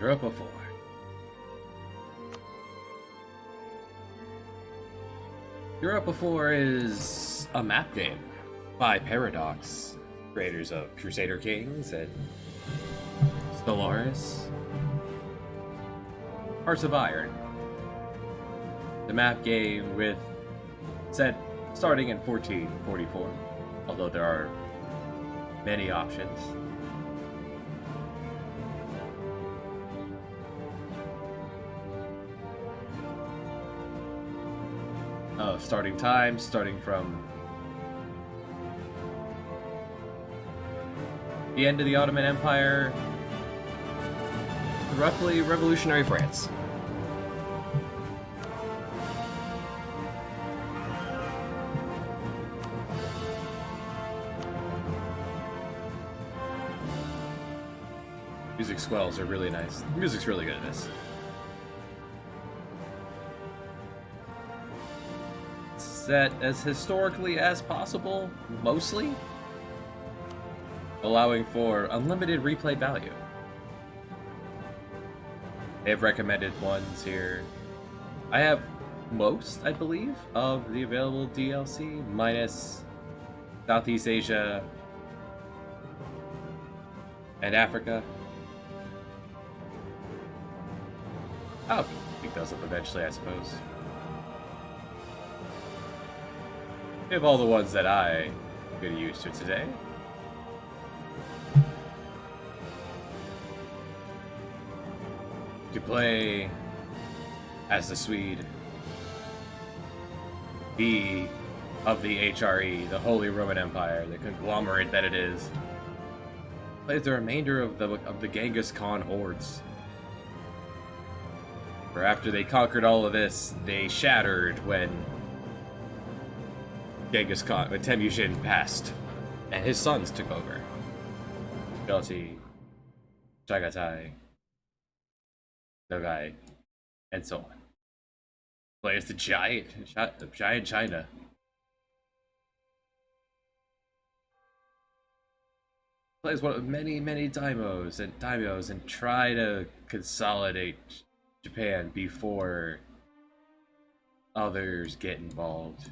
Europa 4. Europa 4 is a map game by Paradox, creators of Crusader Kings and Stellaris. Hearts of Iron. The map game with set starting in 1444, although there are many options. Starting time, starting from the end of the Ottoman Empire, roughly revolutionary France. Music swells are really nice. The music's really good at this. Set as historically as possible, mostly, allowing for unlimited replay value. They have recommended ones here. I have most, I believe, of the available DLC, minus Southeast Asia and Africa. I'll pick those up eventually, I suppose. We have all the ones that I'm going to use to today. You can play as the Swede, B of the HRE, the Holy Roman Empire, the conglomerate that it is. Plays the remainder of the Genghis Khan hordes. For after they conquered all of this, they shattered when Genghis Khan, when Temujin passed, and his sons took over. Galley, Chagatai, Nogai, and so on. Plays the giant China. Plays one of many daimyos and try to consolidate Japan before others get involved.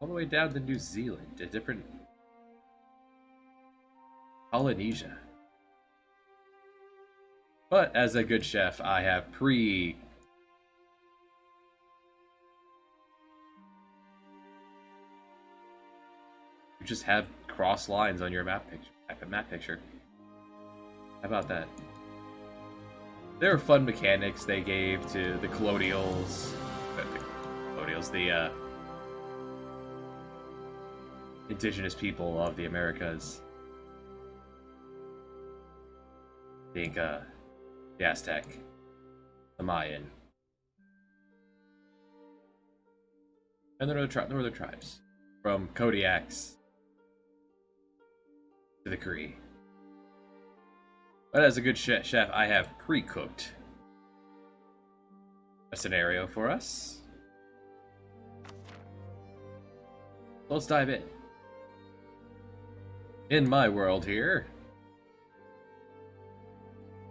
All the way down to New Zealand, a different Polynesia. But as a good chef, I have you just have cross lines on your map picture. How about that? There are fun mechanics they gave to the colonials. The indigenous people of the Americas. The Inca, the Aztec, the Mayan. And there are the northern tribes. From Kodiaks to the Cree. But as a good chef, I have pre-cooked a scenario for us. Let's dive in. In my world here,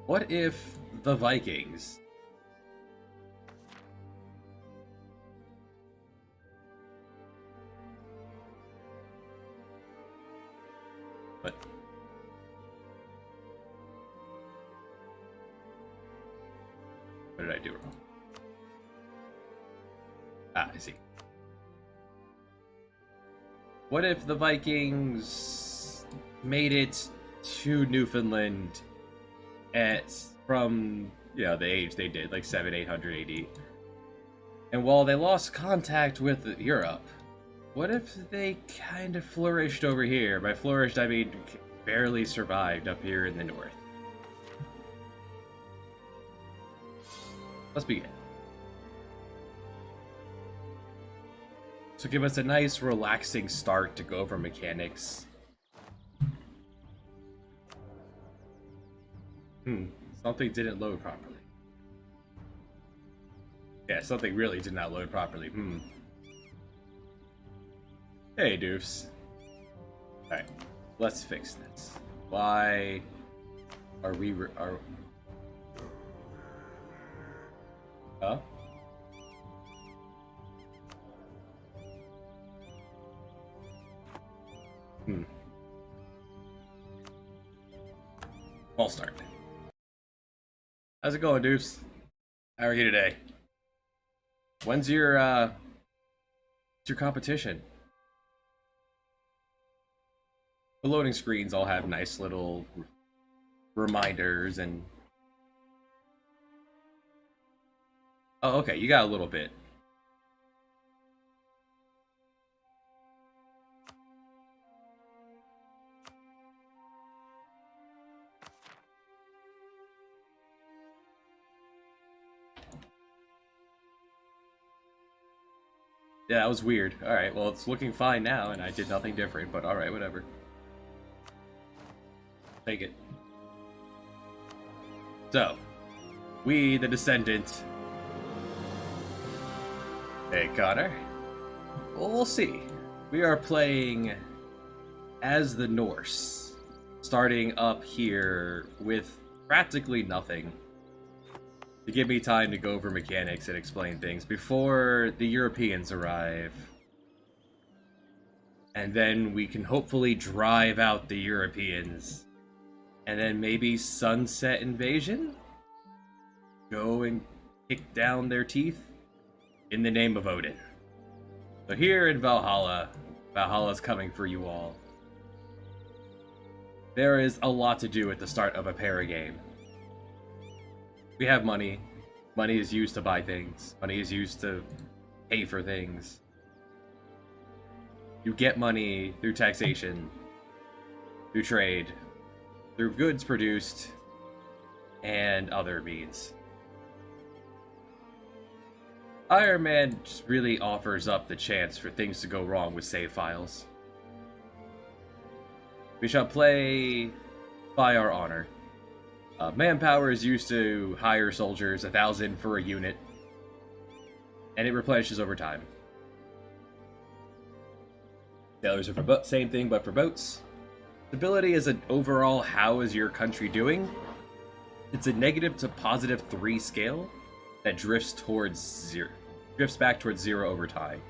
what if the Vikings what did I do wrong? Ah, I see. What if the Vikings made it to Newfoundland from the age they did, like 700-800 AD, and while they lost contact with Europe, what if they kind of flourished over here? By flourished, I mean barely survived up here in the north. Let's begin. So give us a nice, relaxing start to go over mechanics. Something didn't load properly. Yeah, something really did not load properly. Hey, doofs. Alright, let's fix this. Why Are we... are... Huh? I'll start. How's it going, dudes? How are you today? When's your competition? The loading screens all have nice little reminders and... Oh, okay, you got a little bit. Yeah, that was weird. Alright, well, it's looking fine now, and I did nothing different, but alright, whatever. Take it. So, we, the Descendant... Hey, Connor. Well, we'll see. We are playing as the Norse, starting up here with practically nothing, to give me time to go over mechanics and explain things before the Europeans arrive. And then we can hopefully drive out the Europeans. And then maybe Sunset Invasion? Go and kick down their teeth in the name of Odin. So here in Valhalla, Valhalla's coming for you all. There is a lot to do at the start of a para game. We have money. Money is used to buy things. Money is used to pay for things. You get money through taxation, through trade, through goods produced, and other means. Iron Man just really offers up the chance for things to go wrong with save files. We shall play by our honor. Manpower is used to hire soldiers, 1,000 for a unit, and it replenishes over time. Sailors are for same thing, but for boats. Stability is an overall how is your country doing. It's a negative to positive 3 scale that drifts back towards 0 over time.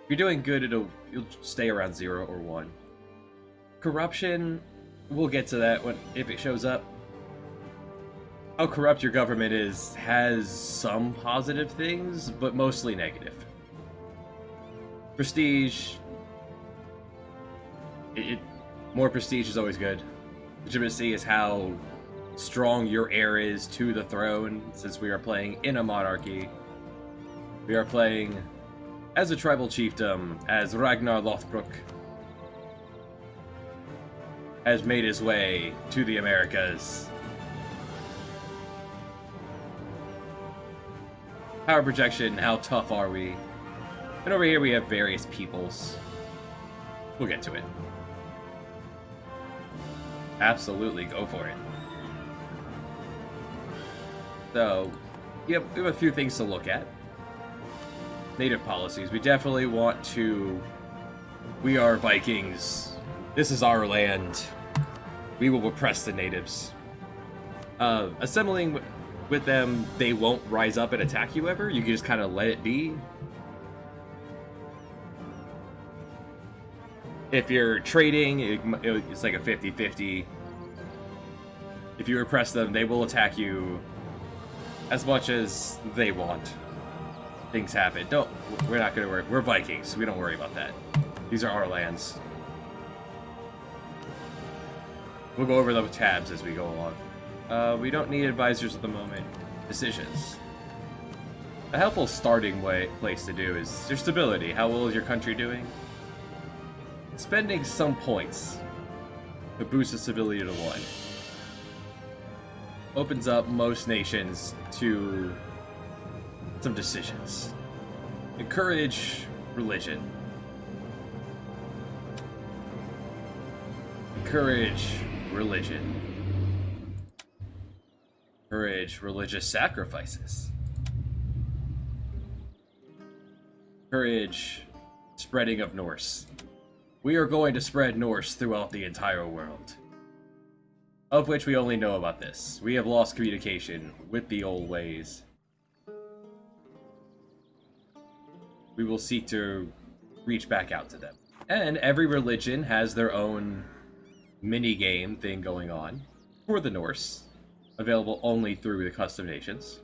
If you're doing good, you'll stay around 0 or 1. Corruption, we'll get to that if it shows up. How corrupt your government is has some positive things, but mostly negative. Prestige, more prestige is always good. Legitimacy is how strong your heir is to the throne, since we are playing in a monarchy. We are playing as a tribal chiefdom, as Ragnar Lothbrok has made his way to the Americas. Power projection, how tough are we? And over here we have various peoples. We'll get to it. Absolutely, go for it. So, we have a few things to look at. Native policies. We definitely want to... We are Vikings. This is our land. We will oppress the natives. Assembling with them, they won't rise up and attack you ever. You can just kind of let it be. If you're trading, it's like a 50-50. If you oppress them, they will attack you as much as they want. Things happen. We're not gonna worry. We're Vikings. We don't worry about that. These are our lands. We'll go over the tabs as we go along. We don't need advisors at the moment. Decisions. A helpful starting place to do is your stability. How well is your country doing? Spending some points to boost the stability to 1 opens up most nations to some decisions. Encourage religion. Encourage religion. Encourage religious sacrifices. Encourage spreading of Norse. We are going to spread Norse throughout the entire world. Of which we only know about this. We have lost communication with the old ways. We will seek to reach back out to them. And every religion has their own mini-game thing going on for the Norse, available only through the custom nations.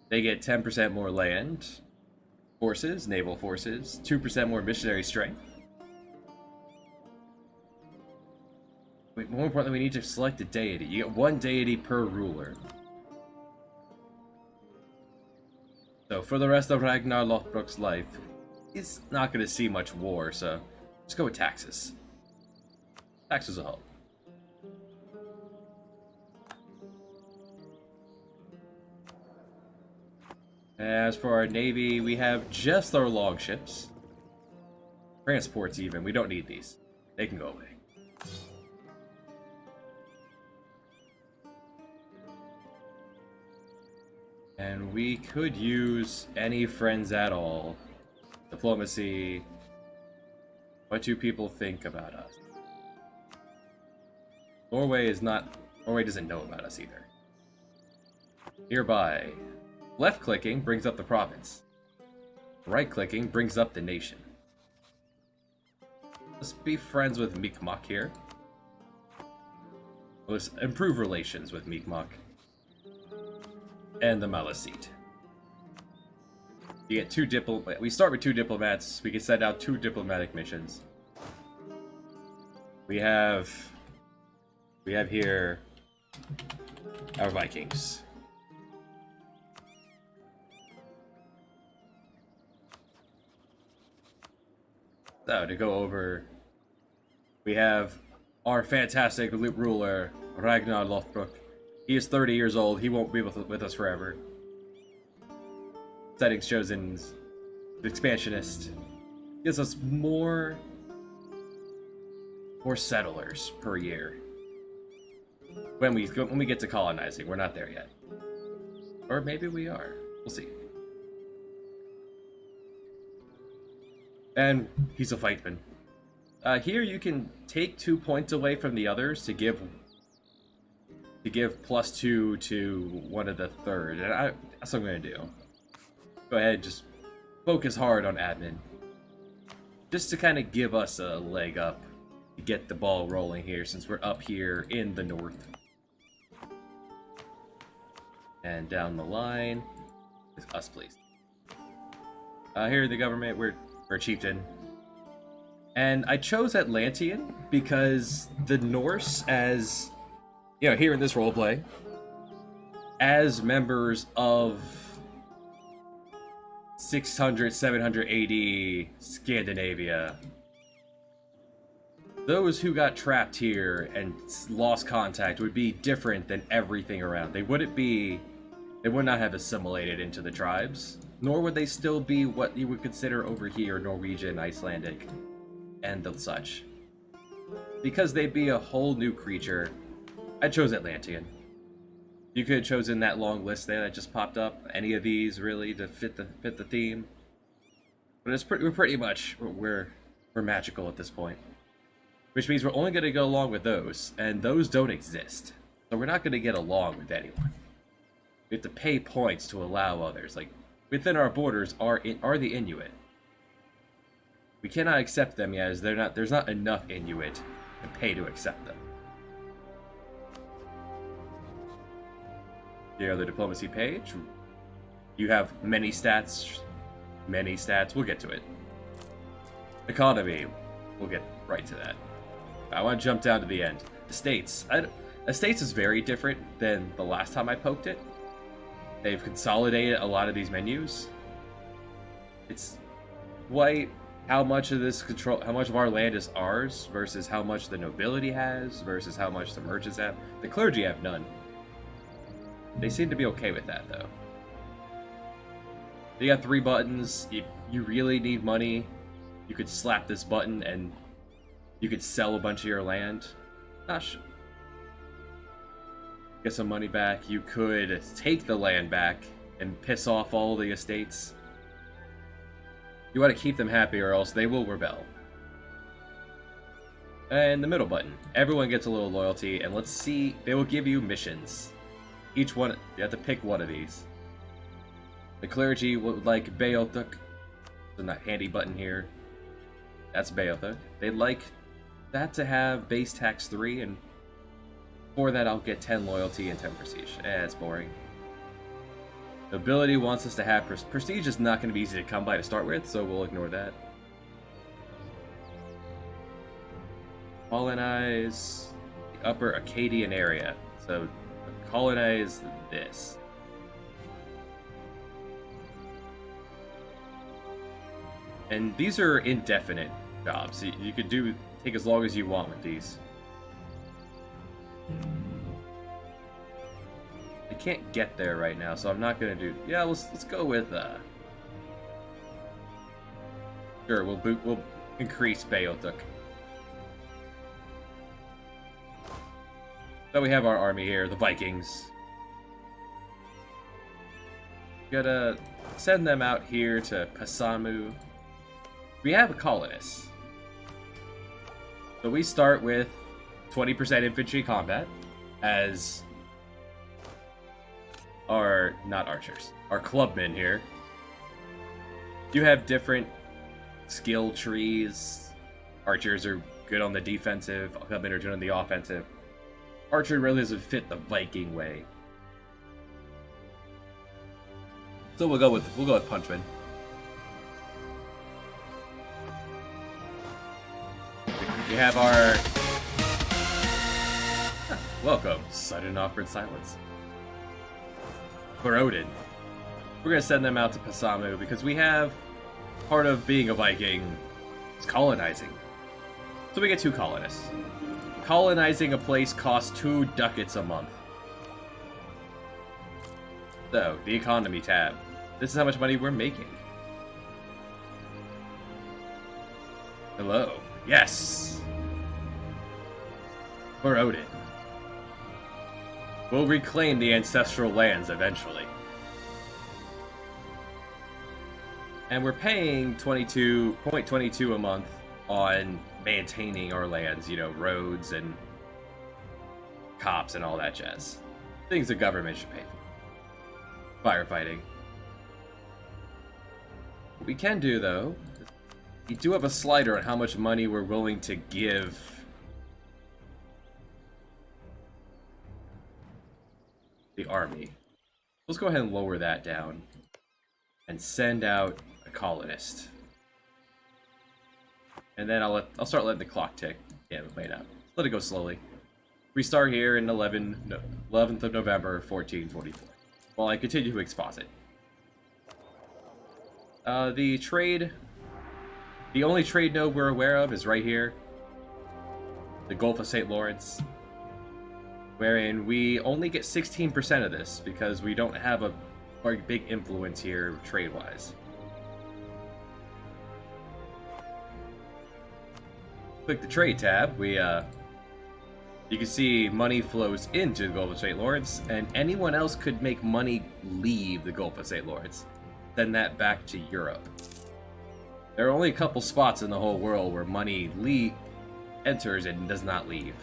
They get 10% more land forces, naval forces, 2% more missionary strength. Wait, more importantly, we need to select a deity. You get one deity per ruler. So for the rest of Ragnar Lothbrok's life, he's not going to see much war, so let's go with taxes. Taxes will help. As for our navy, we have just our longships. Transports even, we don't need these. They can go away. And we could use any friends at all. Diplomacy. What do people think about us? Norway doesn't know about us either. Nearby. Left-clicking brings up the province. Right-clicking brings up the nation. Let's be friends with Mi'kmaq here. Let's improve relations with Mi'kmaq. And the Maliseet. You get we start with 2 diplomats. We can send out 2 diplomatic missions. We have here our Vikings. So to go over, we have our fantastic ruler Ragnar Lothbrok. He is 30 years old. He won't be with us forever. Settings chosen, expansionist. Gives us more settlers per year. When we get to colonizing, we're not there yet. Or maybe we are. We'll see. And he's a fightman. Here you can take 2 points away from the others to give +2 to one of the third, and that's what I'm gonna do. Go ahead, just focus hard on admin, just to kind of give us a leg up to get the ball rolling here, since we're up here in the north. And down the line is us, please. Here, the government, we're a chieftain. And I chose Atlantean because the Norse, as you know, here in this roleplay, as members of 600, 700 AD Scandinavia, those who got trapped here and lost contact would be different than everything around. They would not have assimilated into the tribes, nor would they still be what you would consider over here Norwegian, Icelandic, and the such. Because they'd be a whole new creature, I chose Atlantean. You could have chosen that long list there that just popped up. Any of these really to fit the theme. But we're pretty much we're magical at this point, which means we're only going to go along with those, and those don't exist. So we're not going to get along with anyone. We have to pay points to allow others. Like within our borders are the Inuit. We cannot accept them yet, as there's not enough Inuit to pay to accept them. Here on the diplomacy page, you have many stats. We'll get to it. Economy, we'll get right to that. I want to jump down to the end. Estates. Estates is very different than the last time I poked it. They've consolidated a lot of these menus. It's how much of our land is ours versus how much the nobility has versus how much the merchants have. The clergy have none. They seem to be okay with that, though. You got 3 buttons. If you really need money, you could slap this button and you could sell a bunch of your land. Not sure. Get some money back. You could take the land back and piss off all the estates. You want to keep them happy or else they will rebel. And the middle button. Everyone gets a little loyalty, and let's see, they will give you missions. Each one, you have to pick one of these. The clergy would like Beothuk. There's a handy button here. That's Beothuk. They'd like that to have base tax 3, and for that I'll get 10 loyalty and 10 prestige. It's boring. Nobility wants us to have prestige is not going to be easy to come by to start with, so we'll ignore that. Colonize the upper Acadian area. So colonize this. And these are indefinite jobs. So you could take as long as you want with these. I can't get there right now, so I'm not gonna do. Yeah, let's go with. Sure, we'll increase Beothuk. So we have our army here, the Vikings. Gotta send them out here to Pasamu. We have a colonist. So we start with 20% infantry combat as our, not archers, our clubmen here. You have different skill trees. Archers are good on the defensive, clubmen are good on the offensive. Archer really doesn't fit the Viking way. So we'll go with Punchman. We have our welcome, sudden awkward silence. For Odin. We're gonna send them out to Pasamu because we have part of being a Viking is colonizing. So we get 2 colonists. Colonizing a place costs 2 ducats a month. So, the economy tab. This is how much money we're making. Hello. Yes! For Odin. We'll reclaim the ancestral lands eventually. And we're paying 22.22 a month on maintaining our lands, you know, roads and cops and all that jazz. Things the government should pay for. Firefighting. What we can do, though, we do have a slider on how much money we're willing to give the army. Let's go ahead and lower that down and send out a colonist. And then I'll start letting the clock tick. Yeah, we played out. Let it go slowly. We start here in 11th of November, 1444. While I continue to exposit. The only trade node we're aware of is right here. The Gulf of St. Lawrence. Wherein we only get 16% of this because we don't have a very big influence here trade-wise. Click the trade tab, you can see money flows into the Gulf of St. Lawrence, and anyone else could make money leave the Gulf of St. Lawrence. Send that back to Europe. There are only a couple spots in the whole world where money enters and does not leave.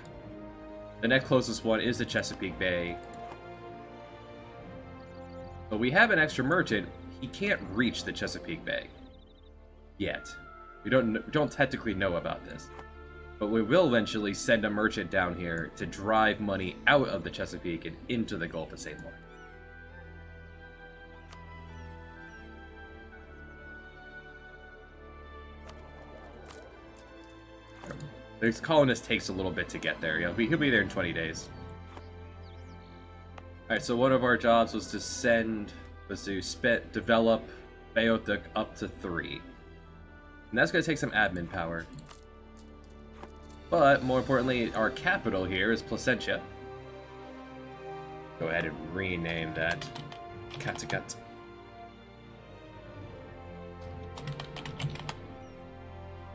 The next closest one is the Chesapeake Bay. But we have an extra merchant. He can't reach the Chesapeake Bay yet. We don't technically know about this. But we will eventually send a merchant down here to drive money out of the Chesapeake and into the Gulf of St. Lawrence. This colonist takes a little bit to get there. Yeah, he'll be there in 20 days. Alright, so one of our jobs was to develop Beothuk up to 3. And that's going to take some admin power. But, more importantly, our capital here is Placentia. Go ahead and rename that. Kattegat.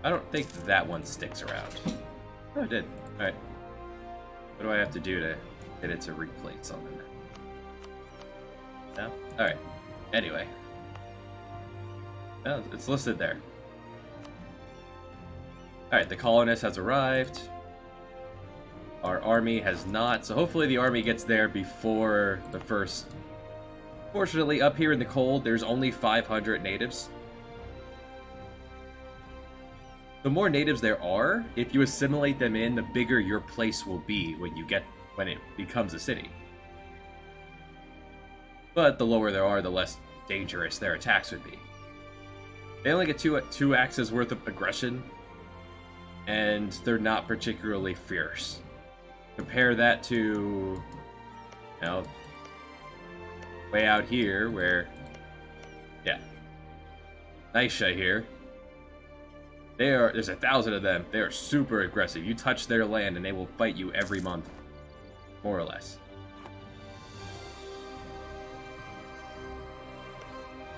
I don't think that one sticks around. Oh, it did. Alright. What do I have to do to get it to replace something? No? Alright. Anyway. Well, it's listed there. Alright, the colonist has arrived. Our army has not, so hopefully the army gets there before the first. Fortunately, up here in the cold, there's only 500 natives. The more natives there are, if you assimilate them in, the bigger your place will be when it becomes a city. But the lower there are, the less dangerous their attacks would be. They only get two axes worth of aggression, and they're not particularly fierce. Compare that to, you know, way out here where, yeah, Nisha here. There's 1,000 of them. They are super aggressive. You touch their land and they will fight you every month, more or less.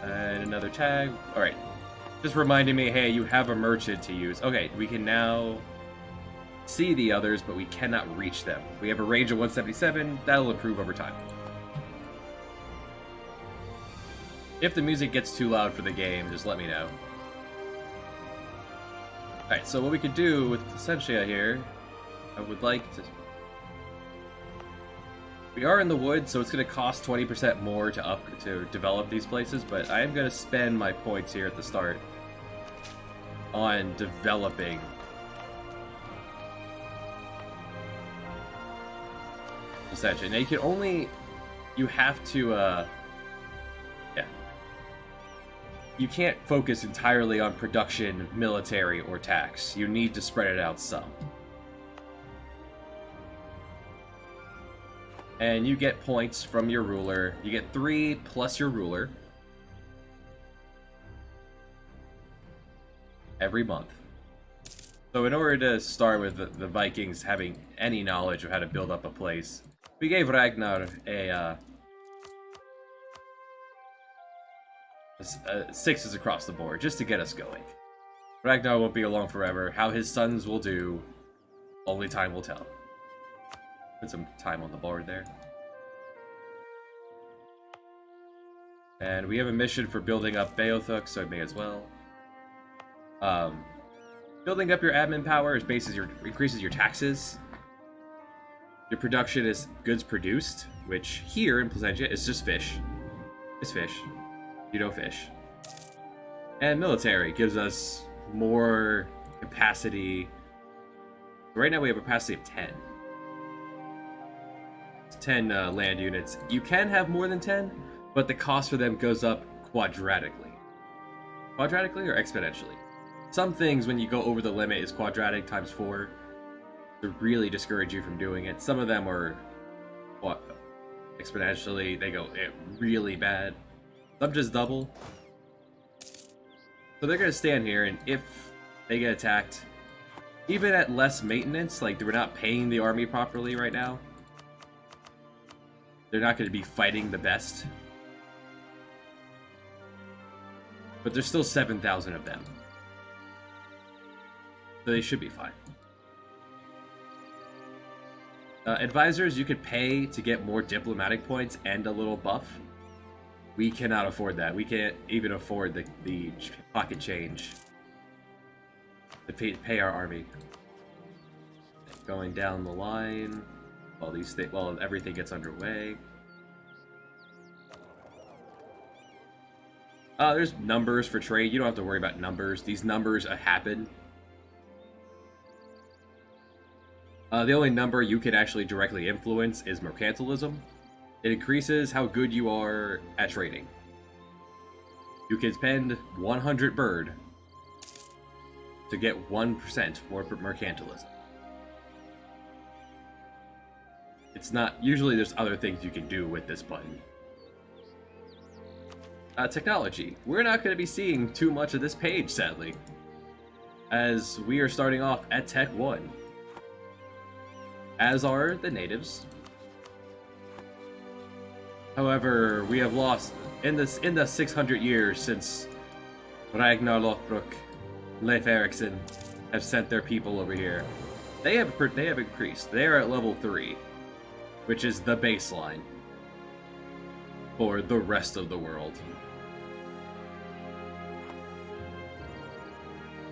And another tag. All right, just reminding me, hey, you have a merchant to use. Okay, we can now see the others, but we cannot reach them. We have a range of 177. That'll improve over time. If the music gets too loud for the game, just let me know. Alright, so what we could do with Placentia here, I would like to... We are in the woods, so it's going to cost 20% more to develop these places, but I am going to spend my points here at the start on developing Placentia. Now you have to, you can't focus entirely on production, military, or tax. You need to spread it out some. And you get points from your ruler. You get 3 plus your ruler every month. So in order to start with the Vikings having any knowledge of how to build up a place, we gave Ragnar a 6s across the board, just to get us going. Ragnar won't be alone forever. How his sons will do, only time will tell. Put some time on the board there. And we have a mission for building up Beothuk, so I may as well. Building up your admin power increases your taxes. Your production is goods produced, which here in Placentia is just fish. It's fish. You know, fish. And military gives us more capacity. Right now we have a capacity of 10. It's 10 land units. You can have more than 10, but the cost for them goes up quadratically. Quadratically or exponentially? Some things, when you go over the limit, is quadratic times 4 to really discourage you from doing it. Some of them are exponentially. They go really bad. Some just double. So they're going to stand here, and if they get attacked, even at less maintenance, like we're not paying the army properly right now, they're not going to be fighting the best. But there's still 7,000 of them. So they should be fine. Advisors, you could pay to get more diplomatic points and a little buff. We cannot afford that. We can't even afford the pocket change to pay our army. Going down the line while everything gets underway. There's numbers for trade. You don't have to worry about numbers. These numbers happen. The only number you can actually directly influence is mercantilism. It increases how good you are at trading. You can spend 100 bird to get 1% more mercantilism. It's not... Usually there's other things you can do with this button. Technology. We're not going to be seeing too much of this page, sadly, as we are starting off at Tech 1. As are the natives. However, we have lost in the 600 years since Ragnar Lothbrok, Leif Erikson have sent their people over here. They have increased. They are at level 3, which is the baseline for the rest of the world.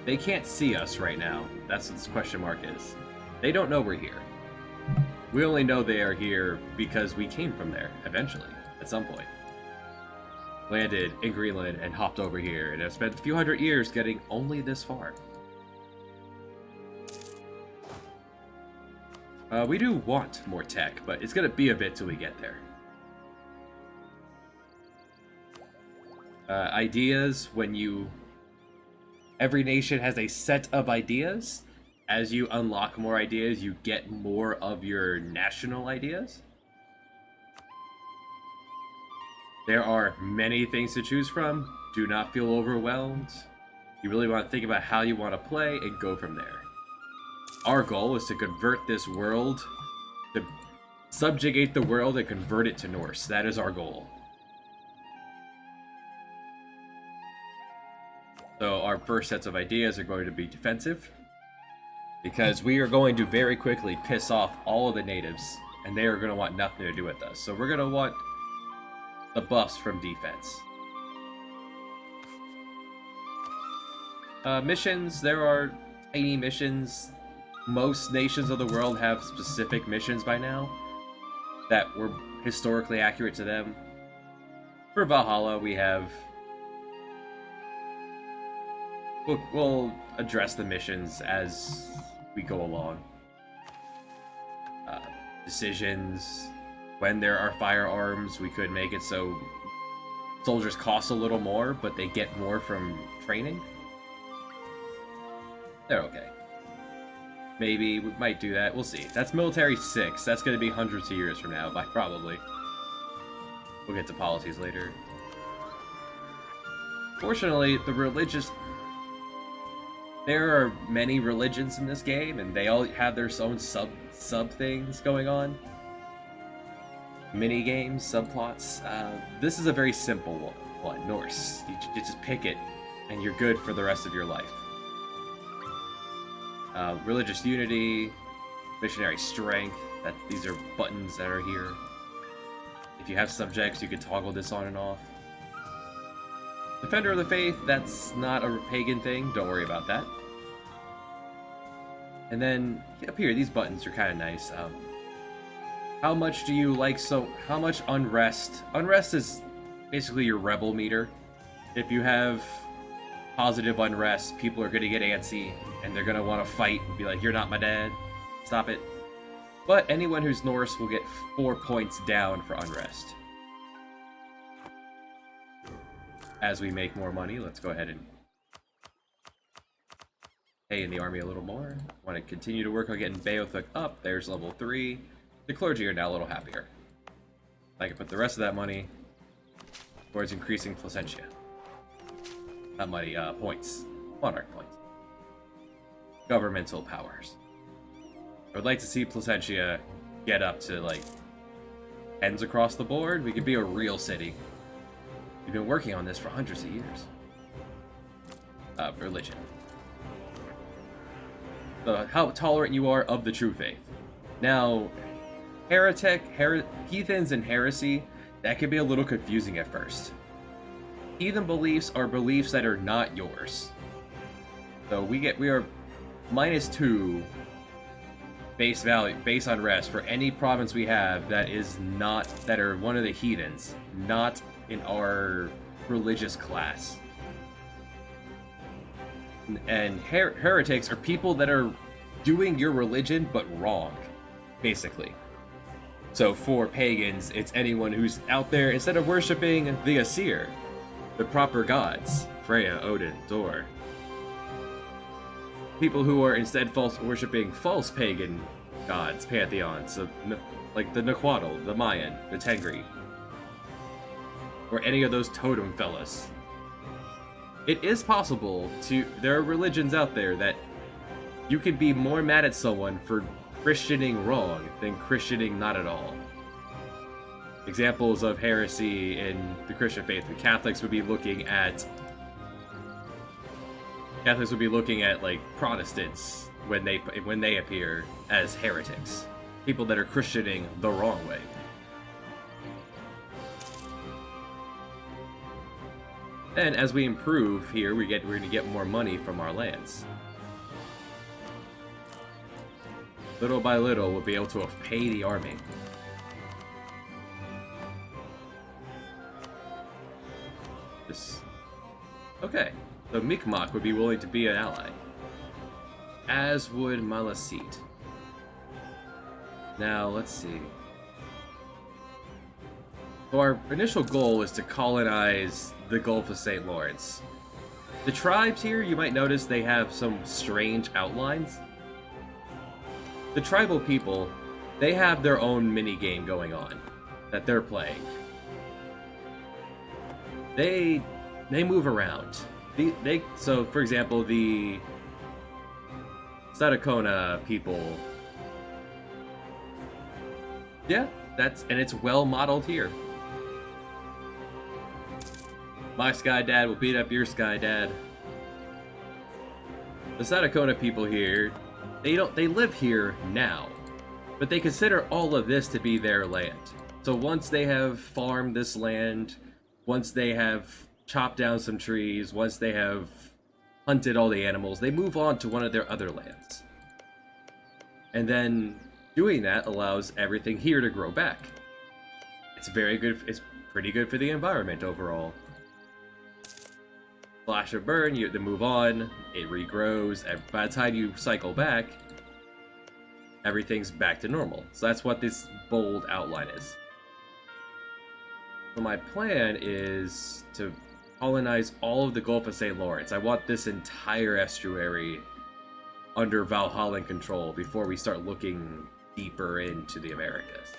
They can't see us right now. That's what this question mark is. They don't know we're here. We only know they are here because we came from there, eventually, at some point. Landed in Greenland and hopped over here, and have spent a few hundred years getting only this far. We do want more tech, but it's gonna be a bit till we get there. Ideas, when you... Every nation has a set of ideas. As you unlock more ideas, you get more of your national ideas. There are many things to choose from. Do not feel overwhelmed. You really want to think about how you want to play and go from there. Our goal is to convert this world, to subjugate the world and convert it to Norse. That is our goal. So our first sets of ideas are going to be defensive, because we are going to very quickly piss off all of the natives, and they are going to want nothing to do with us. So we're going to want the buffs from defense. Missions, there are tiny missions. Most nations of the world have specific missions by now that were historically accurate to them. For Valhalla, we have... We'll address the missions as we go along. Decisions. When there are firearms, we could make it so soldiers cost a little more, but they get more from training. They're okay. Maybe we might do that. We'll see. That's military 6. That's going to be hundreds of years from now, probably. We'll get to policies later. Fortunately, the religious... There are many religions in this game, and they all have their own sub things going on. Mini games, subplots. This is a very simple one, Norse. You just pick it, and you're good for the rest of your life. Religious unity, missionary strength. These are buttons that are here. If you have subjects, you can toggle this on and off. Defender of the Faith, that's not a pagan thing. Don't worry about that. And then up here, these buttons are kind of nice. How much do you like? How much unrest? Unrest is basically your rebel meter. If you have positive unrest, people are going to get antsy and they're going to want to fight and be like, "You're not my dad. Stop it." But anyone who's Norse will get 4 points down for unrest. As we make more money, let's go ahead and pay in the army a little more. Want to continue to work on getting Beothuk up. There's level 3. The clergy are now a little happier. I can put the rest of that money towards increasing Placentia. Not money, points. Monarch points. Governmental powers. I would like to see Placentia get up to, like, ends across the board. We could be a real city. We've been working on this for hundreds of years. Religion. How tolerant you are of the true faith. Now, heathens and heresy, that can be a little confusing at first. Heathen beliefs are beliefs that are not yours. So we are -2 base value, base unrest for any province we have that are one of the heathens, not in our religious class. And heretics are people that are doing your religion but wrong, basically. So for pagans, it's anyone who's out there, instead of worshipping the Aesir, the proper gods, Freya, Odin, Thor. People who are instead worshipping false pagan gods, pantheons, like the Nahuatl, the Mayan, the Tengri, or any of those totem fellas. It is possible there are religions out there that you can be more mad at someone for Christianing wrong than Christianing not at all. Examples of heresy in the Christian faith, the Catholics would be looking at like Protestants when they appear as heretics, people that are Christianing the wrong way. And as we improve here, we're going to get more money from our lands. little by little, we'll be able to pay the army. This... Okay, so Mi'kmaq would be willing to be an ally. As would Maliseet. Now, let's see. So our initial goal is to colonize the Gulf of St. Lawrence. The tribes here, you might notice they have some strange outlines. The tribal people, they have their own mini-game going on that they're playing. They move around. So, for example, the Sadakona people. Yeah, and it's well modeled here. My Sky Dad will beat up your Sky Dad. The Sadakona people here, they live here now, but they consider all of this to be their land. So once they have farmed this land, once they have chopped down some trees, once they have hunted all the animals, they move on to one of their other lands. And then doing that allows everything here to grow back. It's very good, it's pretty good for the environment overall. Flash or burn, you have to move on, it regrows, and by the time you cycle back, everything's back to normal. So that's what this bold outline is. So my plan is to colonize all of the Gulf of St. Lawrence. I want this entire estuary under Valhalla control before we start looking deeper into the Americas.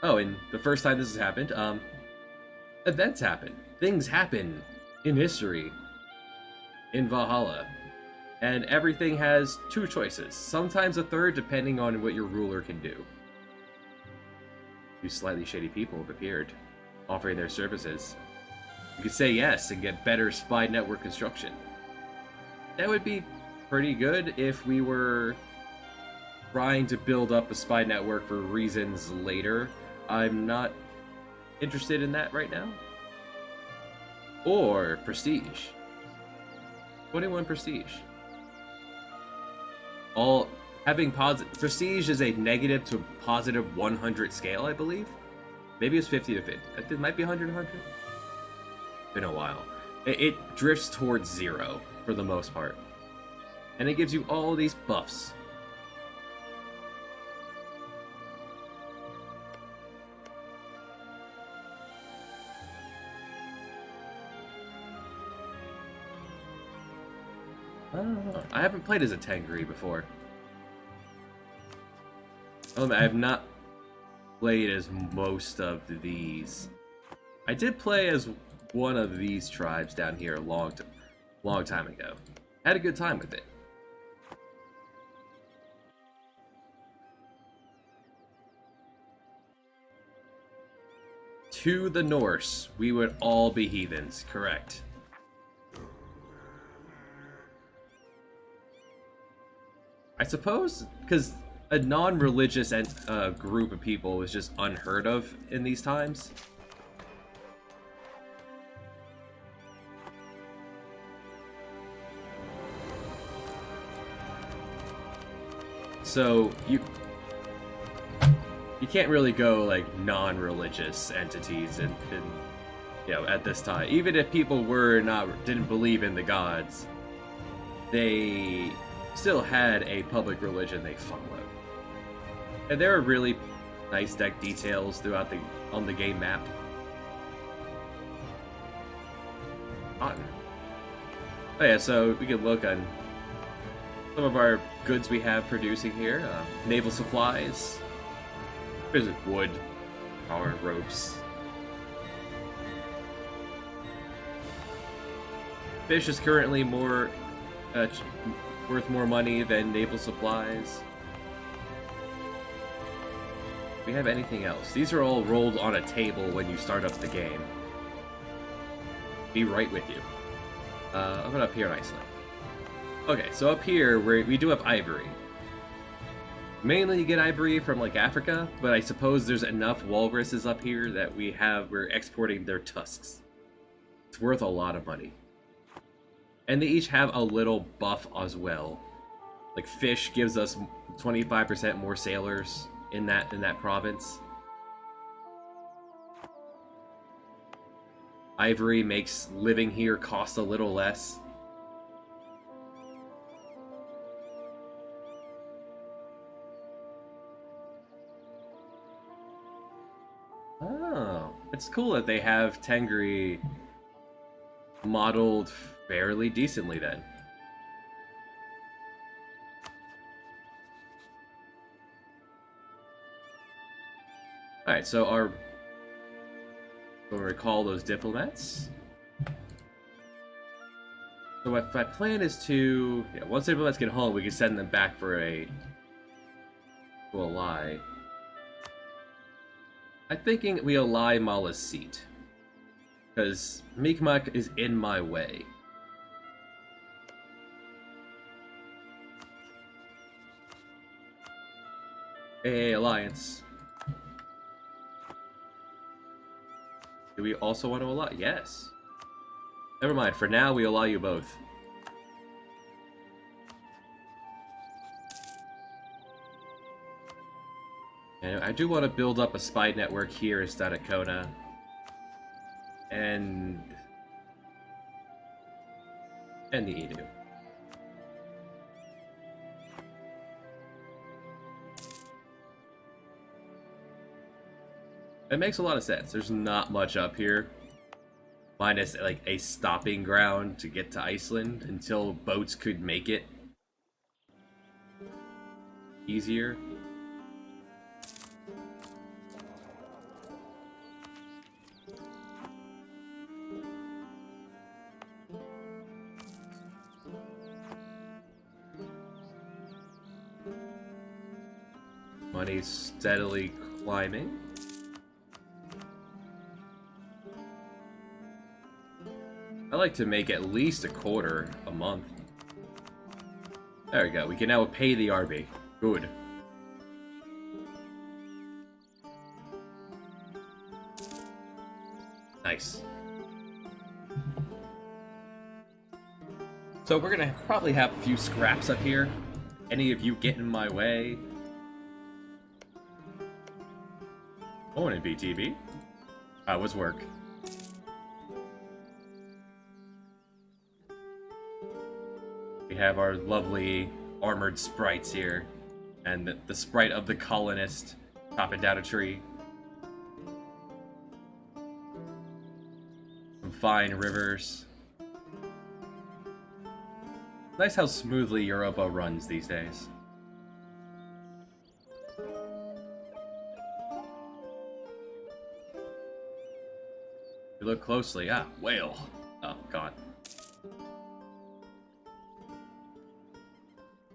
Oh, and the first time this has happened, events happen. Things happen in history in Valhalla. And everything has two choices, sometimes a third, depending on what your ruler can do. Two slightly shady people have appeared, offering their services. You could say yes and get better spy network construction. That would be pretty good if we were trying to build up a spy network for reasons later. I'm not interested in that right now. Or prestige. 21 prestige. All having positive prestige is a negative to positive 100 scale, I believe. Maybe it's 50 to 50. It might be 100 to 100. Been a while. It drifts towards 0 for the most part. And it gives you all these buffs. I haven't played as a Tengri before. I have not played as most of these. I did play as one of these tribes down here a long time ago. Had a good time with it. To the Norse, we would all be heathens, correct. I suppose, because a non-religious group of people is just unheard of in these times. So, you can't really go, like, non-religious entities in, you know, at this time. Even if people didn't believe in the gods, they still had a public religion they followed. And there are really nice deck details throughout on the game map. Cotton. Oh yeah, so we can look on some of our goods we have producing here. Naval supplies. There's wood, power, ropes. Fish is currently more worth more money than naval supplies. Do we have anything else? These are all rolled on a table when you start up the game. Be right with you. How about up here in Iceland? Okay, so up here we do have ivory. Mainly you get ivory from like Africa, but I suppose there's enough walruses up here that we're exporting their tusks. It's worth a lot of money. And they each have a little buff as well. Like fish gives us 25% more sailors in that province. Ivory makes living here cost a little less. Oh, it's cool that they have Tengri modeled fairly decently then. Alright, so we'll recall those diplomats. So my plan is to, once the diplomats get home, we can send them back for to ally. I'm thinking we ally Mala's seat, because Mi'kmaq is in my way. Hey, alliance. Do we also want to ally? Yes. Never mind, for now we allow you both. And I do want to build up a spy network here in Stadacona. And the Inu. It makes a lot of sense. There's not much up here. Minus, like, a stopping ground to get to Iceland until boats could make it easier. Money's steadily climbing. I like to make at least a quarter a month. There we go. We can now pay the RB. Good. Nice. So we're gonna probably have a few scraps up here. Any of you get in my way? Morning, BTB. How was work? We have our lovely armored sprites here, and the sprite of the colonist chopping down a tree. Some fine rivers. Nice how smoothly Europa runs these days. You look closely. Ah, whale. Oh, gone.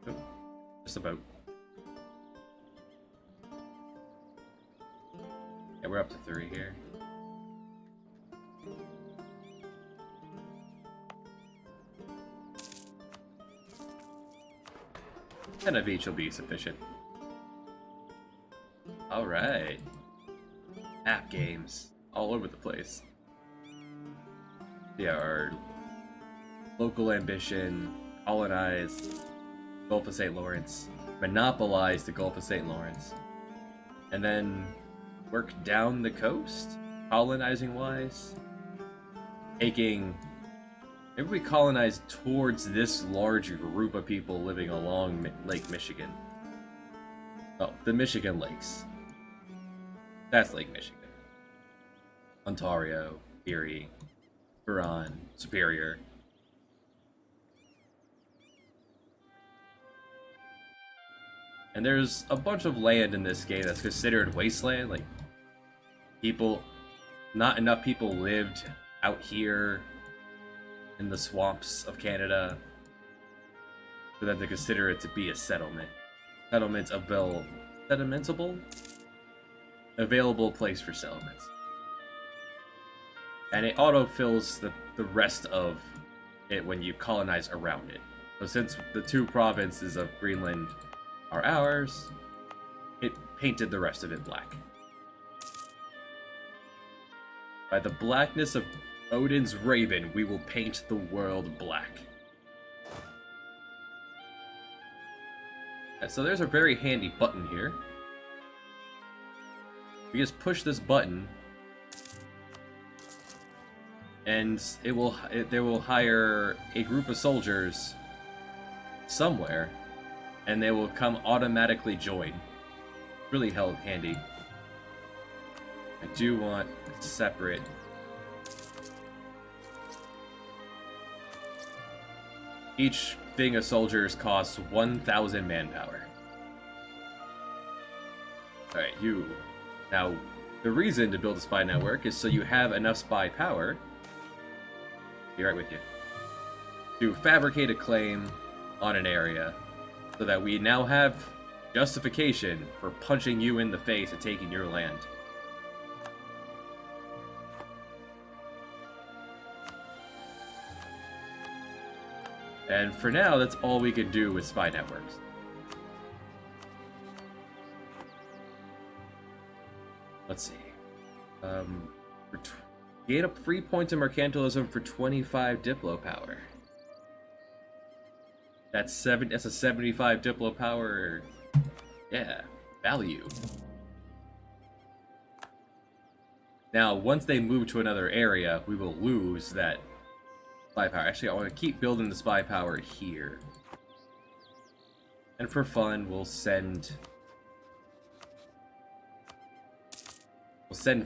Oh, just a boat. Yeah, we're up to 3 here. And of each will be sufficient. Alright. App games. All over the place. Yeah, our local ambition, colonize Gulf of St. Lawrence, monopolize the Gulf of St. Lawrence, and then work down the coast, colonizing wise, taking. Maybe we colonize towards this large group of people living along Lake Michigan. Oh, the Michigan Lakes. That's Lake Michigan. Ontario, Erie, Huron, Superior. And there's a bunch of land in this game that's considered wasteland. Like, not enough people lived out here in the swamps of Canada for them to consider it to be a settlement. Settlements available place for settlements. And it auto-fills the rest of it when you colonize around it. So since the 2 provinces of Greenland are ours, it painted the rest of it black. By the blackness of Odin's raven, we will paint the world black. So there's a very handy button here. We just push this button, and they will hire a group of soldiers somewhere, and they will come automatically join. Really handy. I do want separate. Each thing of soldiers costs 1,000 manpower. Alright, you. Now, the reason to build a spy network is so you have enough spy power. Be right with you. To fabricate a claim on an area, so that we now have justification for punching you in the face and taking your land. And for now, that's all we can do with spy networks. Let's see. Gain up 3 points of mercantilism for 25 Diplo power. That's a 75 Diplo power. Yeah, value. Now, once they move to another area, we will lose that spy power. Actually, I want to keep building the spy power here. And for fun, we'll send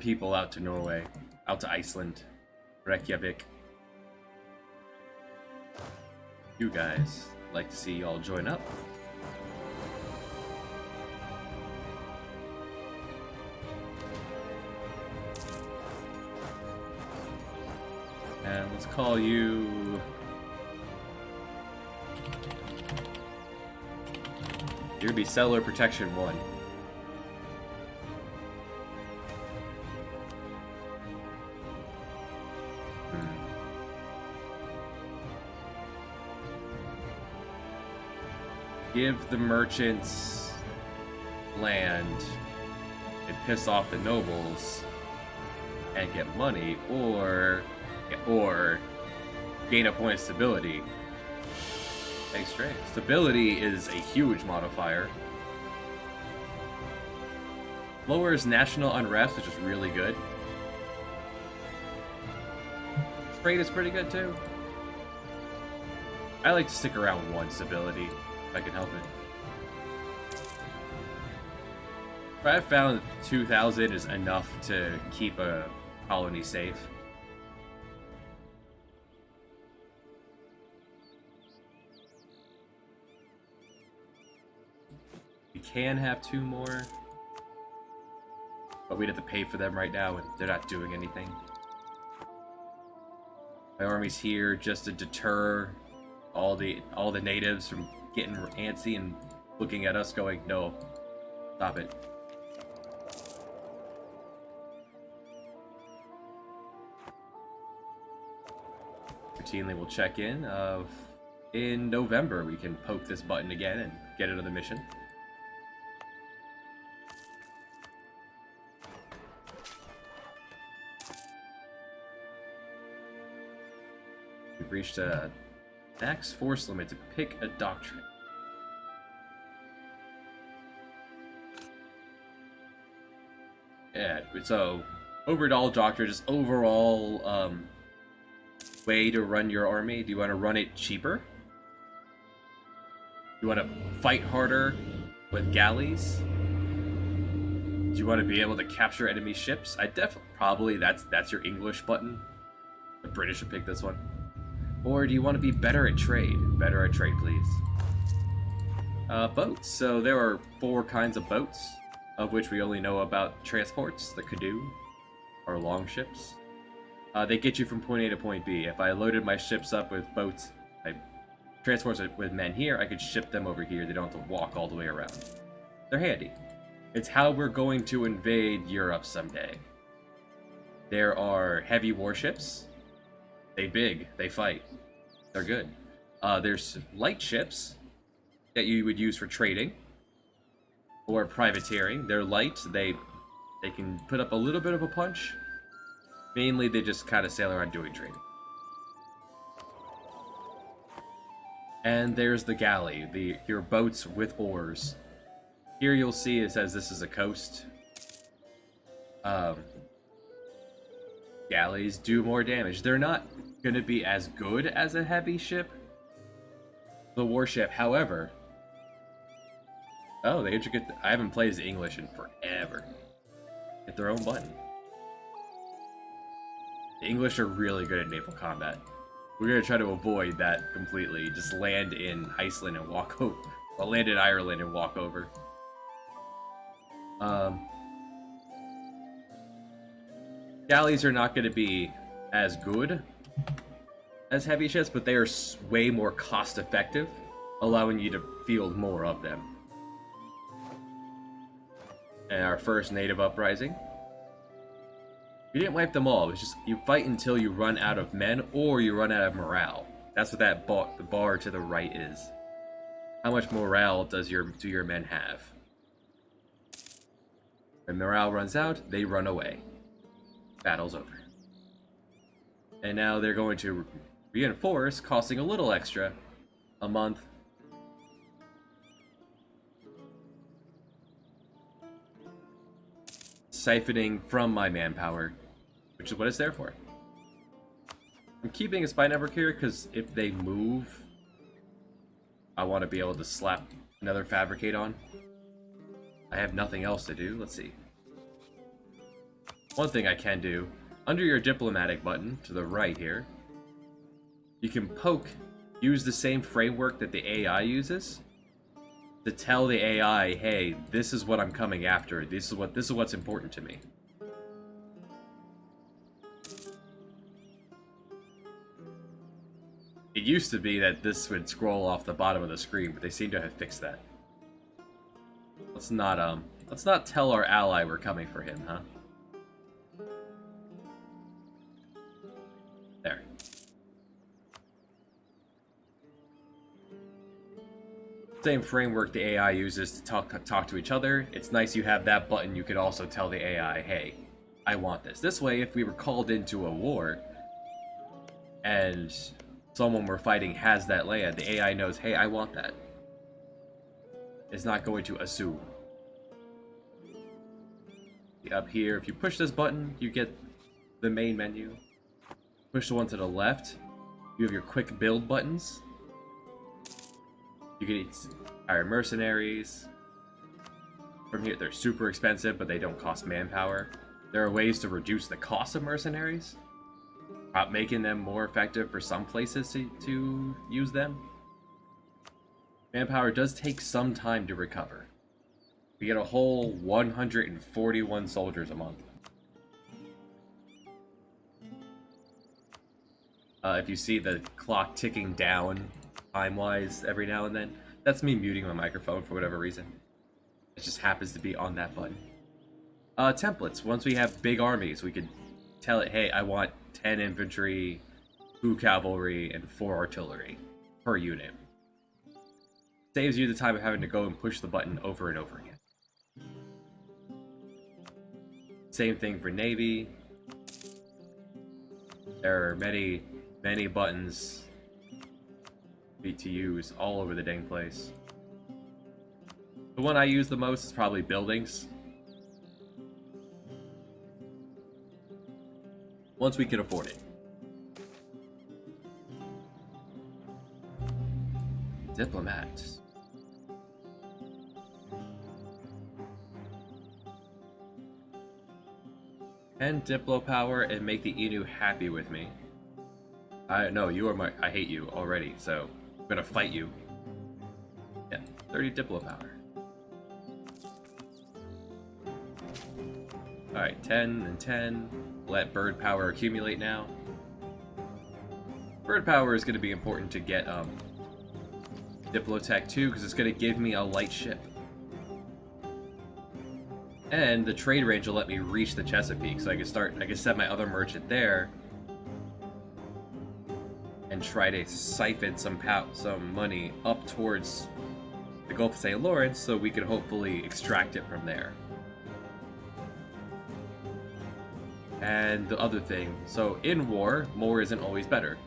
people out to Norway, out to Iceland, Reykjavik. You guys, like to see y'all join up. And let's call you... You're gonna be Settler Protection 1. Give the merchants land and piss off the nobles and get money, or gain a point of stability. Take strength. Stability is a huge modifier. Lowers national unrest, which is really good. Trade is pretty good too. I like to stick around one stability if I can help it. But I've found that 2,000 is enough to keep a colony safe. We can have 2 more, but we'd have to pay for them right now, and they're not doing anything. My army's here just to deter all the natives from getting antsy and looking at us going, no, stop it. Routinely we'll check in November we can poke this button again and get another mission. We've reached a max force limit to pick a doctrine. Yeah, so overall doctrine, just overall way to run your army. Do you want to run it cheaper? Do you want to fight harder with galleys? Do you want to be able to capture enemy ships? I definitely, probably that's your English button. The British would pick this one. Or do you want to be better at trade? Better at trade, please. Boats. So there are 4 kinds of boats, of which we only know about transports, the canoe, or longships. They get you from point A to point B. If I loaded my ships up with boats, transports with men here, I could ship them over here. They don't have to walk all the way around. They're handy. It's how we're going to invade Europe someday. There are heavy warships. They big, they fight. They're good. There's light ships that you would use for trading or privateering. They're light, they can put up a little bit of a punch. Mainly they just kind of sail around doing trading. And there's the galley, your boats with oars. Here you'll see it says this is a coast. Galleys do more damage. They're not going to be as good as a heavy ship, the warship. However, oh, they intricate. I haven't played as English in forever. Hit their own button. The English are really good at naval combat. We're gonna try to avoid that completely. Just land in Iceland and walk over. Well, land in Ireland and walk over. Galleys are not gonna be as good as heavy ships, but they are way more cost effective, allowing you to field more of them. And our first native uprising. You didn't wipe them all. It's just you fight until you run out of men or you run out of morale. That's what that the bar to the right is. How much morale do your men have? When morale runs out, they run away. Battle's over. And now they're going to reinforce, costing a little extra a month. Siphoning from my manpower, which is what it's there for. I'm keeping a spy network here because if they move, I want to be able to slap another fabricate on. I have nothing else to do. Let's see. One thing I can do, under your diplomatic button to the right here, you can use the same framework that the AI uses to tell the AI, hey, this is what I'm coming after. This is what's important to me. It used to be that this would scroll off the bottom of the screen, but they seem to have fixed that. Let's not tell our ally we're coming for him, huh? There. Same framework the AI uses to talk to each other. It's nice you have that button. You could also tell the AI, hey, I want this. This way, if we were called into a war and someone we're fighting has that land, the AI knows, hey, I want that. It's not going to assume. Up here, if you push this button, you get the main menu. Push the one to the left, you have your quick build buttons. You can hire mercenaries. From here, they're super expensive, but they don't cost manpower. There are ways to reduce the cost of mercenaries, making them more effective for some places to use them. Manpower does take some time to recover. We get a whole 141 soldiers a month. If you see the clock ticking down time-wise every now and then, that's me muting my microphone for whatever reason. It just happens to be on that button. Templates. Once we have big armies, we could tell it, hey, I want 10 infantry, 2 cavalry, and 4 artillery per unit. Saves you the time of having to go and push the button over and over again. Same thing for Navy. There are many buttons to use all over the dang place. The one I use the most is probably buildings. Once we can afford it. Diplomats. And Diplo power and make the Inu happy with me. No, you are I hate you already, so I'm gonna fight you. Yeah, 30 Diplo power. Alright, 10 and 10. Let bird power accumulate now. Bird power is gonna be important to get Diplotech too, because it's gonna give me a light ship. And the trade range will let me reach the Chesapeake, so I can set my other merchant there and try to siphon some money up towards the Gulf of St. Lawrence so we can hopefully extract it from there. And the other thing, so in war, more isn't always better.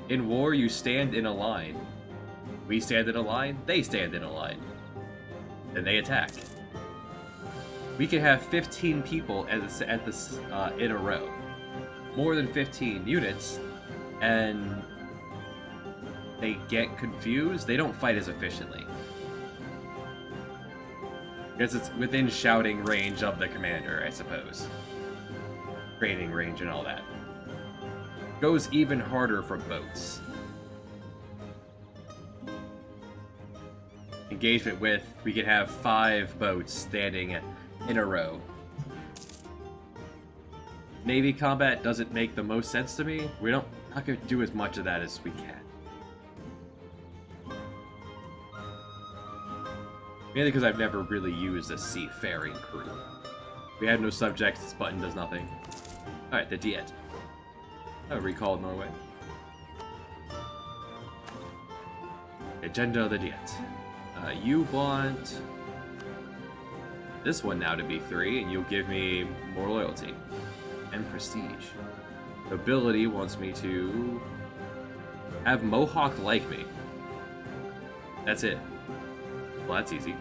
In war, you stand in a line. We stand in a line, they stand in a line. Then they attack. We can have 15 people in a row. More than 15 units, and they get confused, they don't fight as efficiently. Because it's within shouting range of the commander, I suppose. Training range and all that. Goes even harder for boats. Engagement with, we could have 5 boats standing in a row. Navy combat doesn't make the most sense to me. We're not gonna do as much of that as we can. Mainly because I've never really used a seafaring crew. We have no subjects, this button does nothing. Alright, the Diet. Oh, recall Norway. Agenda of the Diet. You want this one now to be 3, and you'll give me more loyalty and prestige. Nobility wants me to have Mohawk like me. That's it. Well, that's easy.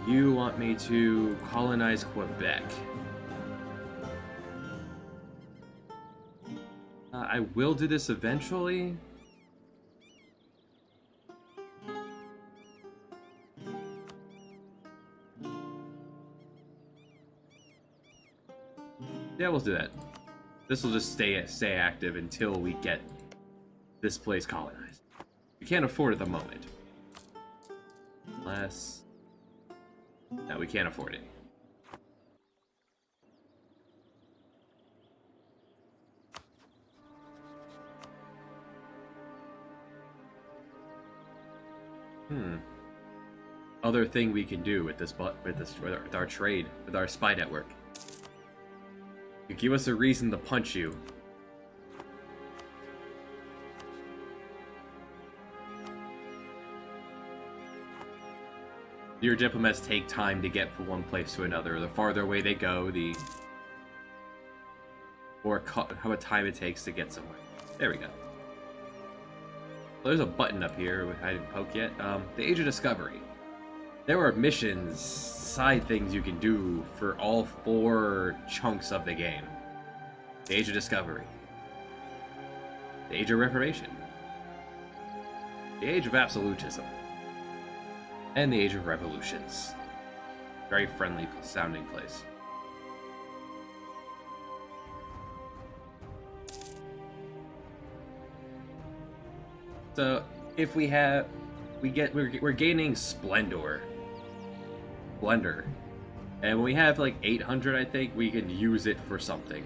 You want me to colonize Quebec. I will do this eventually. Yeah, we'll do that. This will just stay active until we get this place colonized. We can't afford it at the moment. Unless... no, we can't afford it. Other thing we can do with with our trade, with our spy network. You give us a reason to punch you. Your diplomats take time to get from one place to another. The farther away they go, the more how much time it takes to get somewhere. There we go. There's a button up here I didn't poke yet. The Age of Discovery. There are missions, side things you can do for all 4 chunks of the game. The Age of Discovery. The Age of Reformation. The Age of Absolutism. And the Age of Revolutions. Very friendly sounding place. So, if we have... we're gaining Splendor. Splendor. And when we have like 800, I think, we can use it for something.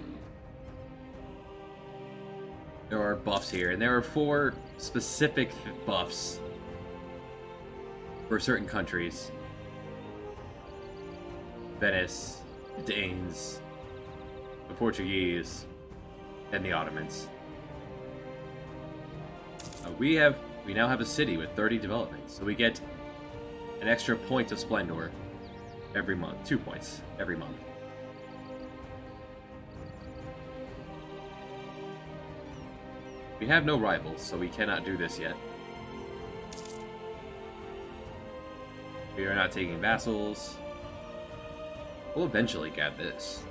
There are buffs here, and there are 4 specific buffs for certain countries. Venice, the Danes, the Portuguese, and the Ottomans. We now have a city with 30 developments, so we get an extra point of Splendor every month. 2 points every month. We have no rivals, so we cannot do this yet. We are not taking vassals. We'll eventually get this.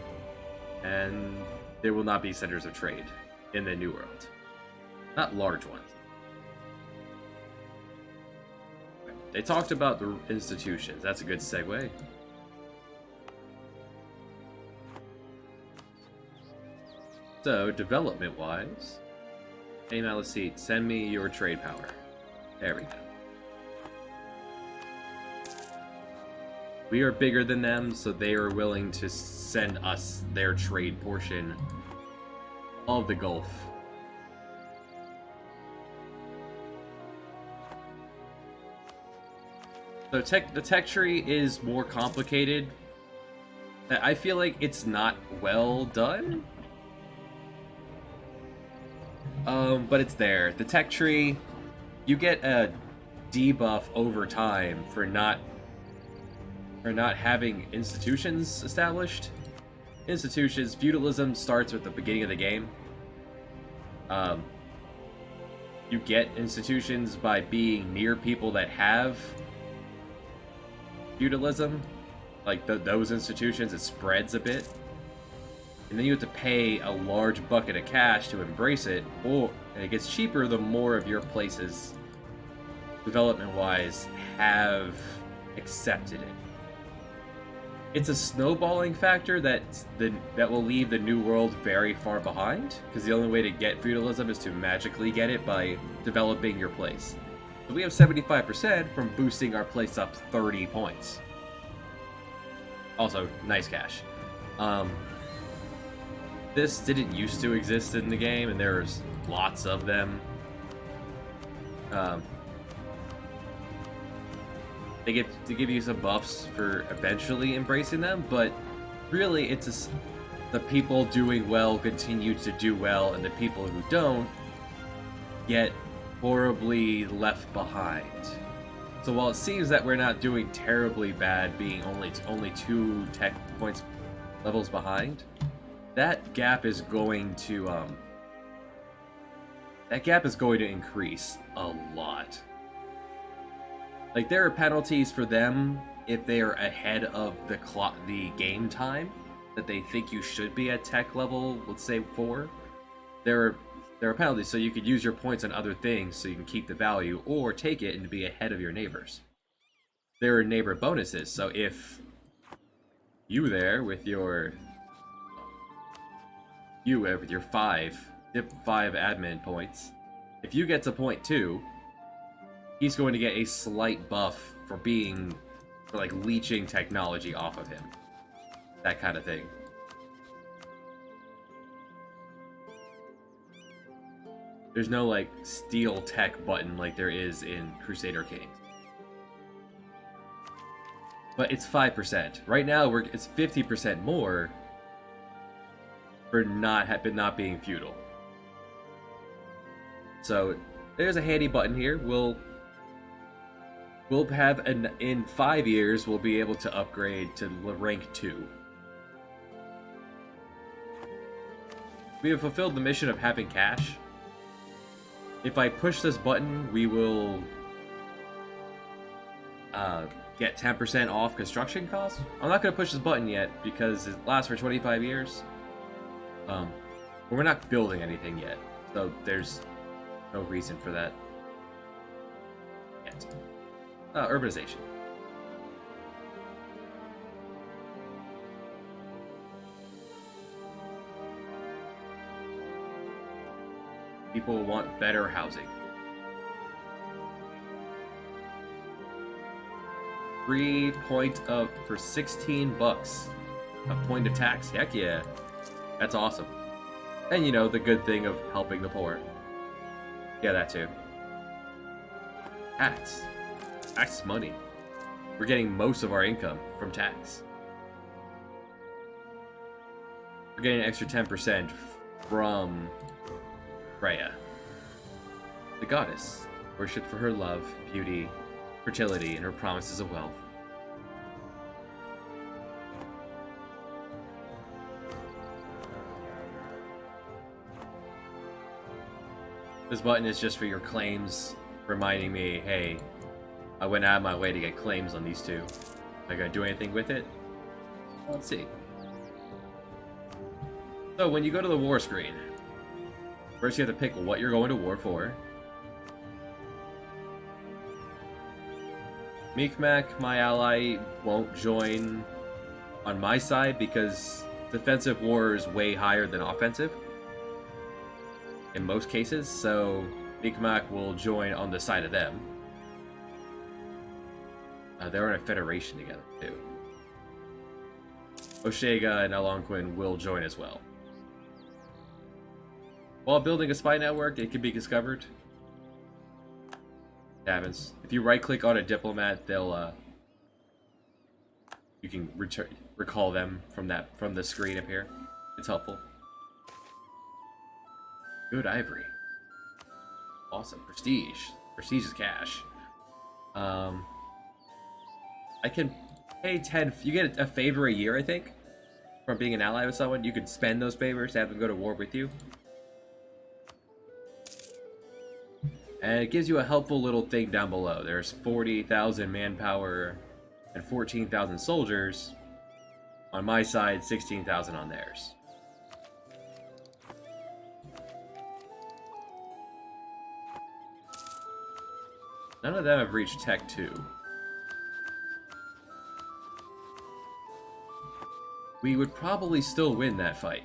And there will not be centers of trade in the New World. Not large ones. They talked about the institutions. That's a good segue. So, development-wise... hey, Maliseet, send me your trade power. There we go. We are bigger than them, so they are willing to send us their trade portion of the Gulf. So the tech tree is more complicated. I feel like it's not well done. But it's there. The tech tree, you get a debuff over time for not having institutions established. Institutions, feudalism starts with the beginning of the game. Um, you get institutions by being near people that have feudalism, like those institutions. It spreads a bit, and then you have to pay a large bucket of cash to embrace it, and it gets cheaper the more of your places, development-wise, have accepted it. It's a snowballing factor that will leave the New World very far behind, because the only way to get feudalism is to magically get it by developing your place. So we have 75% from boosting our place up 30 points. Also, nice cash. This didn't used to exist in the game, and there's lots of them. They give you some buffs for eventually embracing them, but really it's the people doing well continue to do well, and the people who don't get horribly left behind. So while it seems that we're not doing terribly bad, being only 2 tech points levels behind, that gap is going to increase a lot. Like, there are penalties for them if they are ahead of the game time that they think you should be at tech level, let's say 4. There are penalties, so you could use your points on other things so you can keep the value, or take it and be ahead of your neighbors. There are neighbor bonuses, so if you there with your 5 admin points, if you get to point 2, he's going to get a slight buff for like leeching technology off of him. That kind of thing. There's no like steal tech button like there is in Crusader Kings. But it's 5%. Right now it's 50% more for not being feudal. So there's a handy button here. We'll have in 5 years we'll be able to upgrade to rank 2. We have fulfilled the mission of having cash. If I push this button, we will get 10% off construction costs. I'm not going to push this button yet because it lasts for 25 years. But we're not building anything yet, so there's no reason for that yet. Urbanization. People want better housing. Free point for 16 bucks. A point of tax. Heck yeah. That's awesome. And you know, the good thing of helping the poor. Yeah, that too. Tax. Tax is money. We're getting most of our income from tax. We're getting an extra 10% from Freya, the goddess, worshipped for her love, beauty, fertility, and her promises of wealth. This button is just for your claims, reminding me, hey, I went out of my way to get claims on these 2. Am I gonna do anything with it? Let's see. So when you go to the war screen, first you have to pick what you're going to war for. Micmac, my ally, won't join on my side because defensive war is way higher than offensive in most cases, so Micmac will join on the side of them. They're in a federation together too. Oshega and Algonquin will join as well. While building a spy network, it can be discovered. It happens. If you right-click on a diplomat, they'll you can recall them from the screen up here. It's helpful. Good ivory. Awesome. Prestige. Prestige is cash. I can pay 10. You get a favor a year, I think, from being an ally with someone. You can spend those favors to have them go to war with you. And it gives you a helpful little thing down below. There's 40,000 manpower and 14,000 soldiers. On my side, 16,000 on theirs. None of them have reached Tech 2. We would probably still win that fight.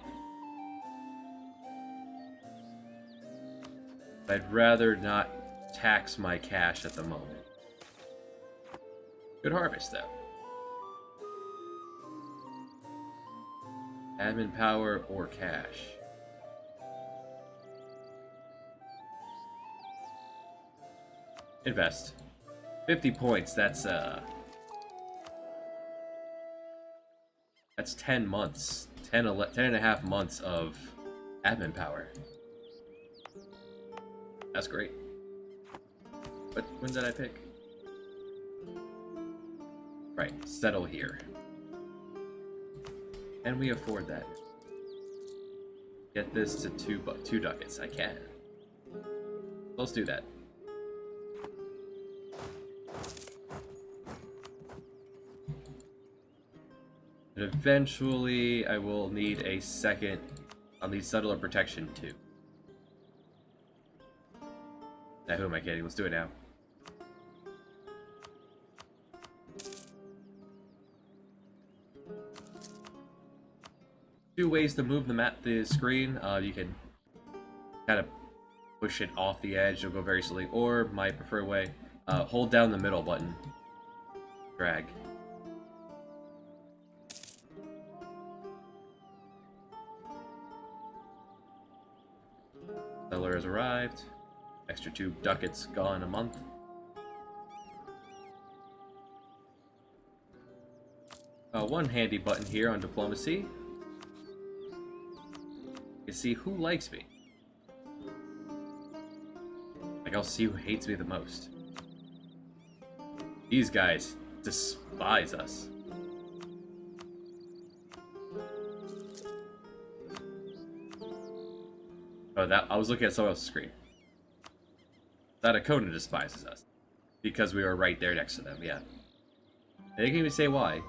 I'd rather not tax my cash at the moment. Good harvest, though. Admin power or cash. Invest. 50 points, that's 10 months. 10 and a half months of admin power. That's great. But when did I pick? Right, settle here. Can we afford that? Get this to two ducats. I can. Let's do that. And eventually, I will need a second on the settler protection too. Now, who am I kidding? Let's do it now. Two ways to move the screen. You can kind of push it off the edge. It'll go very slowly. Or my preferred way, hold down the middle button. Drag. Settler has arrived. Extra 2 ducats gone in a month. One handy button here on diplomacy. You see who likes me. Like, I'll see who hates me the most. These guys despise us. Oh, I was looking at someone else's screen. That Akona despises us. Because we were right there next to them, yeah. They can even say why.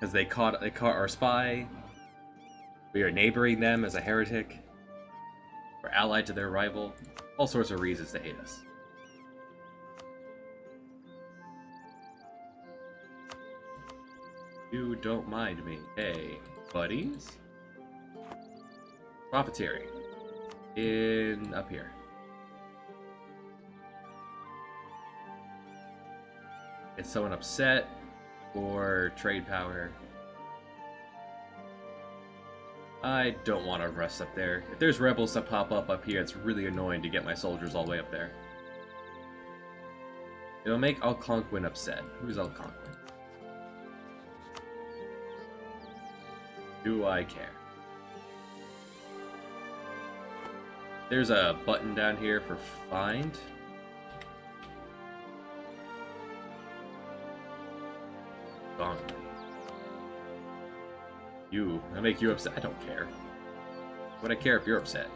Because they caught our spy. We are neighboring them as a heretic. We're allied to their rival. All sorts of reasons to hate us. You don't mind me. Hey, buddies? Profiteering. Up here. Get someone upset or trade power. I don't want to rest up there. If there's rebels that pop up here, it's really annoying to get my soldiers all the way up there. It'll make Algonquin upset. Who's Algonquin? Do I care? There's a button down here for find. Gone. I make you upset. I don't care. Would I care if you're upset?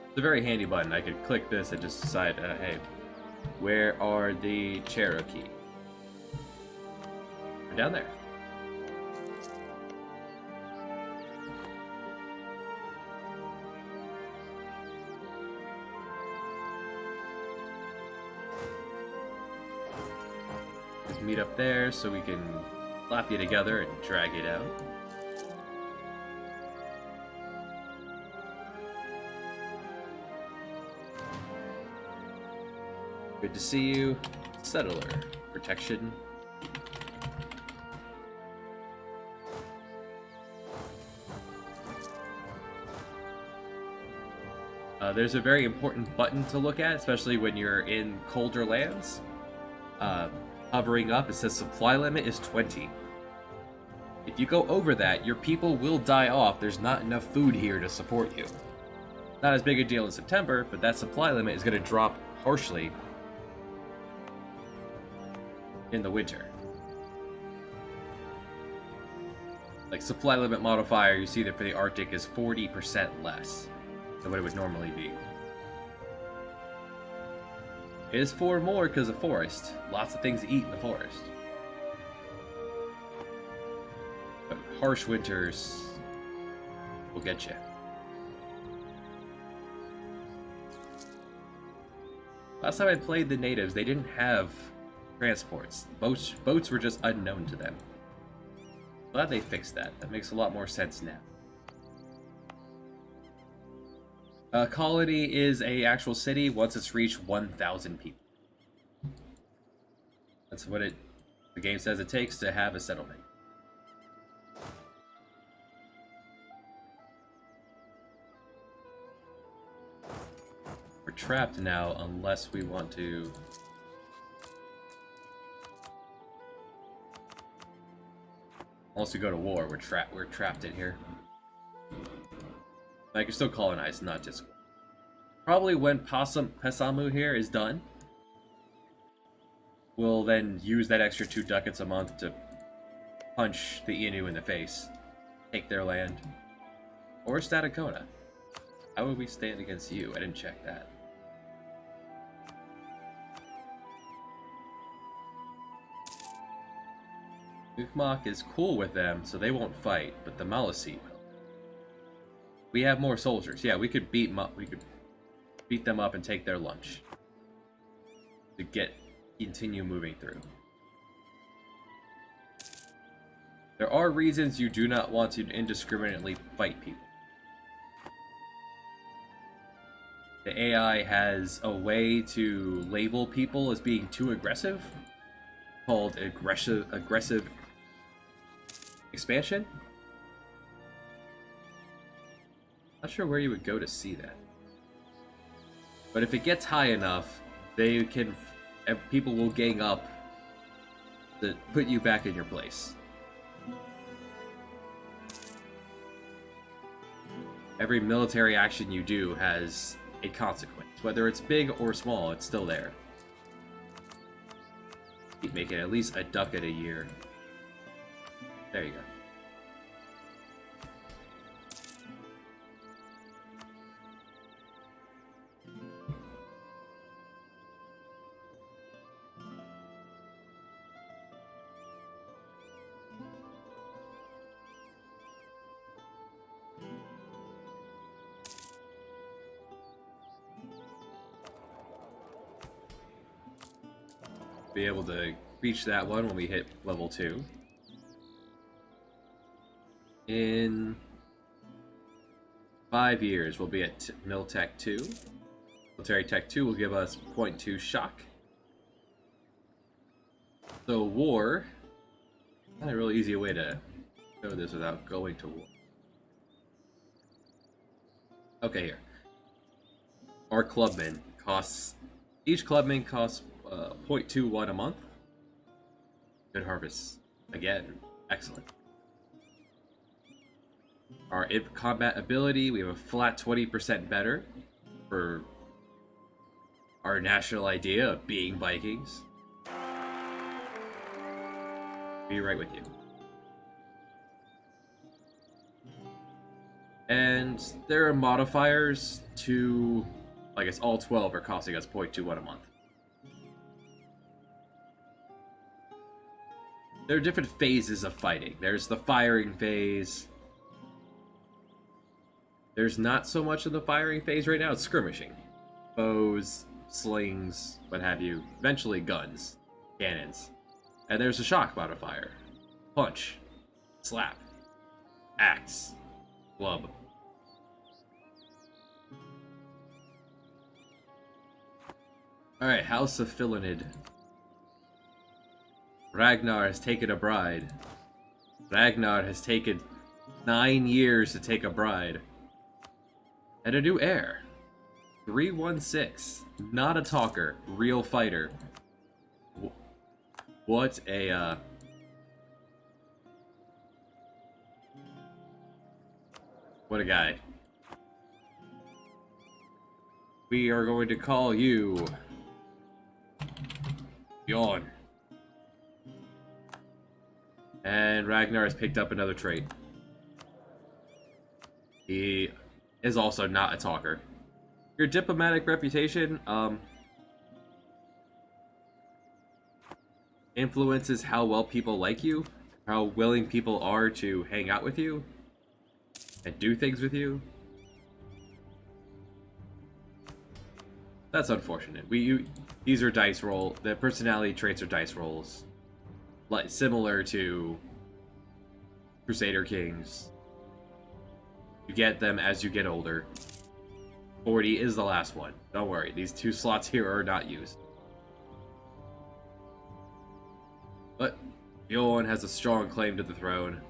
It's a very handy button. I could click this and just decide, hey, where are the Cherokee? They're down there. Just meet up there so we can slap you together and drag it out. Good to see you. Settler. Protection. There's a very important button to look at, especially when you're in colder lands. Hovering up, it says supply limit is 20. If you go over that, your people will die off. There's not enough food here to support you. Not as big a deal in September, but that supply limit is going to drop harshly in the winter. Like, supply limit modifier, you see that for the Arctic is 40% less than what it would normally be. It is 4 more because of forest. Lots of things to eat in the forest. But harsh winters will get you. Last time I played the natives, they didn't have transports. Boats were just unknown to them. Glad they fixed that. That makes a lot more sense now. A colony is a actual city once it's reached 1,000 people. That's what the game says it takes to have a settlement. We're trapped now unless we want to... Unless we go to war, we're trapped in here. I can still colonize, not just... Probably when Pasamu here is done, we'll then use that extra 2 ducats a month to punch the Innu in the face, take their land. Or Staticona. How would we stand against you? I didn't check that. Ukmak is cool with them, so they won't fight, but the Malisi will. We have more soldiers. Yeah, we could beat them up. We could beat them up and take their lunch to continue moving through. There are reasons you do not want to indiscriminately fight people. The AI has a way to label people as being too aggressive, called aggressive expansion. Not sure where you would go to see that. But if it gets high enough, people will gang up to put you back in your place. Every military action you do has a consequence. Whether it's big or small, it's still there. Keep making at least a ducat a year. There you go. Be able to reach that one when we hit level 2. In 5 years, we'll be at Mil Tech 2. Military Tech 2 will give us 0.2 shock. So war, not a really easy way to show this without going to war. Okay, here. Our clubman costs, each clubman costs 0.21 a month. Good harvest. Again, excellent. Our combat ability, we have a flat 20% better for our national idea of being Vikings. Be right with you. And there are modifiers to, I guess all 12 are costing us 0.21 a month. There are different phases of fighting. There's the firing phase. There's not so much of the firing phase right now. It's skirmishing. Bows, slings, what have you. Eventually guns, cannons. And there's a shock modifier. Punch, slap, axe, club. Alright, House of Philinid. Ragnar has taken a bride. Ragnar has taken 9 years to take a bride. And a new heir. 316. Not a talker. Real fighter. What a, what a guy. We are going to call you... Bjorn. And Ragnar has picked up another trait. He is also not a talker. Your diplomatic reputation, influences how well people like you, how willing people are to hang out with you and do things with you. That's unfortunate. These are dice roll. The personality traits are dice rolls, like similar to Crusader Kings. You get them as you get older. 40 is the last one. Don't worry, these 2 slots here are not used. But Bjorn has a strong claim to the throne.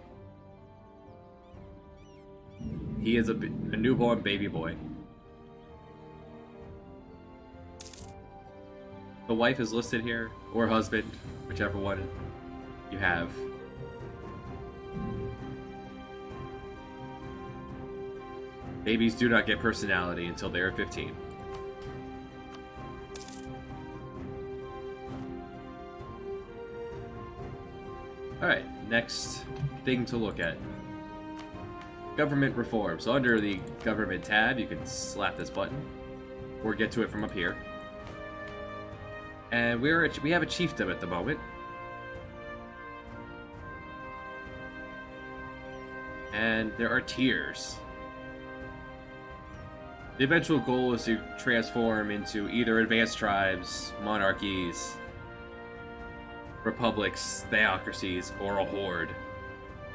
He is a newborn baby boy. The wife is listed here, or husband, whichever one you have. Babies do not get personality until they are 15. Alright, next thing to look at. Government reform. So under the government tab, you can slap this button, or get to it from up here. And we have a chiefdom at the moment. And there are tiers. The eventual goal is to transform into either advanced tribes, monarchies, republics, theocracies, or a horde.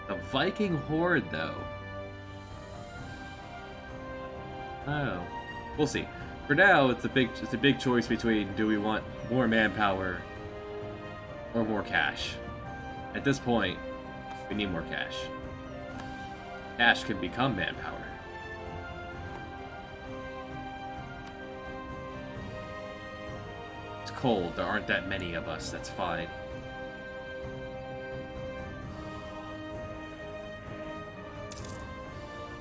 The Viking horde, though. Oh, we'll see. For now, it's a big choice between, do we want more manpower or more cash? At this point, we need more cash. Cash can become manpower. It's cold. There aren't that many of us. That's fine.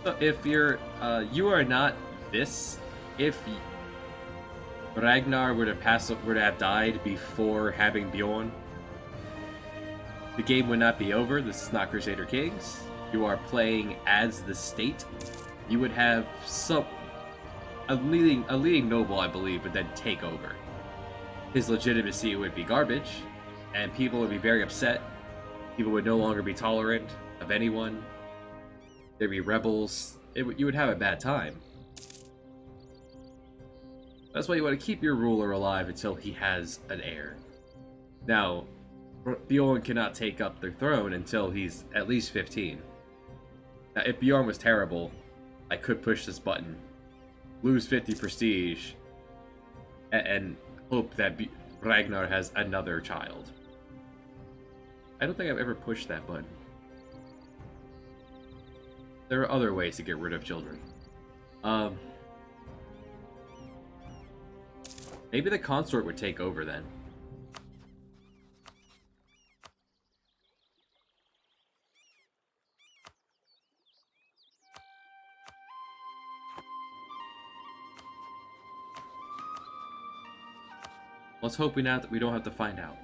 So if you're, you are not this. If Ragnar were to have died before having Bjorn, the game would not be over. This is not Crusader Kings. You are playing as the state. You would have a leading noble, I believe, would then take over. His legitimacy would be garbage, and people would be very upset. People would no longer be tolerant of anyone. There'd be rebels. You would have a bad time. That's why you want to keep your ruler alive until he has an heir. Now, Bjorn cannot take up the throne until he's at least 15. Now, if Bjorn was terrible, I could push this button, lose 50 prestige, and hope that Ragnar has another child. I don't think I've ever pushed that button. There are other ways to get rid of children. Maybe the consort would take over then. Let's hope we don't have to find out.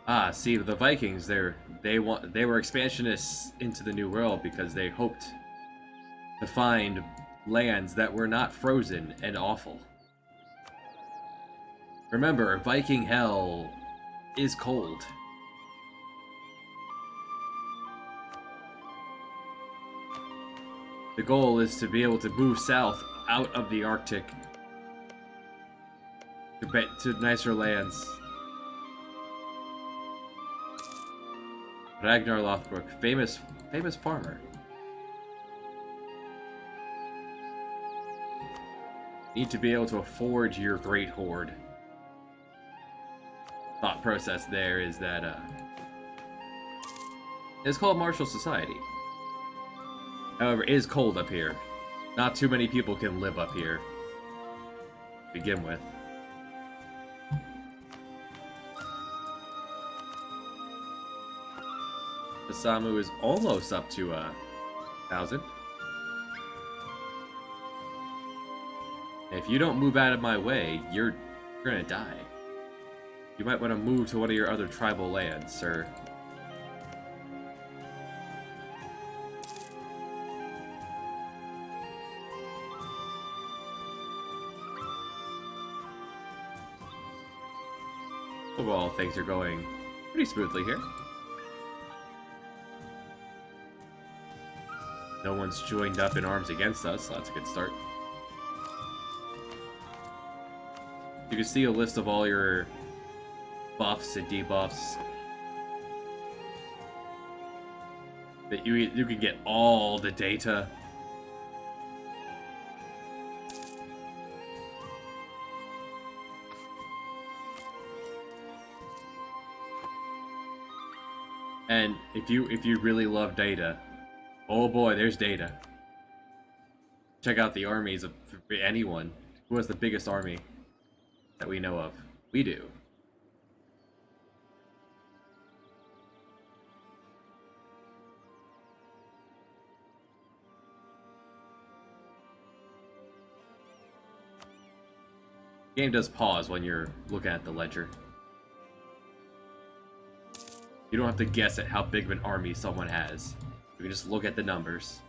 Ah, see, the Vikings, they were expansionists into the New World because they hoped to find lands that were not frozen and awful. Remember, Viking hell is cold. The goal is to be able to move south out of the Arctic to nicer lands. Ragnar Lothbrok, famous farmer. Need to be able to afford your great horde. Thought process there is that it's called martial society. However, it is cold up here. Not too many people can live up here to begin with. The Samu is almost up to 1,000. If you don't move out of my way, you're gonna die. You might want to move to one of your other tribal lands, sir. overall, things are going pretty smoothly here. No one's joined up in arms against us, so that's a good start. You can see a list of all your buffs and debuffs. That you can get all the data. And if you really love data, oh boy, there's data. Check out the armies of anyone. Who has the biggest army that we know of? We do. The game does pause when you're looking at the ledger. You don't have to guess at how big of an army someone has. You can just look at the numbers.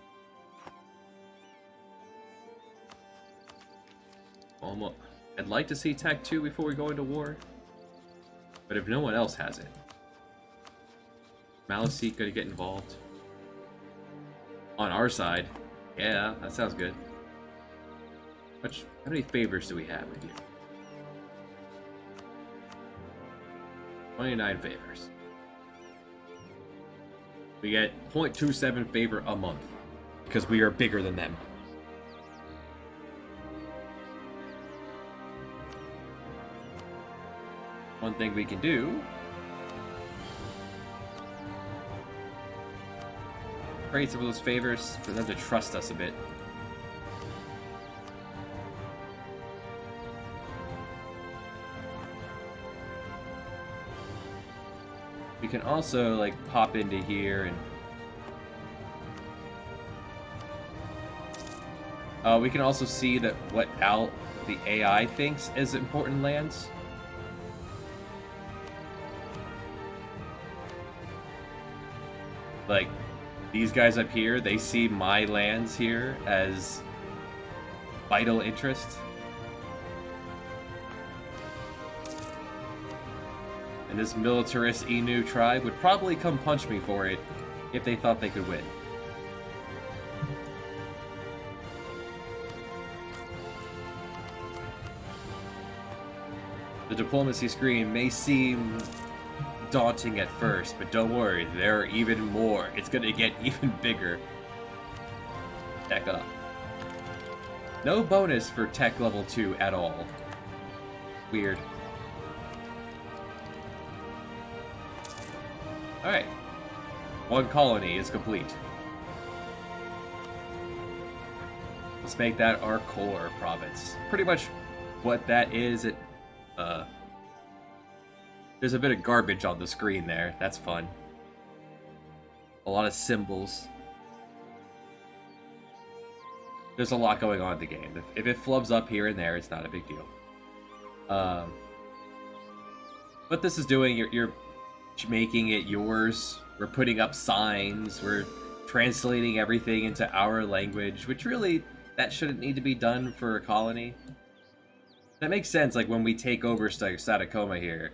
Almost. I'd like to see Tech 2 before we go into war. But if no one else has it. Maliseet gonna get involved. On our side. Yeah, that sounds good. How many favors do we have with you? 29 favors. We get 0.27 favor a month. Because we are bigger than them. One thing we can do... Create some of those favors for them to trust us a bit. We can also, like, pop into here and... we can also see that what the AI thinks is important lands. Like, these guys up here, they see my lands here as vital interest. And this militarist Inu tribe would probably come punch me for it if they thought they could win. The diplomacy screen may seem daunting at first, but don't worry, there are even more. It's gonna get even bigger. Tech up. No bonus for tech level 2 at all. Weird. Alright. One colony is complete. Let's make that our core province. Pretty much what that is, there's a bit of garbage on the screen there. That's fun. A lot of symbols. There's a lot going on in the game. If it flubs up here and there, it's not a big deal. What this is doing, you're making it yours. We're putting up signs. We're translating everything into our language, which really, that shouldn't need to be done for a colony. That makes sense, like when we take over Statacoma here.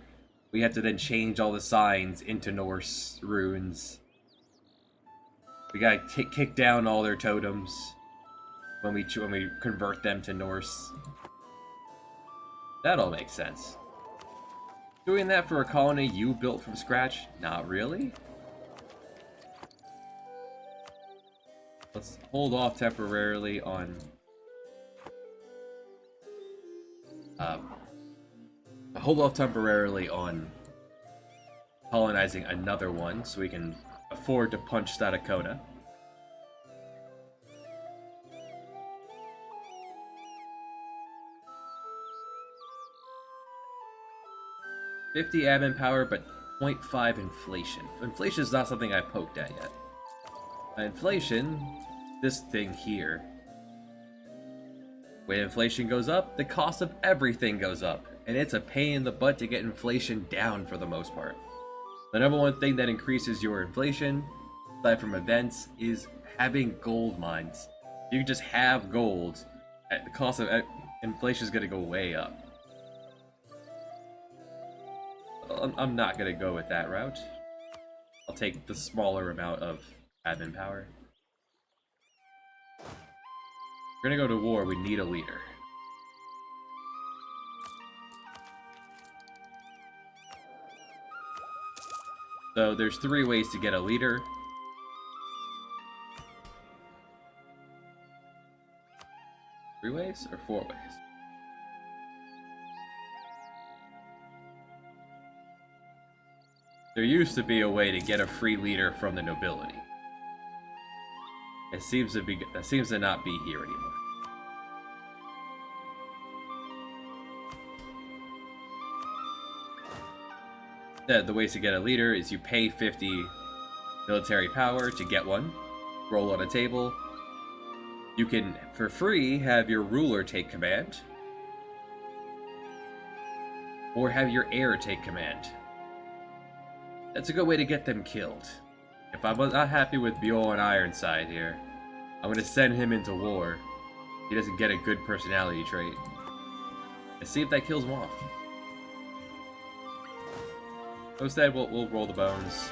We have to then change all the signs into Norse runes. We gotta kick down all their totems when we convert them to Norse. That all makes sense. Doing that for a colony you built from scratch? Not really. Let's hold off temporarily on... hold off temporarily on colonizing another one so we can afford to punch Statacona. $50 admin power, but 0.5 inflation. Inflation is not something I poked at yet. Inflation, this thing here. When inflation goes up, the cost of everything goes up. And it's a pain in the butt to get inflation down for the most part. The number one thing that increases your inflation, aside from events, is having gold mines. You can just have gold, the cost of inflation is going to go way up. I'm not gonna go with that route. I'll take the smaller amount of admin power. If we're gonna go to war, we need a leader. So there's 3 ways to get a leader. Three ways or 4 ways? There used to be a way to get a free leader from the nobility. That seems to not be here anymore. The ways to get a leader is you pay 50 military power to get one, roll on a table. You can, for free, have your ruler take command, or have your heir take command. That's a good way to get them killed. If I'm not happy with Bjorn Ironside here, I'm going to send him into war. He doesn't get a good personality trait. And see if that kills him off. Instead, we'll roll the bones.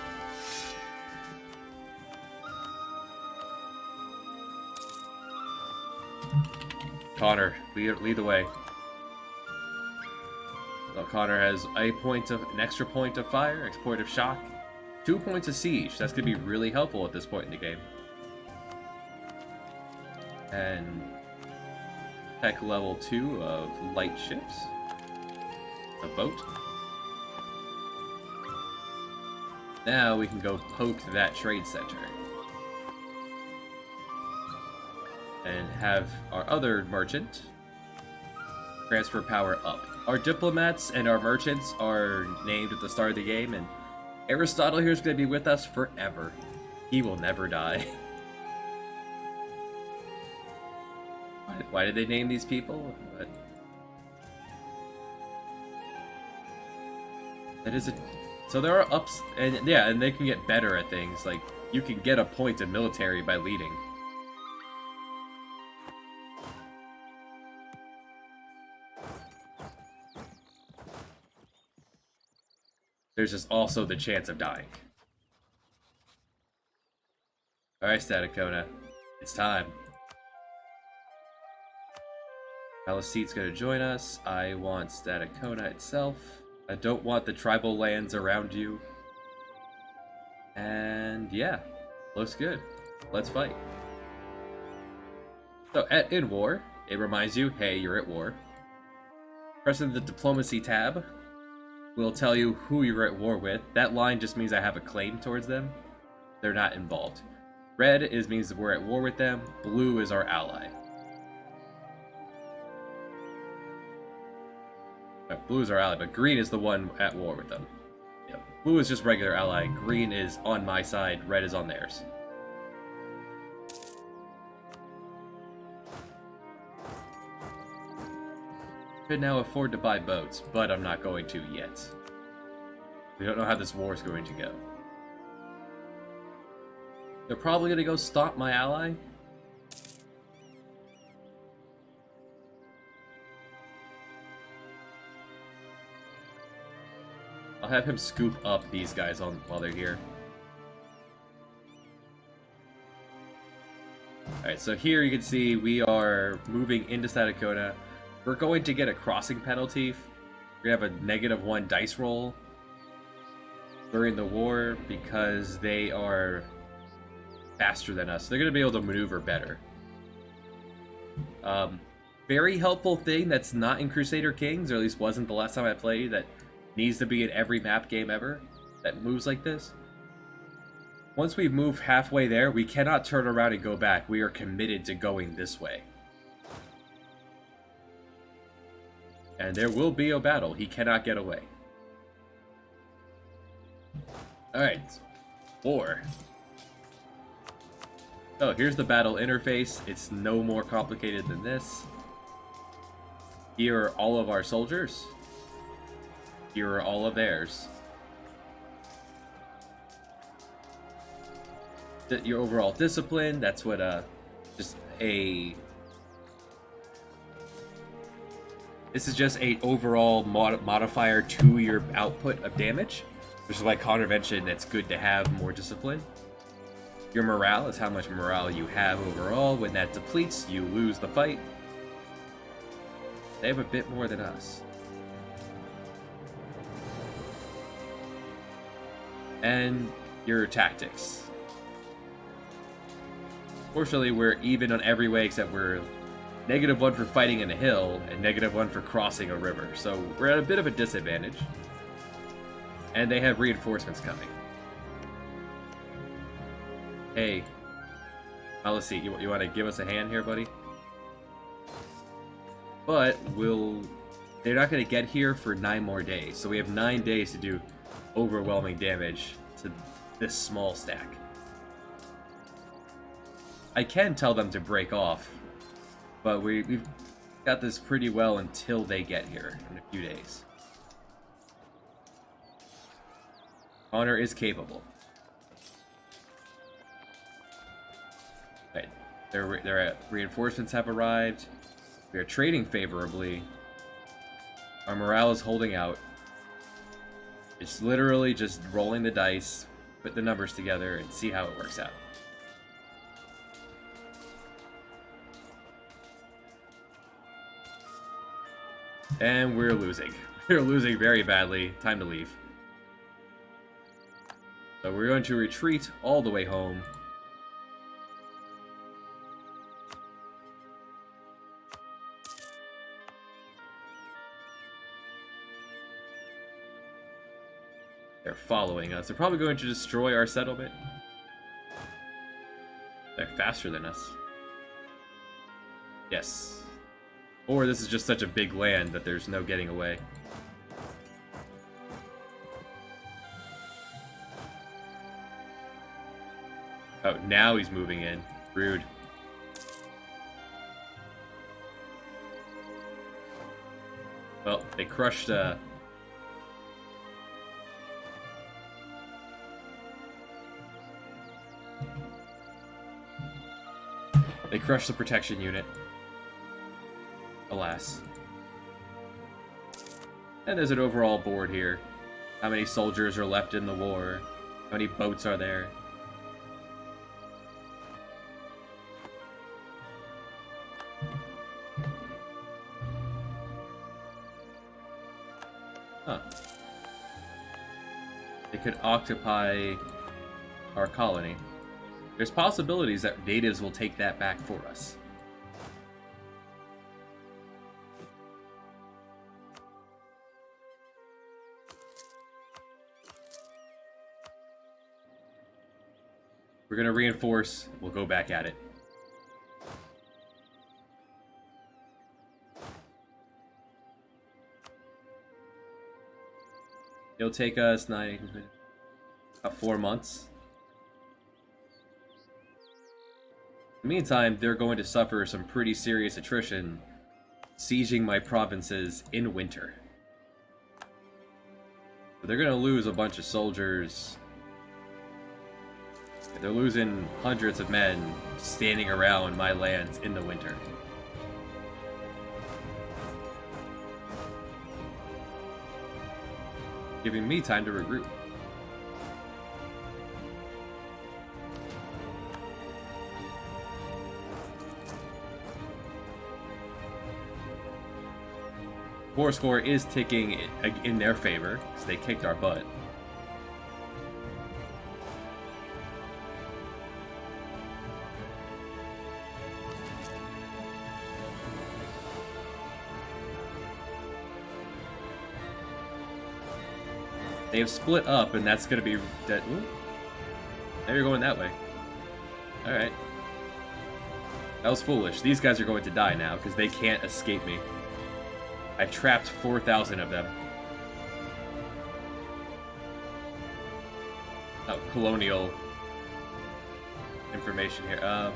Connor, lead the way. Well, Connor has an extra point of fire, extra point of shock, 2 points of siege. That's gonna be really helpful at this point in the game. And tech level 2 of light ships, a boat. Now we can go poke that trade center. And have our other merchant transfer power up. Our diplomats and our merchants are named at the start of the game, and Aristotle here is going to be with us forever. He will never die. Why did they name these people? But that is a... So there are ups, and yeah, and they can get better at things. Like, you can get a point of military by leading. There's just also the chance of dying. Alright, Staticona. It's time. Palisete's gonna join us. I want Staticona itself. I don't want the tribal lands around you. And yeah, looks good. Let's fight. So in war, it reminds you, hey, you're at war. Pressing the diplomacy tab will tell you who you're at war with. That line just means I have a claim towards them. They're not involved. Red means that we're at war with them. Blue is our ally. Blue is our ally, but green is the one at war with them. Yep. Blue is just regular ally. Green is on my side. Red is on theirs. Could now afford to buy boats, but I'm not going to yet. We don't know how this war is going to go. They're probably going to go stop my ally. I'll have him scoop up these guys while they're here. Alright, so here you can see we are moving into Staticona. We're going to get a crossing penalty. We're going to have a -1 dice roll during the war because they are faster than us. They're going to be able to maneuver better. Very helpful thing that's not in Crusader Kings, or at least wasn't the last time I played, that needs to be in every map game ever that moves like this. Once we move halfway there, we cannot turn around and go back. We are committed to going this way. And there will be a battle. He cannot get away. Alright. War. Oh, here's the battle interface. It's no more complicated than this. Here are all of our soldiers. Here are all of theirs. Your overall discipline, that's what just a This is just a overall modifier to your output of damage, which is why Contravention, it's good to have more discipline. Your morale is how much morale you have overall. When that depletes, you lose the fight. They have a bit more than us. And your tactics. Fortunately, we're even on every way except we're -1 for fighting in a hill and -1 for crossing a river. So we're at a bit of a disadvantage. And they have reinforcements coming. Hey, Alice, you want to give us a hand here, buddy? But they're not going to get here for 9 more days. So we have 9 days to do overwhelming damage to this small stack. I can tell them to break off, but we've got this pretty well until they get here in a few days. Honor is capable. Right, their reinforcements have arrived. We are trading favorably. Our morale is holding out. It's literally just rolling the dice, put the numbers together, and see how it works out. And we're losing. We're losing very badly. Time to leave. So we're going to retreat all the way home. They're following us. They're probably going to destroy our settlement. They're faster than us. Yes. Or this is just such a big land that there's no getting away. Oh, now he's moving in. Rude. Well, they crushed, They crushed the protection unit. Alas. And there's an overall board here. How many soldiers are left in the war? How many boats are there? Huh. They could occupy our colony. There's possibilities that natives will take that back for us. We're gonna reinforce, we'll go back at it. It'll take us 4 months. In the meantime, they're going to suffer some pretty serious attrition sieging my provinces in winter. But they're going to lose a bunch of soldiers. They're losing hundreds of men standing around my lands in the winter. Giving me time to regroup. War score is ticking in their favor, because they kicked our butt. They have split up, and that's going to be dead. Ooh. Now you're going that way. Alright. That was foolish. These guys are going to die now, because they can't escape me. I've trapped 4,000 of them. Oh, colonial information here. I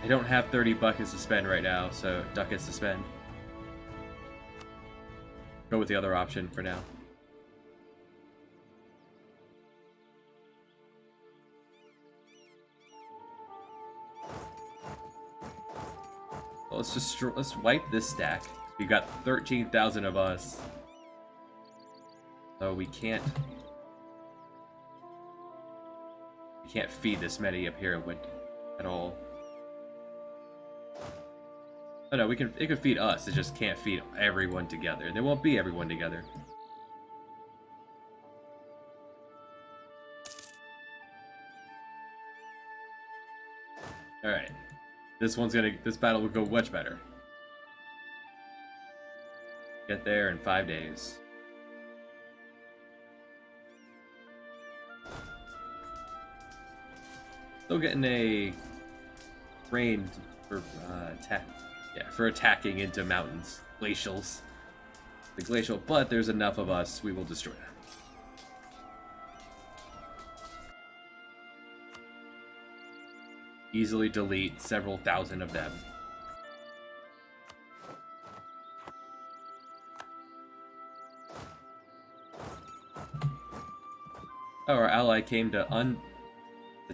don't have 30 buckets to spend right now, so ducats to spend. Go with the other option for now. let's wipe this stack. We got 13,000 of us, so we can't feed this many up here at all. Oh no, it could feed us. It just can't feed everyone together. There won't be everyone together. All right, this battle will go much better. Get there in 5 days. Still getting a rain for attack. Yeah, for attacking into mountains, glacials. The glacial, but there's enough of us, we will destroy them. Easily delete several thousand of them. Oh, our ally came to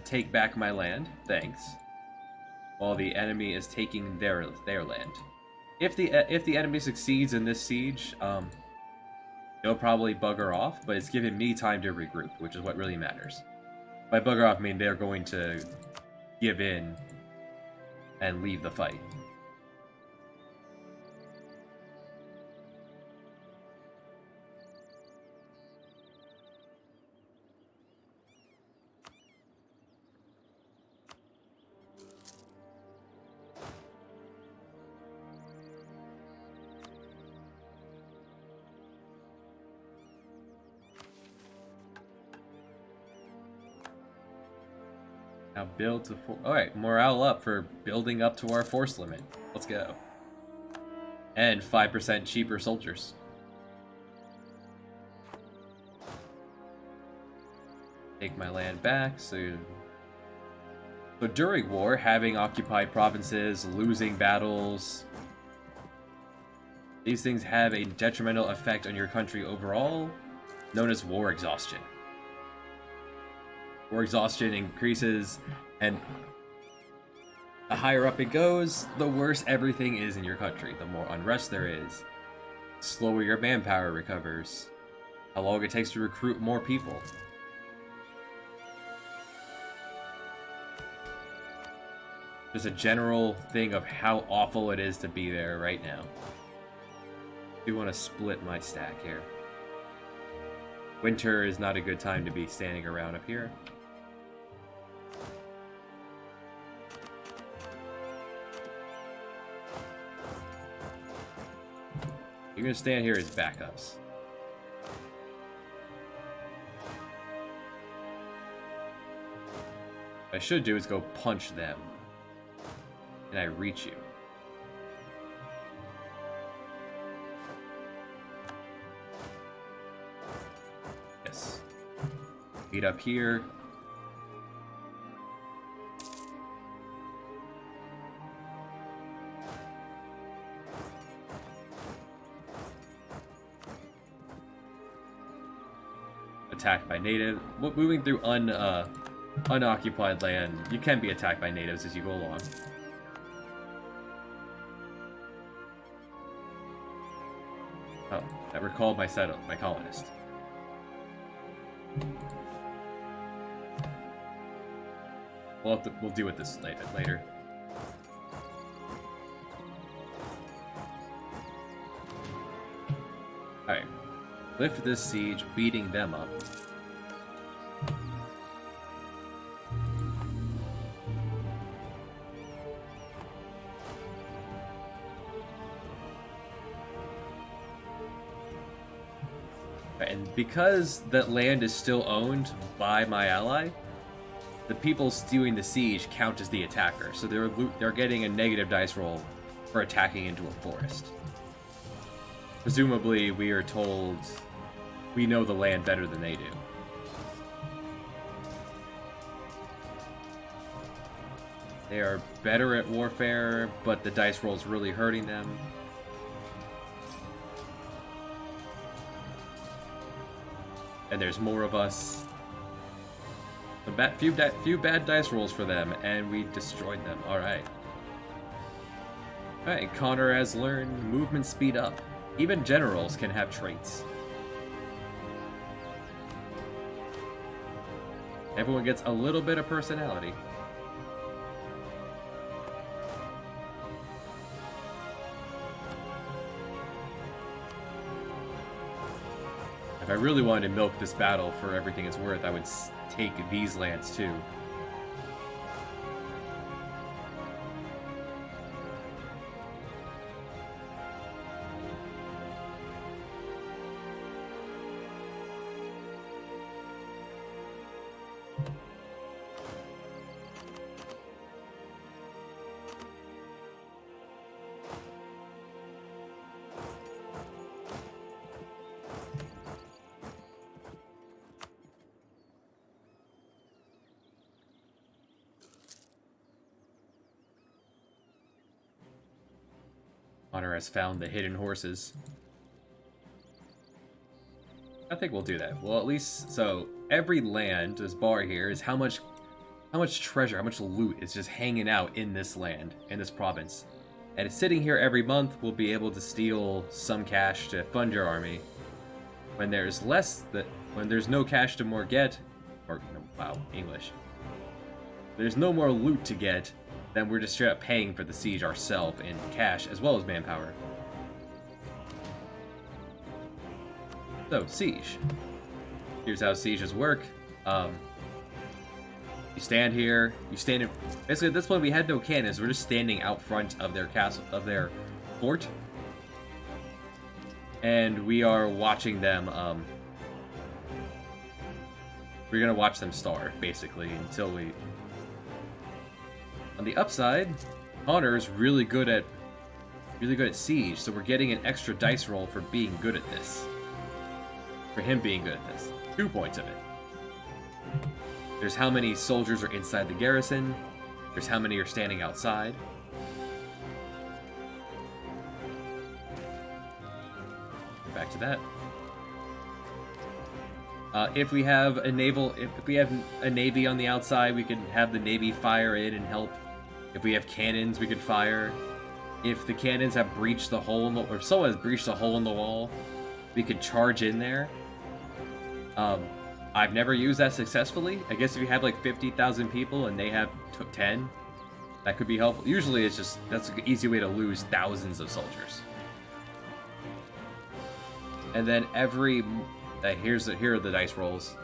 take back my land. Thanks. While the enemy is taking their land. If the enemy succeeds in this siege, they'll probably bugger off, but it's giving me time to regroup, which is what really matters. By bugger off, I mean they're going to give in and leave the fight. Now build to alright, morale up for building up to our force limit. Let's go. And 5% cheaper soldiers. Take my land back, so during war, having occupied provinces, losing battles, these things have a detrimental effect on your country overall, known as war exhaustion. War exhaustion increases, and the higher up it goes, the worse everything is in your country. The more unrest there is, the slower your manpower recovers, how long it takes to recruit more people. Just a general thing of how awful it is to be there right now. I do want to split my stack here. Winter is not a good time to be standing around up here. You're gonna stand here as backups. What I should do is go punch them. Can I reach you? Yes. Meet up here. Attacked by native. Moving through unoccupied land, you can be attacked by natives as you go along. Oh, that recalled my colonist. We'll deal with this later. Alright. Lift this siege, beating them up. And because that land is still owned by my ally, the people stealing the siege count as the attacker, so they're getting a negative dice roll for attacking into a forest. Presumably, we are told we know the land better than they do. They are better at warfare, but the dice roll's really hurting them. And there's more of us. A few bad dice rolls for them, and we destroyed them. All right. Alright, Connor has learned movement speed up. Even generals can have traits. Everyone gets a little bit of personality. If I really wanted to milk this battle for everything it's worth, I would take these lands too. Honor has found the hidden horses. I think we'll do that. Well, at least, so every land, this bar here, is how much treasure, how much loot is just hanging out in this land, in this province. And it's sitting here every month. We'll be able to steal some cash to fund your army. When there's when there's no cash to more get, or, wow, English. There's no more loot to get, then we're just straight up paying for the siege ourselves in cash as well as manpower. So, siege. Here's how sieges work. You stand here, basically at this point we had no cannons, we're just standing out front of their castle, of their fort. And we are watching them, we're gonna watch them starve, basically, until we... On the upside, Connor is really good at siege, so we're getting an extra dice roll for being good at this. For him being good at this. 2 points of it. There's how many soldiers are inside the garrison. There's how many are standing outside. Back to that. If we have a navy on the outside, we can have the navy fire in and help. If we have cannons, we could fire. If the cannons have breached the hole in the, or if someone has breached a hole in the wall, we could charge in there. I've never used that successfully. I guess if you have like 50,000 people and they have 10, that could be helpful. Usually it's just, that's an easy way to lose thousands of soldiers. And then here are the dice rolls.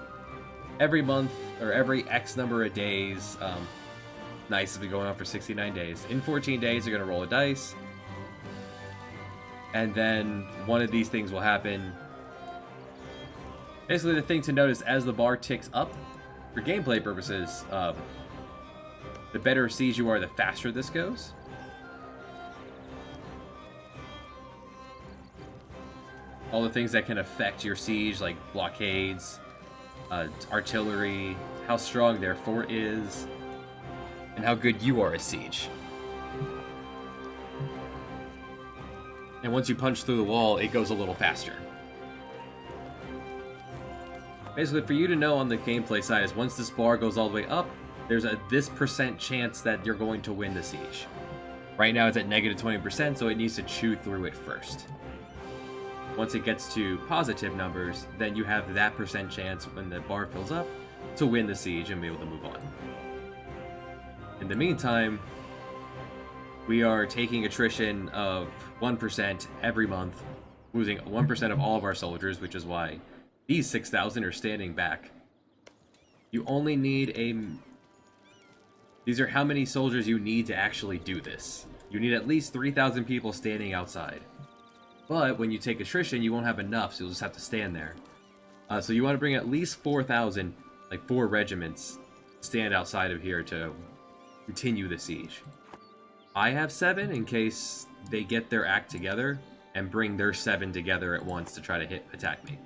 Every month, or every X number of days, nice, has been going on for 69 days. In 14 days, you're going to roll a dice. And then one of these things will happen. Basically, the thing to note is as the bar ticks up, for gameplay purposes, the better siege you are, the faster this goes. All the things that can affect your siege, like blockades, artillery, how strong their fort is, and how good you are at siege. And once you punch through the wall, it goes a little faster. Basically, for you to know on the gameplay side is once this bar goes all the way up, there's a this % chance that you're going to win the siege. Right now it's at negative 20%, so it needs to chew through it first. Once it gets to positive numbers, then you have that % chance when the bar fills up to win the siege and be able to move on. In the meantime, we are taking attrition of 1% every month, losing 1% of all of our soldiers, which is why these 6,000 are standing back. You only need these are how many soldiers you need to actually do this. You need at least 3,000 people standing outside. But when you take attrition, you won't have enough, so you'll just have to stand there. So you want to bring at least 4,000, like 4 regiments, stand outside of here to continue the siege. I have 7 in case they get their act together and bring their 7 together at once to try to attack me.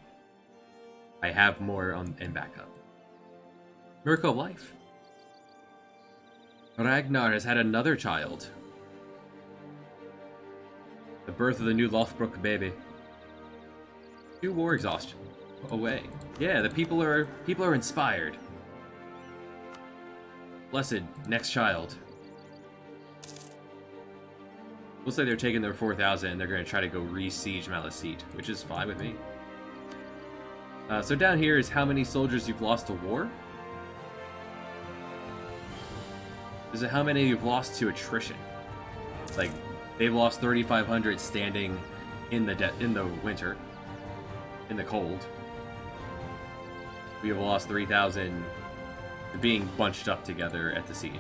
I have more in backup. Miracle of Life. Ragnar has had another child. The birth of the new Lothbrok baby. 2 war exhaustion away. Yeah, the people are inspired. Blessed next child. Looks like they're taking their 4,000 and they're going to try to go re-siege Malacite, which is fine with me. So down here is how many soldiers you've lost to war. Is it how many you've lost to attrition? It's like they've lost 3,500 standing in the winter, in the cold. We have lost 3,000 being bunched up together at the siege.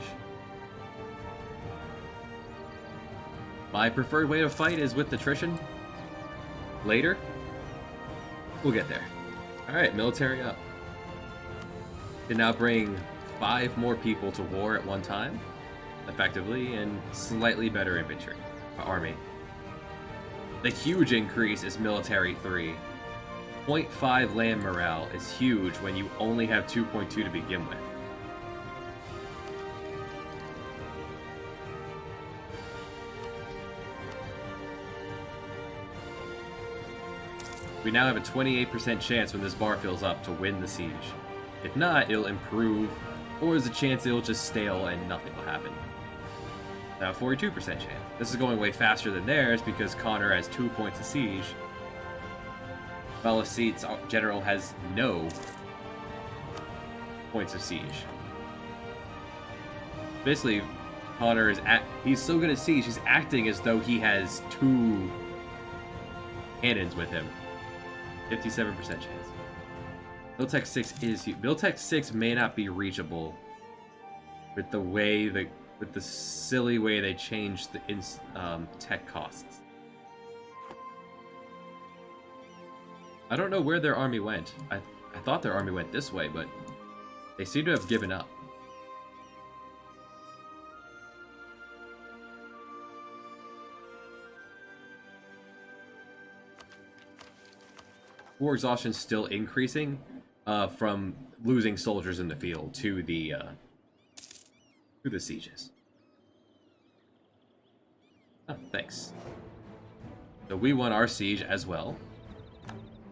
My preferred way to fight is with attrition. Later, we'll get there. Alright, military up. Can now bring 5 more people to war at one time, effectively, and slightly better infantry. Army. The huge increase is military 3. 0.5 land morale is huge when you only have 2.2 to begin with. We now have a 28% chance when this bar fills up to win the siege. If not, it'll improve, or there's a chance it'll just stale and nothing will happen. Now, 42% chance. This is going way faster than theirs because Connor has 2 points of siege. Malacite's general has no points of siege. Basically, Connor is he's so good at siege, he's acting as though he has 2 cannons with him. 57% chance. Miltech 6 is Miltech 6 may not be reachable with the way with the silly way they changed the tech costs. I don't know where their army went. I thought their army went this way, but they seem to have given up. War exhaustion still increasing from losing soldiers in the field to the sieges. Oh, thanks. So we won our siege as well.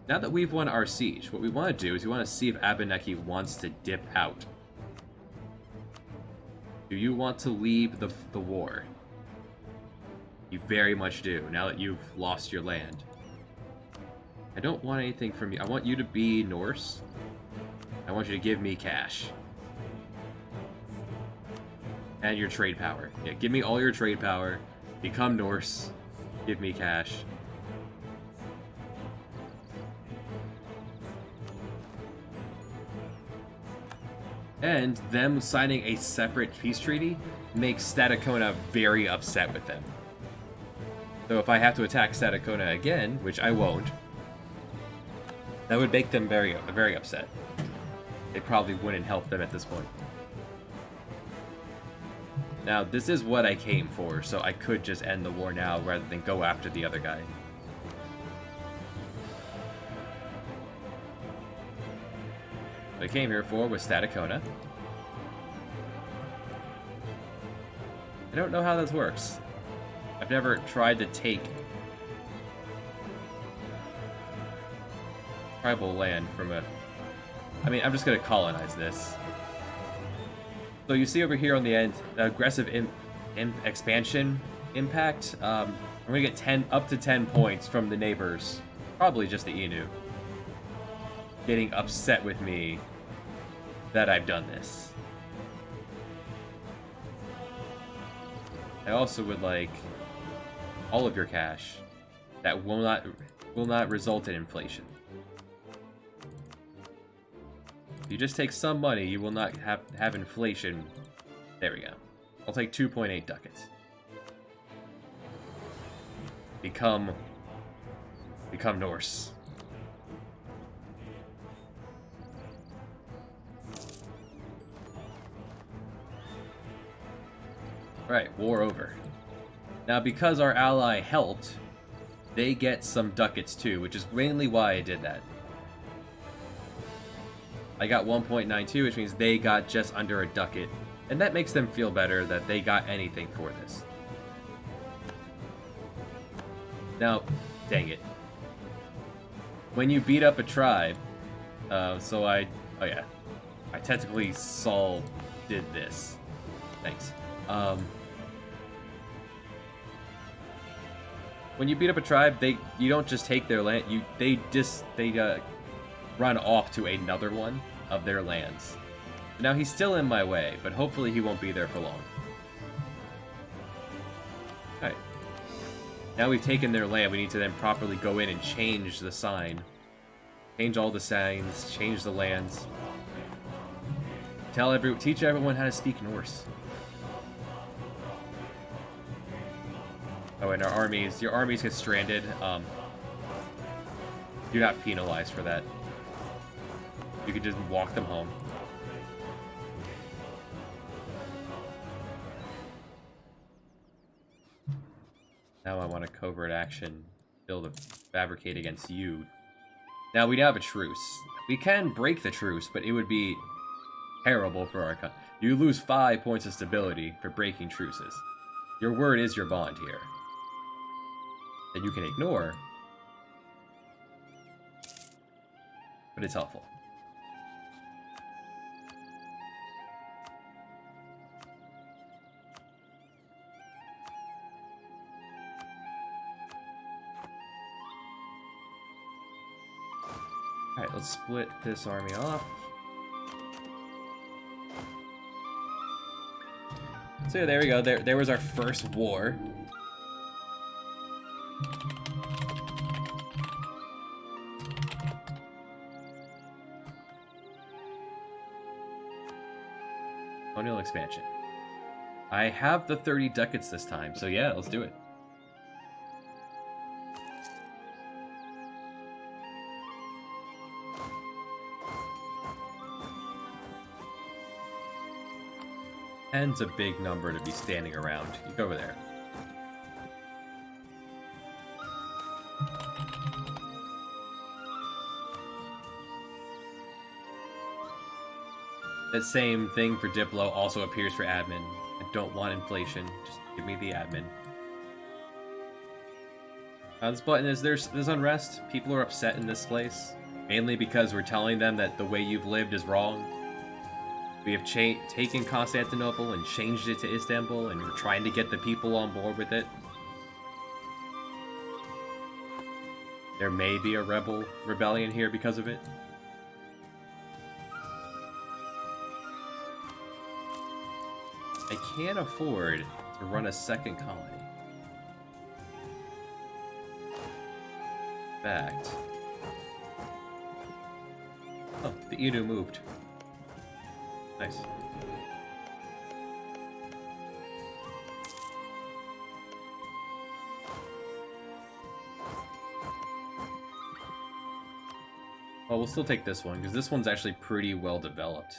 Now that we've won our siege, what we want to do is we want to see if Abenaki wants to dip out. Do you want to leave the war? You very much do, now that you've lost your land. I don't want anything from you. I want you to be Norse. I want you to give me cash. And your trade power. Yeah, give me all your trade power. Become Norse. Give me cash. And them signing a separate peace treaty makes Statacona very upset with them. So if I have to attack Statacona again, which I won't, that would make them very upset. They probably wouldn't help them at this point. Now, this is what I came for, so I could just end the war now rather than go after the other guy. What I came here for was Statacona. I don't know how this works. I've never tried to take tribal land from a... I mean, I'm just going to colonize this. So you see over here on the end, the aggressive expansion impact. I'm going to get up to 10 points from the neighbors. Probably just the Inu. Getting upset with me that I've done this. I also would like all of your cash. That will not result in inflation. If you just take some money, you will not have inflation. There we go. I'll take 2.8 ducats. Become Norse. Alright, war over. Now, because our ally helped, they get some ducats too, which is mainly why I did that. I got 1.92, which means they got just under a ducat, and that makes them feel better that they got anything for this. Now, dang it. When you beat up a tribe, I technically did this. Thanks. when you beat up a tribe, you don't just take their land. They run off to another one of their lands. Now he's still in my way, but hopefully he won't be there for long. Alright. Now we've taken their land, we need to then properly go in and change the sign. Change all the signs, change the lands. Teach everyone how to speak Norse. Oh, and your armies get stranded. You're not penalized for that. You can just walk them home. Now I want a covert action, build a fabricate against you. Now we now have a truce. We can break the truce, but it would be terrible for our country. You lose 5 points of stability for breaking truces. Your word is your bond here. That you can ignore, but it's helpful. Alright, let's split this army off. So yeah, there we go. There was our first war. Colonial expansion. I have the 30 ducats this time, so yeah, let's do it. Ten's a big number to be standing around. You go over there. That same thing for Diplo also appears for admin. I don't want inflation. Just give me the admin. This button is there's unrest. People are upset in this place. Mainly because we're telling them that the way you've lived is wrong. We have taken Constantinople and changed it to Istanbul, and we're trying to get the people on board with it. There may be a rebellion here because of it. I can't afford to run a second colony. In fact... Oh, the Inu moved. Nice. Well, we'll still take this one, because this one's actually pretty well developed.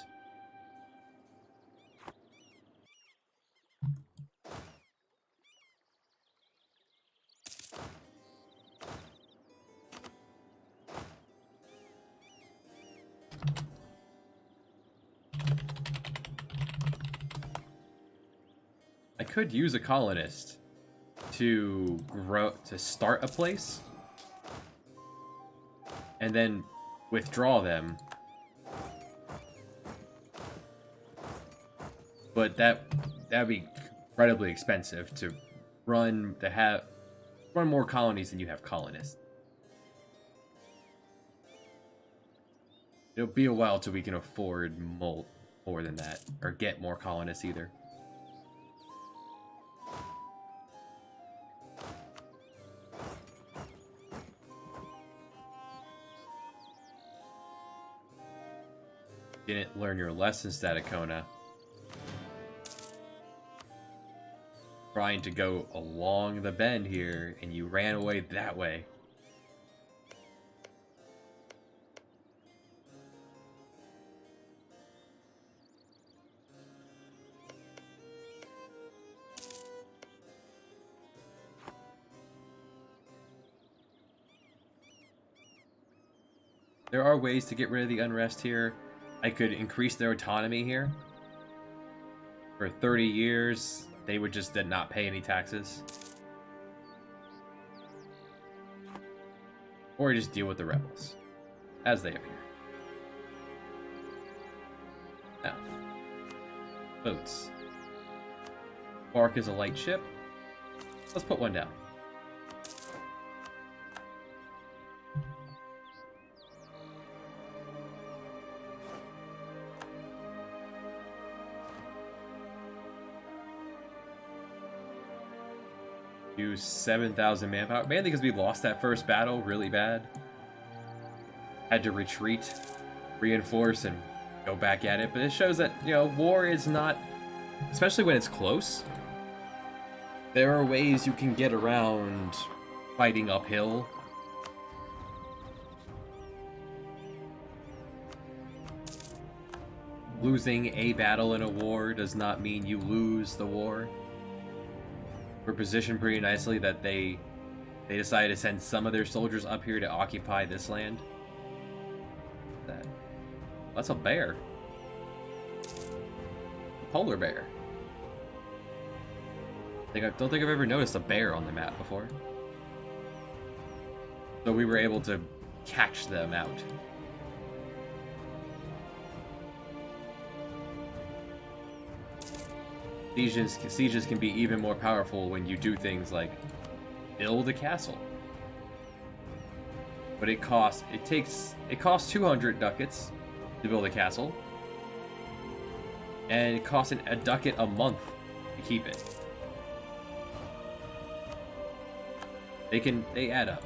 I could use a colonist to start a place, and then withdraw them. But that'd be incredibly expensive to run more colonies than you have colonists. It'll be a while till we can afford more than that, or get more colonists either. Didn't learn your lesson, Staticona. Trying to go along the bend here, and you ran away that way. There are ways to get rid of the unrest here. I could increase their autonomy here. For 30 years, they would just not pay any taxes. Or just deal with the rebels as they appear. Now, boats. Bark is a light ship. Let's put one down. Use 7,000 manpower, mainly because we lost that first battle really bad. Had to retreat, reinforce, and go back at it. But it shows that, you know, war is not, especially when it's close, there are ways you can get around fighting uphill. Losing a battle in a war does not mean you lose the war. We're positioned pretty nicely that they decided to send some of their soldiers up here to occupy this land. That's a bear. A polar bear. I don't think I've ever noticed a bear on the map before. So we were able to catch them out. Sieges can be even more powerful when you do things like build a castle. But it costs 200 ducats to build a castle. And it costs a ducat a month to keep it. They add up.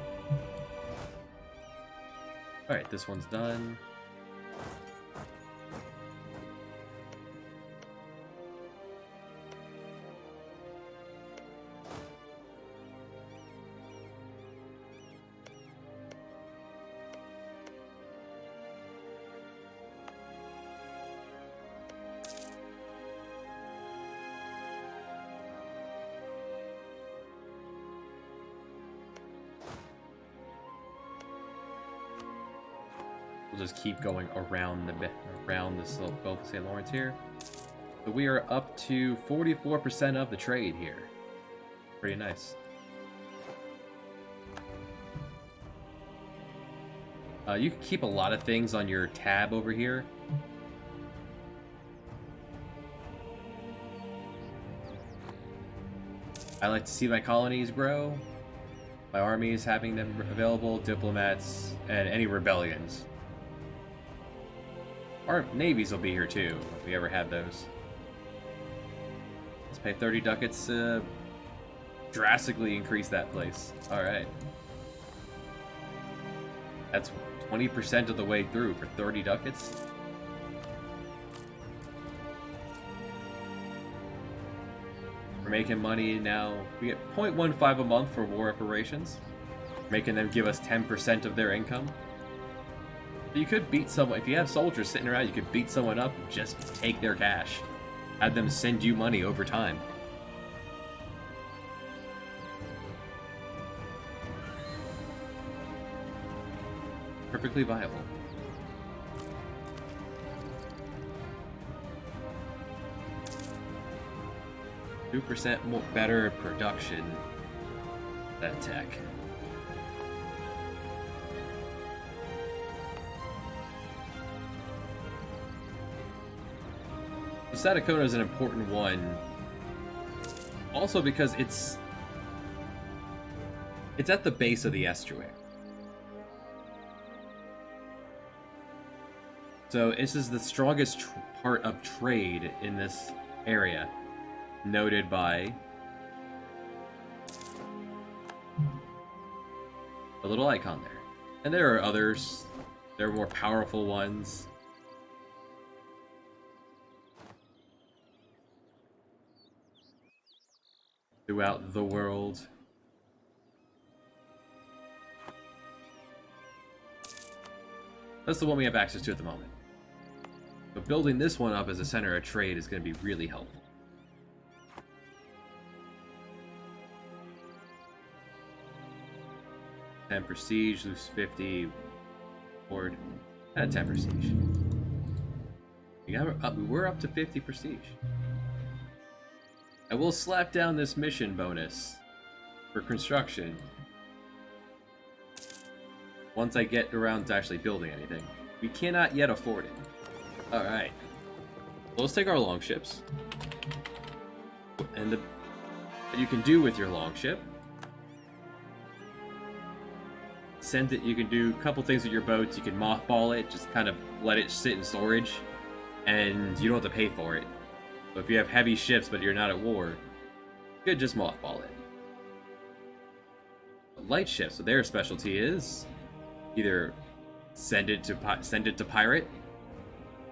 Alright, this one's done. We'll just keep going around the Gulf of St. Lawrence here. So we are up to 44% of the trade here. Pretty nice. You can keep a lot of things on your tab over here. I like to see my colonies grow, my armies having them available, diplomats, and any rebellions. Our navies will be here too, if we ever have those. Let's pay 30 ducats to drastically increase that place. Alright. That's 20% of the way through for 30 ducats. We're making money now. We get 0.15 a month for war reparations, making them give us 10% of their income. You could beat someone, if you have soldiers sitting around, you could beat someone up and just take their cash. Have them send you money over time. Perfectly viable. %2% more better production than tech. Sadakona is an important one, also because it's at the base of the estuary. So this is the strongest part of trade in this area, noted by a little icon there. And there are others. There are more powerful ones. Throughout the world. That's the one we have access to at the moment. But building this one up as a center of trade is going to be really helpful. 10 prestige, lose 50 board. At 10 prestige. We're up to 50 prestige. I will slap down this mission bonus for construction once I get around to actually building anything. We cannot yet afford it. Alright. So let's take our longships. And what you can do with your longship. Send it, you can do a couple things with your boats. You can mothball it, just kind of let it sit in storage, and you don't have to pay for it. So if you have heavy ships but you're not at war, you could just mothball it. light ships. So their specialty is either send it to pirate.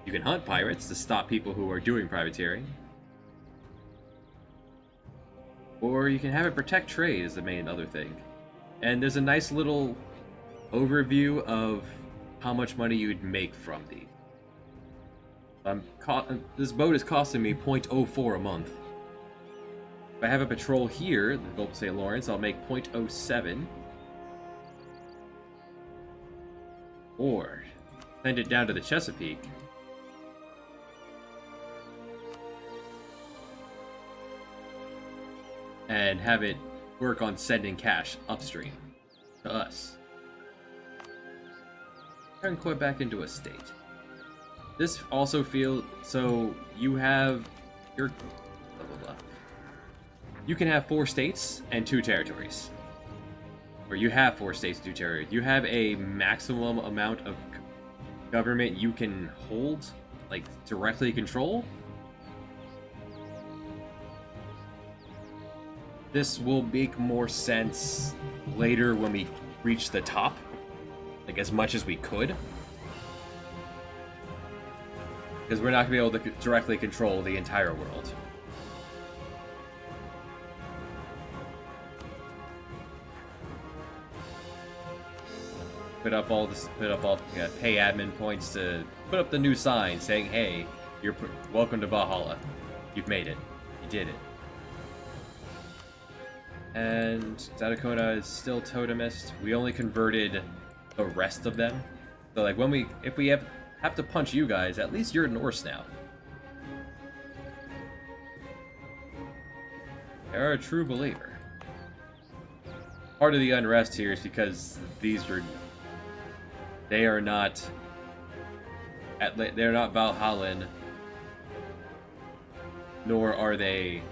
You can hunt pirates to stop people who are doing privateering, or you can have it protect trade is the main other thing. And there's a nice little overview of how much money you'd make from these. This boat is costing me 0.04 a month. If I have a patrol here, the Gulf of St. Lawrence, I'll make 0.07. Or send it down to the Chesapeake. And have it work on sending cash upstream to us. Turn Quebec back into a state. This also feels so you have your blah blah blah. You can have 4 states and 2 territories. Or you have 4 states and 2 territories. You have a maximum amount of government you can hold, like directly control. This will make more sense later when we reach the top, like as much as we could. Because we're not going to be able to directly control the entire world. Pay admin points to put up the new sign saying, hey, you're welcome to Valhalla. You've made it. You did it. And Zadakona is still totemist. We only converted the rest of them. So like if we have to punch you guys, at least you're Norse now. You're a true believer. Part of the unrest here is because they're not Valhallan, nor are they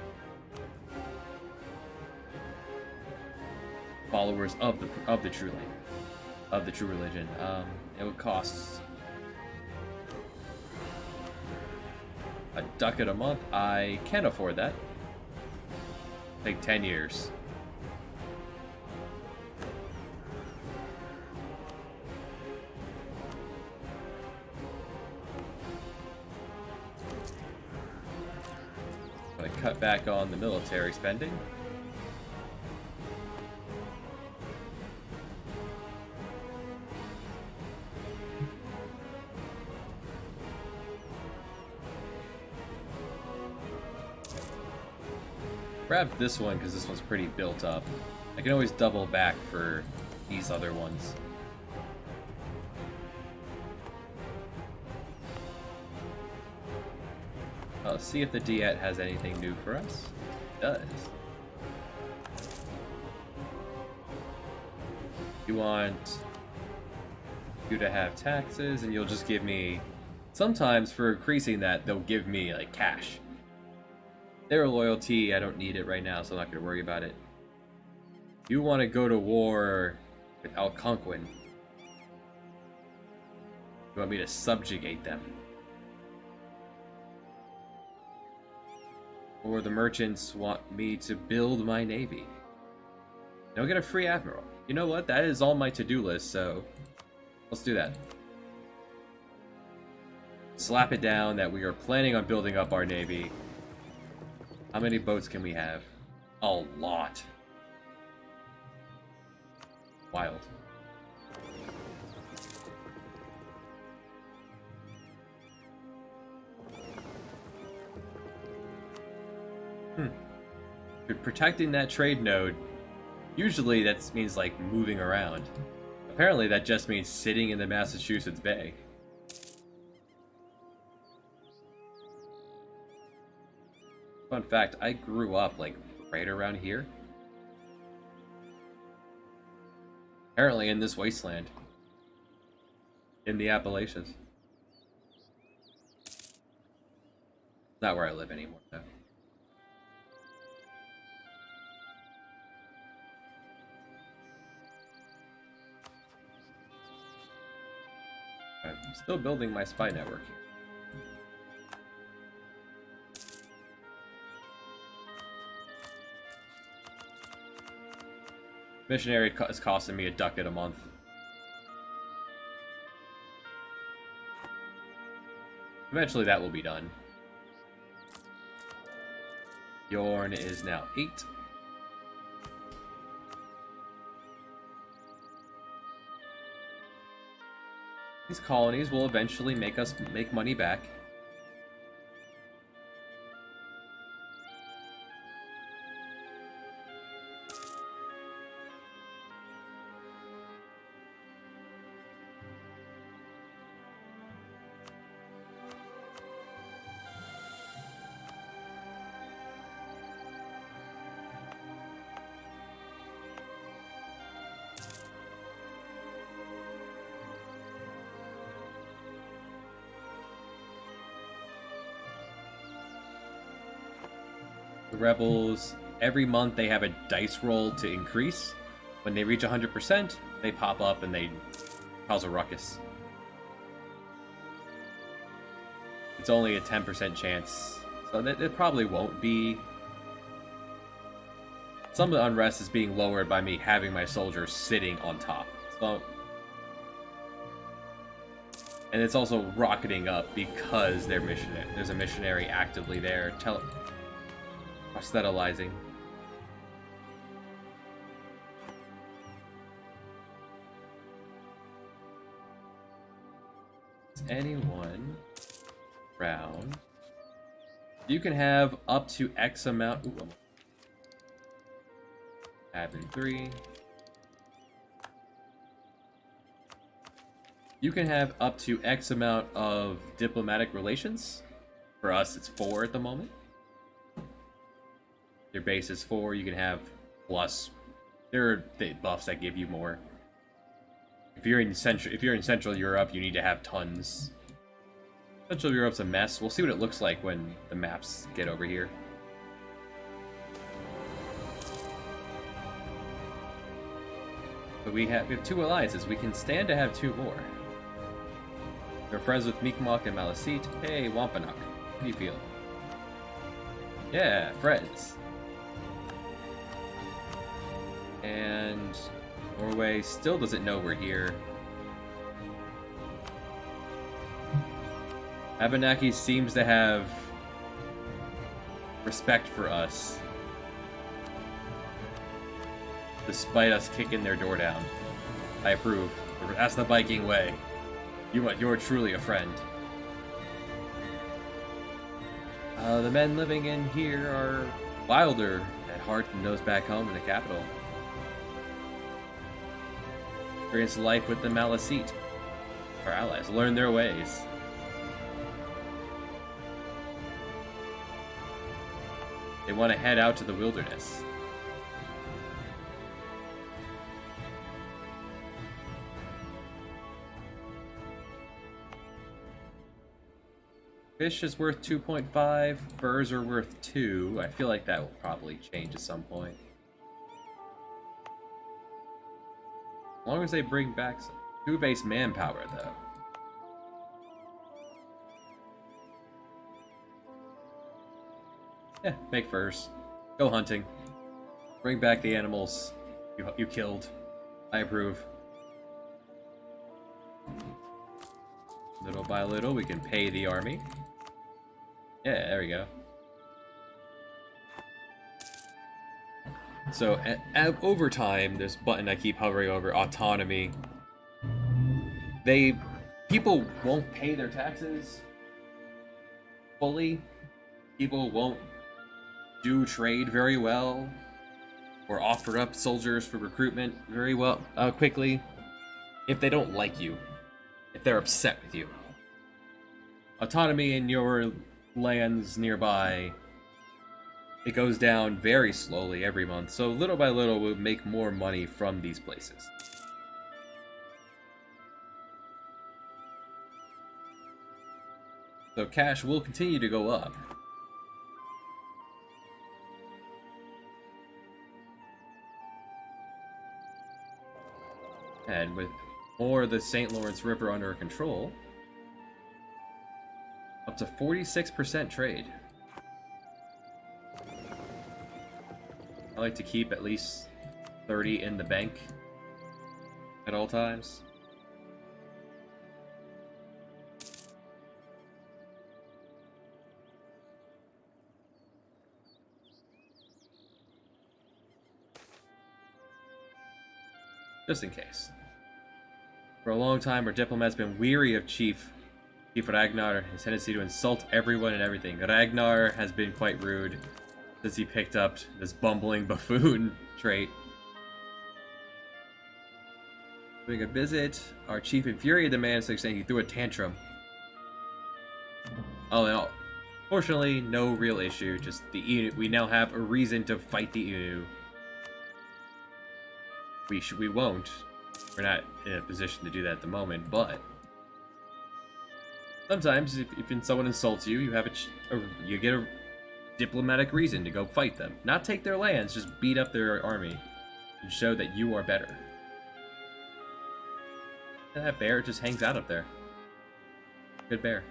followers of the true religion. It would cost a ducat a month. I can afford that. Like 10 years. I'm gonna cut back on the military spending. Grab this one because this one's pretty built up. I can always double back for these other ones. I'll see if the Diet has anything new for us. It does. You want you to have taxes, and you'll just give me... Sometimes for increasing that, they'll give me like cash. Their loyalty, I don't need it right now, so I'm not going to worry about it. You want to go to war with Algonquin. You want me to subjugate them. Or the merchants want me to build my navy. I'll get a free admiral. You know what? That is on my to-do list, so let's do that. Slap it down that we are planning on building up our navy. How many boats can we have? A lot. Wild. Protecting that trade node, usually that means like moving around. Apparently that just means sitting in the Massachusetts Bay. Fun fact, I grew up like right around here. Apparently in this wasteland. In the Appalachians. Not where I live anymore though. I'm still building my spy network here. Missionary is costing me a ducat a month. Eventually that will be done. Yorn is now 8. These colonies will eventually make us make money back. The rebels, every month they have a dice roll to increase. When they reach 100%, they pop up and they cause a ruckus. It's only a 10% chance, so it probably won't be. Some of the unrest is being lowered by me having my soldiers sitting on top. So, and it's also rocketing up because they're missionary. There's a missionary actively there. Proselytizing. Is anyone round? You can have up to X amount. Ooh, admin 3. You can have up to X amount of diplomatic relations. For us, it's 4 at the moment. Your base is 4. You can have plus. There are buffs that give you more. If you're in Central Europe, you need to have tons. Central Europe's a mess. We'll see what it looks like when the maps get over here. But we have 2 alliances. We can stand to have 2 more. We're friends with Mi'kmaq and Maliseet. Hey, Wampanoag. How do you feel? Yeah, friends. And Norway still doesn't know we're here. Abenaki seems to have respect for us, despite us kicking their door down. I approve. That's the Viking way. You're truly a friend. The men living in here are wilder at heart than those back home in the capital. Experience life with the Maliseet, our allies. Learn their ways. They want to head out to the wilderness. Fish is worth 2.5, furs are worth 2. I feel like that will probably change at some point. As long as they bring back some 2 base manpower, though. Yeah, make furs. Go hunting. Bring back the animals you killed. I approve. Little by little, we can pay the army. Yeah, there we go. So, over time, this button I keep hovering over, autonomy. People won't pay their taxes fully. People won't do trade very well, or offer up soldiers for recruitment very well, quickly, if they don't like you, if they're upset with you. Autonomy in your lands nearby, it goes down very slowly every month, so little by little we'll make more money from these places. So cash will continue to go up. And with more of the St. Lawrence River under control, up to 46% trade. I like to keep at least 30 in the bank at all times. Just in case. For a long time, our diplomat's been weary of Chief Ragnar, his tendency to insult everyone and everything. Ragnar has been quite rude since he picked up this bumbling buffoon trait. Doing a visit, our chief infuriated the man, so saying he threw a tantrum. All in all, fortunately, no real issue. Just we now have a reason to fight the Inu. We won't. We're not in a position to do that at the moment, but sometimes if someone insults you, you have you get a diplomatic reason to go fight them. Not take their lands, just beat up their army and show that you are better. And that bear just hangs out up there. Good bear.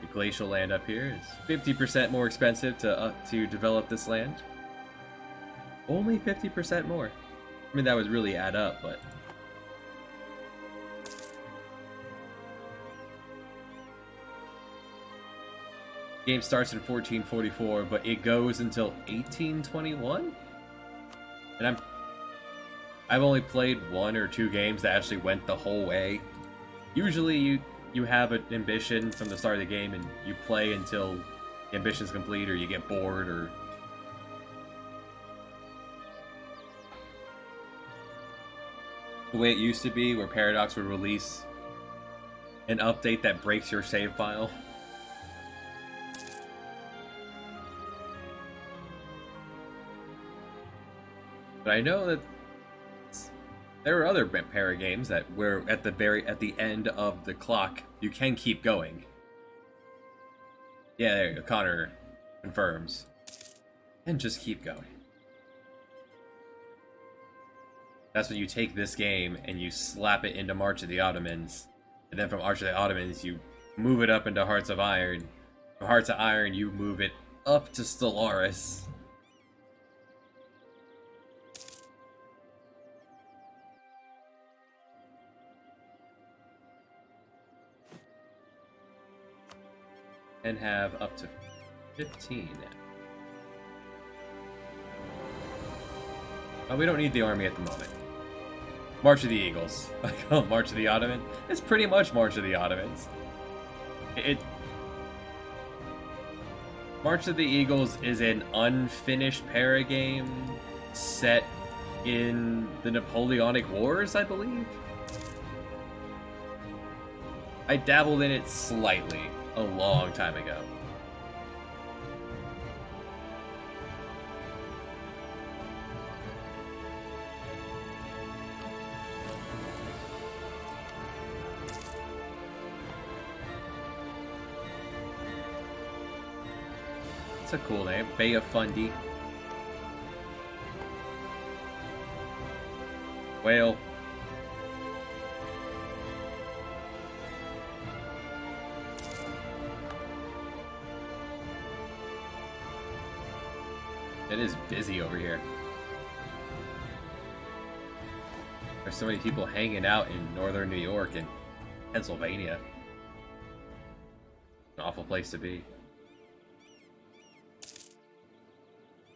The glacial land up here is 50% more expensive to develop this land. Only 50% more. I mean, that would really add up, but game starts in 1444, but it goes until 1821. And I've only played 1 or 2 games that actually went the whole way. Usually you have an ambition from the start of the game and you play until the ambition's complete, or you get bored, or the way it used to be, where Paradox would release an update that breaks your save file. But I know that there are other para games that where at the end of the clock you can keep going. Yeah, there you go. Connor confirms. And just keep going. That's when you take this game and you slap it into March of the Ottomans. And then from March of the Ottomans, you move it up into Hearts of Iron. From Hearts of Iron, you move it up to Stellaris. And have up to 15. Oh, we don't need the army at the moment. March of the Eagles. Like, oh, March of the Ottomans? It's pretty much March of the Ottomans. March of the Eagles is an unfinished para game set in the Napoleonic Wars, I believe. I dabbled in it slightly a long time ago. It's a cool name, Bay of Fundy. Whale. It is busy over here. There's so many people hanging out in northern New York and Pennsylvania. An awful place to be.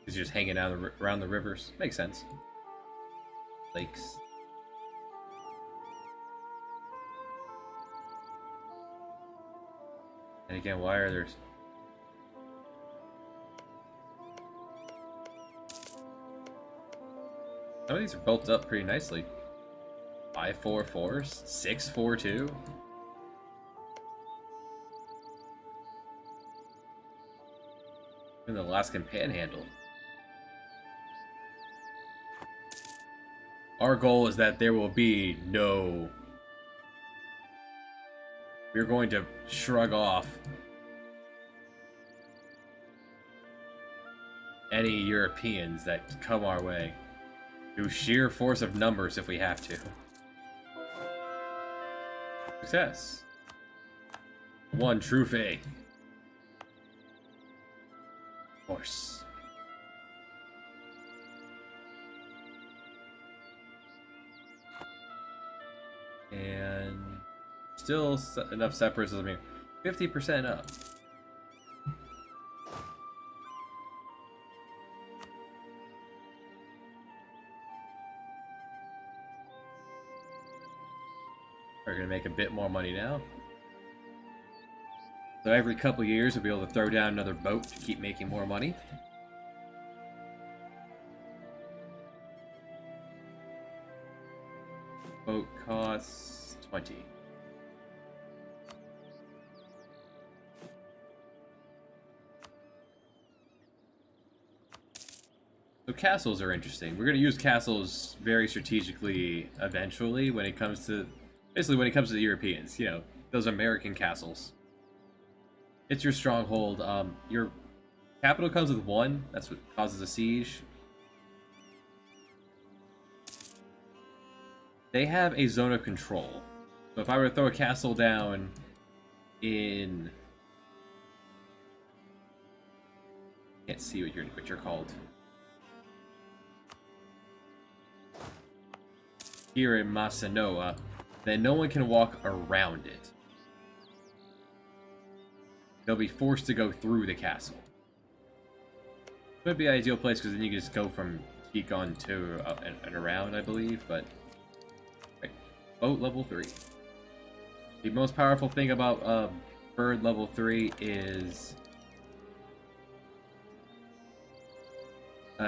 Because you're just hanging out around the rivers. Makes sense. Lakes. And again, why are there... Some of these are built up pretty nicely. 5-4-4s, 6-4-2. And the Alaskan Panhandle. Our goal is that there will be no... We're going to shrug off any Europeans that come our way. Through sheer force of numbers if we have to. Success. One true faith. Of course. And still enough separatism here. 50% up. We're gonna make a bit more money now. So every couple years we'll be able to throw down another boat to keep making more money. Boat costs 20. So castles are interesting. We're going to use castles very strategically eventually when it comes to... Basically when it comes to the Europeans, you know, those American castles. It's your stronghold. Your capital comes with 1. That's what causes a siege. They have a zone of control. So if I were to throw a castle down in... Can't see what you're called. Here in Masanoa, then no one can walk around it. They'll be forced to go through the castle. Would be an ideal place because then you can just go from Kikon to and around, I believe. But right. Boat level 3. The most powerful thing about bird level 3 is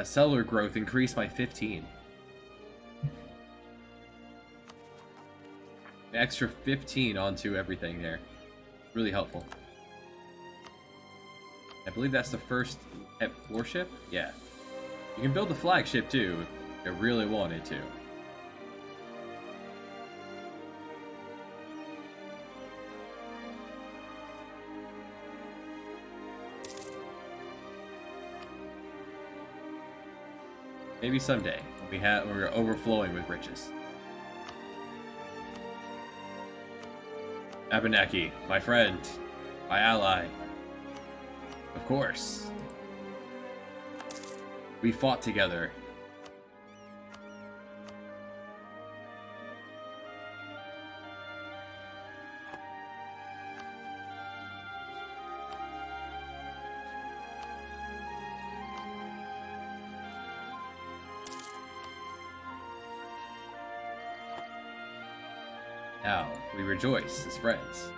settler growth increased by 15. An extra 15 onto everything there. Really helpful. I believe that's the first warship? Yeah. You can build the flagship too, if you really wanted to. Maybe someday, when we're overflowing with riches. Abenaki, my friend, my ally. Of course. We fought together. Now, we rejoice as friends.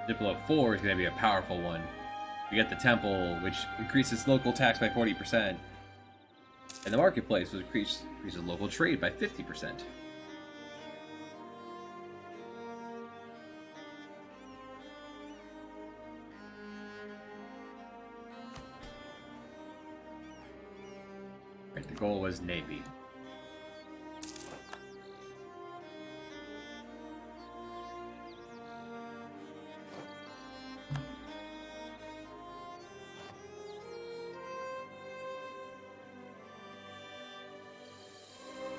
Diplo 4 is going to be a powerful one. We get the temple, which increases local tax by 40%. And the marketplace, which increases local trade by 50%. Right, the goal was Navy.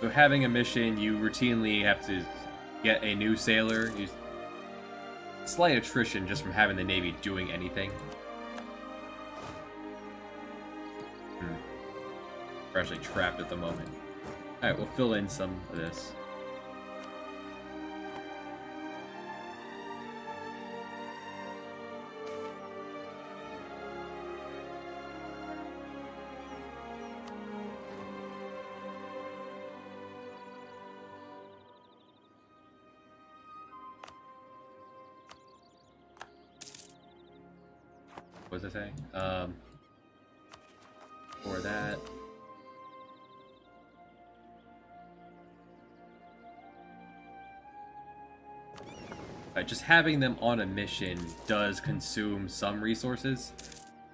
So having a mission, you routinely have to get a new sailor. Slight attrition just from having the Navy doing anything. We're actually trapped at the moment. Alright, we'll fill in some of this. What was I saying? For that. Just having them on a mission does consume some resources.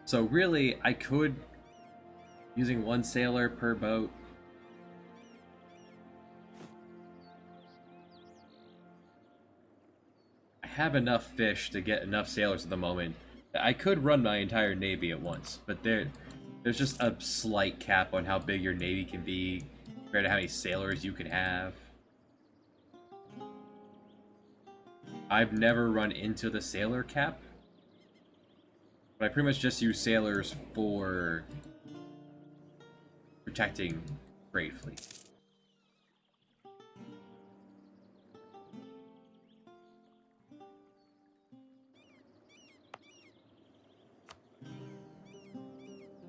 So really, I could, using 1 sailor per boat. I have enough fish to get enough sailors at the moment. I could run my entire navy at once, but there's just a slight cap on how big your navy can be compared to how many sailors you can have. I've never run into the sailor cap, but I pretty much just use sailors for protecting trade fleet.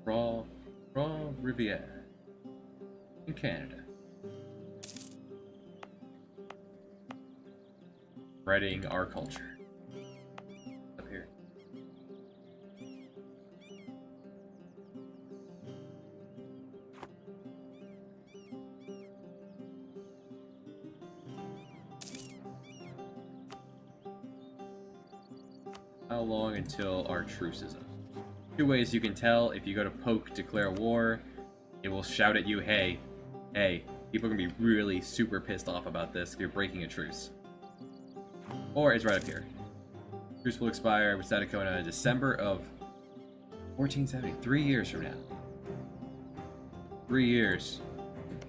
Raw Riviere in Canada. Spreading our culture. Up here. How long until our truce is up? Two ways you can tell. If you go to poke declare war, it will shout at you, hey, people are gonna be really super pissed off about this. You're breaking a truce. Or it's right up here. Truce will expire with Sadakona in December of 1470. 3 years from now. 3 years.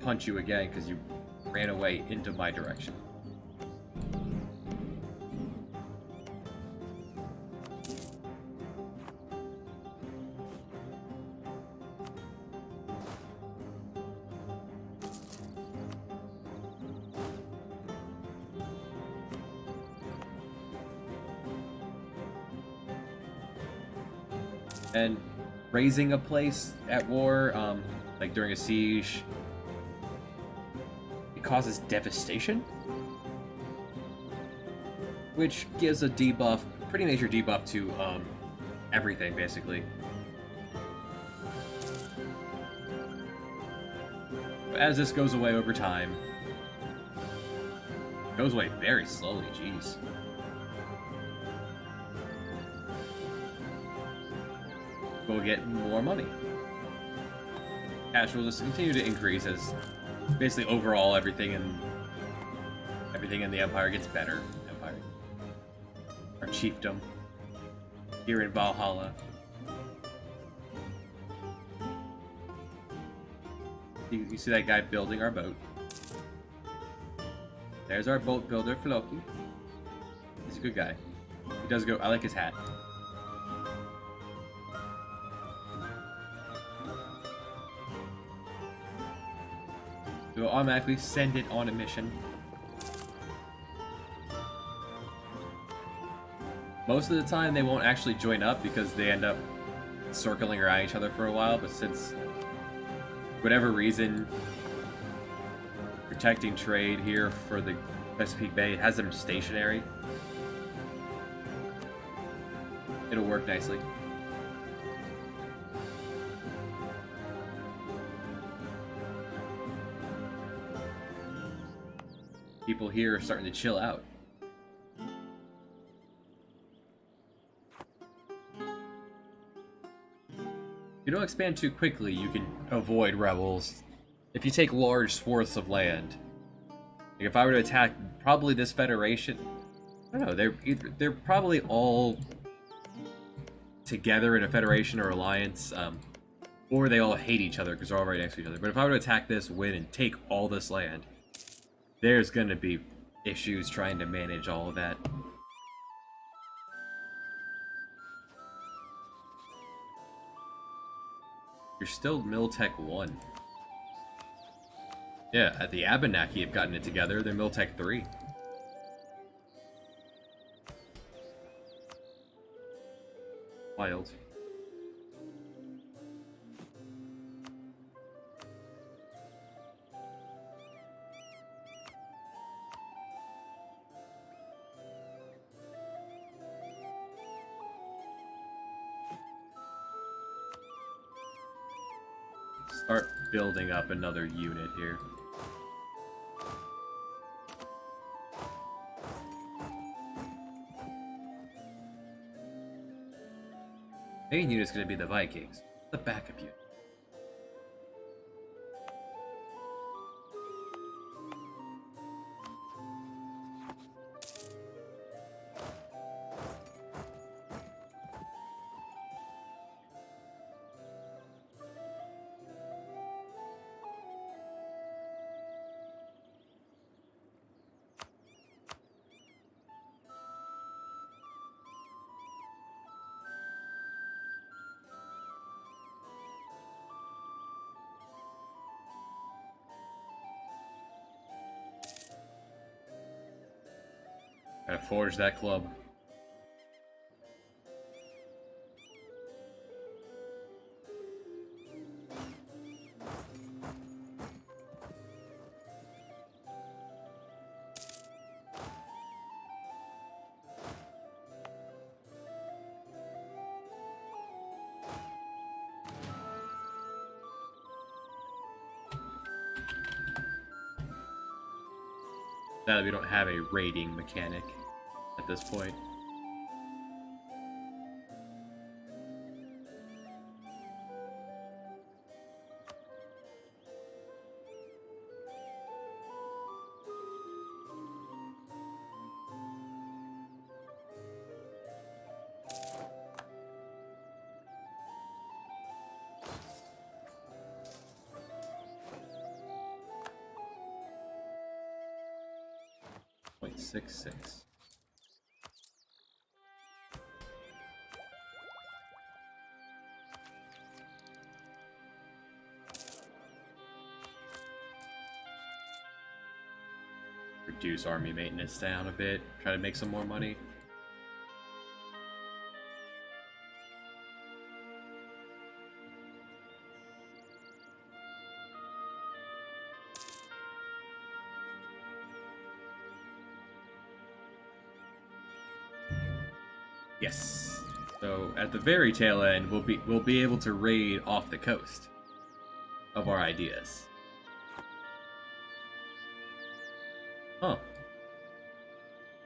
Punch you again because you ran away into my direction. And raising a place at war, like during a siege, it causes devastation, which gives a debuff, pretty major debuff to everything basically. But as this goes away over time, it goes away very slowly. Jeez. We'll get more money. Cash will just continue to increase as basically overall everything in the Empire gets better. Empire. Our chiefdom. Here in Valhalla. You see that guy building our boat. There's our boat builder, Floki. He's a good guy. He does go, I like his hat. It will automatically send it on a mission. Most of the time they won't actually join up because they end up circling around each other for a while, but since whatever reason protecting trade here for the Chesapeake Bay has them stationary, it'll work nicely. People here are starting to chill out. If you don't expand too quickly, you can avoid rebels. If you take large swaths of land, like if I were to attack probably this federation, I don't know, they're probably all together in a federation or alliance, or they all hate each other because they're all right next to each other. But if I were to attack this, win, and take all this land, there's gonna be issues trying to manage all of that. You're still Miltech 1. Yeah, at the Abenaki have gotten it together. They're Miltech 3. Wild. Start building up another unit here. Main unit's gonna be the Vikings. The backup unit. Gotta forge that club. Now that we don't have a raiding mechanic at this point. .66. Reduce army maintenance down a bit. Try to make some more money. Yes. So at the very tail end, we'll be able to raid off the coast of our ideas. Huh.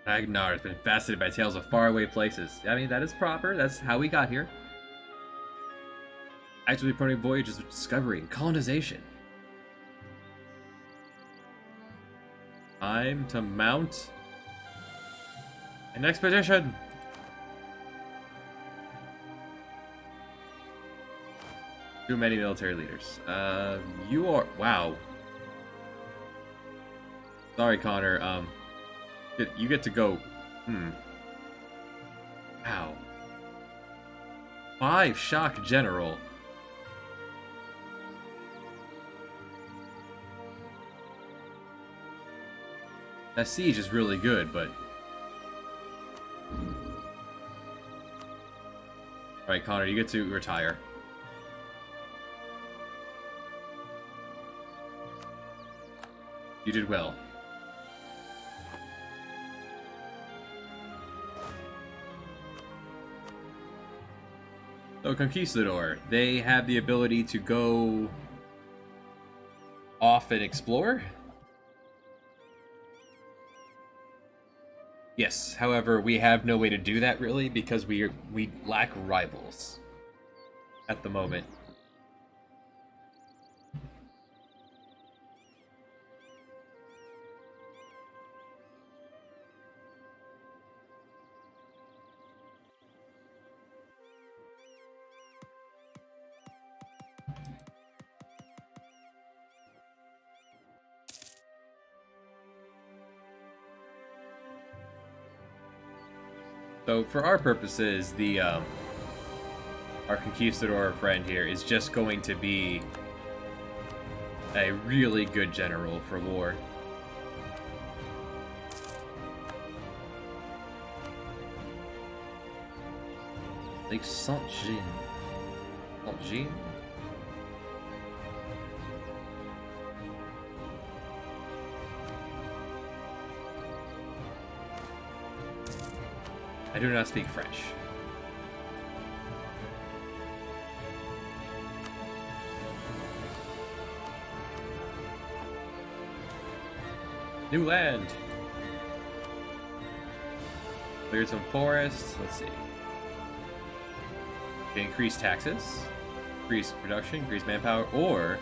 Ragnar has been fascinated by tales of faraway places. I mean, that is proper. That's how we got here. Actively promoting voyages of discovery and colonization. Time to mount an expedition. Too many military leaders. You are... Wow. Sorry, Connor. You get to go... Wow. 5 shock general. That siege is really good, but... Alright, Connor, you get to retire. You did well. So, Conquistador, they have the ability to go off and explore? Yes, however, we have no way to do that really because we lack rivals at the moment. So for our purposes, the our conquistador friend here is just going to be a really good general for war. Like Saint-Jean. Saint-Jean? I do not speak French. New land. Cleared some forests. Let's see. Okay, increase taxes, increase production, increase manpower, or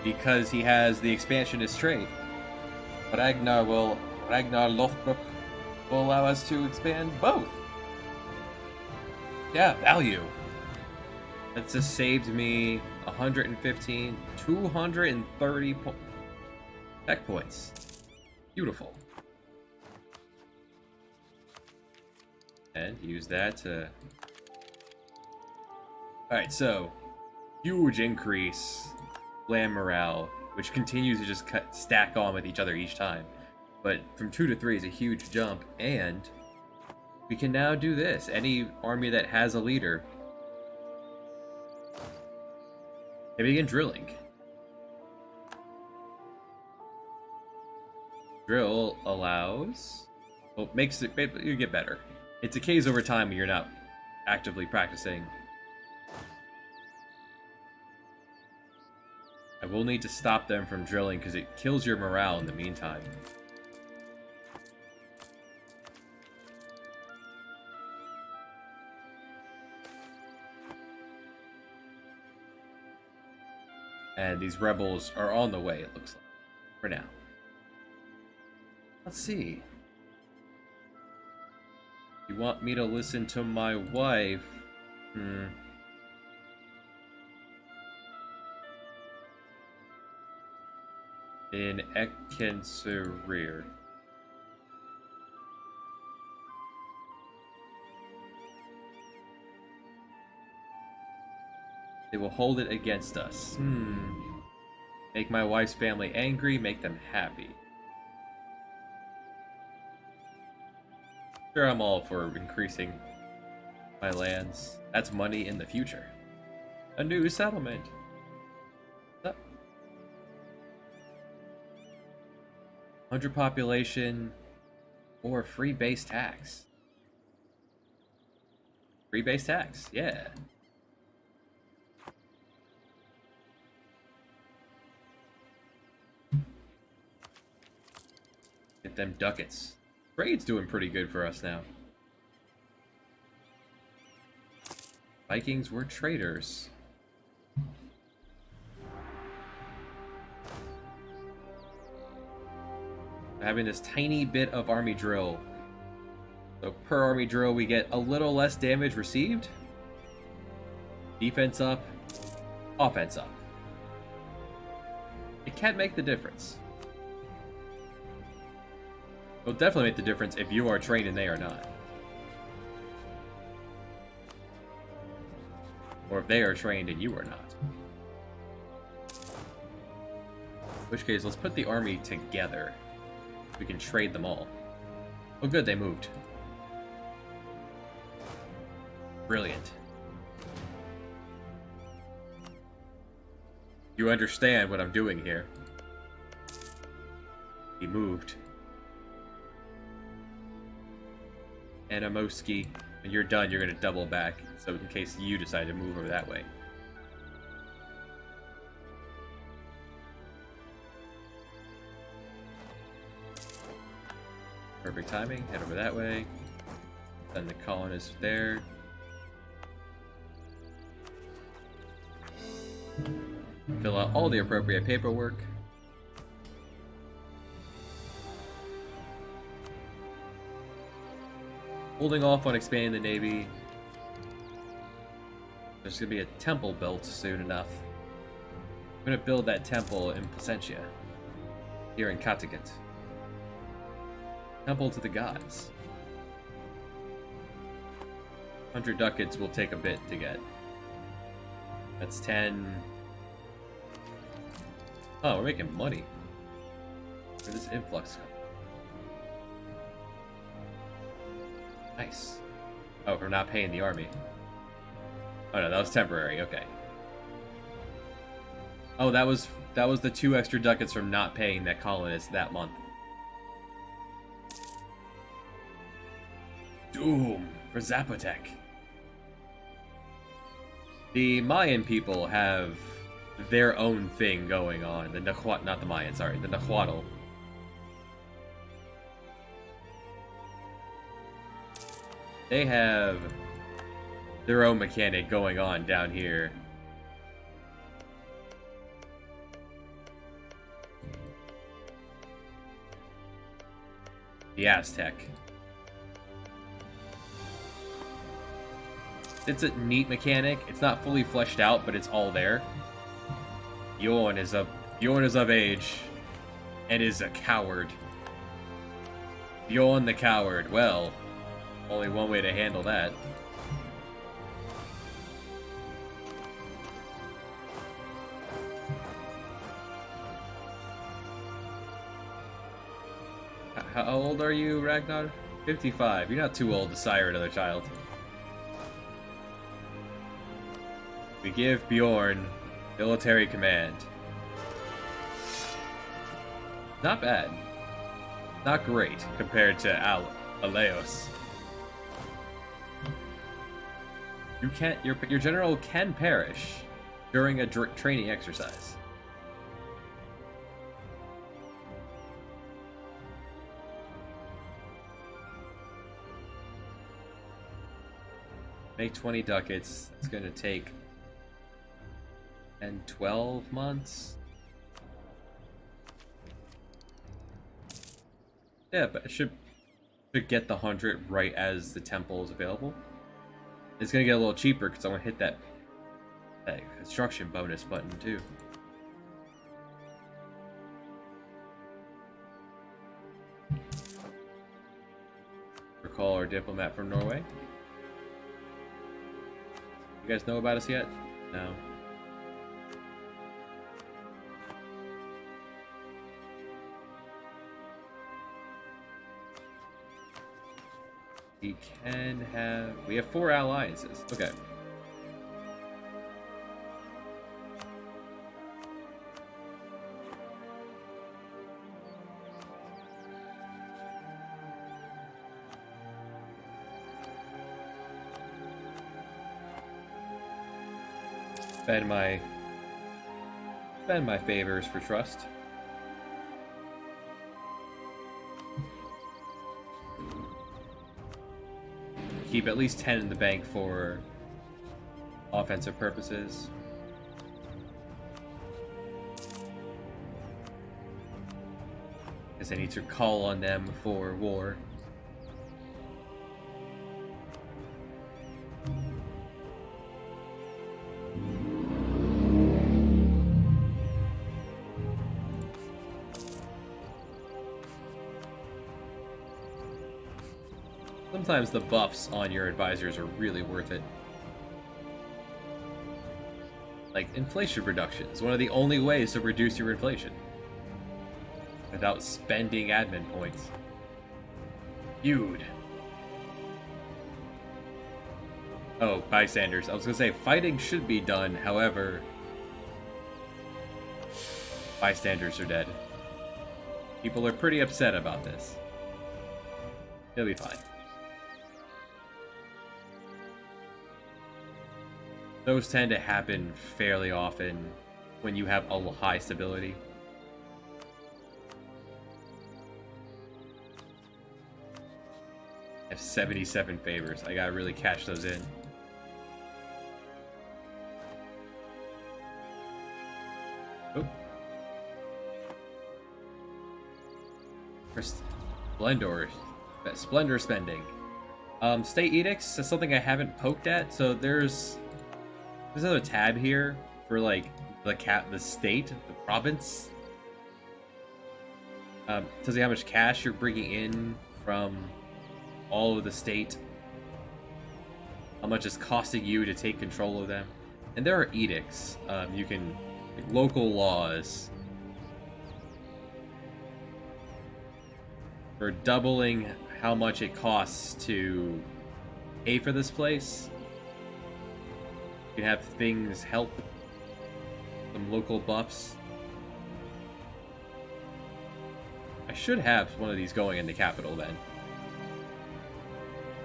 because he has the expansionist trait, Ragnar Lothbrok will allow us to expand both. Yeah, value. That just saved me 115, 230 tech points. Beautiful. And use that to... Alright, so huge increase land morale, which continues to just stack on with each other each time. But from 2 to 3 is a huge jump, and we can now do this. Any army that has a leader can begin drilling. Drill allows... Well, makes it... You get better. It decays over time when you're not actively practicing. I will need to stop them from drilling because it kills your morale in the meantime. And these rebels are on the way, it looks like. For now. Let's see. You want me to listen to my wife? In Ekenserir. They will hold it against us. Make my wife's family angry, make them happy. Sure, I'm all for increasing my lands. That's money in the future. A new settlement. 100 population or free base tax. Free base tax, yeah. Get them ducats. Trade's doing pretty good for us now. Vikings were traders. Having this tiny bit of army drill. So per army drill we get a little less damage received. Defense up, offense up. It can make the difference. It'll definitely make the difference if you are trained and they are not. Or if they are trained and you are not. In which case, let's put the army together. We can trade them all. Oh good, they moved. Brilliant. You understand what I'm doing here. He moved. Anamoski, when you're done, you're going to double back, so in case you decide to move over that way. Perfect timing, head over that way. Then the colonists there. Fill out all the appropriate paperwork. Holding off on expanding the navy. There's gonna be a temple built soon enough. I'm gonna build that temple in Placentia, here in Kattegat. Temple to the gods. 100 ducats will take a bit to get. That's 10. Oh, we're making money. Where does influx come? Nice. Oh, we're not paying the army. Oh no, that was temporary. Okay. Oh, that was the 2 extra ducats from not paying that colonist that month. Doom for Zapotec. The Mayan people have their own thing going on. The Nahuatl, not the Mayan, sorry, the Nahuatl. They have their own mechanic going on down here. The Aztec. It's a neat mechanic. It's not fully fleshed out, but it's all there. Bjorn is of age and is a coward. Bjorn the coward. Well, only one way to handle that. How old are you, Ragnar? 55. You're not too old to sire another child. We give Bjorn military command. Not bad. Not great compared to Aleos. You can't. Your general can perish during a training exercise. Make 20 ducats. It's going to take and 12 months. Yeah, but it should get the 100 right as the temple is available. It's gonna get a little cheaper because I'm gonna hit that construction bonus button too. Recall our diplomat from Norway. You guys know about us yet? No. We have 4 alliances. Okay. Spend my favors for trust. Keep at least 10 in the bank for offensive purposes. Because I need to call on them for war. Sometimes the buffs on your advisors are really worth it. Like, inflation reduction is one of the only ways to reduce your inflation without spending admin points. Feud. Oh, bystanders. I was gonna say, fighting should be done, however, bystanders are dead. People are pretty upset about this. He'll be fine. Those tend to happen fairly often when you have a high stability. I have 77 favors. I gotta really cash those in. Oh. Splendor spending. State edicts, that's something I haven't poked at, so there's another tab here for like the state, the province. Tells you how much cash you're bringing in from all of the state, how much it's costing you to take control of them, and there are edicts. You can local laws for doubling how much it costs to pay for this place. You can have things help, some local buffs. I should have one of these going in the capital then.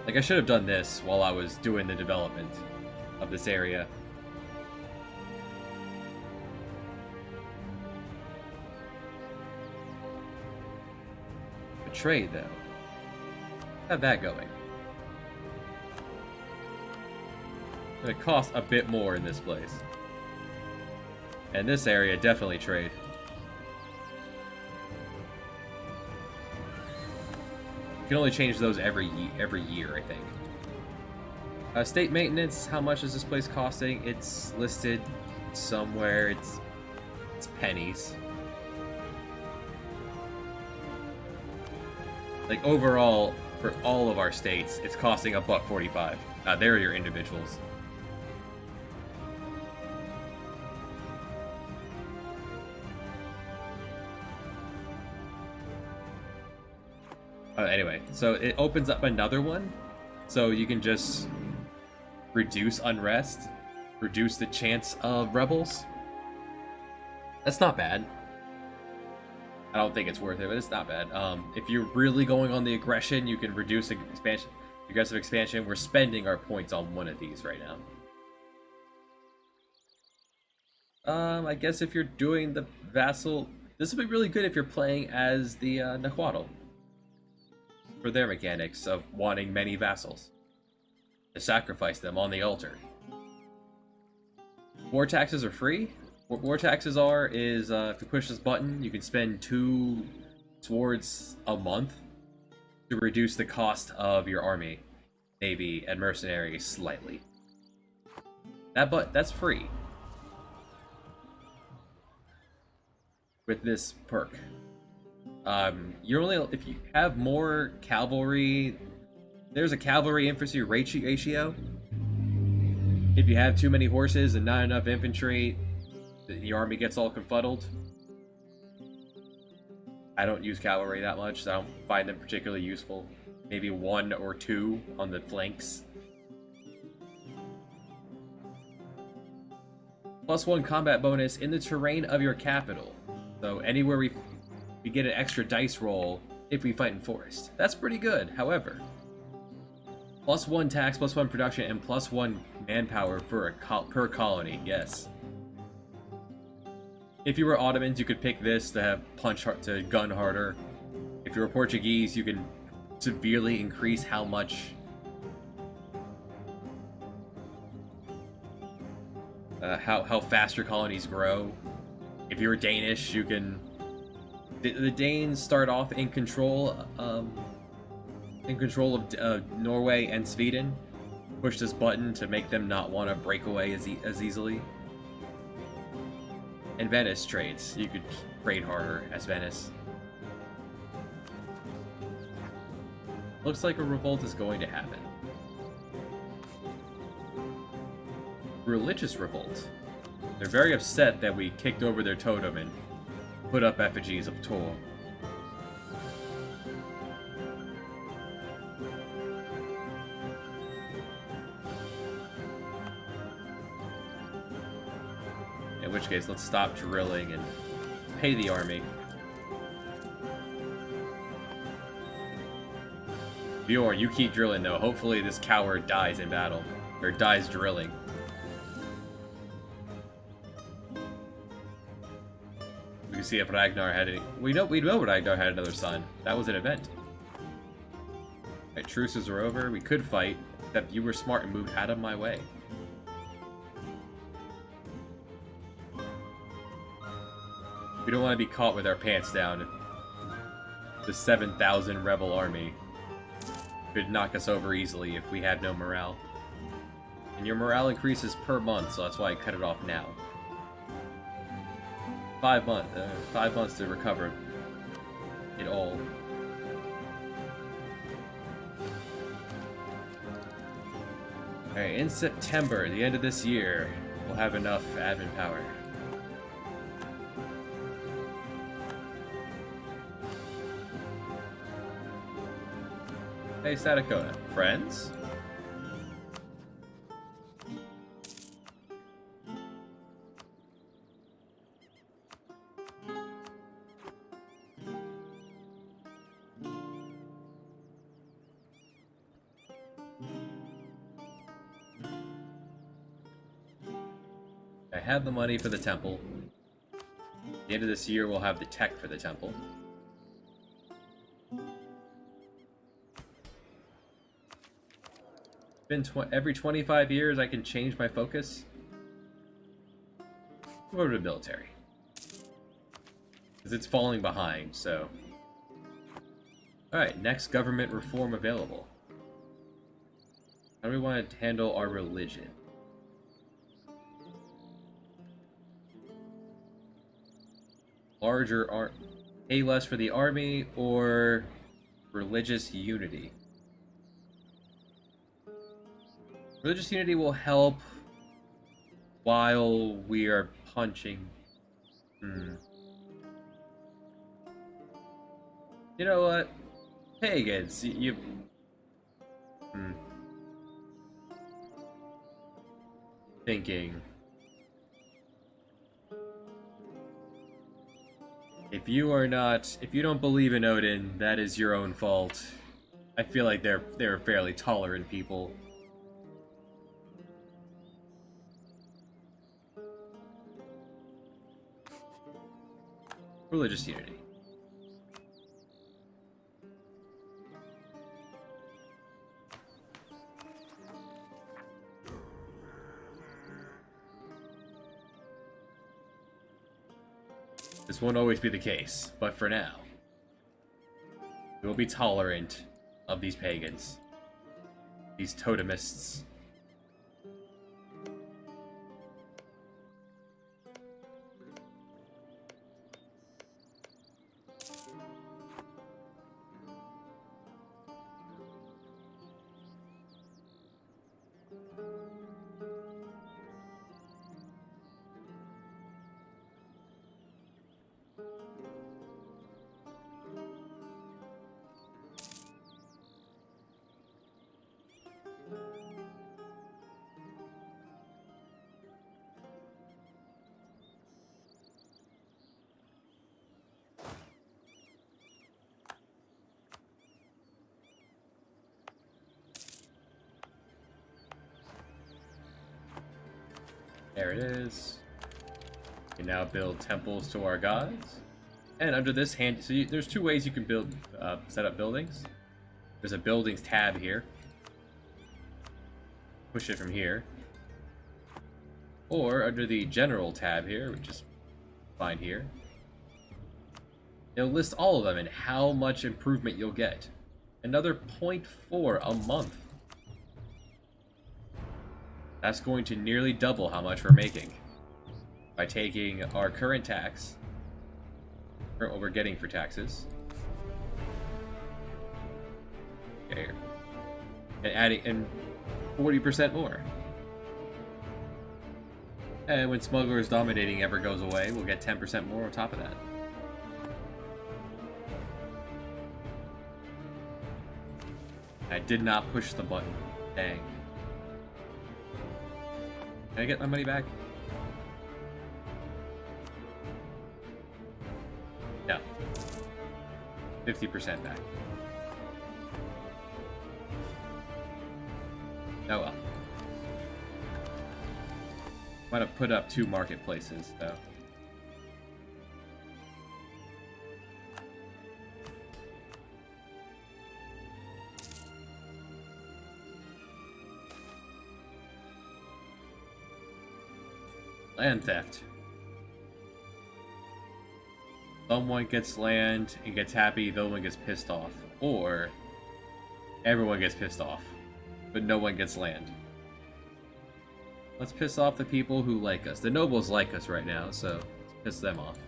Like, I should have done this while I was doing the development of this area. But trade, though. Have that going. It costs a bit more in this place. And this area, definitely trade. You can only change those every year, I think. State maintenance, how much is this place costing? It's listed somewhere. It's pennies. Like, overall, for all of our states, it's costing $1.45. There are your individuals. Anyway, so it opens up another one, so you can just reduce unrest, reduce the chance of rebels. That's not bad. I don't think it's worth it, but it's not bad. If you're really going on the aggression, you can reduce expansion, aggressive expansion. We're spending our points on one of these right now. I guess if you're doing the vassal, this would be really good if you're playing as the Nahuatl. For their mechanics of wanting many vassals to sacrifice them on the altar. War taxes are free? What war taxes are is if you push this button, you can spend 2 swords a month to reduce the cost of your army, navy, and mercenaries slightly. That's free with this perk. You're only if you have more cavalry. There's a cavalry infantry ratio. If you have too many horses and not enough infantry, the army gets all confuddled. I don't use cavalry that much, so I don't find them particularly useful. Maybe 1 or 2 on the flanks. +1 combat bonus in the terrain of your capital. So anywhere we get an extra dice roll if we fight in forest. That's pretty good. However, +1 tax, +1 production, and +1 manpower for per colony. Yes. If you were Ottomans, you could pick this to have to gun harder. If you were Portuguese, you can severely increase how much how fast your colonies grow. If you were Danish, you can. The Danes start off in control of Norway and Sweden. Push this button to make them not want to break away as easily. And Venice trades. You could trade harder as Venice. Looks like a revolt is going to happen. Religious revolt. They're very upset that we kicked over their totem and put up effigies of Thor. In which case, let's stop drilling and pay the army. Bjorn, you keep drilling though. Hopefully this coward dies in battle. Or dies drilling. We can see if Ragnar had any... We know Ragnar had another son. That was an event. Alright, truces are over. We could fight, except you were smart and moved out of my way. We don't want to be caught with our pants down. The 7,000 rebel army could knock us over easily if we had no morale. And your morale increases per month, so that's why I cut it off now. 5 months to recover it all. Alright, in September, the end of this year, we'll have enough admin power. Hey, Sadakona. Friends? I have the money for the temple. At the end of this year, we'll have the tech for the temple. Every 25 years I can change my focus. Go to the military. Because it's falling behind, so... Alright, next government reform available. How do we want to handle our religion? Larger pay less for the army, or religious unity? Religious unity will help while we are punching. You know what? Pagans, you... Thinking. If you don't believe in Odin, that is your own fault. I feel like they're fairly tolerant people. Religious unity. This won't always be the case, but for now, we will be tolerant of these pagans, these totemists. There it is. We can now build temples to our gods. And under this hand, so there's two ways you can build, set up buildings. There's a buildings tab here. Push it from here. Or under the general tab here, which is find here. It'll list all of them and how much improvement you'll get. Another 0.4 a month. That's going to nearly double how much we're making by taking our current tax, or what we're getting for taxes, okay, and adding in 40% more. And when Smuggler's Dominating ever goes away, we'll get 10% more on top of that. I did not push the button. Dang. Can I get my money back? No. 50% back. Oh well. I'm gonna put up 2 marketplaces, though. Land theft. Someone gets land and gets happy, the other one gets pissed off. Or everyone gets pissed off, but no one gets land. Let's piss off the people who like us. The nobles like us right now, so let's piss them off.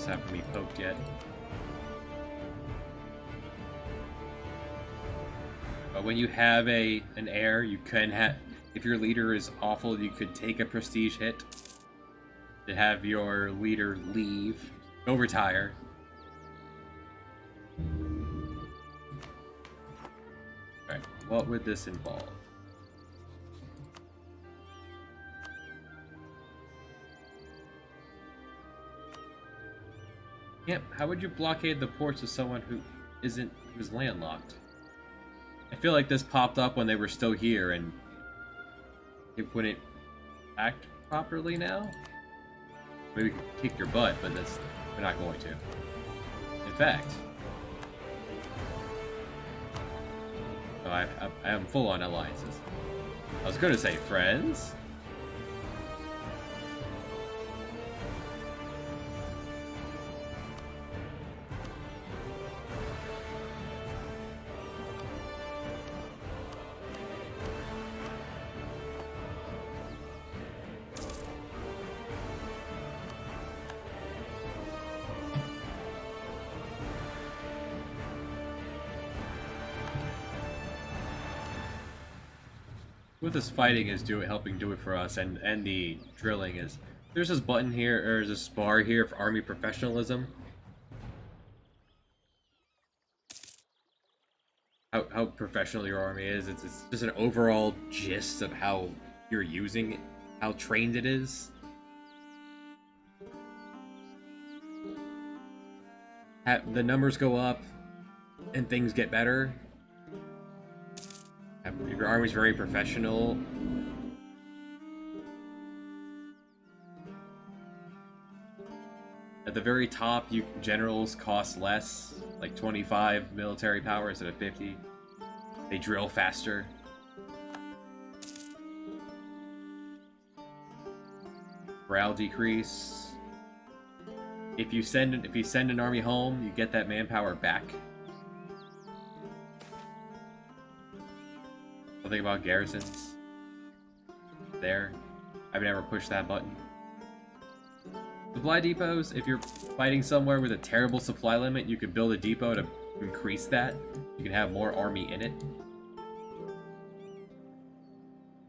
Haven't been poked yet. But when you have an heir, you can have, if your leader is awful, you could take a prestige hit to have your leader leave, go retire. Alright, what would this involve? Yep, how would you blockade the ports of someone who's landlocked? I feel like this popped up when they were still here and it wouldn't act properly now. Maybe we could kick your butt, but we're not going to. In fact, I am full on alliances. I was gonna say friends. What this fighting is helping do it for us, and the drilling is, there's this button here, or there's this bar here for army professionalism. How professional your army is. It's just an overall gist of how you're using, how trained it is. The numbers go up and things get better. If your army's very professional, at the very top, generals cost less, like 25 military power instead of 50. They drill faster. Morale decrease. If you send an army home, you get that manpower back. Something about garrisons. There. I've never pushed that button. Supply depots, if you're fighting somewhere with a terrible supply limit, you could build a depot to increase that. You can have more army in it.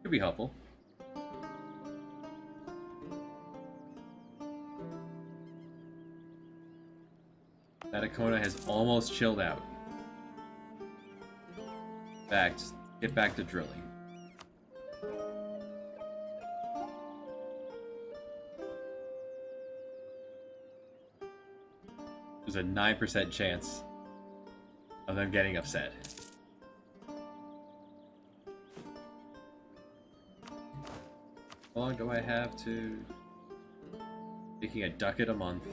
Could be helpful. Natacona has almost chilled out. In fact, get back to drilling. There's a 9% chance of them getting upset. How long do I have to... Making a ducat a month.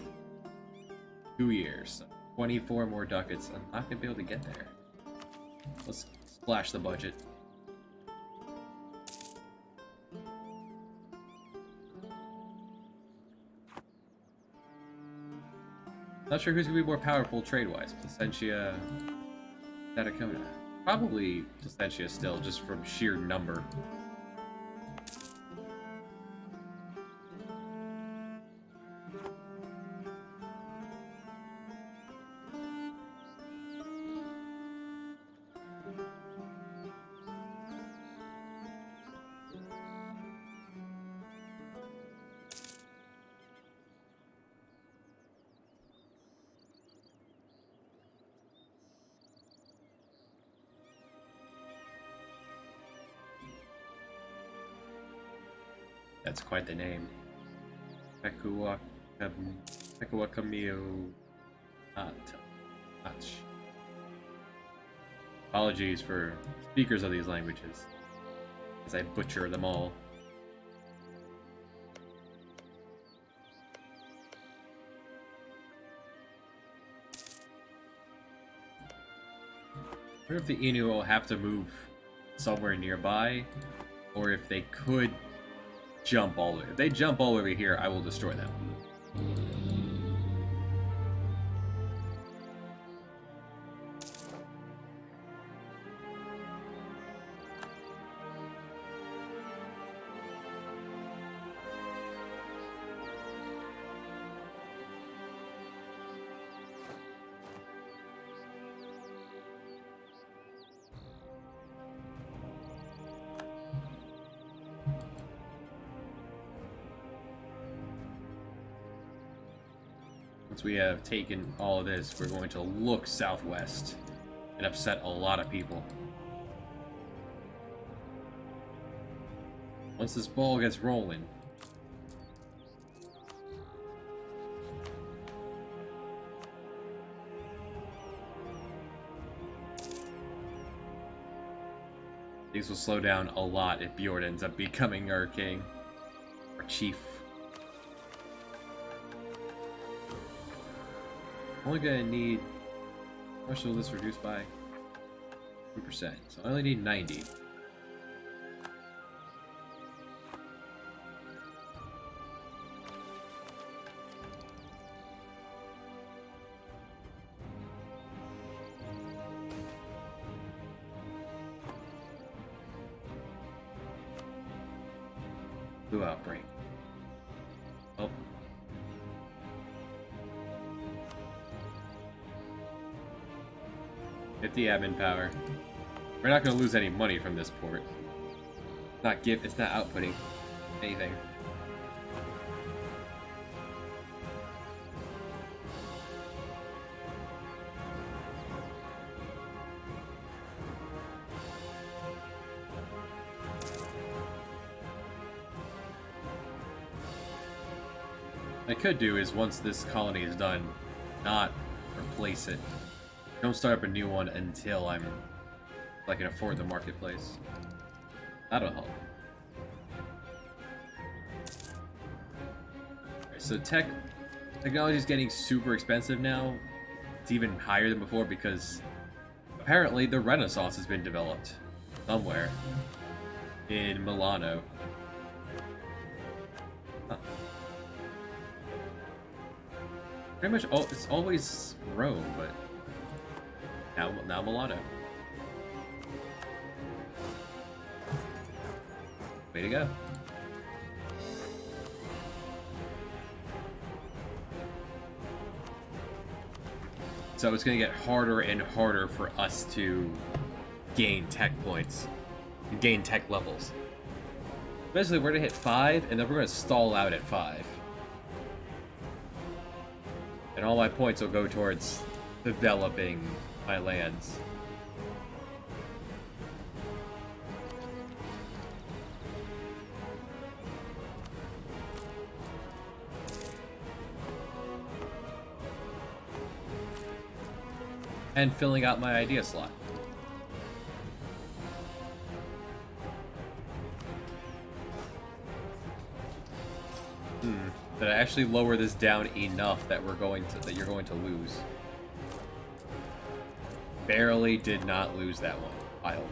2 years. 24 more ducats. I'm not gonna be able to get there. Let's splash the budget. Not sure who's gonna be more powerful trade-wise. Placentia, Natacona. Probably Placentia still, just from sheer number. That's quite the name. Pekuakamio. Apologies for speakers of these languages, as I butcher them all. I wonder if the Inu will have to move somewhere nearby, or if they could jump all over. If they jump all over here, I will destroy them. Once we have taken all of this, we're going to look southwest and upset a lot of people. Once this ball gets rolling, things will slow down a lot if Bjord ends up becoming our king, our chief. Only gonna need... How much will this reduce by? 2%. So I only need 90. Blue outbreak. Oh. The admin power. We're not going to lose any money from this port. It's not outputting anything. I could do is once this colony is done, not replace it. Don't start up a new one until I can afford the marketplace. That'll help. Alright, so technology is getting super expensive now. It's even higher than before because apparently the Renaissance has been developed somewhere in Milano. Huh. Pretty much it's always Rome, but now Milano. Way to go. So it's going to get harder and harder for us to gain tech points, gain tech levels. Basically, we're going to hit 5, and then we're going to stall out at 5. And all my points will go towards developing my lands. And filling out my idea slot. Did I actually lower this down enough that you're going to lose? Barely did not lose that one. Wild.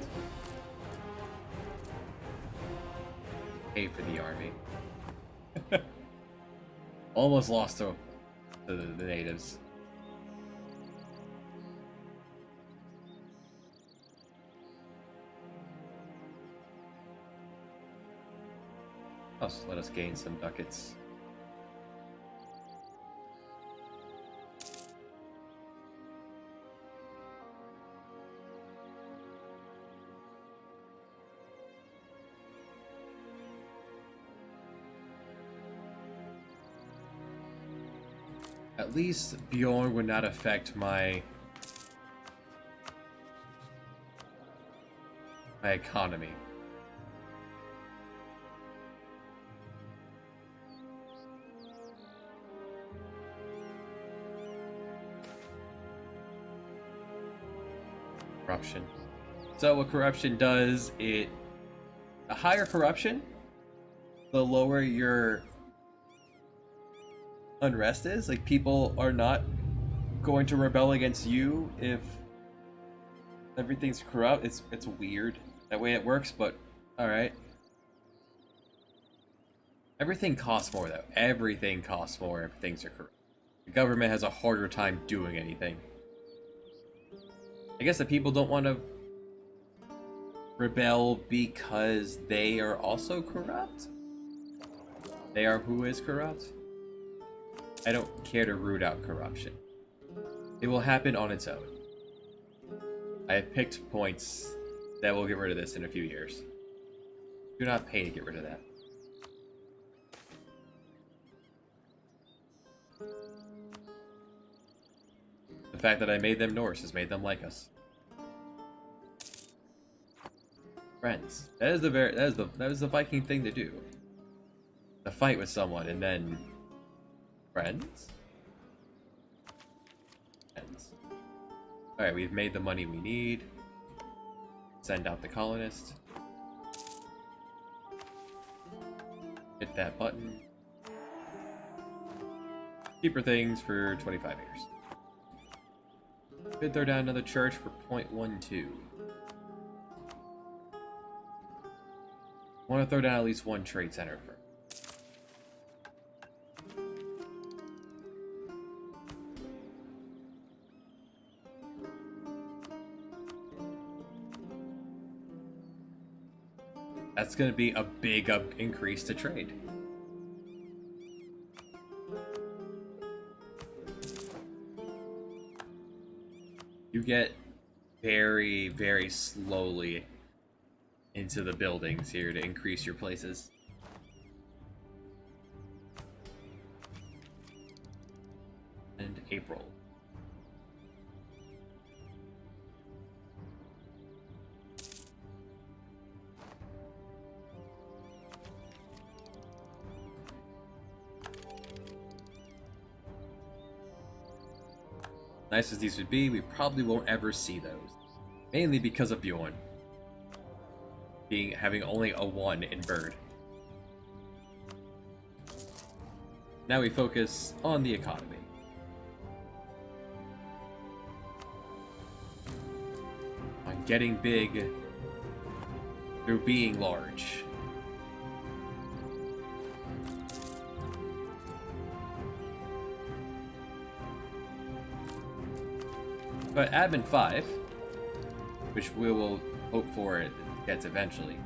Pay for the army. Almost lost to the natives. Let us gain some ducats. At least Bjorn would not affect my economy. Corruption. So what corruption does, a higher corruption, the lower your unrest is. Like, people are not going to rebel against you if everything's corrupt. It's weird that way it works, but alright. Everything costs more though. Everything costs more if things are corrupt. The government has a harder time doing anything. I guess the people don't want to rebel because they are also corrupt? They are who is corrupt? I don't care to root out corruption. It will happen on its own. I have picked points that will get rid of this in a few years. Do not pay to get rid of that. The fact that I made them Norse has made them like us. Friends. That is the Viking thing to do. To fight with someone and then friends? Friends. Alright, we've made the money we need. Send out the colonist. Hit that button. Cheaper things for 25 years. Could throw down another church for 0.12. Want to throw down at least one trade center for. That's going to be a big increase to trade. You get very, very slowly into the buildings here to increase your places. And April. Nice as these would be, we probably won't ever see those. Mainly because of Bjorn. Having only a 1 in bird. Now we focus on the economy. On getting big through being large. But Admin 5, which we will hope for it gets eventually.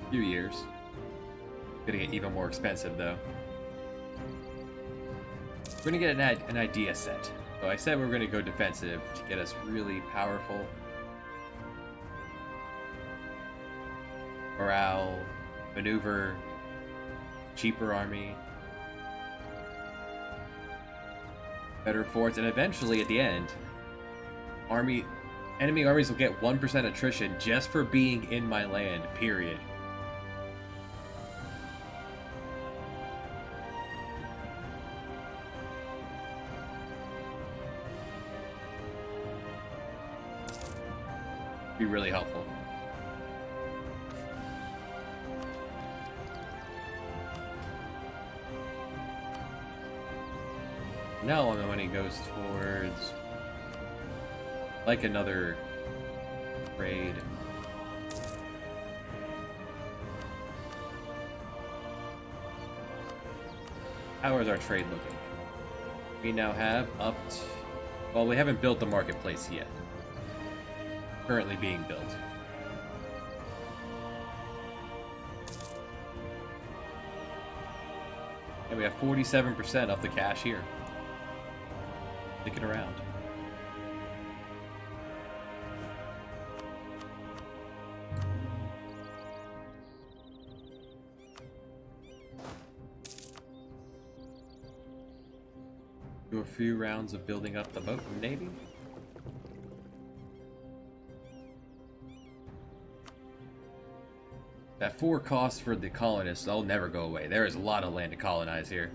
A few years. Gonna get even more expensive though. We're gonna get an idea set. So I said we're gonna go defensive to get us really powerful. Morale, maneuver, cheaper army, better forts, and eventually at the end, enemy armies will get 1% attrition just for being in my land, period. Be really helpful. Now all the money goes towards like another trade. How is our trade looking? We now have well, we haven't built the marketplace yet. Currently being built. And we have 47% of the cash here. Sticking around. Do a few rounds of building up the boat and navy. That 4 cost for the colonists, they'll never go away. There is a lot of land to colonize here.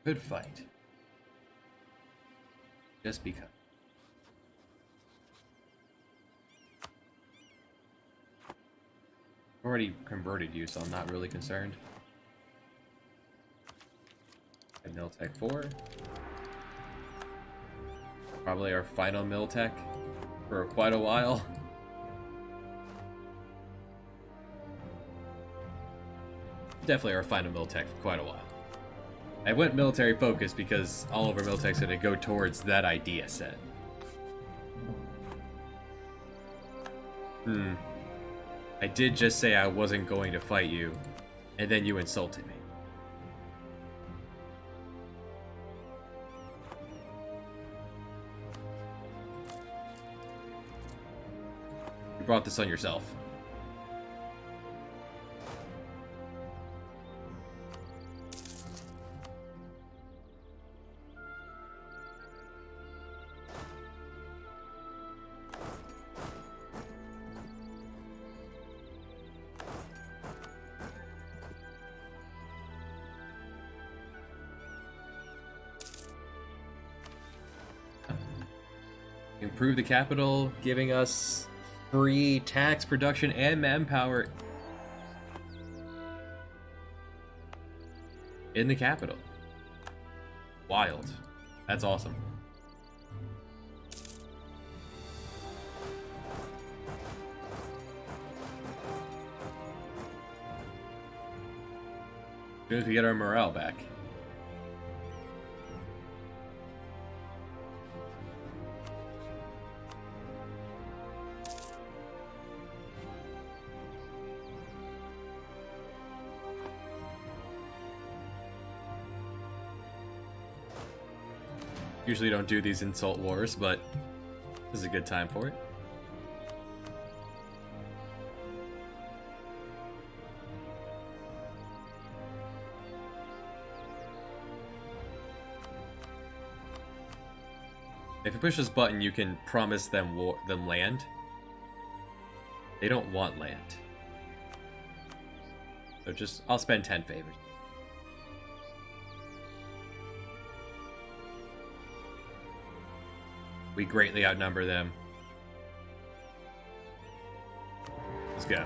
Good fight. Just because. Already converted you, so I'm not really concerned. And Miltech 4. Probably our final Miltech for quite a while. Definitely our final Miltech for quite a while. I went military focus because all of our Miltech's gonna go towards that idea set. I did just say I wasn't going to fight you, and then you insulted me. You brought this on yourself. Improve the capital, giving us free tax production and manpower in the capital. Wild. That's awesome. As soon as we get our morale back. Usually don't do these insult wars, but This is a good time for it. If you push this button, you can promise them land. They don't want land. So just, I'll spend 10 favors. We greatly outnumber them. Let's go.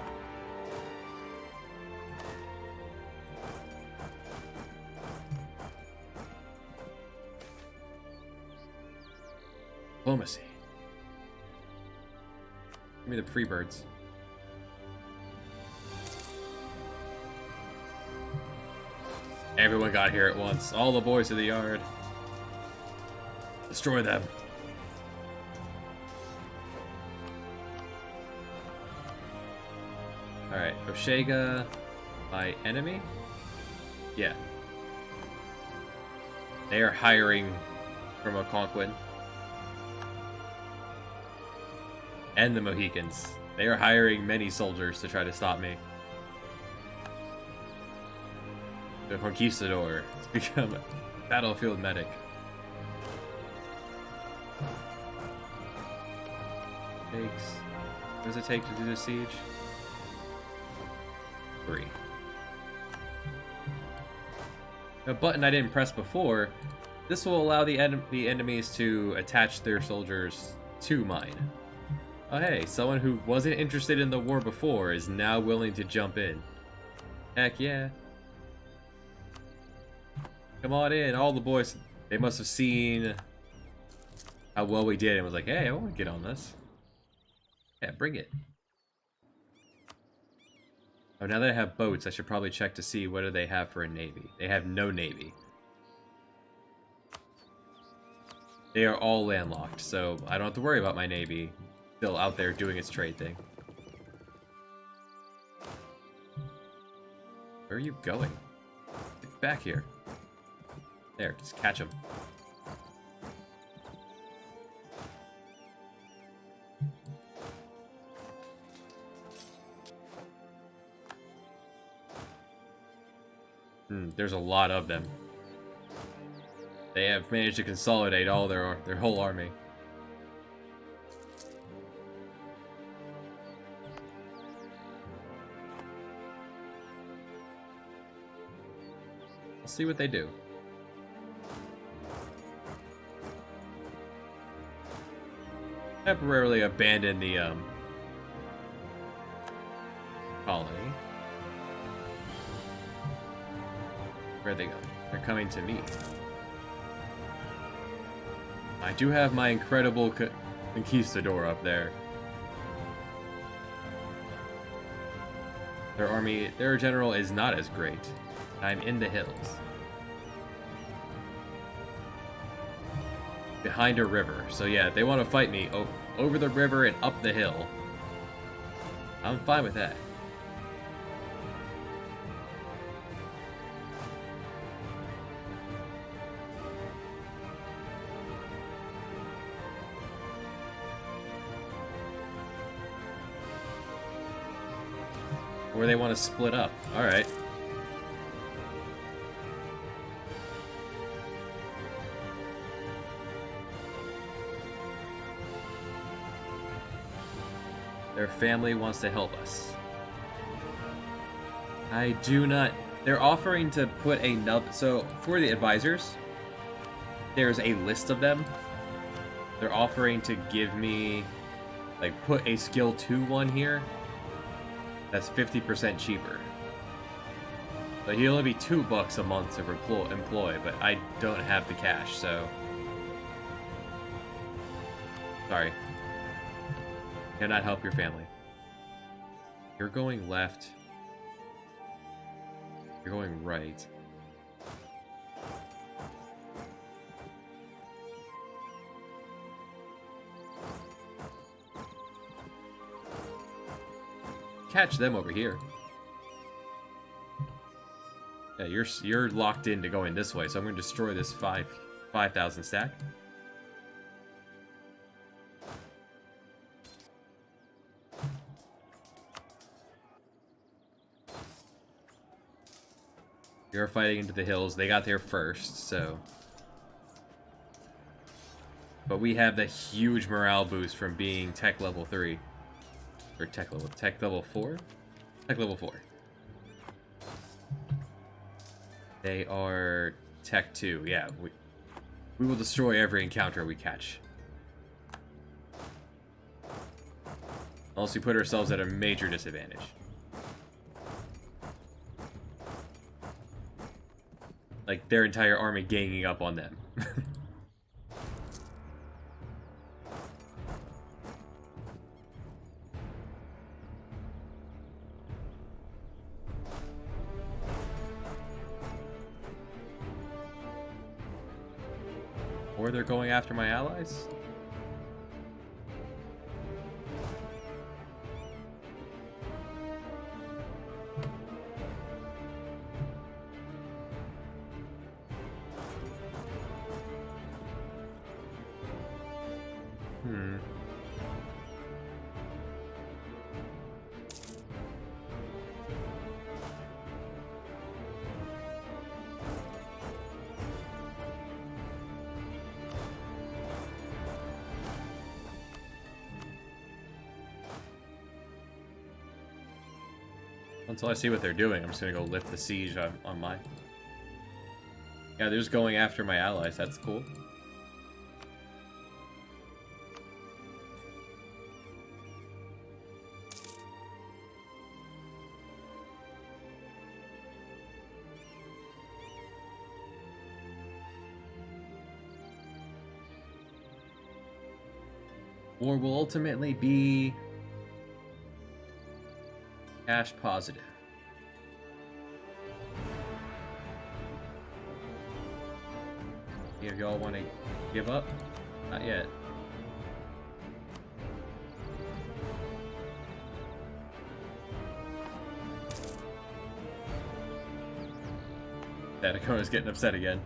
Diplomacy. Give me the free birds. Everyone got here at once. All the boys of the yard. Destroy them. Alright, Oshega, my enemy? Yeah. They are hiring from Algonquin. And the Mohicans. They are hiring many soldiers to try to stop me. The Conquistador has become a battlefield medic. What does it take to do the siege? 3. A button I didn't press before. This will allow the enemies to attach their soldiers to mine. Oh hey, someone who wasn't interested in the war before is now willing to jump in. Heck yeah. Come on in, all the boys. They must have seen how well we did and was like, hey, I want to get on this. Yeah, bring it. Oh, now that I have boats, I should probably check to see what do they have for a navy. They have no navy. They are all landlocked, so I don't have to worry about my navy still out there doing its trade thing. Where are you going? Get back here. There, just catch him. There's a lot of them. They have managed to consolidate all their whole army. Let's see what they do. Temporarily abandon the colony. Where'd they go? They're coming to me. I do have my incredible conquistador up there. Their army, their general is not as great. I'm in the hills. Behind a river. So yeah, they want to fight me over the river and up the hill. I'm fine with that. Or they want to split up. Alright. Their family wants to help us. I do not... They're offering to put another... So, for the advisors, there's a list of them. They're offering to give me... Like, put a skill 2 one here. That's 50% cheaper. But he'll only be $2 a month to employ, but I don't have the cash, so... Sorry. Cannot help your family. You're going left. You're going right. Catch them over here. Yeah, you're locked into going this way, so I'm going to destroy this 5,000 stack. You're fighting into the hills. They got there first, so... But we have the huge morale boost from being tech level 3. Or tech level 4? Tech level 4. They are tech 2, yeah. We will destroy every encounter we catch. Unless we put ourselves at a major disadvantage. Like, their entire army ganging up on them. Or they're going after my allies? Until I see what they're doing, I'm just gonna go lift the siege on my... Yeah, they're just going after my allies. That's cool. War will ultimately be... cash positive. If y'all want to give up, not yet. Dakota's getting upset again.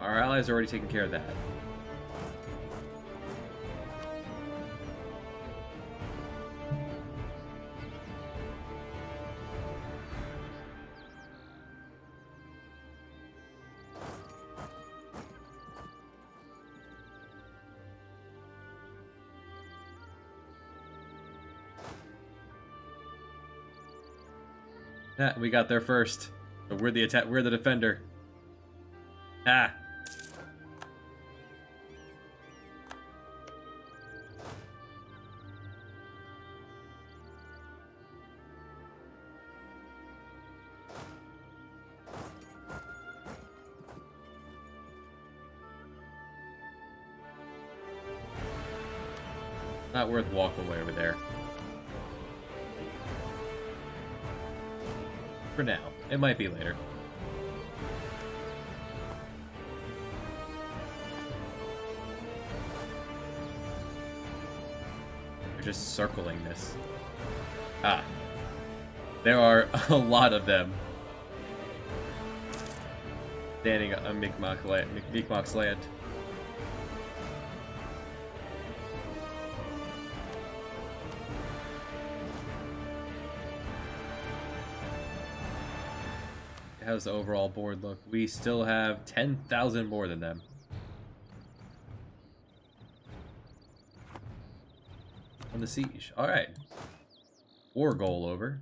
Our allies are already taking care of that. We got there first. But we're the we're the defender. Ah. Not worth walking away over there. For now. It might be later. They're just circling this. Ah. There are a lot of them. Standing on Mi'kmaq's land. How's the overall board look? We still have 10,000 more than them. On the siege. Alright. War goal over.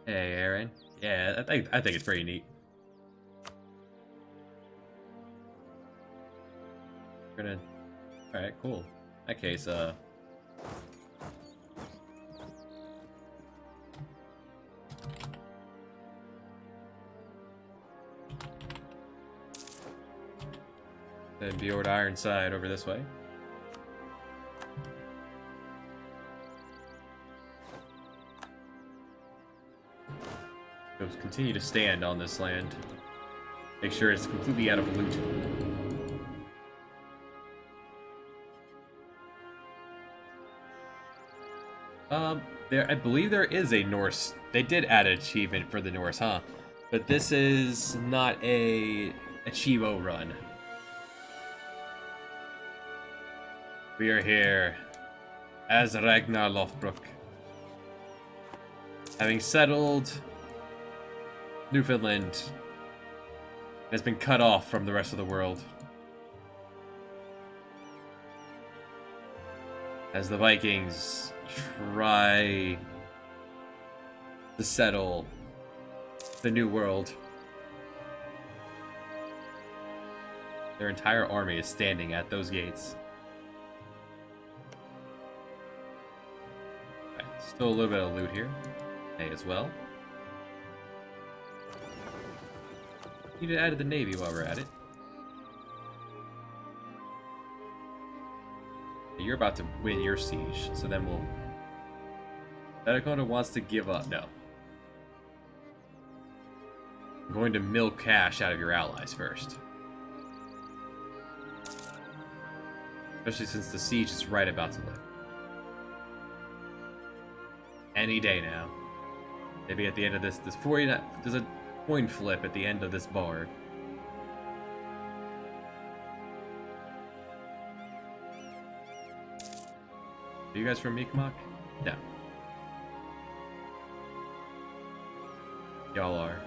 Hey, Aaron. Yeah, I think it's pretty neat. We're gonna... Alright, cool. In that case, then Bjord Ironside over this way. Just continue to stand on this land. Make sure it's completely out of loot. I believe there is a Norse. They did add an achievement for the Norse, huh? But this is not a Chivo run. We are here as Ragnar Lothbrok, having settled Newfoundland, has been cut off from the rest of the world. As the Vikings try to settle the New World. Their entire army is standing at those gates. Right, still a little bit of loot here. Hey, as well. Need to add to the Navy while we're at it. You're about to win your siege, so then we'll... Dakota wants to give up. No. I'm going to milk cash out of your allies first. Especially since the siege is right about to lift. Any day now. Maybe at the end of this 49... There's a coin flip at the end of this bar. Are you guys from Mi'kmaq? No. Y'all are.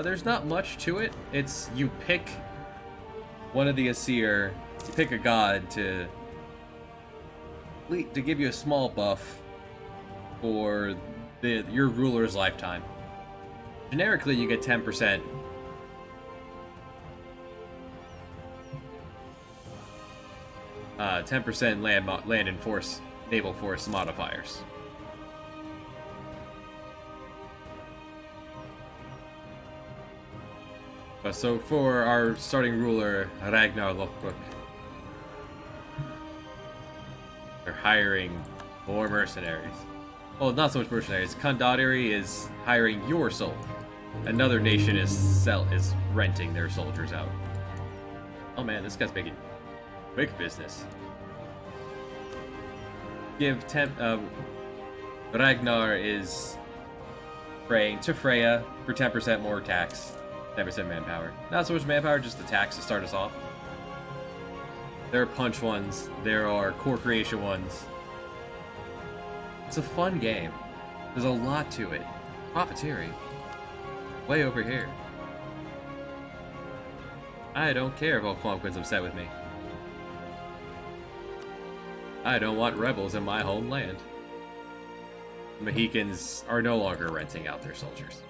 There's not much to it. It's you pick one of the Asir, you pick a god to give you a small buff for your ruler's lifetime. Generically, you get 10%. 10% land and naval force modifiers. So for our starting ruler, Ragnar Lothbrok, they're hiring more mercenaries. Well, not so much mercenaries. Kandadiri is hiring your soul. Another nation is renting their soldiers out. Oh man, this guy's making quick business. Ragnar is praying to Freya for 10% more tax. 10% manpower. Not so much manpower, just the tax to start us off. There are punch ones. There are core creation ones. It's a fun game. There's a lot to it. Profiteering. Way over here. I don't care if Algonquin's upset with me. I don't want rebels in my homeland. The Mohicans are no longer renting out their soldiers.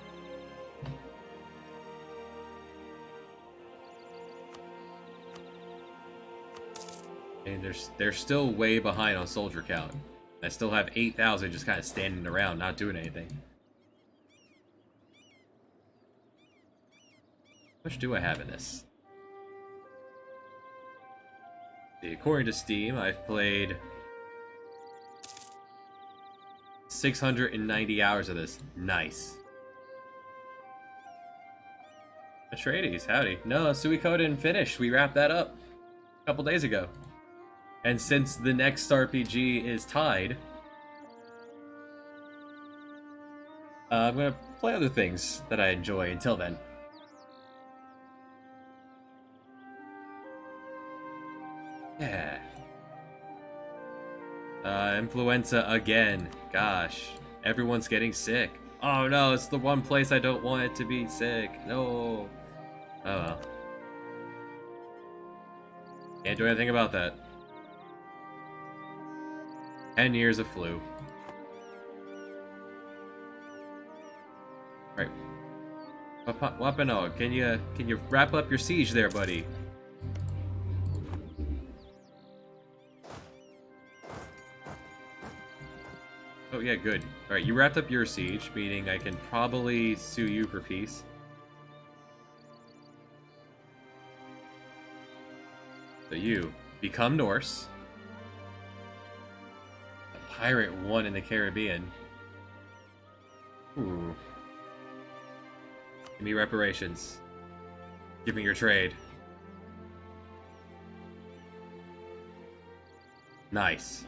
And they're still way behind on soldier count. I still have 8,000 just kind of standing around, not doing anything. How much do I have in this? See, according to Steam, I've played 690 hours of this. Nice. Atreides, howdy. No, Suiko didn't finish. We wrapped that up a couple days ago. And since the next RPG is tied, I'm gonna play other things that I enjoy until then. Yeah. Influenza again. Gosh. Everyone's getting sick. Oh no, it's the one place I don't want it to be sick. No. Oh well. Can't do anything about that. 10 years of flu. Right. Wapano, can you wrap up your siege there, buddy? Oh yeah, good. Alright, you wrapped up your siege, meaning I can probably sue you for peace. So you become Norse. Pirate one in the Caribbean. Ooh. Give me reparations. Give me your trade. Nice.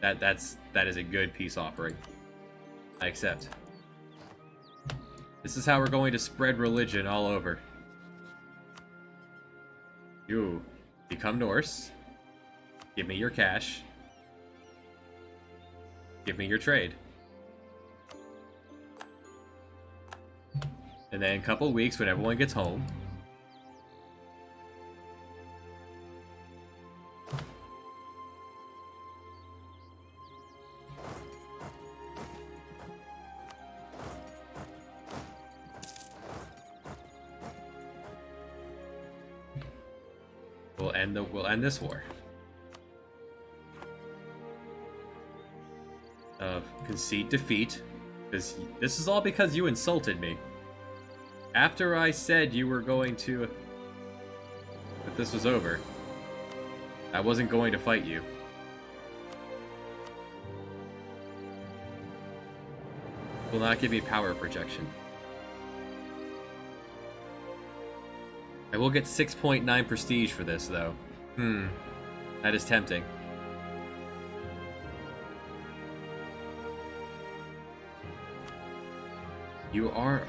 That is a good peace offering. I accept. This is how we're going to spread religion all over. You become Norse. Give me your cash. Give me your trade. And then in a couple weeks, when everyone gets home, we'll end this war. Concede defeat, because this is all because you insulted me. After I said you were going to... that this was over, I wasn't going to fight you. Will not give me power projection. I will get 6.9 prestige for this, though. That is tempting. You are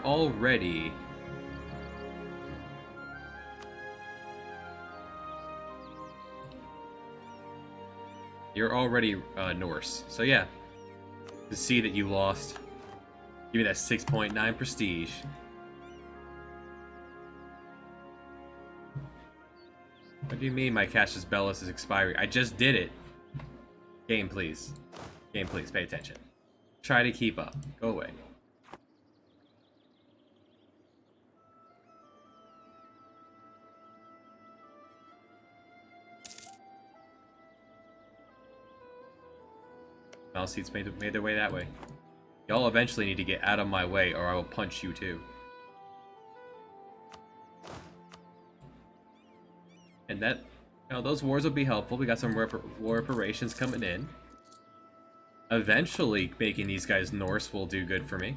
already... You're already Norse. So yeah, to see that you lost, give me that 6.9 prestige. What do you mean my Cassius Bellus is expiring? I just did it. Game, please. Game, please. Pay attention. Try to keep up. Go away. Mouse seats made their way that way. Y'all eventually need to get out of my way or I will punch you too. And that, you know, those wars will be helpful. We got some war reparations coming in. Eventually, making these guys Norse will do good for me.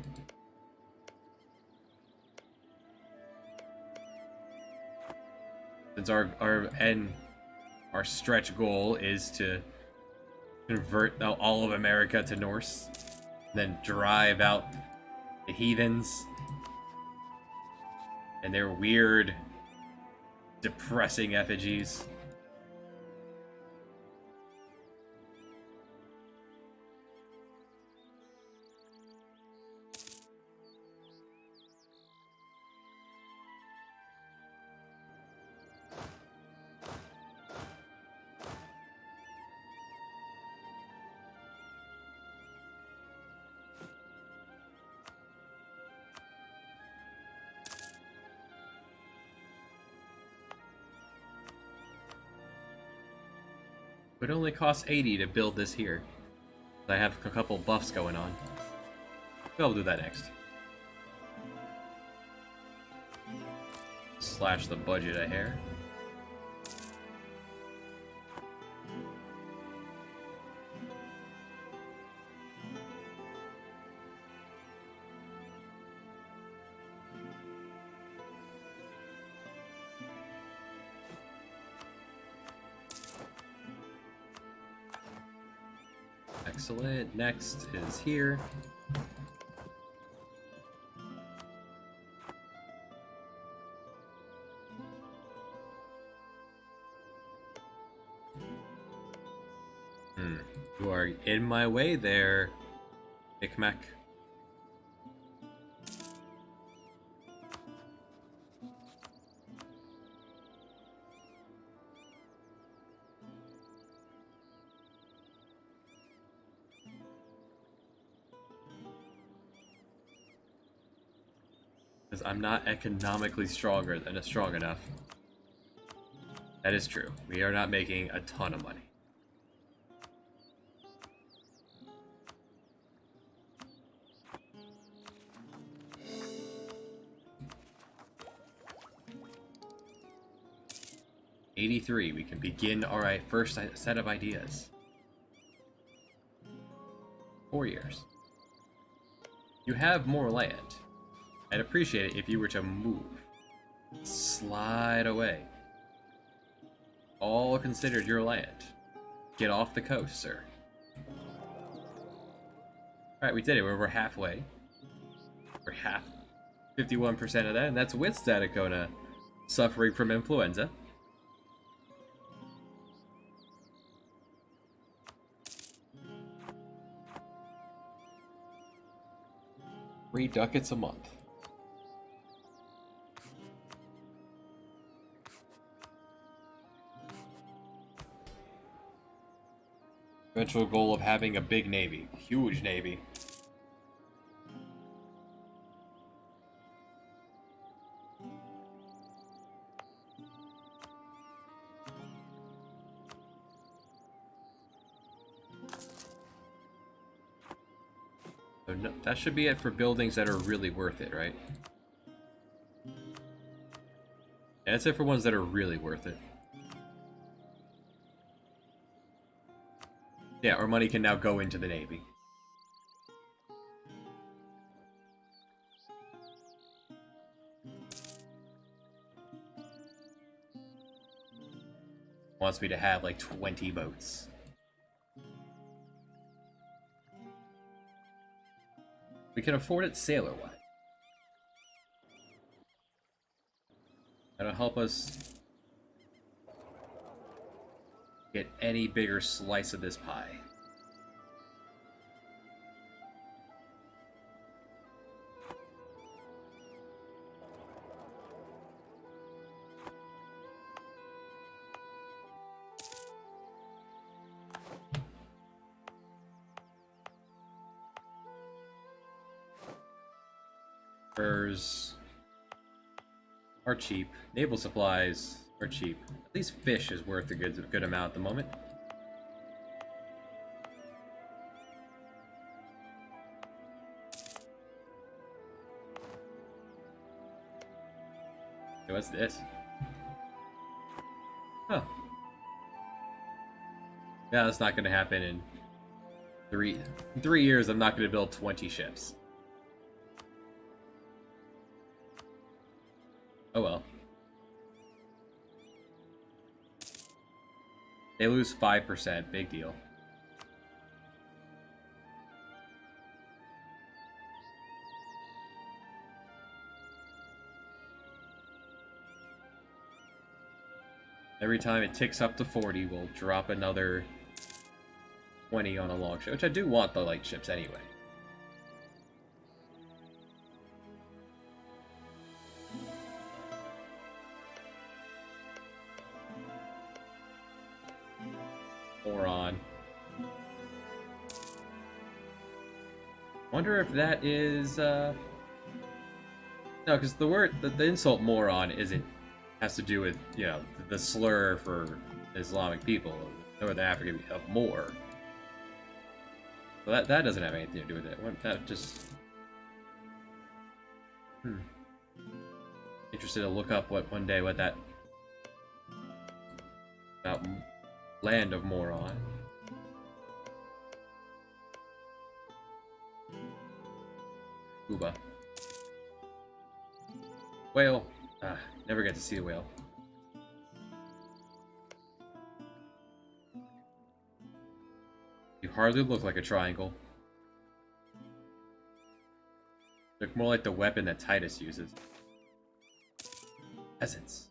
Since our stretch goal is to convert all of America to Norse, then drive out the heathens and their weird, depressing effigies. It only costs 80 to build this here. I have a couple buffs going on. I'll do that next. Slash the budget a hair. Excellent. Next is here. You are in my way there, Micmac. I'm not economically strong enough. That is true. We are not making a ton of money. '83. We can begin our first set of ideas. 4 years. You have more land. I'd appreciate it if you were to move. Slide away. All considered your land. Get off the coast, sir. Alright, we did it. We're halfway. We're half. 51% of that, and that's with Statacona suffering from influenza. 3 ducats a month. Eventual goal of having a big navy. Huge navy. So no, that should be it for buildings that are really worth it, right? Yeah, that's it for ones that are really worth it. Yeah, our money can now go into the Navy. Wants me to have like 20 boats. We can afford it sailor-wise. That'll help us get any bigger slice of this pie. Furs are cheap. Naval supplies are cheap. At least fish is worth a good amount at the moment. Okay, what's this? Huh. Yeah, that's not gonna happen in three years. I'm not gonna build 20 ships. Oh well. They lose 5%, big deal. Every time it ticks up to 40, we'll drop another 20 on a long ship, which I do want the light ships anyway. Moron. Wonder if that is no, because the word the insult moron has to do with, you know, the slur for Islamic people, Northern Africa of more. So that doesn't have anything to do with it. That just interested to look up one day what that about. Land of moron. Cuba. Whale. Ah, never get to see a whale. You hardly look like a triangle. Look more like the weapon that Titus uses. Peasants.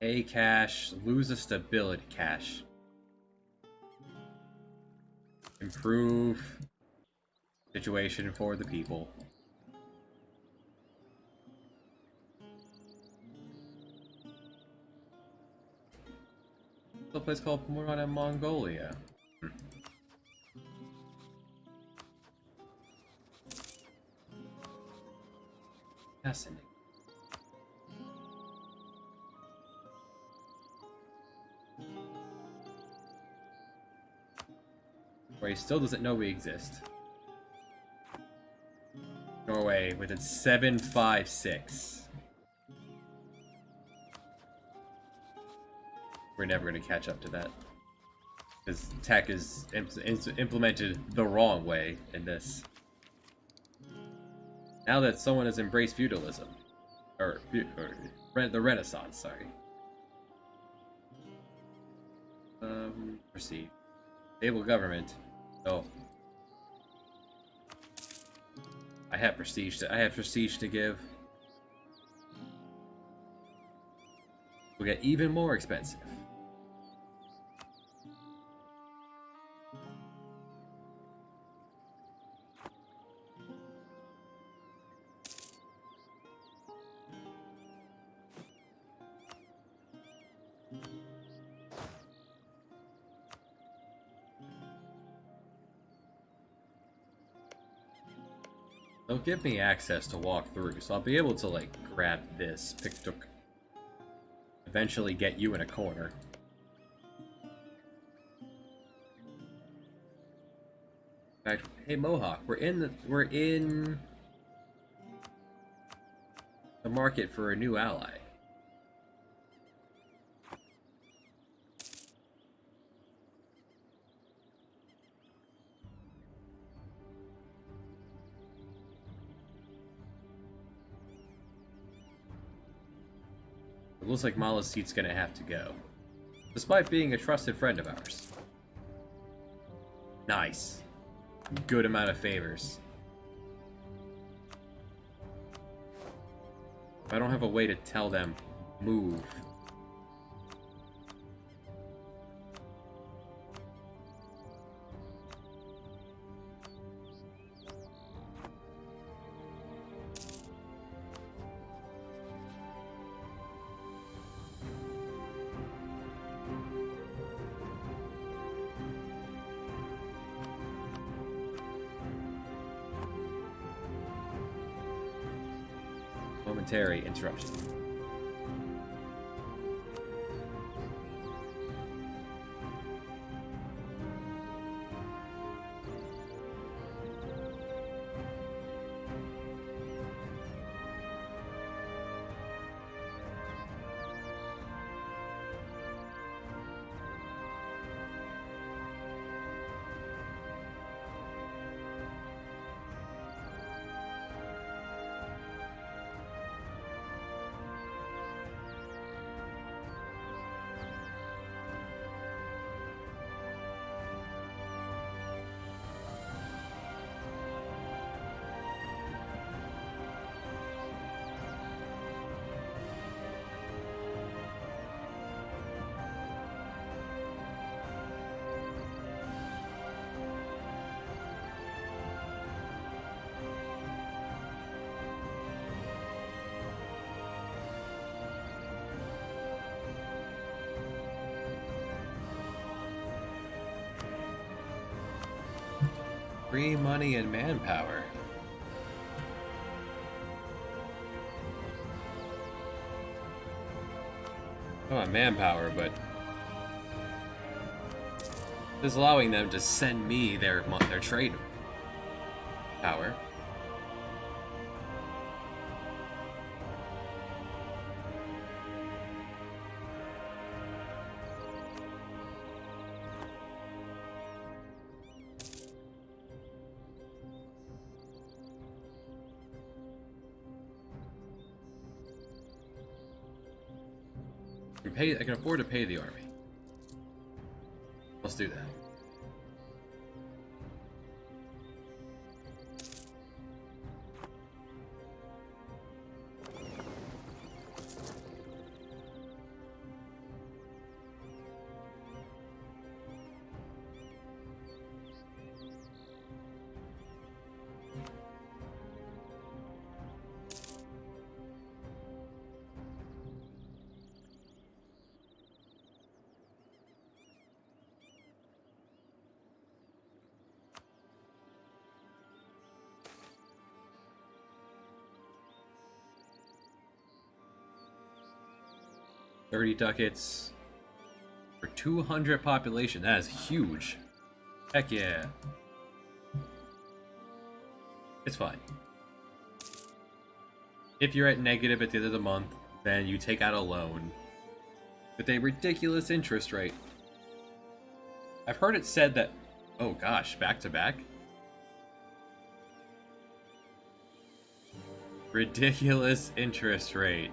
A cache, lose a stability cache. Improve situation for the people. A place called Moron in Mongolia. Fascinating. Where he still doesn't know we exist. Norway with its 756. We're never going to catch up to that. Because tech is implemented the wrong way in this. Now that someone has embraced feudalism. Or the Renaissance, sorry. Proceed. Stable government. Oh. I have prestige to give. We'll get even more expensive. They'll give me access to walk through, so I'll be able to, like, grab this, eventually get you in a corner. In fact, hey Mohawk, we're in the market for a new ally. It looks like Mala's seat's gonna have to go, despite being a trusted friend of ours. Nice. Good amount of favors. If I don't have a way to tell them, move. Momentary interruption. Free money and manpower. I want manpower, but it's allowing them to send me their trade power. I can afford to pay the army. Let's do that. $30 ducats for 200 population. That is huge. Heck yeah. It's fine. If you're at negative at the end of the month, then you take out a loan with a ridiculous interest rate. I've heard it said that, oh gosh, back to back? Ridiculous interest rate.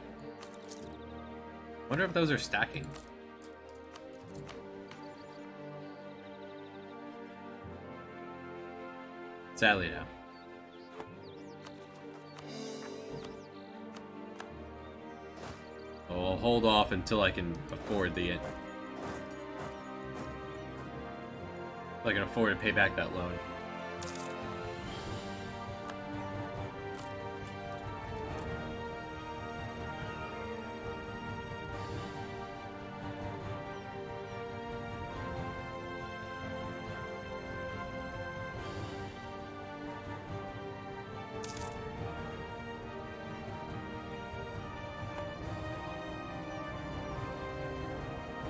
Wonder if those are stacking. Sadly, no. I'll hold off until I can afford I can afford to pay back that loan.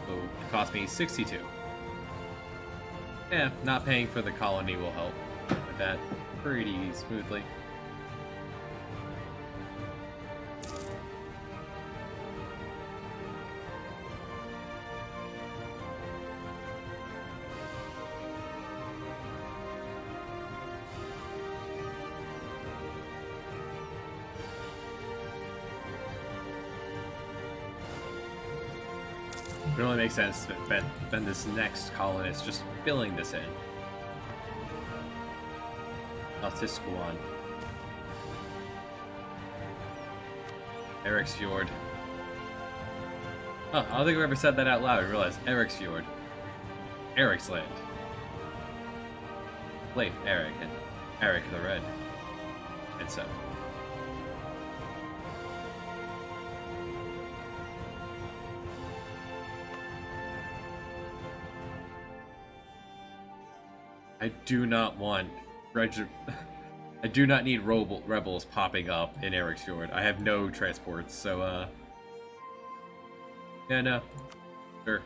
So it cost me 62. Yeah, not paying for the colony will help with that pretty smoothly. It only makes sense that then this next colonist just filling this in. Altiscuan. Eric's Fjord. Oh, I don't think I've ever said that out loud. I realized Eric's Fjord. Eric's land. Leif, Eric, and Eric the Red. And so. I do not want I do not need rebels popping up in Eric's Fjord. I have no transports, so yeah, no. Sure.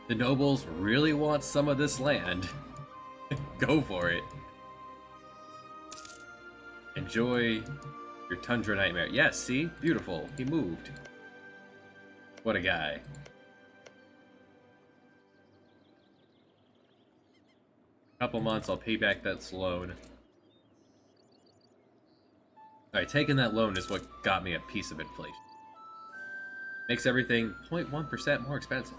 The nobles really want some of this land. Go for it. Enjoy your tundra nightmare. Yes, see? Beautiful. He moved. What a guy. Couple months, I'll pay back that loan. Alright, taking that loan is what got me a piece of inflation. Makes everything 0.1% more expensive.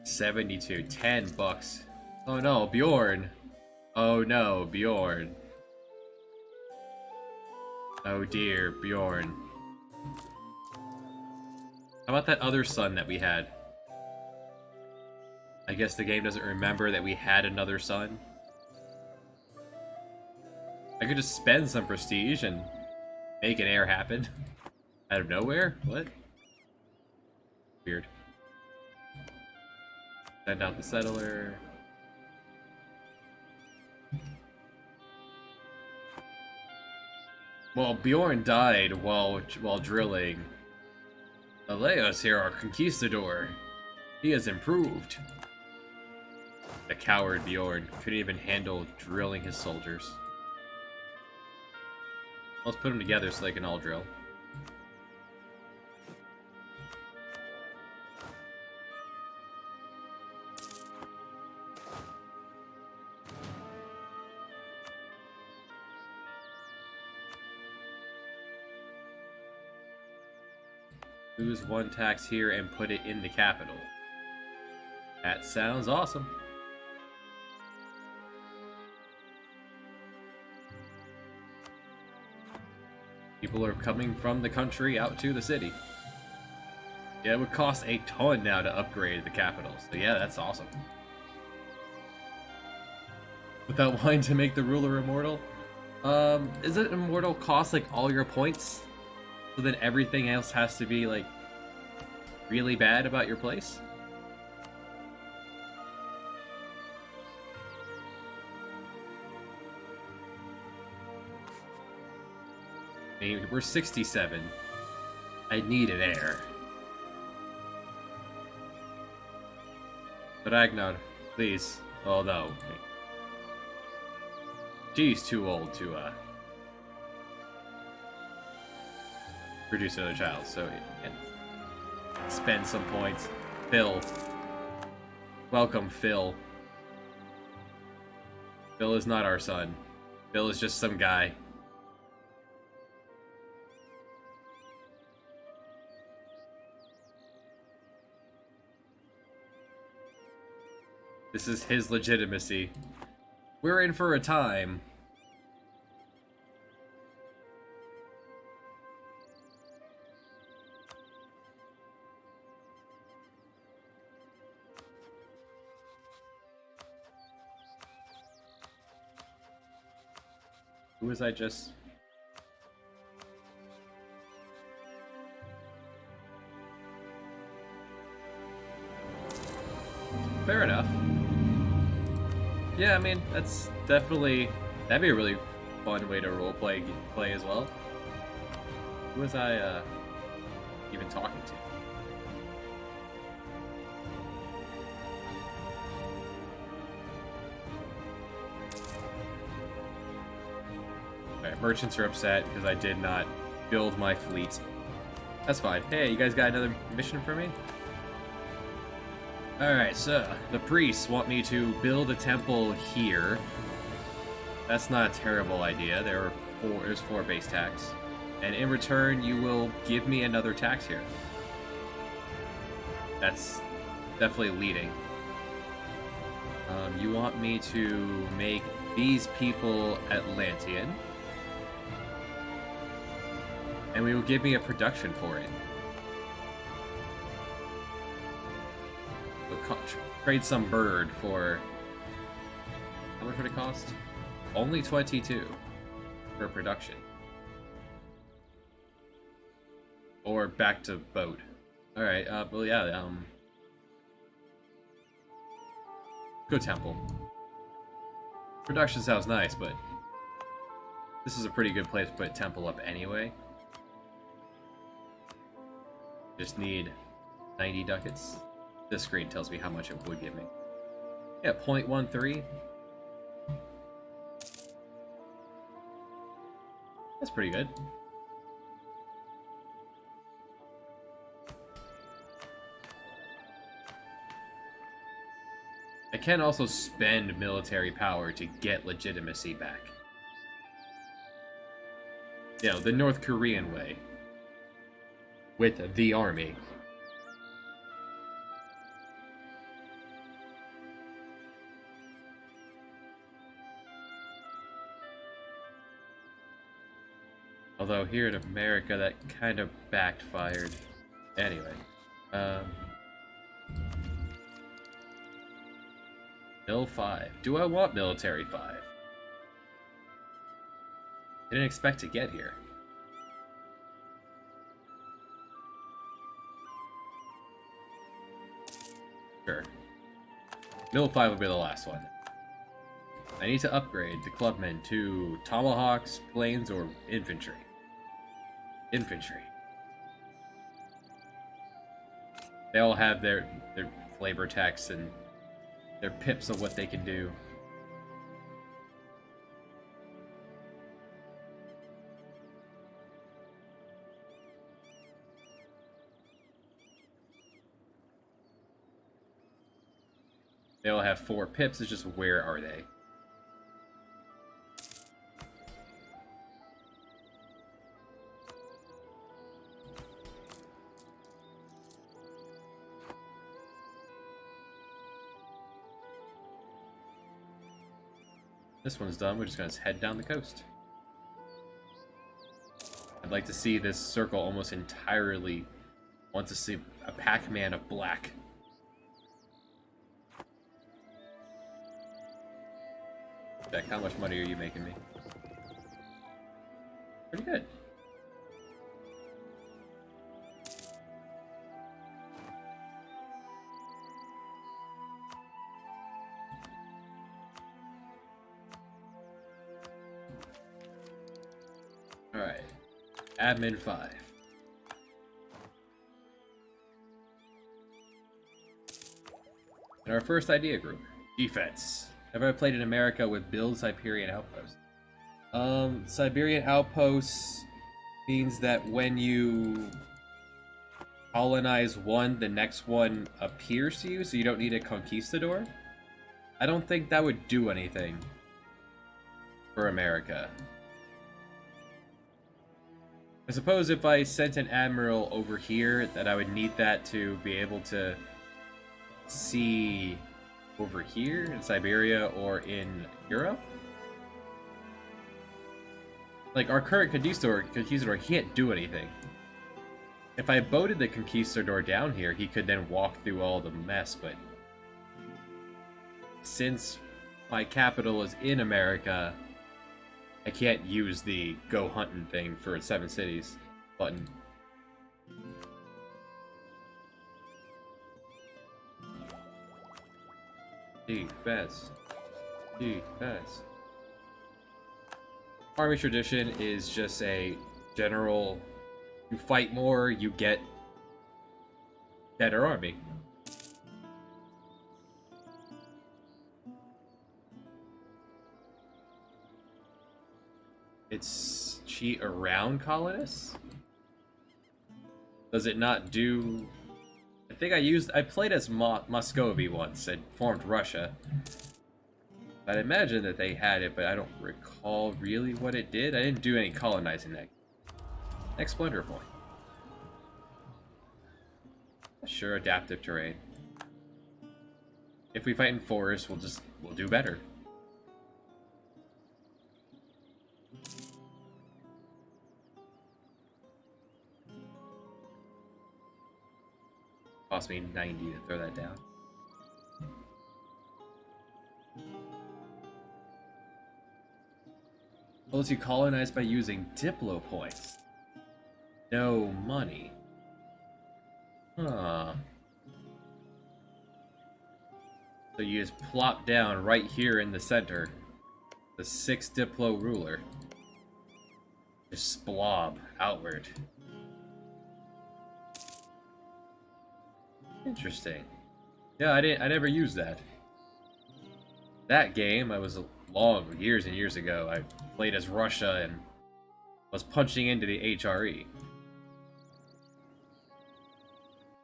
$72, $10. Oh no, Bjorn. Oh no, Bjorn. Oh dear, Bjorn. How about that other son that we had? I guess the game doesn't remember that we had another son. I could just spend some prestige and make an heir happen. Out of nowhere? What? Weird. Send out the settler. Well, Bjorn died while drilling. Aleos here, our conquistador. He has improved. The coward Bjorn couldn't even handle drilling his soldiers. Let's put them together so they can all drill. Lose one tax here and put it in the capital. That sounds awesome. People are coming from the country out to the city. Yeah, it would cost a ton now to upgrade the capital. So yeah, that's awesome. Without wanting to make the ruler immortal? Is it immortal cost like all your points? So then everything else has to be like really bad about your place? I mean, we're 67. I need an heir. But Agnar, please. Oh no. She's too old to produce another child, so you can spend some points. Phil. Welcome, Phil. Phil is not our son. Phil is just some guy. This is his legitimacy. We're in for a time. Who was I just... Fair enough. Yeah, I mean, that's definitely... That'd be a really fun way to roleplay as well. Who was I, even talking to? Alright, merchants are upset because I did not build my fleet. That's fine. Hey, you guys got another mission for me? Alright, so the priests want me to build a temple here. That's not a terrible idea. There's 4 base tax. And in return, you will give me another tax here. That's definitely leading. You want me to make these people Atlantean. And we will give me a production for it. Trade some bird for... How much would it cost? Only 22 for production. Or back to boat. Alright, well yeah, go temple. Production sounds nice, but this is a pretty good place to put temple up anyway. Just need 90 ducats. This screen tells me how much it would give me. Yeah, 0.13. That's pretty good. I can also spend military power to get legitimacy back. You know, the North Korean way. With the army. Although here in America, that kind of backfired. Anyway, Mil 5. Do I want military 5? I didn't expect to get here. Sure. Mil 5 will be the last one. I need to upgrade the clubmen to tomahawks, planes, or infantry. Infantry. They all have their flavor text and their pips of what they can do. They all have 4 pips, it's just where are they? This one's done, we're just gonna head down the coast. I'd like to see this circle almost entirely. Want to see a Pac-Man of black. Jack, how much money are you making me? Pretty good. Alright. Admin 5. And our first idea group, defense. Have I played in America with build Siberian outposts? Siberian outposts means that when you colonize one, the next one appears to you, so you don't need a conquistador. I don't think that would do anything for America. I suppose if I sent an admiral over here, that I would need that to be able to see over here in Siberia or in Europe. Like, our current conquistador can't do anything. If I boated the conquistador down here, he could then walk through all the mess, but since my capital is in America, I can't use the go hunting thing for 7 cities button. Defense. Defense. Army tradition is just a general, you fight more, you get better army. It's cheat around colonists? Does it not do... I think I played as Muscovy once and formed Russia. I'd imagine that they had it, but I don't recall really what it did. I didn't do any colonizing that. Next Splendor point. Sure, adaptive terrain. If we fight in forests, we'll do better. Cost me 90 to throw that down. Well, you colonize by using Diplo points. No money. Huh. So you just plop down right here in the center. The 6 Diplo ruler. Just splob outward. Interesting. Yeah, I never used that. That game, I was years and years ago. I played as Russia and was punching into the HRE.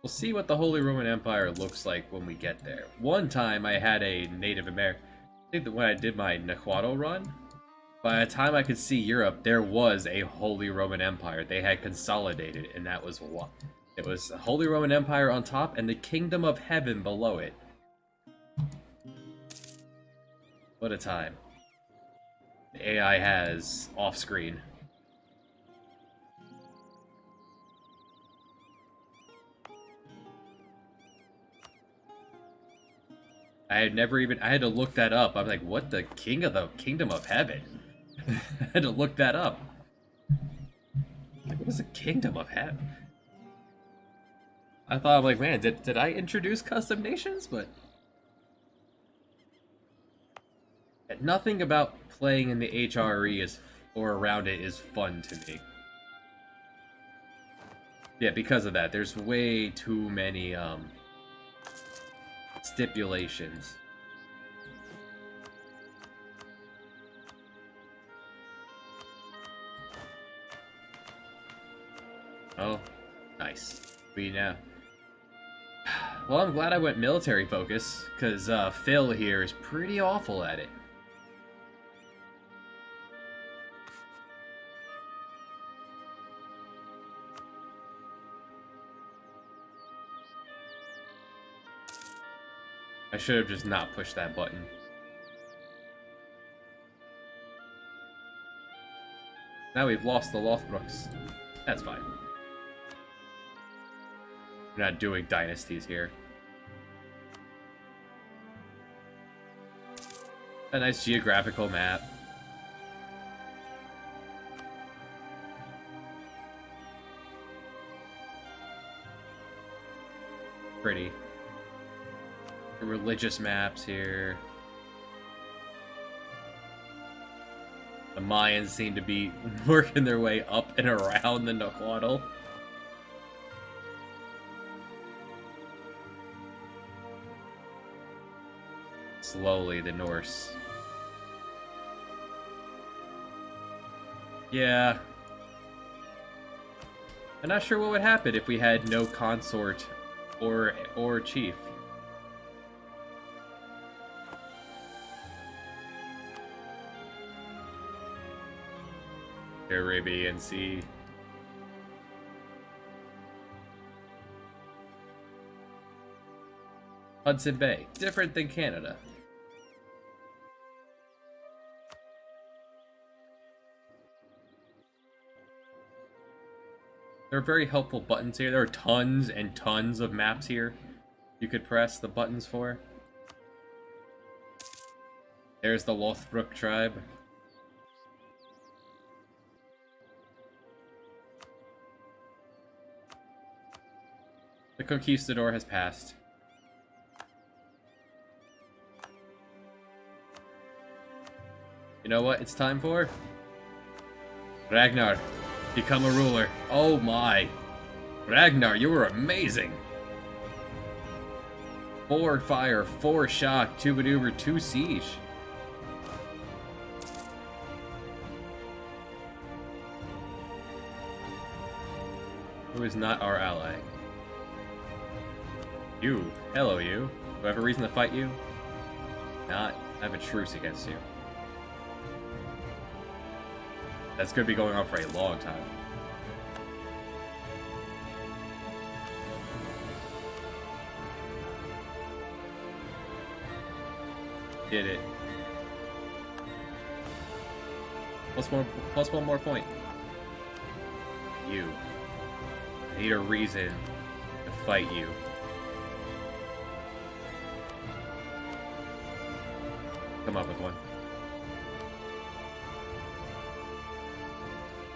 We'll see what the Holy Roman Empire looks like when we get there. One time I had a Native American... I think that when I did my Nahuatl run, by the time I could see Europe, there was a Holy Roman Empire. They had consolidated, and that was what? It was the Holy Roman Empire on top and the Kingdom of Heaven below it. What a time. The AI has off-screen. I had to look that up. I'm like, what the Kingdom of Heaven? I had to look that up. Like, what is the Kingdom of Heaven? I thought, I'm like, man, did I introduce custom nations? But nothing about playing in the HRE or around it is fun to me. Yeah, because of that, there's way too many stipulations. Oh, nice. Well, I'm glad I went military focus, because Phil here is pretty awful at it. I should have just not pushed that button. Now we've lost the Lothbrooks. That's fine. We're not doing dynasties here. A nice geographical map. Pretty. The religious maps here. The Mayans seem to be working their way up and around the Nahuatl. Slowly, the Norse. Yeah. I'm not sure what would happen if we had no consort or chief. Arabian Sea. Hudson Bay. Different than Canada. There are very helpful buttons here. There are tons and tons of maps here you could press the buttons for. There's the Lothbrok tribe. The Conquistador has passed. You know what it's time for? Ragnar, become a ruler. Oh my. Ragnar, you were amazing. 4 fire, 4 shock, 2 maneuver, 2 siege. Who is not our ally? You. Hello, you. Do I have a reason to fight you? Not. I have a truce against you. That's going to be going on for a long time. Did it. Plus one more point. You. I need a reason to fight you. Come up with one.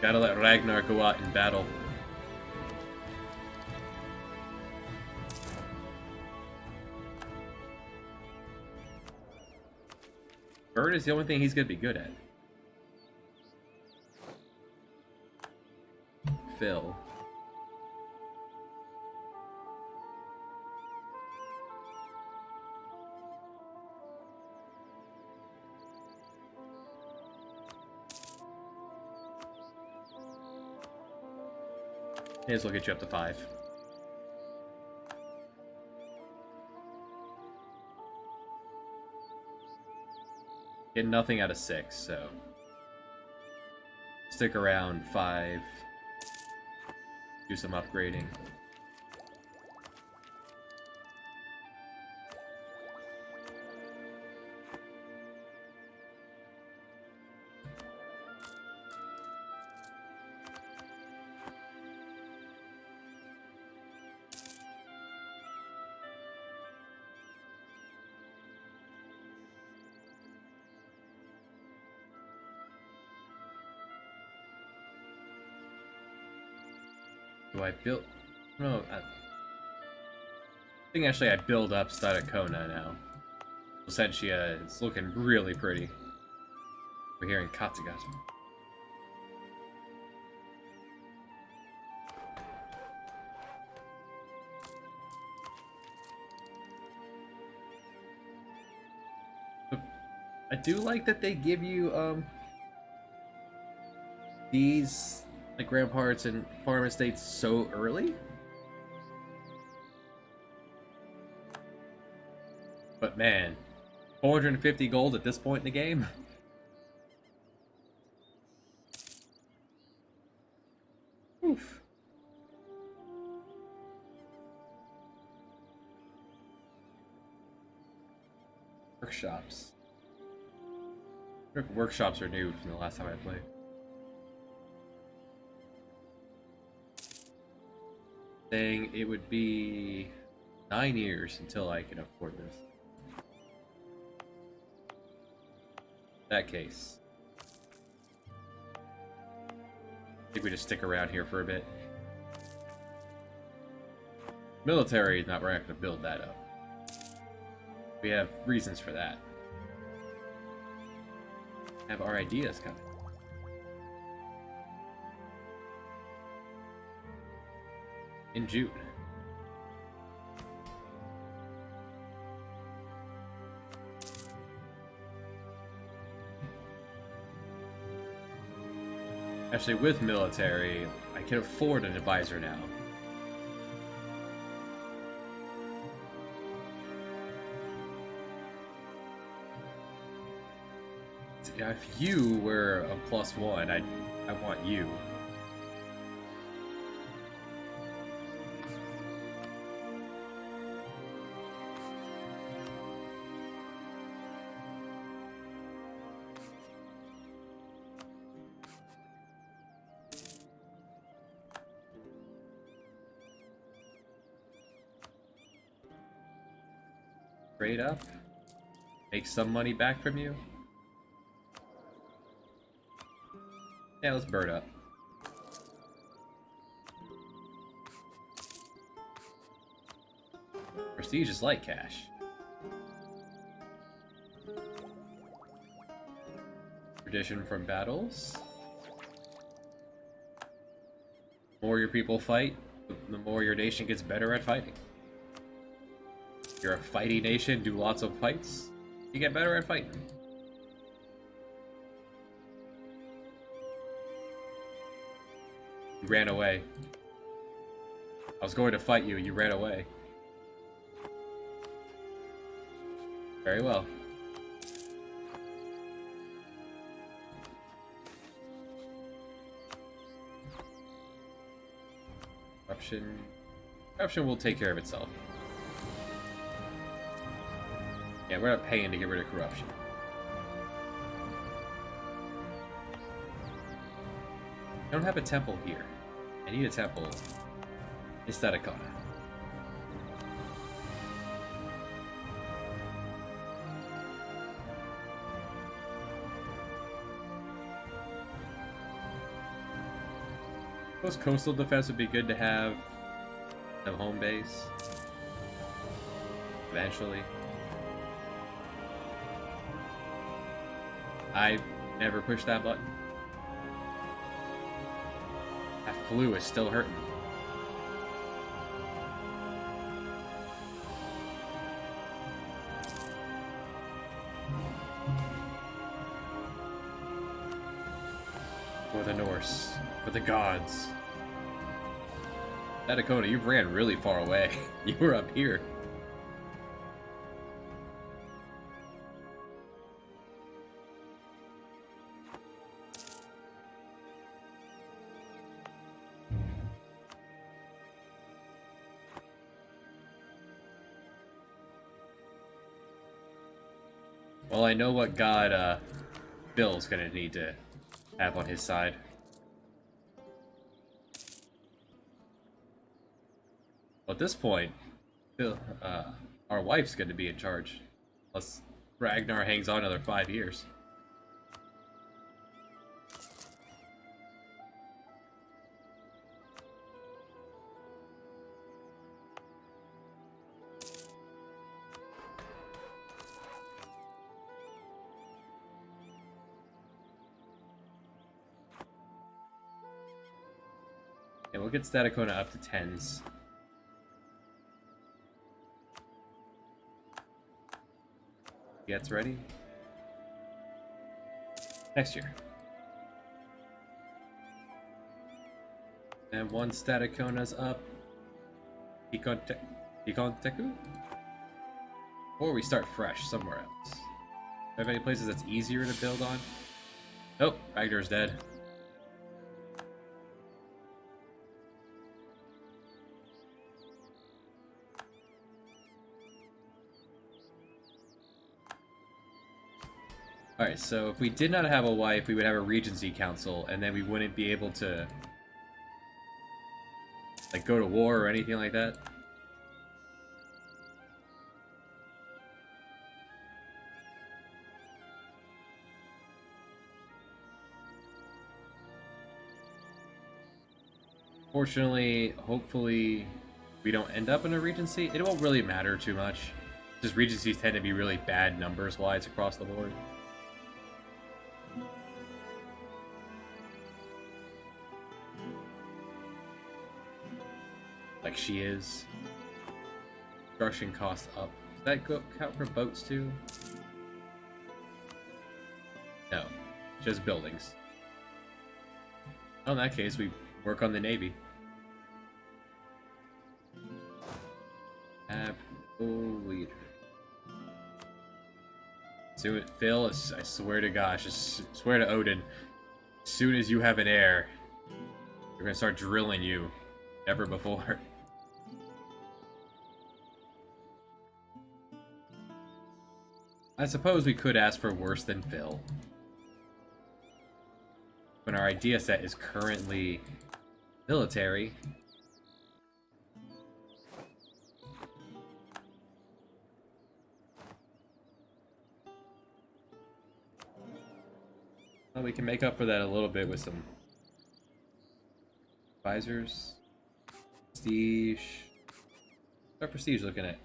Gotta let Ragnar go out in battle. Bird is the only thing he's gonna be good at. Phil. May as well get you up to 5. Get nothing out of 6, so stick around 5. Do some upgrading. Do I build? No, I think actually I build up Stadacona now. Placentia is looking really pretty. We're here in Kattegat. I do like that they give you these like ramparts and farm estates so early. But man, 450 gold at this point in the game? Oof. Workshops. I wonder if workshops are new from the last time I played. Saying it would be 9 years until I can afford this. That case, I think we just stick around here for a bit. Military is not, we're not going to build that up. We have reasons for that. Have our ideas coming. in June. Actually, with military, I can afford an advisor now. Now, if you were a +1, I want you. Trade up. Make some money back from you. Yeah, let's bird up. Prestige is like cash. Tradition from battles. The more your people fight, the more your nation gets better at fighting. If you're a fighting nation, do lots of fights, you get better at fighting. You ran away. I was going to fight you, you ran away. Very well. Corruption will take care of itself. Yeah, we're not paying to get rid of corruption. I don't have a temple here. I need a temple. Aestheticona. Suppose coastal defense would be good to have a home base. Eventually. I never pushed that button. That flu is still hurting. For the Norse. For the gods. Dakota, you've ran really far away. You were up here. Well, I know what god Bill's gonna need to have on his side. Well, at this point, Bill, our wife's gonna be in charge. Unless Ragnar hangs on another 5 years. Yeah, we'll get Staticona up to 10s. Gets ready. Next year. And one Staticona's up. Ikonteku? Or we start fresh somewhere else. Do you have any places that's easier to build on? Nope, Ragnar's dead. Alright, so if we did not have a wife, we would have a Regency Council, and then we wouldn't be able to, like, go to war or anything like that. Fortunately, hopefully, we don't end up in a Regency. It won't really matter too much. Just Regencies tend to be really bad numbers-wise across the board. like she is. Construction cost up. Does that count for boats too? No, just buildings. Well, in that case, we work on the Navy. Have full leader. Soon, Phil, I swear to gosh, I swear to Odin, as soon as you have an heir, we're gonna start drilling you. Never before. I suppose we could ask for worse than Phil. When our idea set is currently military. Well, we can make up for that a little bit with some advisors. Prestige. What's our prestige looking at?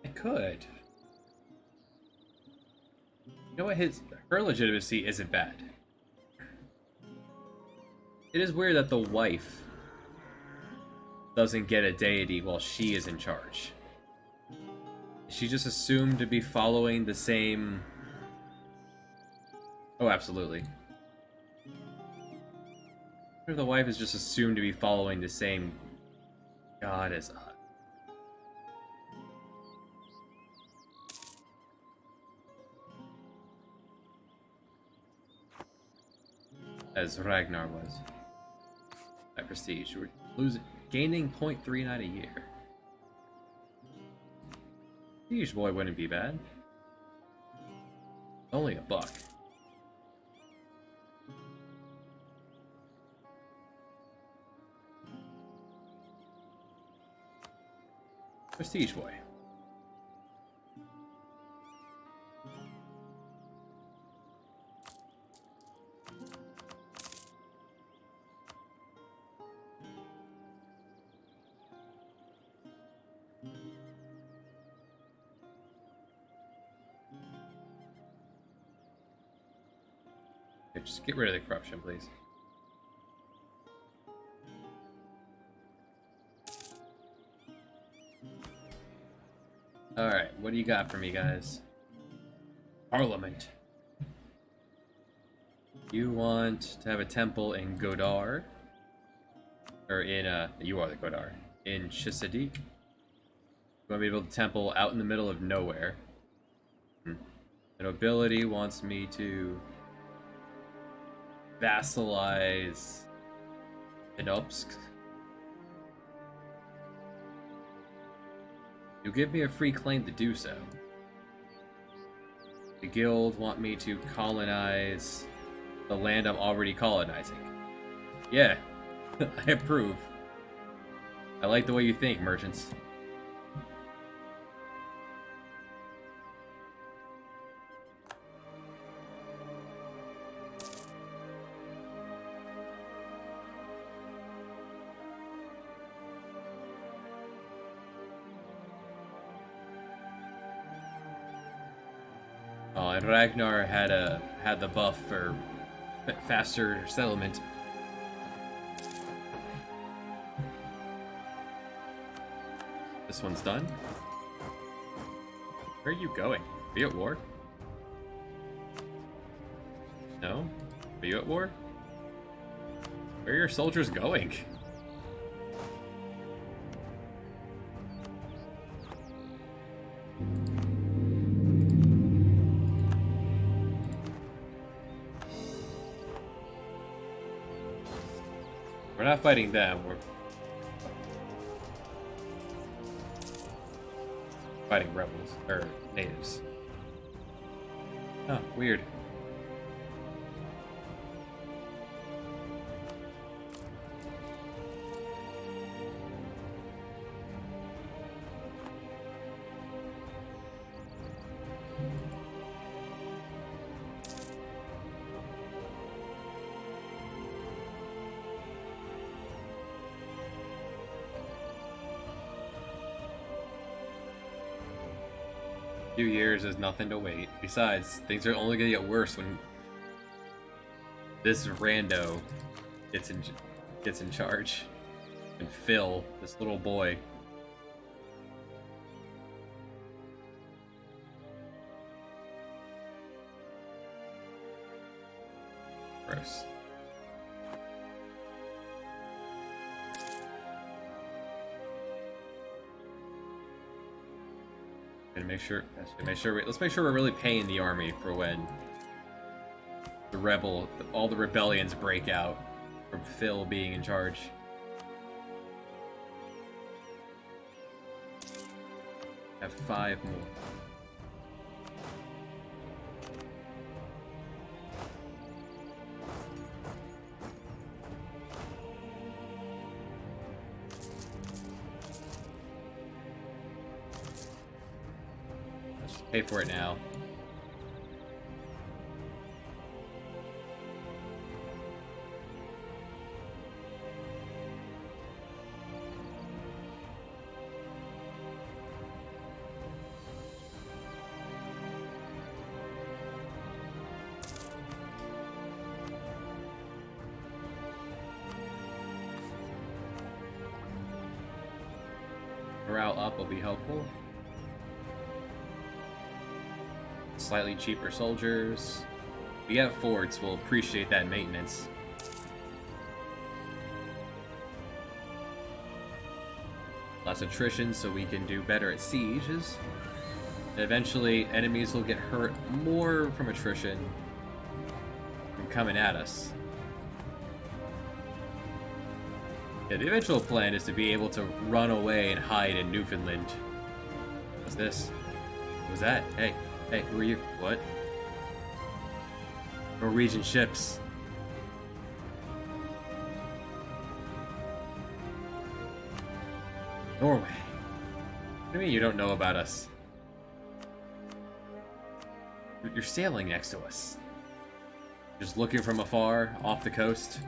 I could. You know what? Her legitimacy isn't bad. It is weird that the wife doesn't get a deity while she is in charge. She just assumed to be following the same... Oh, absolutely. Or the wife is just assumed to be following the same god as us. As Ragnar was. At prestige, we're gaining 0.39 a year. Prestige boy wouldn't be bad. Only $1. Prestige boy. Okay, just get rid of the corruption, please. Alright, what do you got for me, guys? Parliament. You want to have a temple in Godar? Or in, you are the Godar. In Chisadik? You want me to build a temple out in the middle of nowhere. The nobility wants me to vassalize Inopsk. You give me a free claim to do so. The guild want me to colonize the land I'm already colonizing. Yeah, I approve. I like the way you think, merchants. Oh, and Ragnar had the buff for faster settlement. This one's done. Where are you going? Are you at war? No? Are you at war? Where are your soldiers going? We're not fighting them, we're fighting rebels, or natives. Huh, weird. Few years is nothing to wait. Besides, things are only gonna get worse when this rando gets in charge. And Phil, this little boy. Gross. Gonna make sure. Let's make sure we're really paying the army for when all the rebellions break out from Phil being in charge. Have 5 more. Let's just pay for it now. Morale up will be helpful. Slightly cheaper soldiers. We have forts, we'll appreciate that maintenance. Less attrition so we can do better at sieges. And eventually enemies will get hurt more from attrition from coming at us. Yeah, the eventual plan is to be able to run away and hide in Newfoundland. What's this? What was that? Hey, who are you? What? Norwegian ships. Norway. What do you mean you don't know about us? You're sailing next to us. Just looking from afar, off the coast.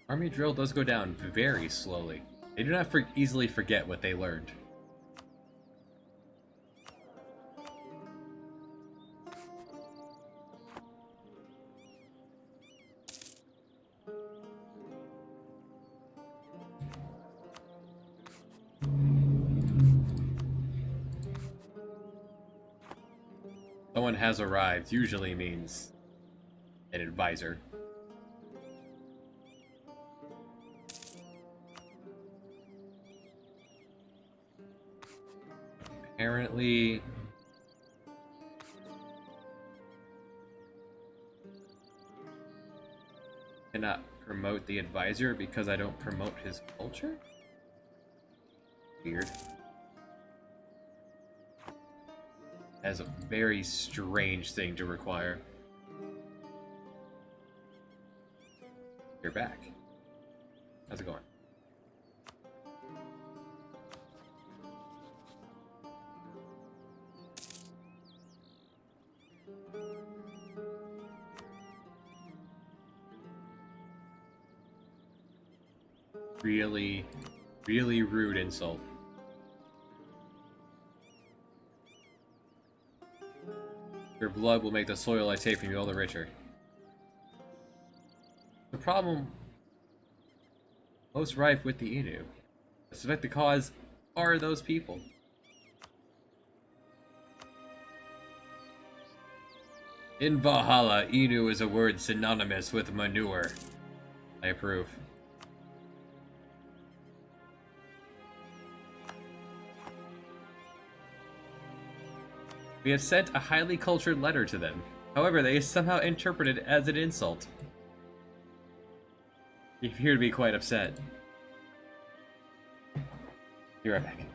Army drill does go down very slowly. They do not easily forget what they learned. Someone has arrived usually means an advisor. Apparently, cannot promote the advisor because I don't promote his culture? Weird. That's a very strange thing to require. You're back. How's it going? Really, really rude insult. Your blood will make the soil I take from you all the richer. The problem most rife with the Inu. I suspect the cause are those people. In Valhalla, Inu is a word synonymous with manure. I approve. We have sent a highly cultured letter to them. However, they somehow interpreted it as an insult. You appear to be quite upset. Be right back.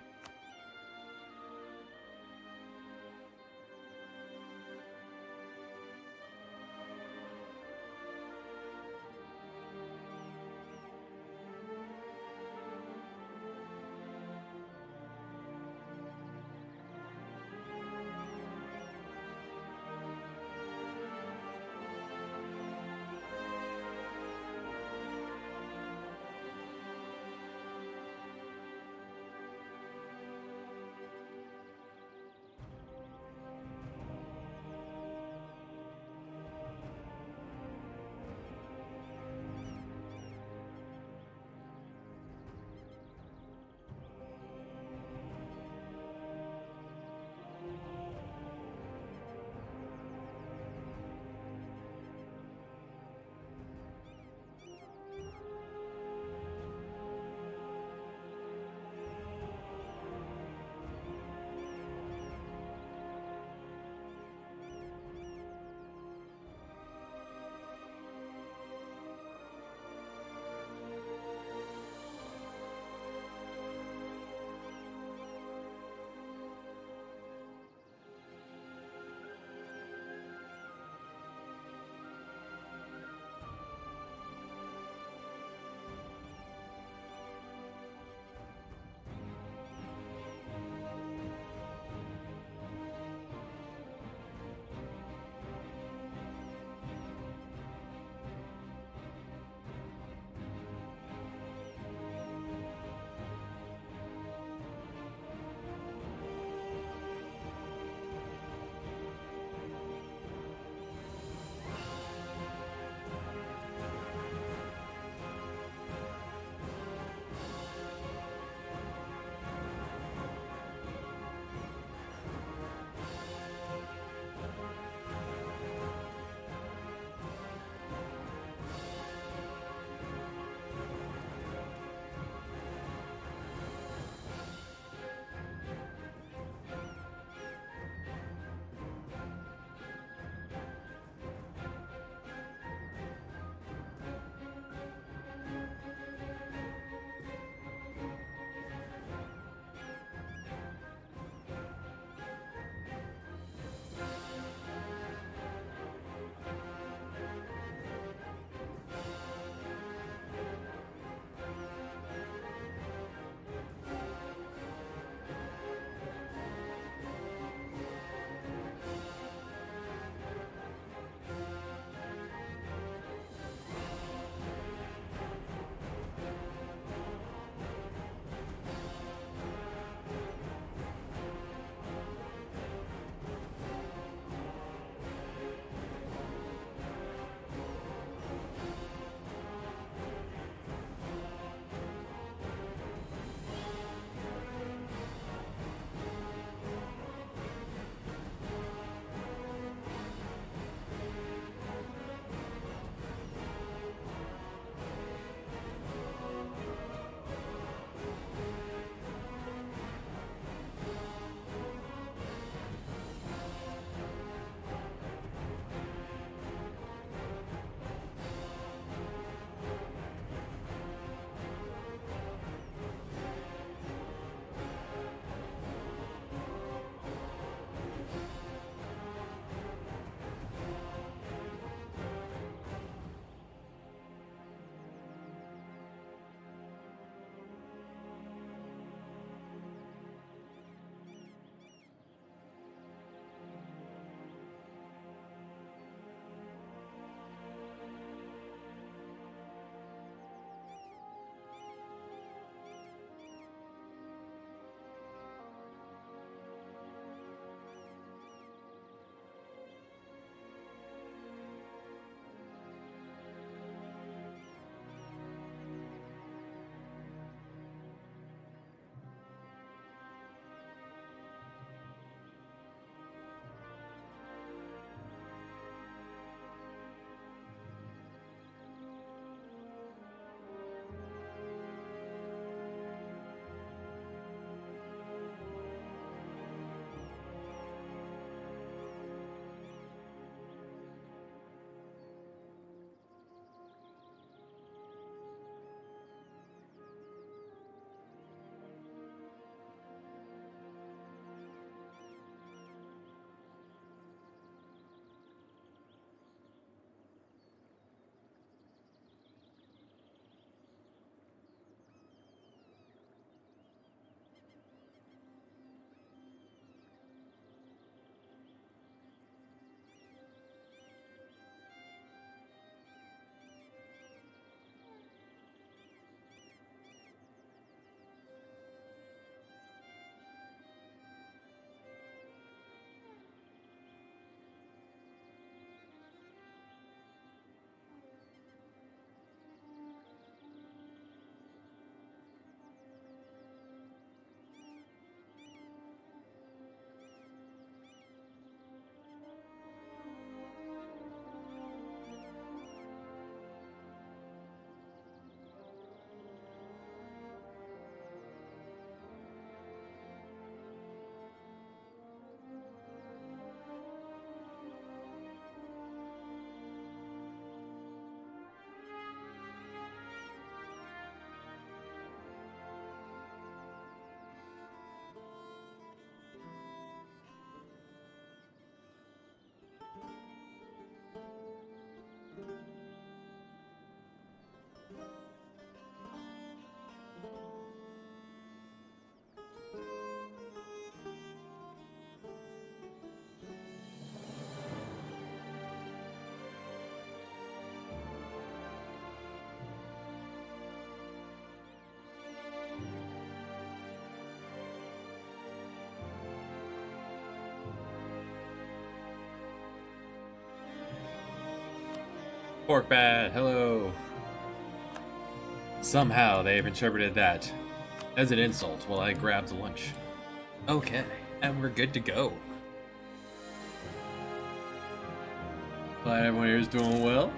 Pork bat, hello. Somehow they've interpreted that as an insult while I grabbed lunch. Okay, and we're good to go. Glad everyone here is doing well.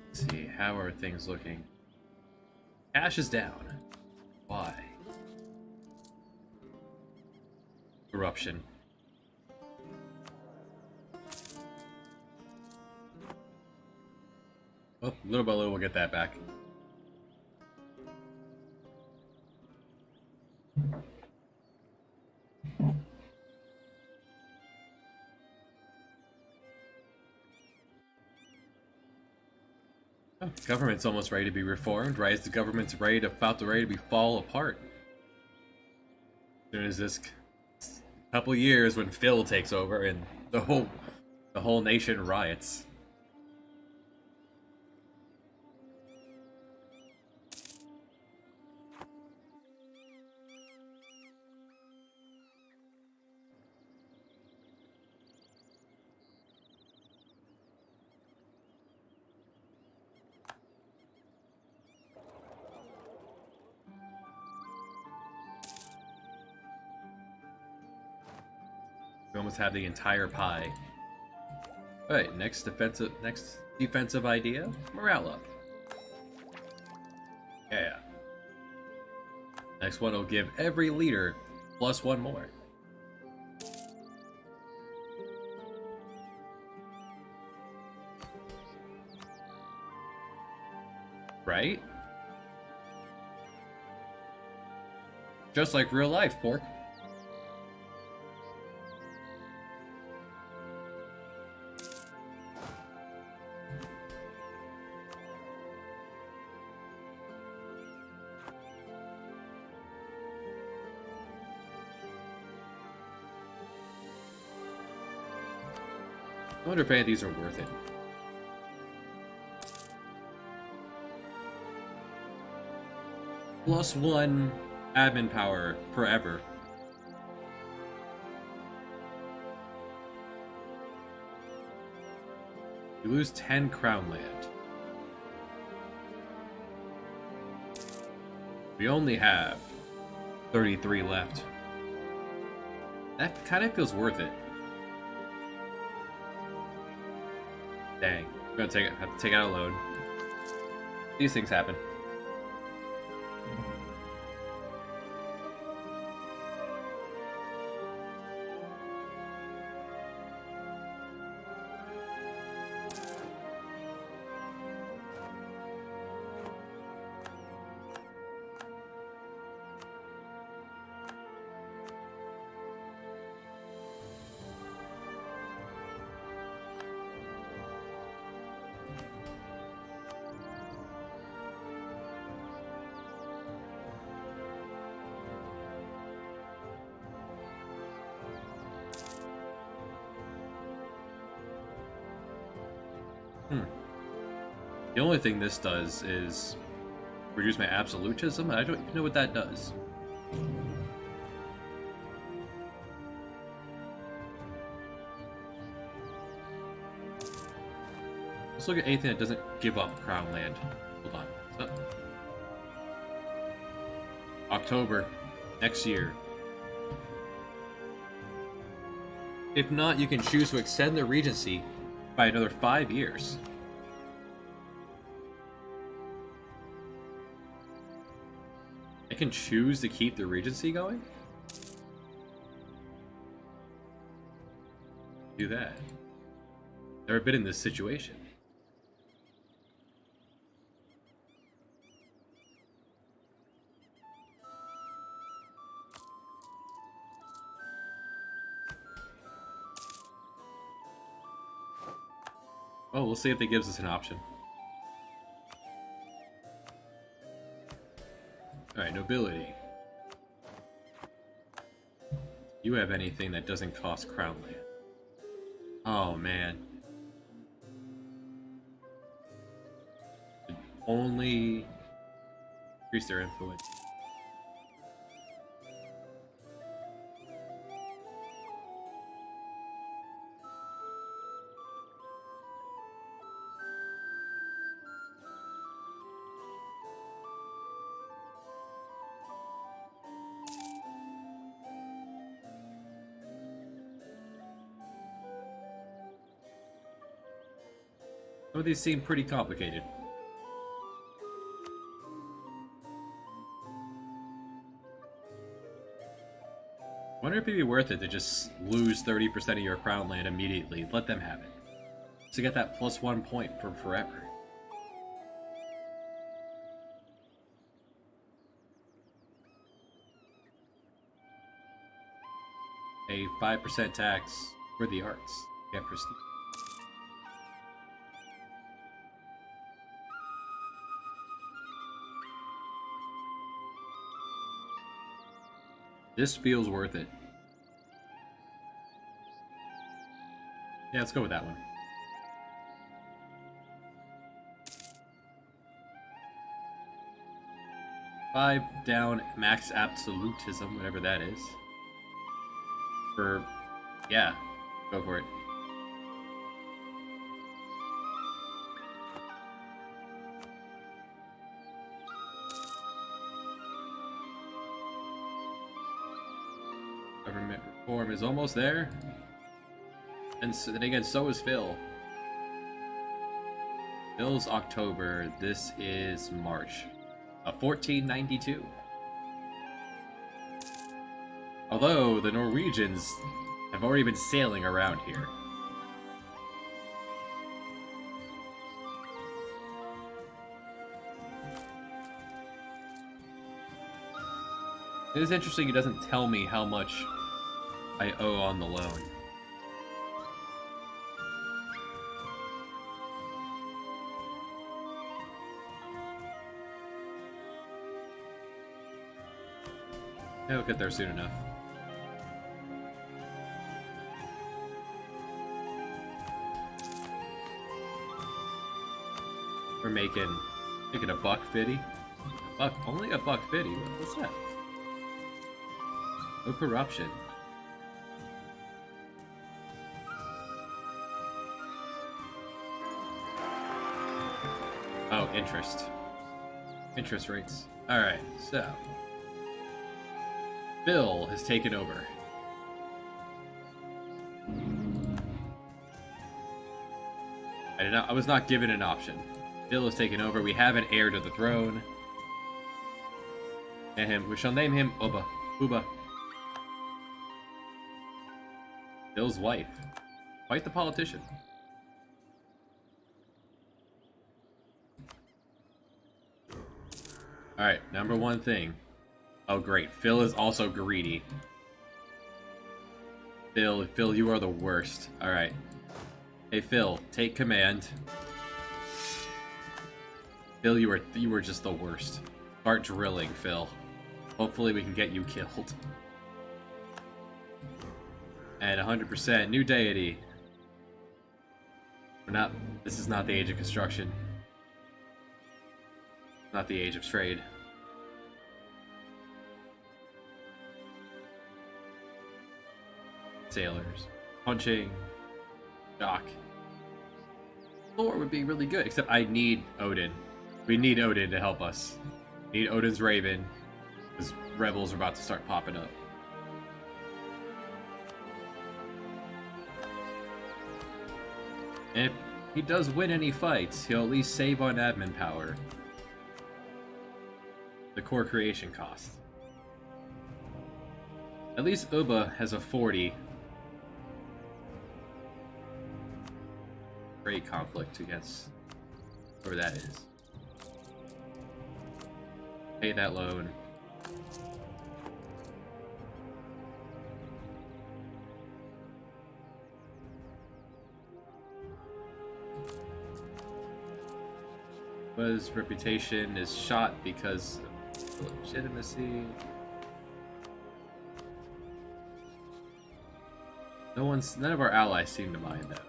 Let's see, how are things looking? Cash is down. Why? Corruption. Oh, little by little we'll get that back. Oh, government's almost ready to be reformed, right? As the government's about to be fall apart. As soon as this couple years when Phil takes over and the whole nation riots. We almost have the entire pie. Alright, next defensive idea. Morale up. Yeah. Next one will give every leader plus one more. Right? Just like real life, Pork. I wonder if any of these are worth it. Plus one admin power forever. You lose 10 crown land. We only have 33 left. That kind of feels worth it. Dang, I'm gonna have to take out a loan. These things happen. The only thing this does is reduce my absolutism, and I don't even know what that does. Let's look at anything that doesn't give up crown land. Hold on. So, October next year. If not, you can choose to extend the regency by another 5 years. I can choose to keep the regency going? Do that. Never been in this situation. Oh, we'll see if it gives us an option. Alright, nobility. You have anything that doesn't cost crown land? Oh, man. Only Increase their influence. Some of these seem pretty complicated. Wonder if it'd be worth it to just lose 30% of your crown land immediately. Let them have it. To get that +1 point for forever. A 5% tax for the arts. Get prestige. This feels worth it. Yeah, let's go with that one. 5 down, max absolutism, whatever that is. Yeah, go for it. Government reform is almost there. And so, then again, so is Phil. Phil's October, this is March. 1492. Although the Norwegians have already been sailing around here. It is interesting, it doesn't tell me how much I owe on the loan. He'll get there soon enough. We're making a $1.50. Only a $1.50. What's that? No corruption. Oh, interest. Interest rates. Alright, so Bill has taken over. I was not given an option. Bill has taken over. We have an heir to the throne. And we shall name him Uba. Bill's wife. Quite the politician. Alright, number one thing. Oh great, Phil is also greedy. Phil, you are the worst. Alright. Hey Phil, take command. Phil, you were just the worst. Start drilling, Phil. Hopefully we can get you killed. And 100% new deity. This is not the age of construction. Not the age of trade. Sailors. Punching. Dock. Thor would be really good, except I need Odin. We need Odin to help us. We need Odin's Raven, because rebels are about to start popping up. And if he does win any fights, he'll at least save on admin power. The core creation cost. At least Uba has a 40. Great conflict against whoever that is. Pay that loan. His reputation is shot because of legitimacy. None of our allies seem to mind that.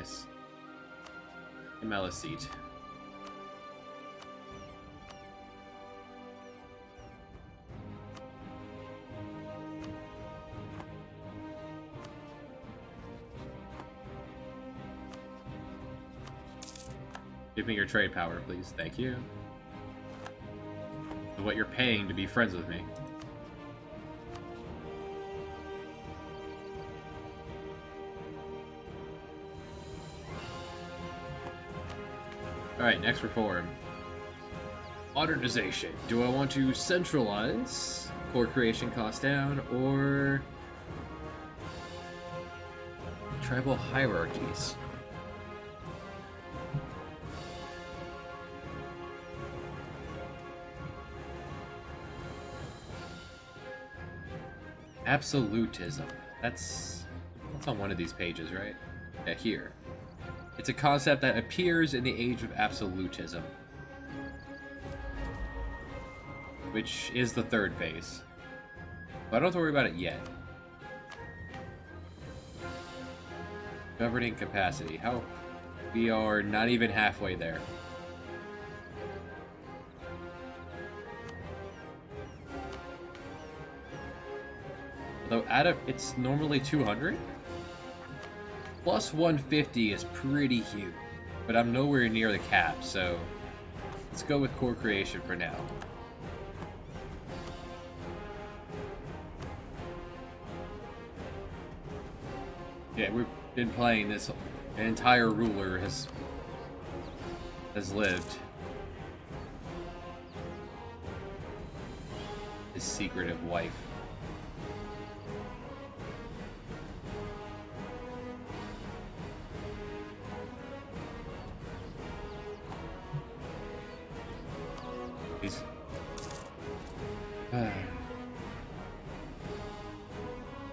nice. Maliseat. Give me your trade power, please. Thank you. What you're paying to be friends with me. Alright, next reform. Modernization. Do I want to centralize? Core creation cost down, or tribal hierarchies? Absolutism. That's on one of these pages, right? Yeah, here. It's a concept that appears in the age of absolutism, which is the third phase. But I don't have to worry about it yet. Governing capacity. How? We are not even halfway there. Although it's normally 200. Plus 150 is pretty huge, but I'm nowhere near the cap, so let's go with core creation for now. Yeah, we've been playing this. An entire ruler has lived. His secretive wife.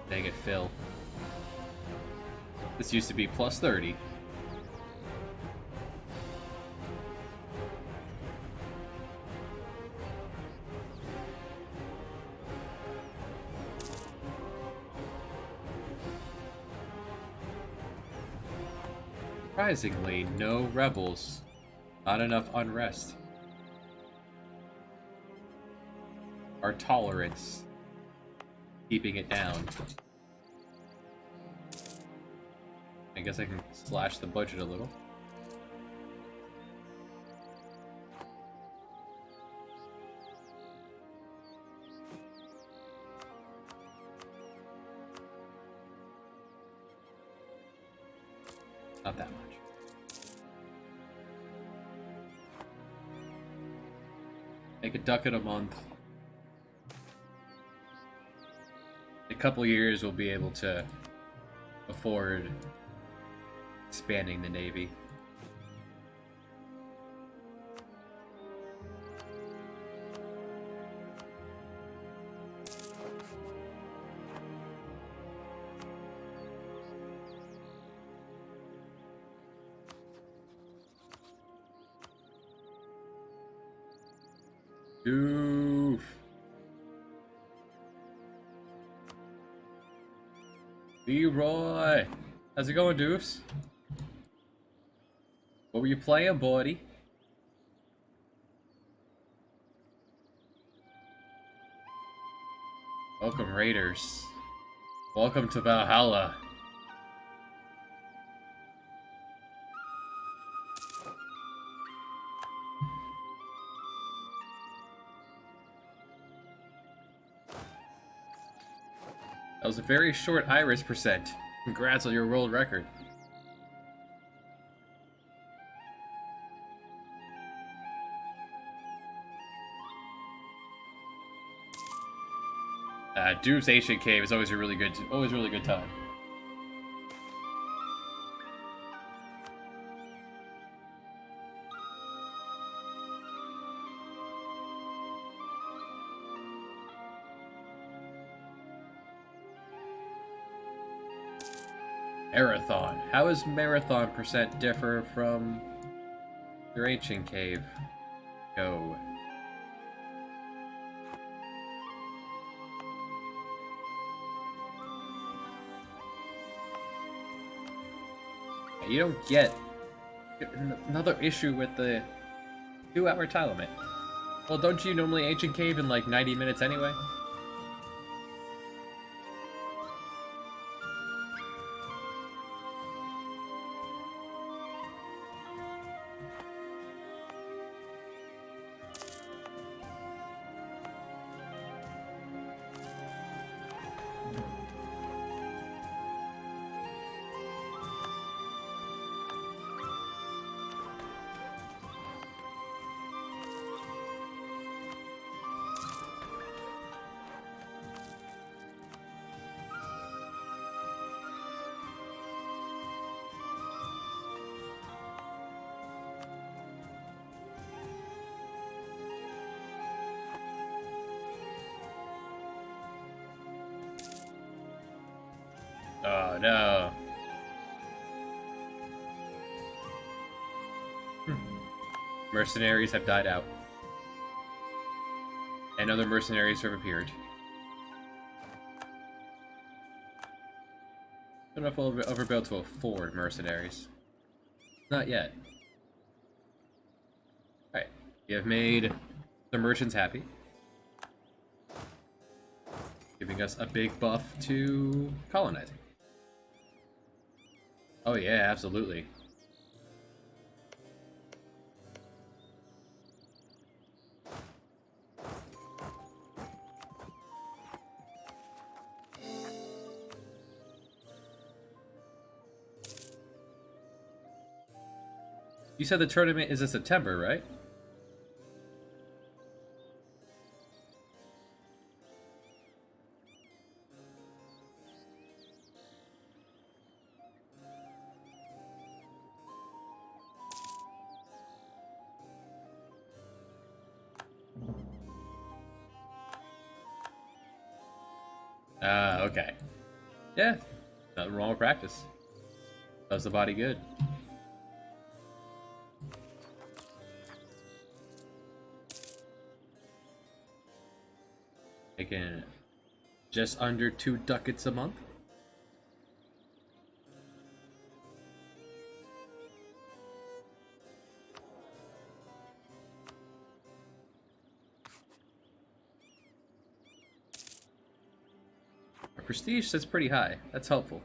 Dang it, Phil. This used to be plus 30. Surprisingly, no rebels. Not enough unrest. Our tolerance. Keeping it down. I guess I can slash the budget a little. Not that much. Make a ducat a month. In a couple years, we'll be able to afford expanding the Navy. Oof. Leroy! How's it going, Doofs? What were you playing, buddy? Welcome, Raiders. Welcome to Valhalla. That was a very short iris percent. Congrats on your world record. Doof's Ancient Cave is always a really good time. Marathon. How does marathon percent differ from your Ancient Cave? Go. You don't get another issue with the 2-hour time limit. Well, don't you normally ancient cave in like 90 minutes anyway? Oh no. Mercenaries have died out. And other mercenaries have appeared. I don't know if we'll ever be able to afford mercenaries. Not yet. Alright. You have made the merchants happy. Giving us a big buff to colonizing. Oh yeah, absolutely. You said the tournament is in September, right? Ah, okay. Yeah, nothing wrong with practice. Does the body good. Making just under 2 ducats a month. Our prestige sits pretty high. That's helpful.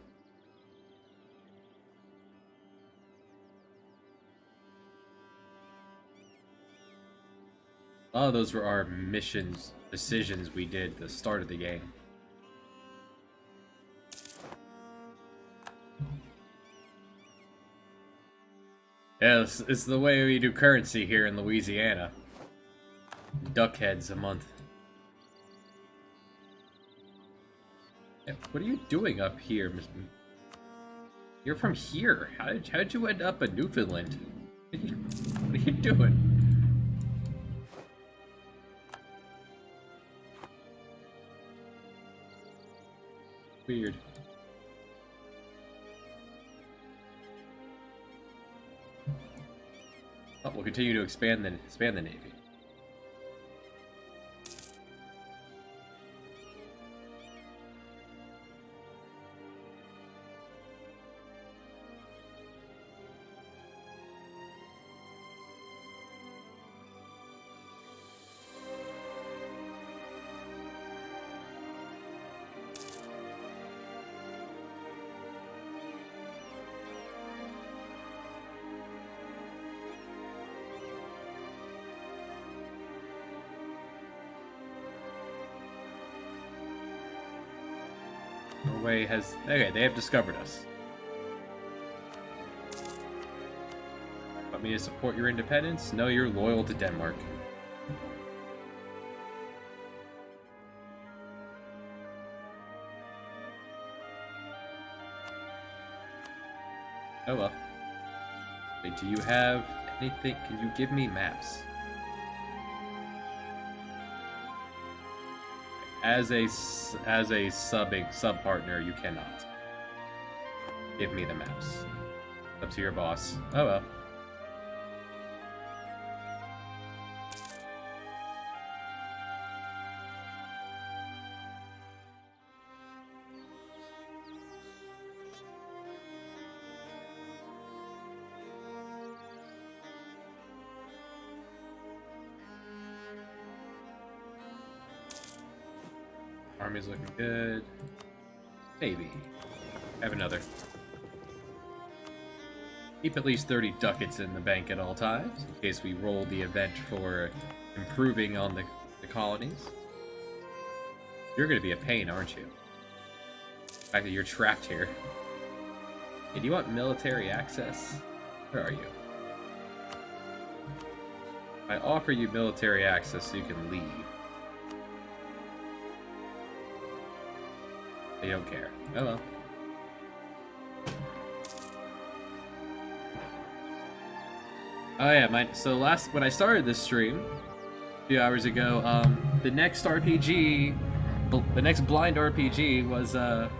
Oh, those were our missions, decisions we did at the start of the game. Yeah, it's the way we do currency here in Louisiana. Duck heads a month. Yeah, what are you doing up here, Miss? You're from here. How'd you end up in Newfoundland? What are you doing? Weird. Oh, we'll continue to expand the Navy. Norway has... Okay, they have discovered us. Want me to support your independence? No, you're loyal to Denmark. Oh well. Wait, do you have anything? Can you give me maps? As a sub partner, you cannot give me the maps. Up to your boss. Oh well. Army's looking good. Maybe. Have another. Keep at least 30 ducats in the bank at all times, in case we roll the event for improving on the colonies. You're gonna be a pain, aren't you? The fact that you're trapped here. Hey, do you want military access? Where are you? I offer you military access so you can leave. They don't care. Oh well. Oh yeah, so when I started this stream a few hours ago, the next RPG, the next blind RPG was Hide.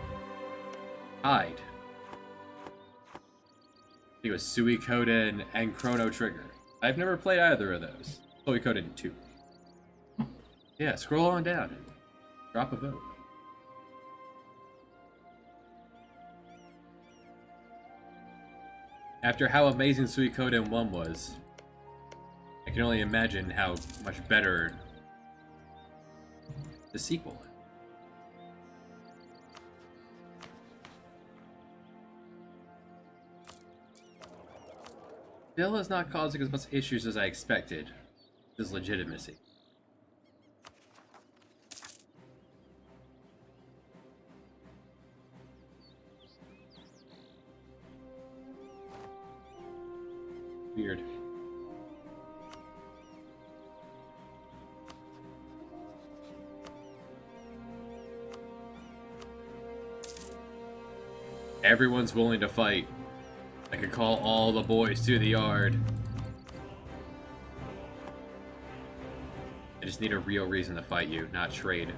I think it was Suikoden and Chrono Trigger. I've never played either of those. Suikoden 2. Yeah, scroll on down and drop a vote. After how amazing Suikoden 1 was, I can only imagine how much better the sequel is. Bill is not causing as much issues as I expected. His legitimacy. Weird. Everyone's willing to fight. I could call all the boys to the yard. I just need a real reason to fight you, not trade.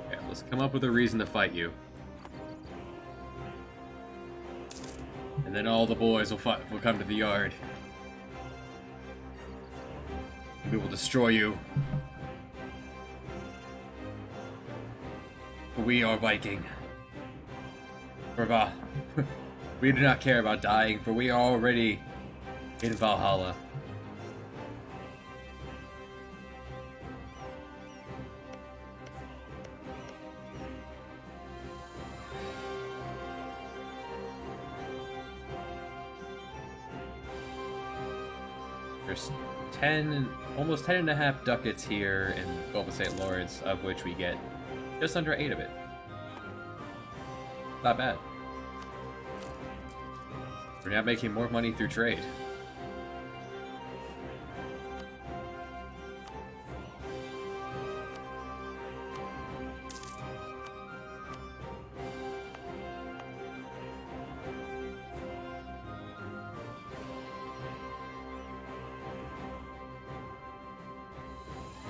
Okay, let's come up with a reason to fight you. And then all the boys will come to the yard. And we will destroy you. We are Viking. We do not care about dying, for we are already in Valhalla. There's almost 10.5 ducats here in Gulf of St. Lawrence, of which we get just under 8 of it. Not bad. We're now making more money through trade.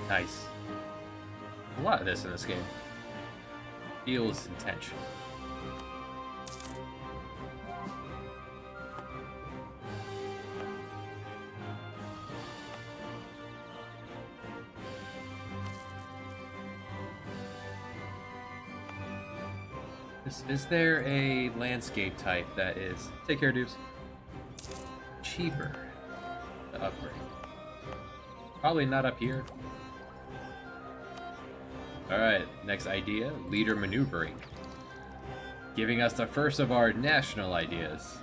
Nice. A lot of this in this game. Feels intentional. Is there a landscape type that is, take care dudes, cheaper to upgrade? Probably not up here. Alright, next idea, leader maneuvering. Giving us the first of our national ideas.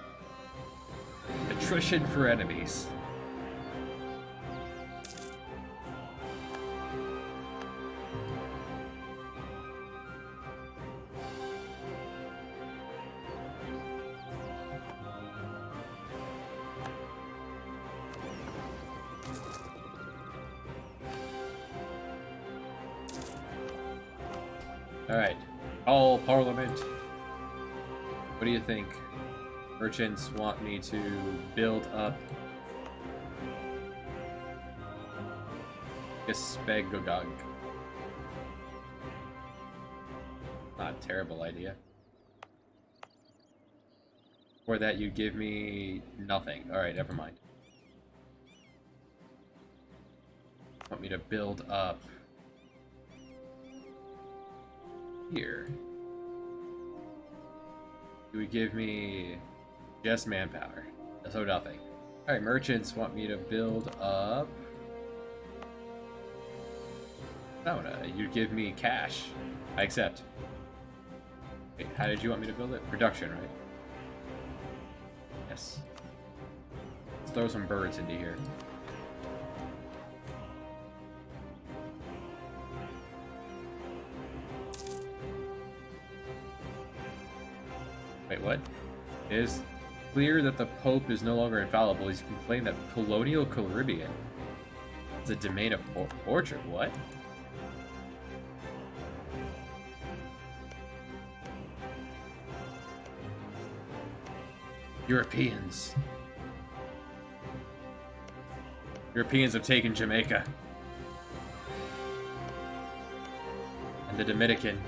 Attrition for enemies. Alright, all Parliament. What do you think? Merchants want me to build up Spegogog. Not a terrible idea. For that you give me nothing. Alright, never mind. Want me to build up here. You would give me just manpower. So nothing. Alright, merchants want me to build up No, you give me cash. I accept. Wait, how did you want me to build it? Production, right? Yes. Let's throw some birds into here. Wait, what? It is clear that the Pope is no longer infallible. He's complained that colonial Caribbean is a domain of Portugal. What? Europeans have taken Jamaica. And the Dominican.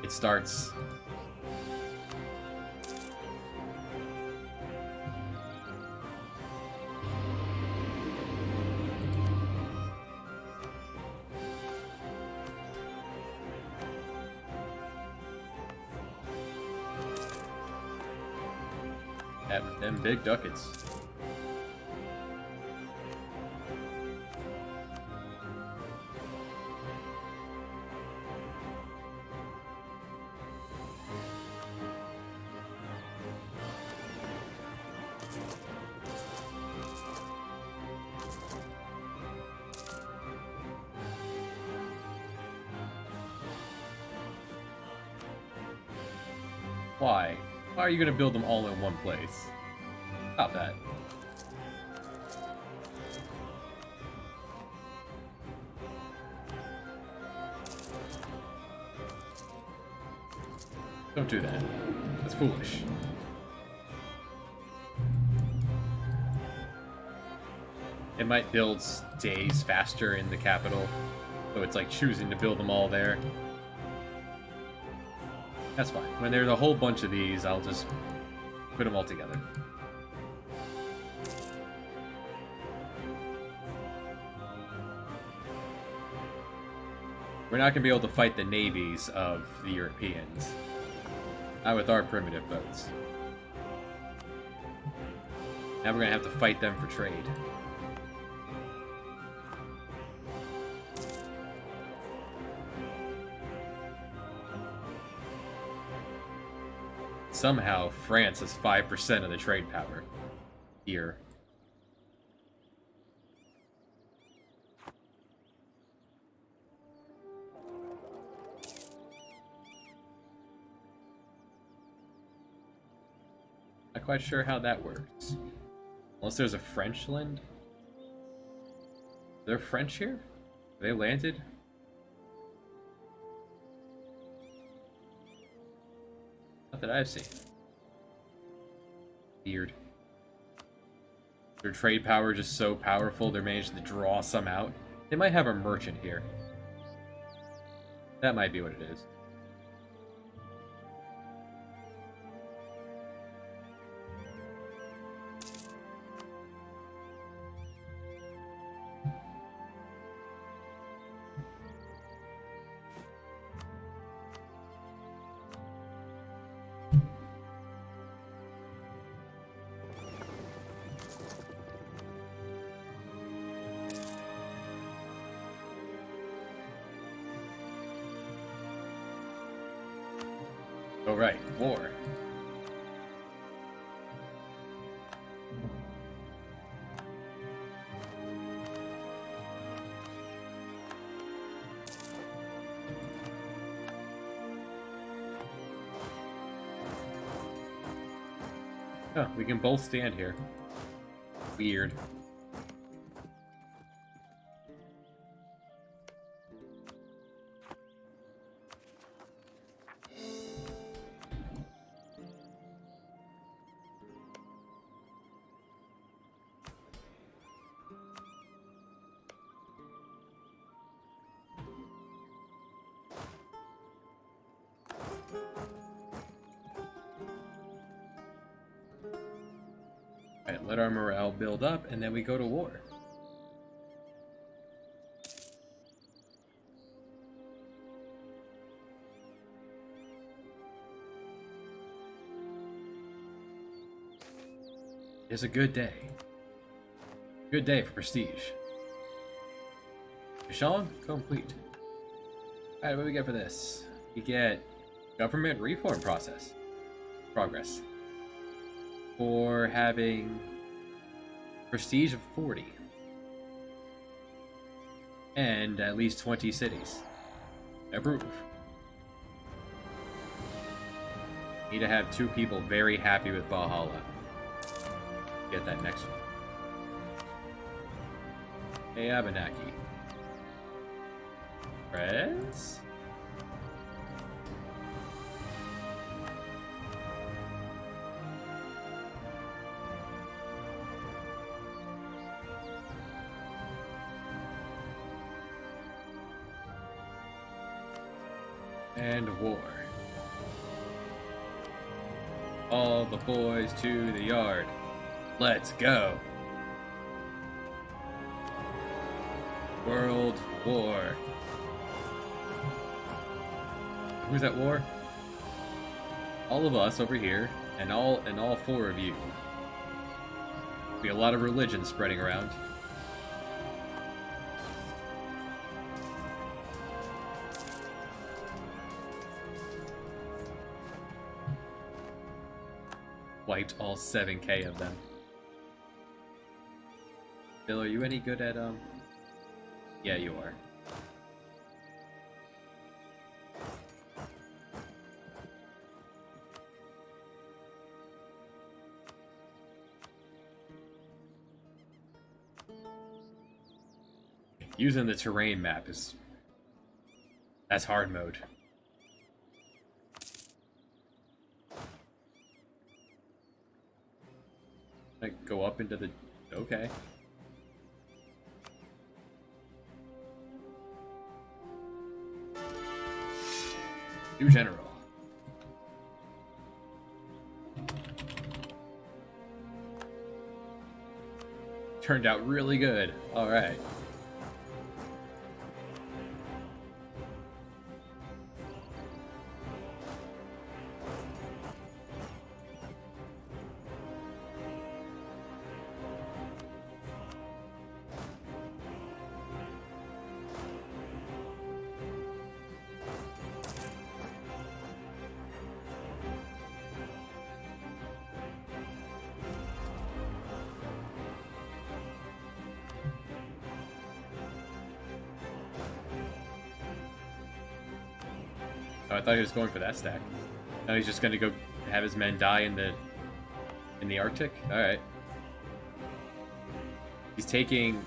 It starts. Them big ducats. Why? Why are you gonna build them all in one place? Stop that. Don't do that. That's foolish. It might build days faster in the capital, so it's like choosing to build them all there. That's fine. When there's a whole bunch of these, I'll just put them all together. We're not going to be able to fight the navies of the Europeans. Not with our primitive boats. Now we're going to have to fight them for trade. Somehow, France has 5% of the trade power here. Not quite sure how that works. Unless there's a French land? They're French here? Are they landed? Not that I've seen. Weird. Their trade power just so powerful they're managing to draw some out. They might have a merchant here. That might be what it is. Oh, right, war. Oh, we can both stand here. Weird. Alright, let our morale build up, and then we go to war. It's a good day. Good day for prestige. Mission complete. Alright, what do we get for this? We get government reform progress. For having prestige of 40. And at least 20 cities. Approve. Need to have 2 people very happy with Valhalla. Get that next one. Hey, Abenaki. Friends? And war. All the boys to the yard. Let's go. World War. Who's at war? All of us over here, and all 4 of you. Be a lot of religion spreading around. Wiped all 7k of them. Bill, are you any good at, Yeah, you are. Using the terrain map that's hard mode. Like, go up into the... Okay. New general. Turned out really good. Alright. Oh, I thought he was going for that stack. Now he's just gonna go have his men die in the Arctic? Alright. He's taking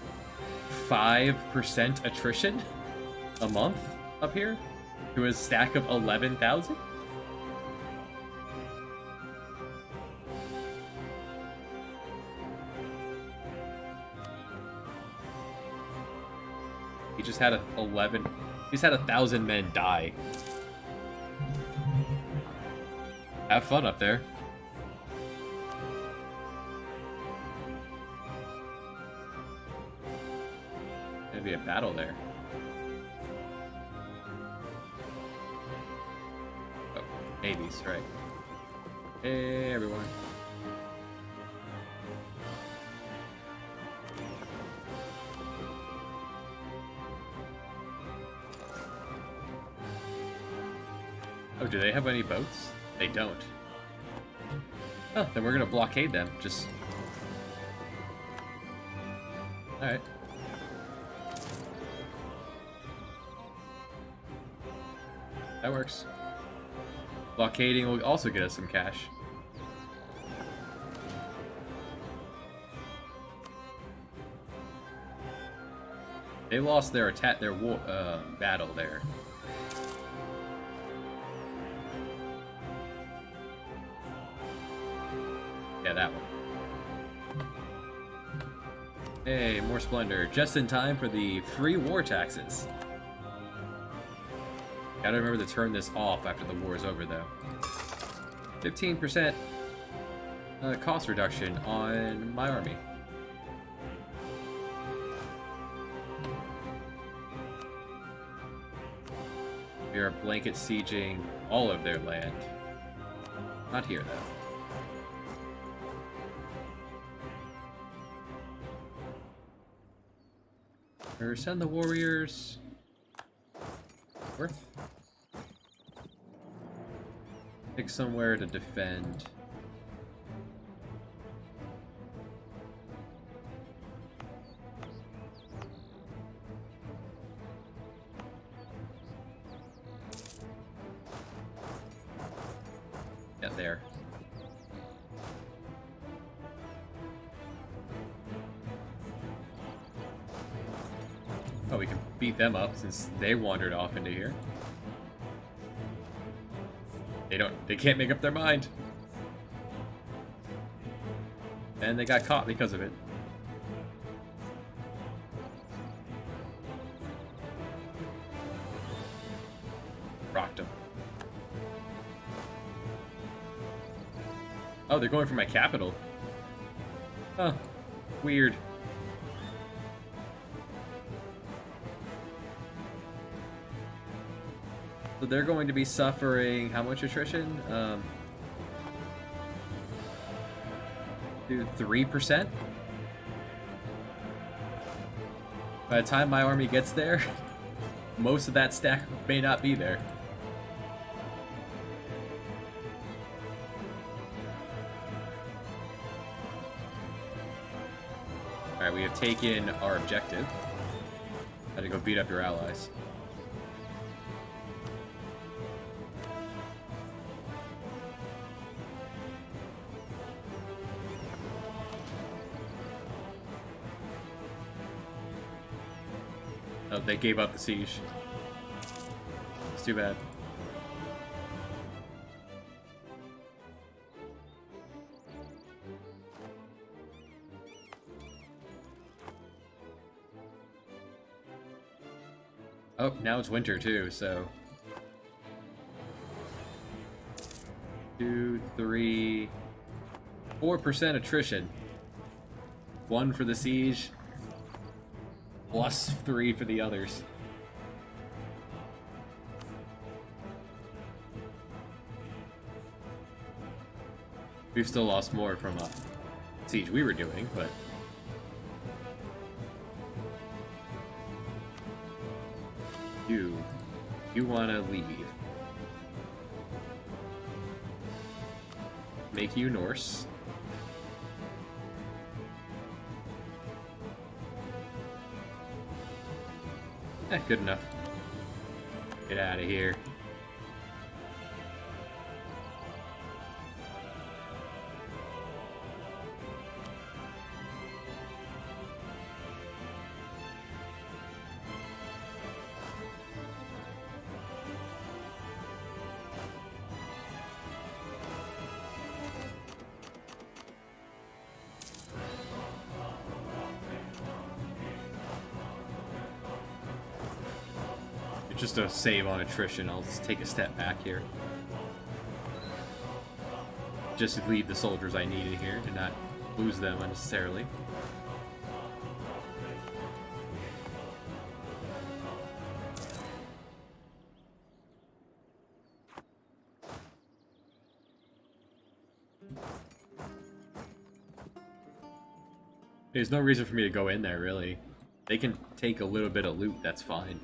5% attrition a month up here to his stack of 11,000? He just had he's had 1,000 men die. Have fun up there. Gonna be a battle there. Oh, navies, right. Hey, everyone. Oh, do they have any boats? They don't. Oh, then we're gonna blockade them. Just... Alright. That works. Blockading will also get us some cash. They lost their battle there. Yeah, that one. Hey, more splendor. Just in time for the free war taxes. Gotta remember to turn this off after the war is over, though. 15% cost reduction on my army. We are blanket sieging all of their land. Not here, though. Or send the warriors north. Pick somewhere to defend. Yeah, there. Oh, we can beat them up since they wandered off into here. They can't make up their mind. And they got caught because of it. Rocked them. Oh, they're going for my capital. Huh. Weird. So they're going to be suffering how much attrition? To 3%? By the time my army gets there, most of that stack may not be there. Alright, we have taken our objective. Had to go beat up your allies. Oh, they gave up the siege. It's too bad. Oh, now it's winter too, so 2, 3, 4% attrition. 1 for the siege, plus 3 for the others. We've still lost more from a siege we were doing, but you want to leave. Make you Norse. Good enough. Get out of here. Just to save on attrition, I'll just take a step back here. Just to leave the soldiers I need in here and not lose them unnecessarily. There's no reason for me to go in there, really. They can take a little bit of loot, that's fine.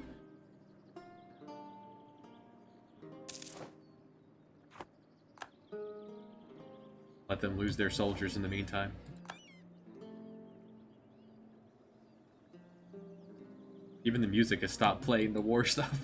Let them lose their soldiers in the meantime. Even the music has stopped playing the war stuff.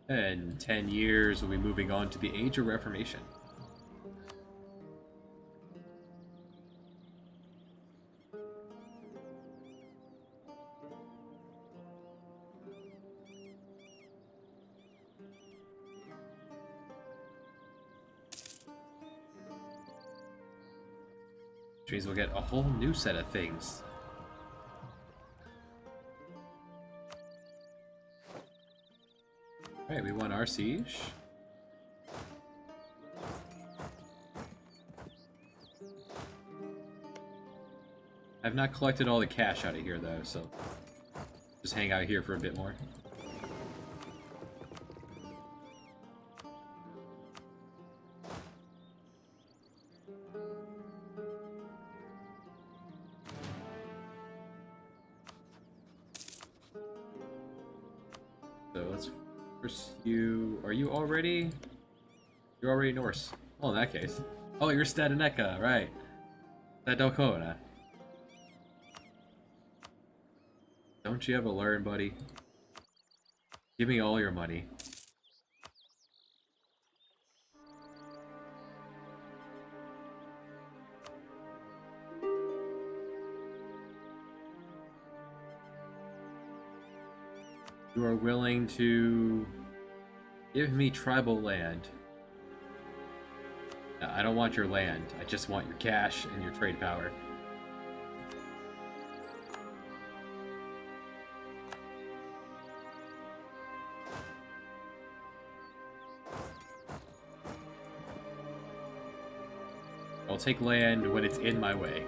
In 10 years, we'll be moving on to the Age of Reformation. Which means we'll get a whole new set of things. Alright, we won our siege. I've not collected all the cash out of here though, so just hang out here for a bit more. So let's pursue. Are you already? You're already Norse. Oh, in that case. Oh, you're Stadineka, right? Stadokona. Don't you ever learn, buddy? Give me all your money. You are willing to give me tribal land. No, I don't want your land. I just want your cash and your trade power. I'll take land when it's in my way.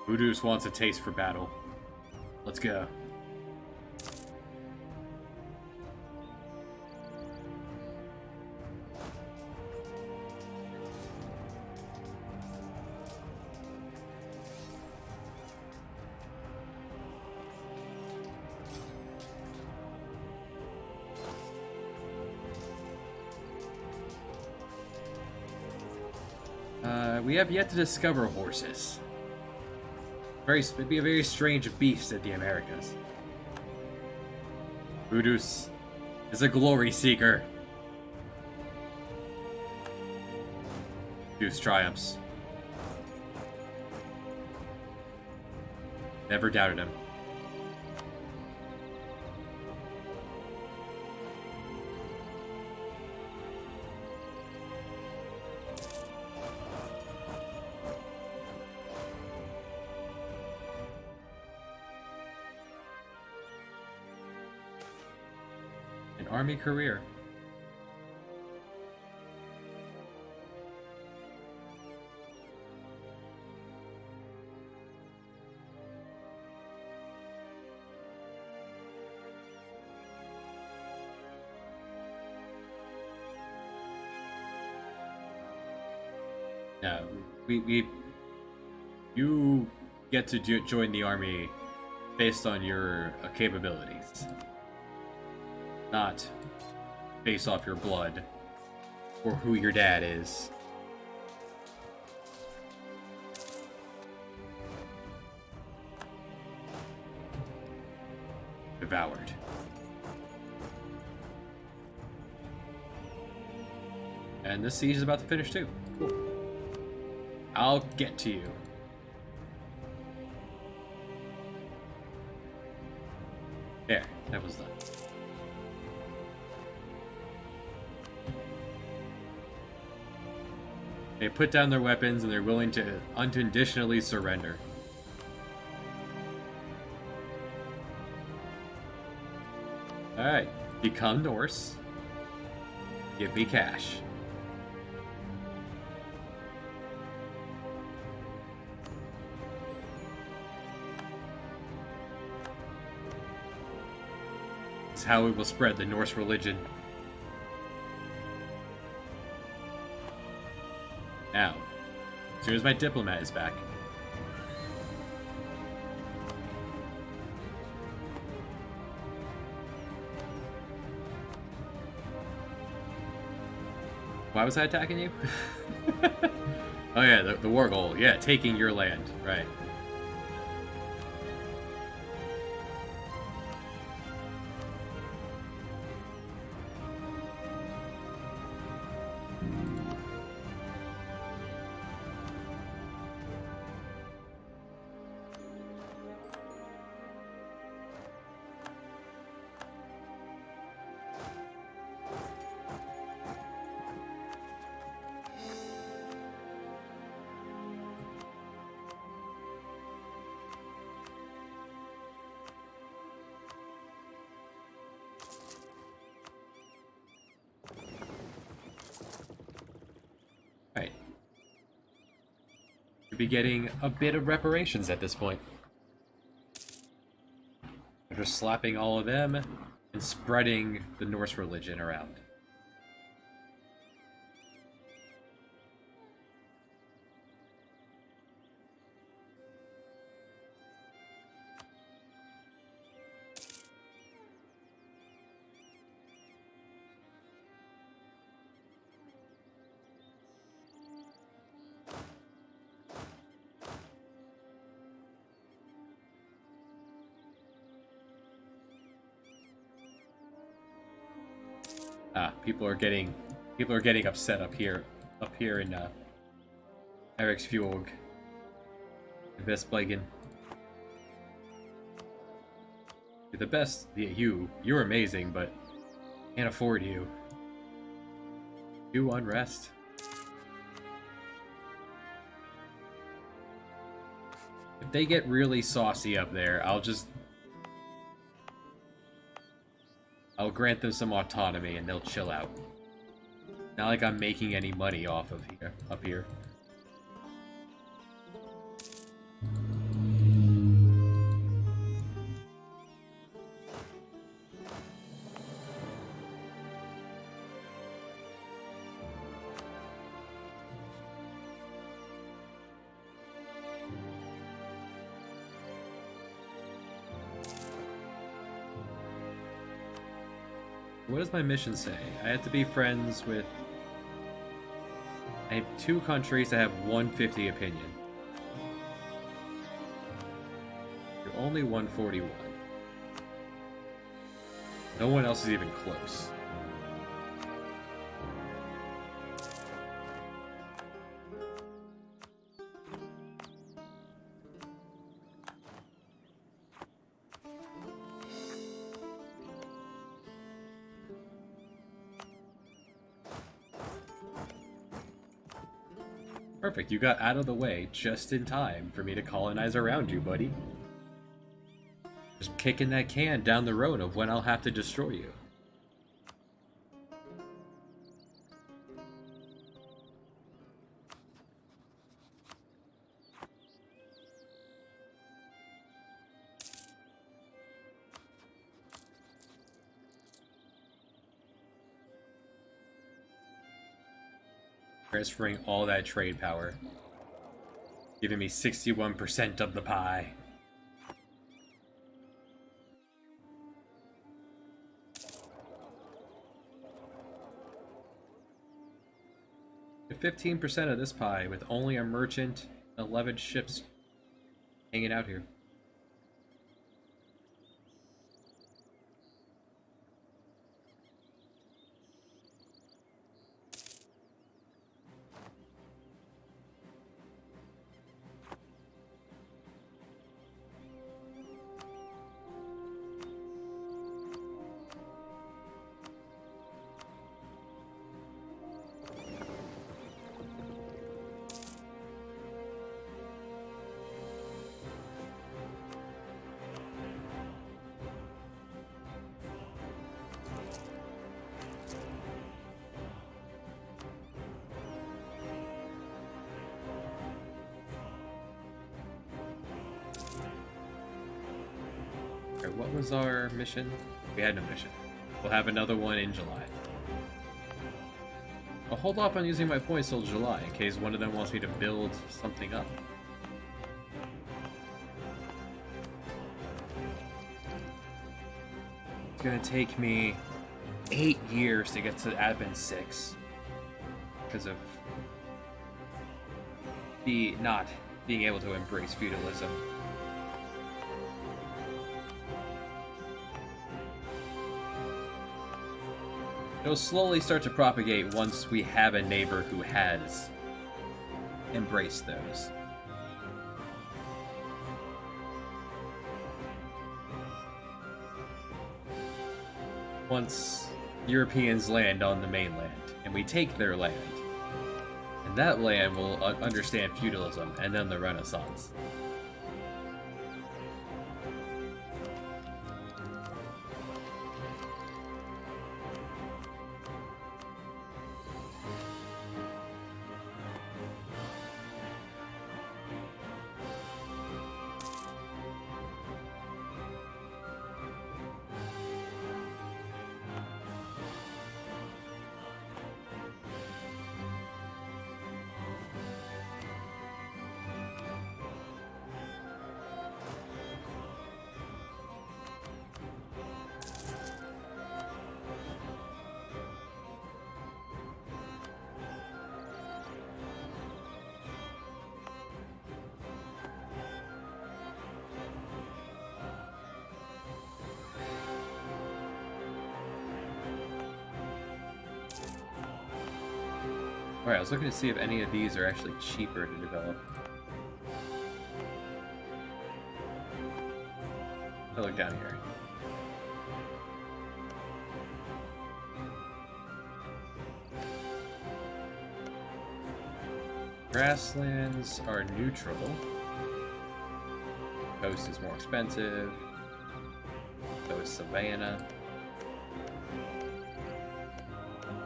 Voodoo's wants a taste for battle. Let's go. We have yet to discover horses. It'd be a very strange beast at the Americas. Voodoo's is a glory seeker. Deuce triumphs. Never doubted him. Army career. Yeah, you get to join the army based on your capabilities. Not based off your blood or who your dad is. Devoured. And this siege is about to finish too. Cool. I'll get to you. There, that was done. They put down their weapons and they're willing to unconditionally surrender. Alright, become Norse. Give me cash. This is how we will spread the Norse religion. Now, as soon as my diplomat is back. Why was I attacking you? Oh yeah, the war goal. Yeah, taking your land. Right. Should be getting a bit of reparations at this point. They're just slapping all of them and spreading the Norse religion around. People are getting upset up here in Eriksfjord, Vestblagen. You're the best. Yeah, you're amazing, but can't afford you. You unrest. If they get really saucy up there, I'll grant them some autonomy and they'll chill out. Not like I'm making any money off of up here. What does my mission say? I have to be friends with... I have 2 countries that have 150 opinion. You're only 141. No one else is even close. Perfect, you got out of the way just in time for me to colonize around you, buddy. Just kicking that can down the road of when I'll have to destroy you. Transferring all that trade power. Giving me 61% of the pie. To 15% of this pie with only a merchant, 11 ships hanging out here. Alright, what was our mission? We had no mission. We'll have another one in July. I'll hold off on using my points till July in case one of them wants me to build something up. It's gonna take me 8 years to get to admin 6 because of the not being able to embrace feudalism. It'll slowly start to propagate once we have a neighbor who has embraced those. Once Europeans land on the mainland and we take their land, and that land will understand feudalism and then the Renaissance. Alright, I was looking to see if any of these are actually cheaper to develop. I'll look down here. Grasslands are neutral. Coast is more expensive. So is Savannah.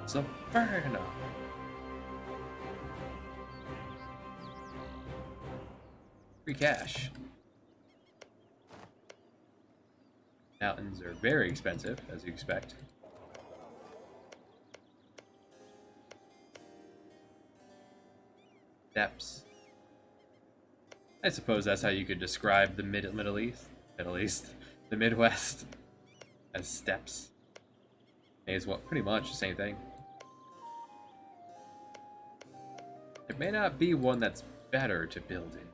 Savannah! Free cash. Mountains are very expensive, as you expect. Steppes. I suppose that's how you could describe the Middle East, the Midwest, as steppes. Is what pretty much the same thing. There may not be one that's better to build in.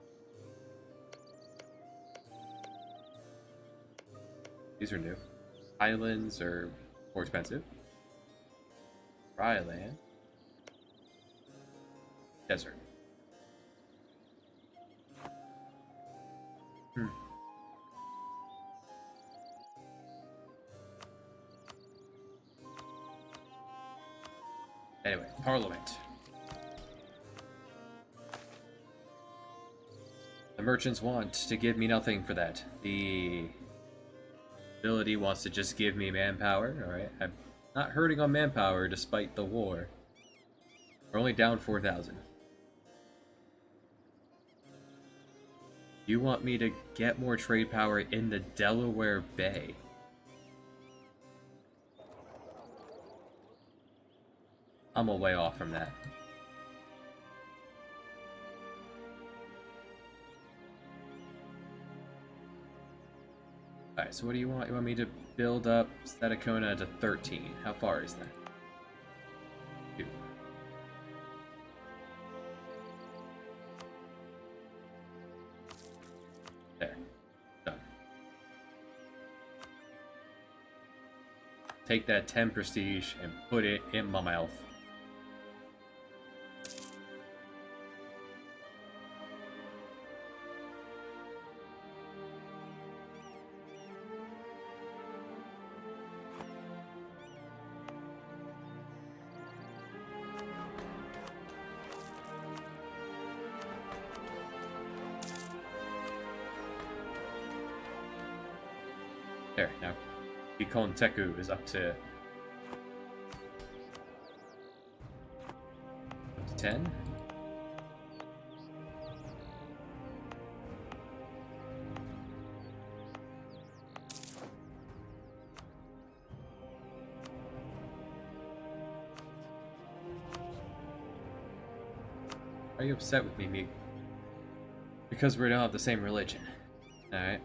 These are new. Islands are more expensive. Dry land. Desert. Anyway, Parliament. The merchants want to give me nothing for that. The ability wants to just give me manpower. Alright, I'm not hurting on manpower despite the war. We're only down 4,000. You want me to get more trade power in the Delaware Bay? I'm a way off from that. Alright, so what do you want? You want me to build up Stadacona to 13. How far is that? 2. There. Done. Take that 10 prestige and put it in my mouth. There, now Ikon Teku is up to 10. Are you upset with me, Meek? Because we don't have the same religion. Alright.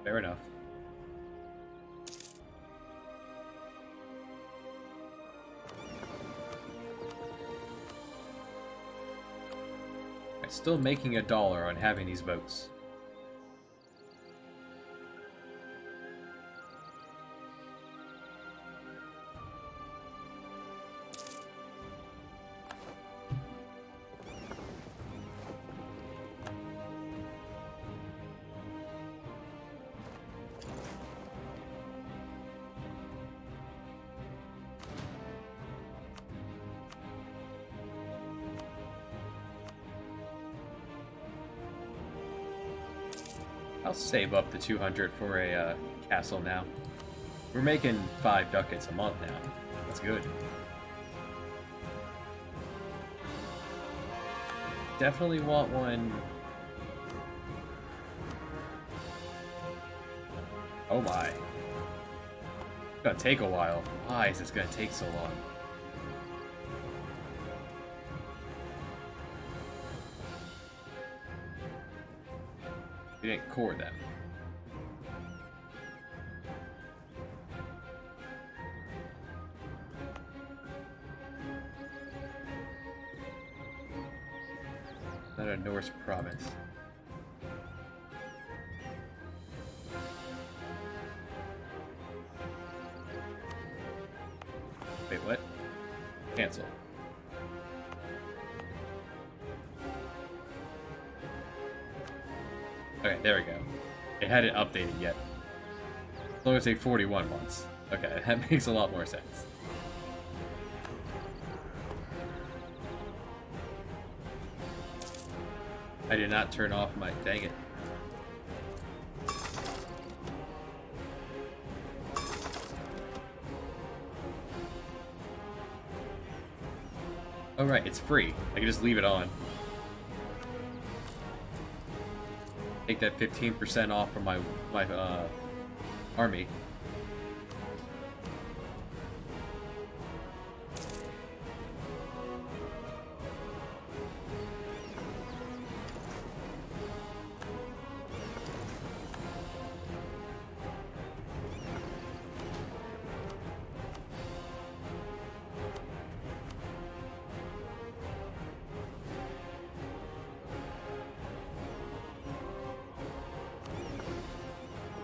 Fair enough. I'm still making $1 on having these boats. I'll save up the 200 for a castle now. We're making 5 ducats a month now. That's good. Definitely want one. Oh my. It's gonna take a while. Why is this gonna take so long? We didn't core them. Not a Norse province. Wait, what? Cancel. Okay, there we go. It hadn't updated yet. As long as they 41 once. Okay, that makes a lot more sense. I did not turn off my... Dang it. Oh right, it's free. I can just leave it on. Take that 15% off from my army.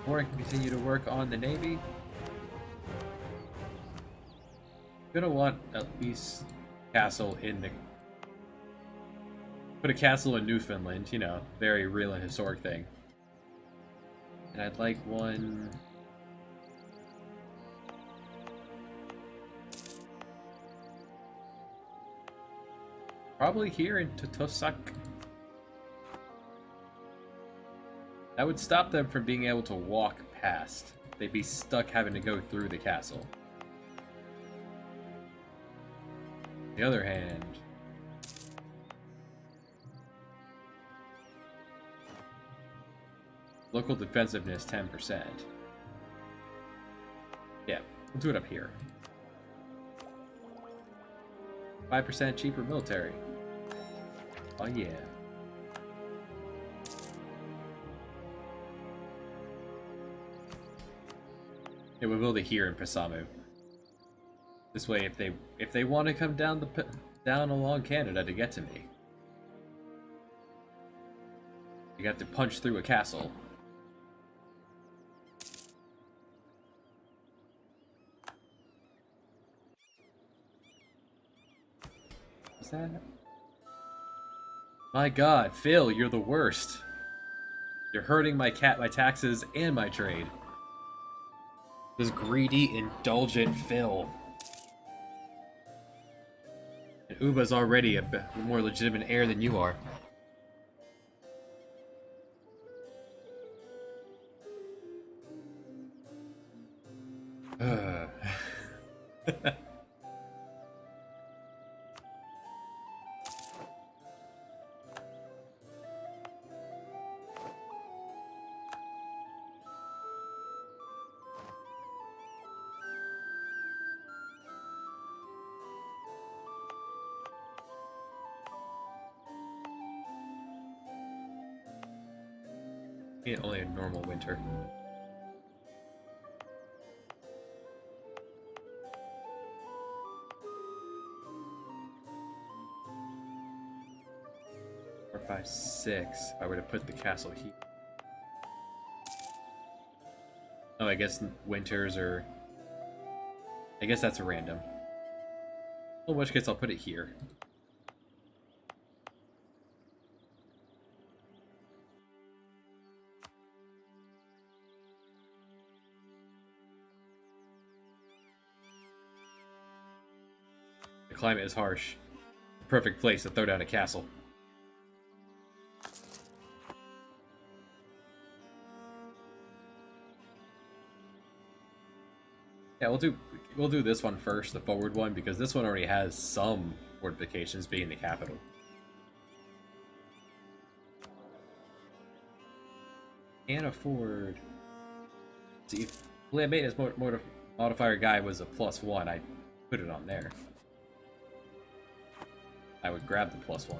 Or I can continue to work on the Navy. I'm gonna want at least castle in the... Put a castle in Newfoundland, you know, very real and historic thing. And I'd like one... Probably here in Totosak. That would stop them from being able to walk past. They'd be stuck having to go through the castle. On the other hand... Local defensiveness 10%. Yeah, we'll do it up here. 5% cheaper military. Oh yeah. Yeah, we'll build it here in Pasamu. This way, if they want to come down down along Canada to get to me, you got to punch through a castle. What's that? My God, Phil, you're the worst. You're hurting my taxes and my trade. This greedy, indulgent Phil. And Uba's already a more legitimate heir than you are. Only a normal winter. Four, 5, 6. If I were to put the castle here. Oh, I guess winters are... I guess that's a random. Well, in which case I'll put it here. The climate is harsh. Perfect place to throw down a castle. Yeah, we'll do this one first, the forward one, because this one already has some fortifications, being the capital. Can't afford. See, if land maintenance modifier guy was a +1, I'd put it on there. I would grab the +1.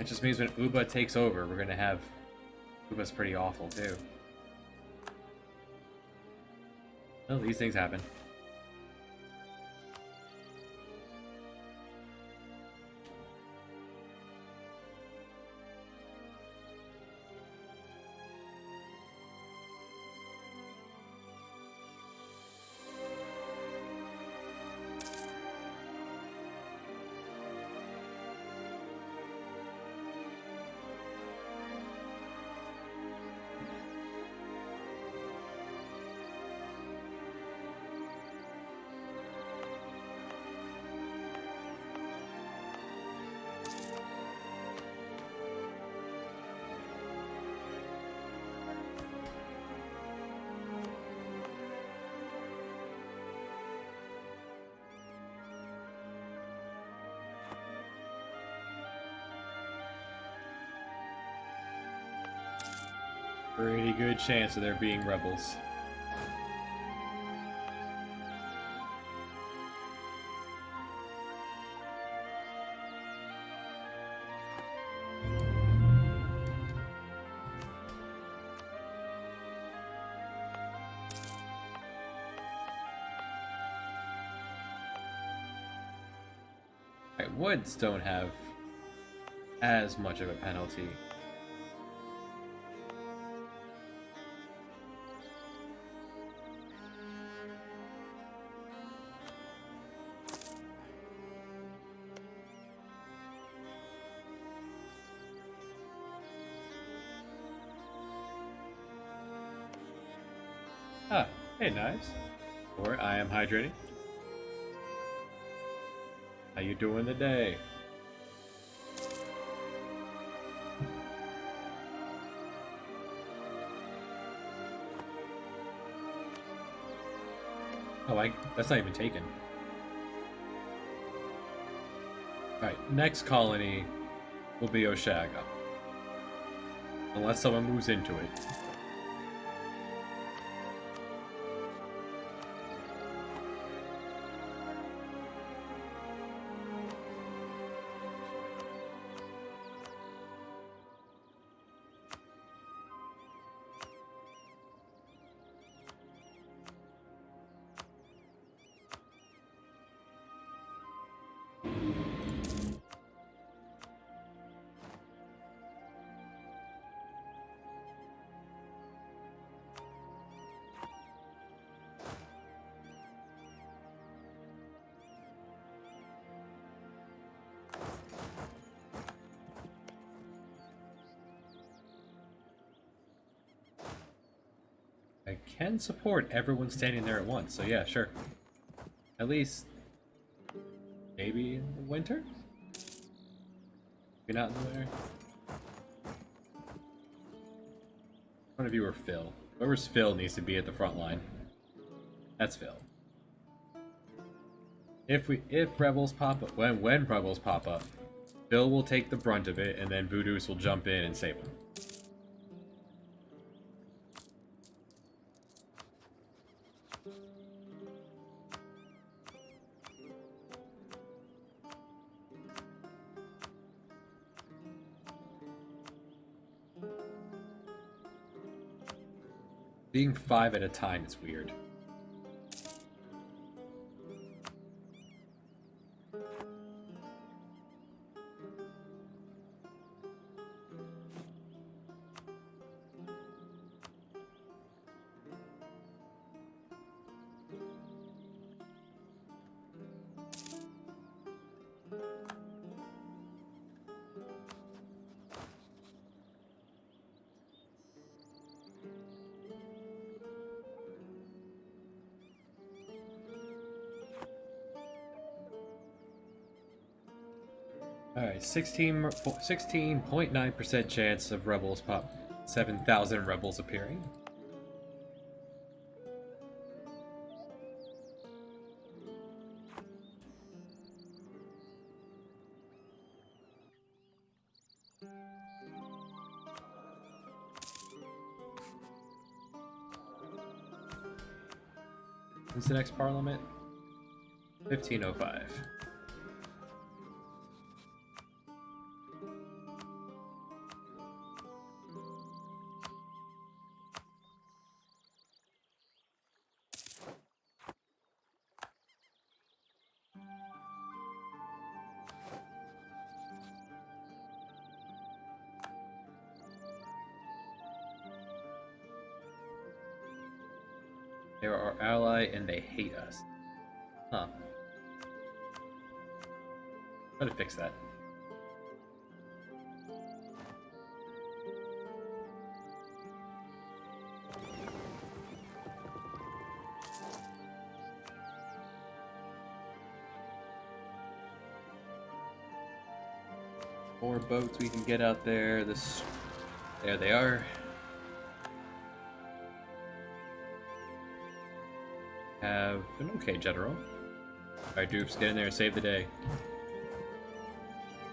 It just means when Uba takes over, we're gonna have... Uba's pretty awful, too. Well, these things happen. Pretty good chance of there being rebels. Right, woods don't have as much of a penalty. Ah, hey, nice. Or I am hydrating. How you doing today? Oh, that's not even taken. Alright, next colony will be Oshaga. Unless someone moves into it. I can support everyone standing there at once, so yeah, sure. At least, maybe in the winter? Maybe not in the winter? One of you are Phil. Whoever's Phil needs to be at the front line. That's Phil. If rebels pop up, when rebels pop up, Phil will take the brunt of it, and then Voodoos will jump in and save them. Being 5 at a time is weird. Alright, 16.9% chance of rebels pop. 7,000 rebels appearing. When's the next parliament? 1505. They're our ally and they hate us. Huh. Try to fix that. More boats we can get out there. There they are. Have an okay general. Alright, Dupes, get in there and save the day.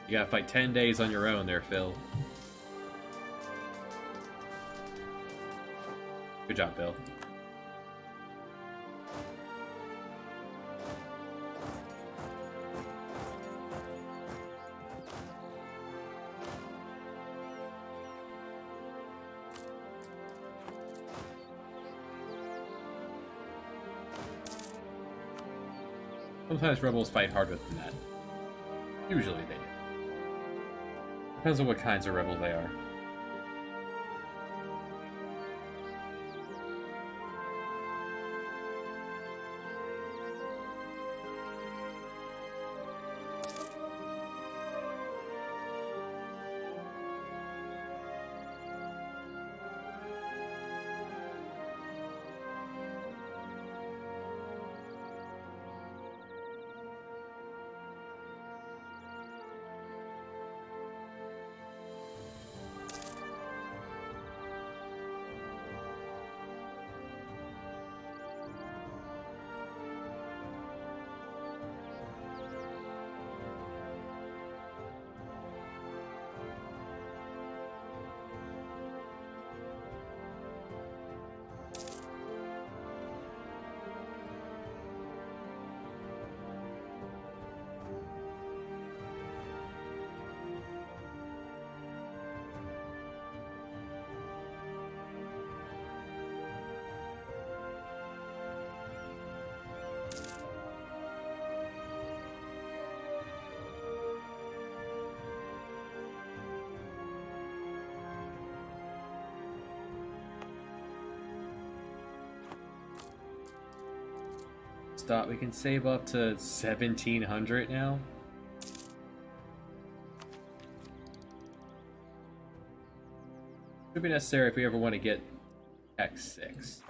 You gotta fight 10 days on your own there, Phil. Good job, Phil. Sometimes rebels fight harder than that. Usually they do. Depends on what kinds of rebels they are. We can save up to 1,700 now. Could be necessary if we ever want to get X6.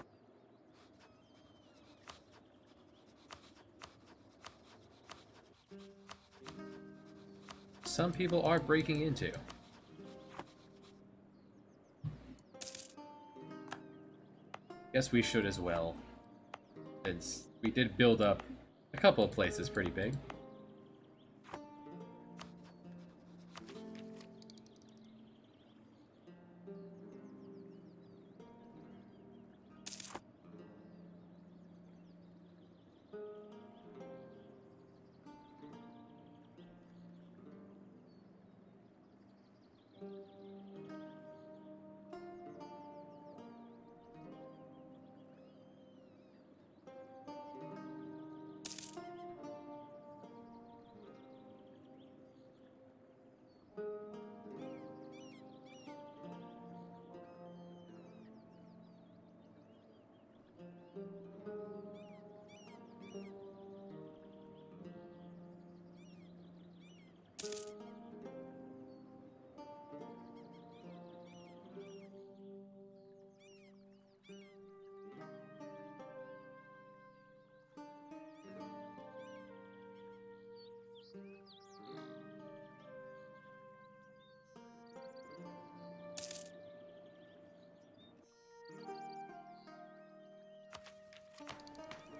Some people are breaking into. Guess we should as well. Since we did build up a couple of places pretty big.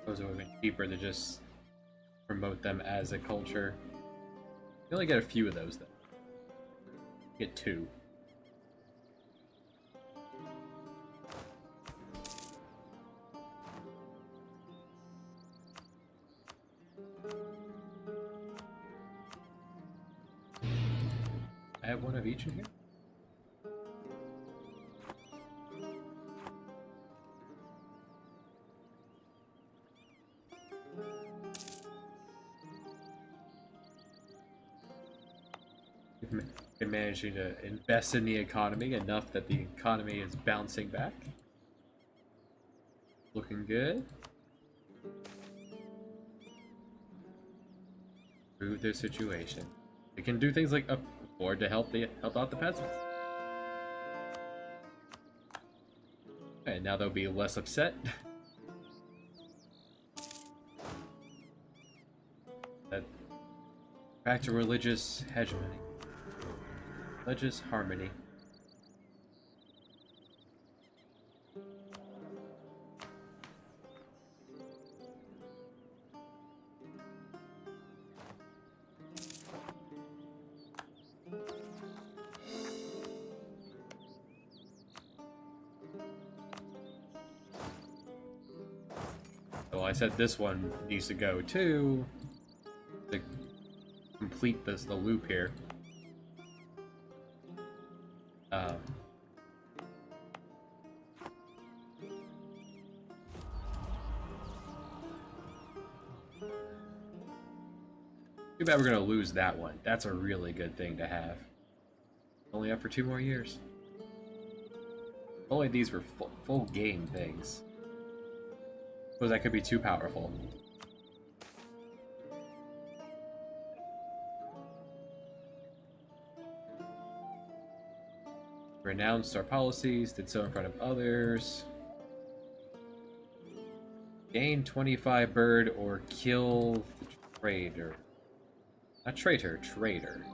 It would have been cheaper to just promote them as a culture. You only get a few of those, though. You get 2. I have one of each in here? Been managing to invest in the economy enough that the economy is bouncing back. Looking good. Improve their situation. They can do things like afford to help out the peasants. And now they'll be less upset. Back to religious hegemony. Religious harmony. So I said this one needs to go too to complete the loop here. Too bad we're gonna lose that one. That's a really good thing to have. Only up for 2 more years. Only these were full game things. Suppose that could be too powerful. Renounced our policies, did so in front of others. Gain 25 bird or kill the traitor. Not traitor, traitor.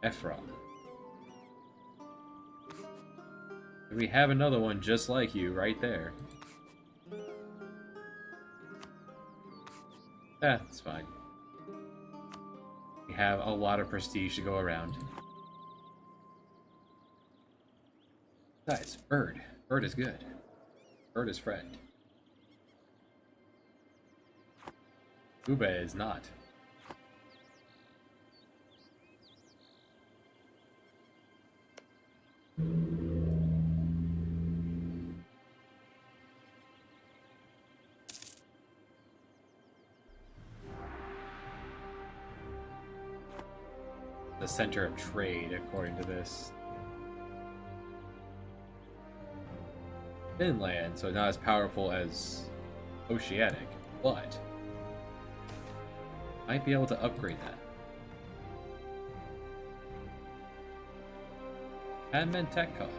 Ephron. We have another one just like you right there. That's fine. We have a lot of prestige to go around. Besides, bird. Bird is good. Bird is friend. Uba is not. The center of trade, according to this. Inland, so not as powerful as Oceanic, but might be able to upgrade that. Admin tech cost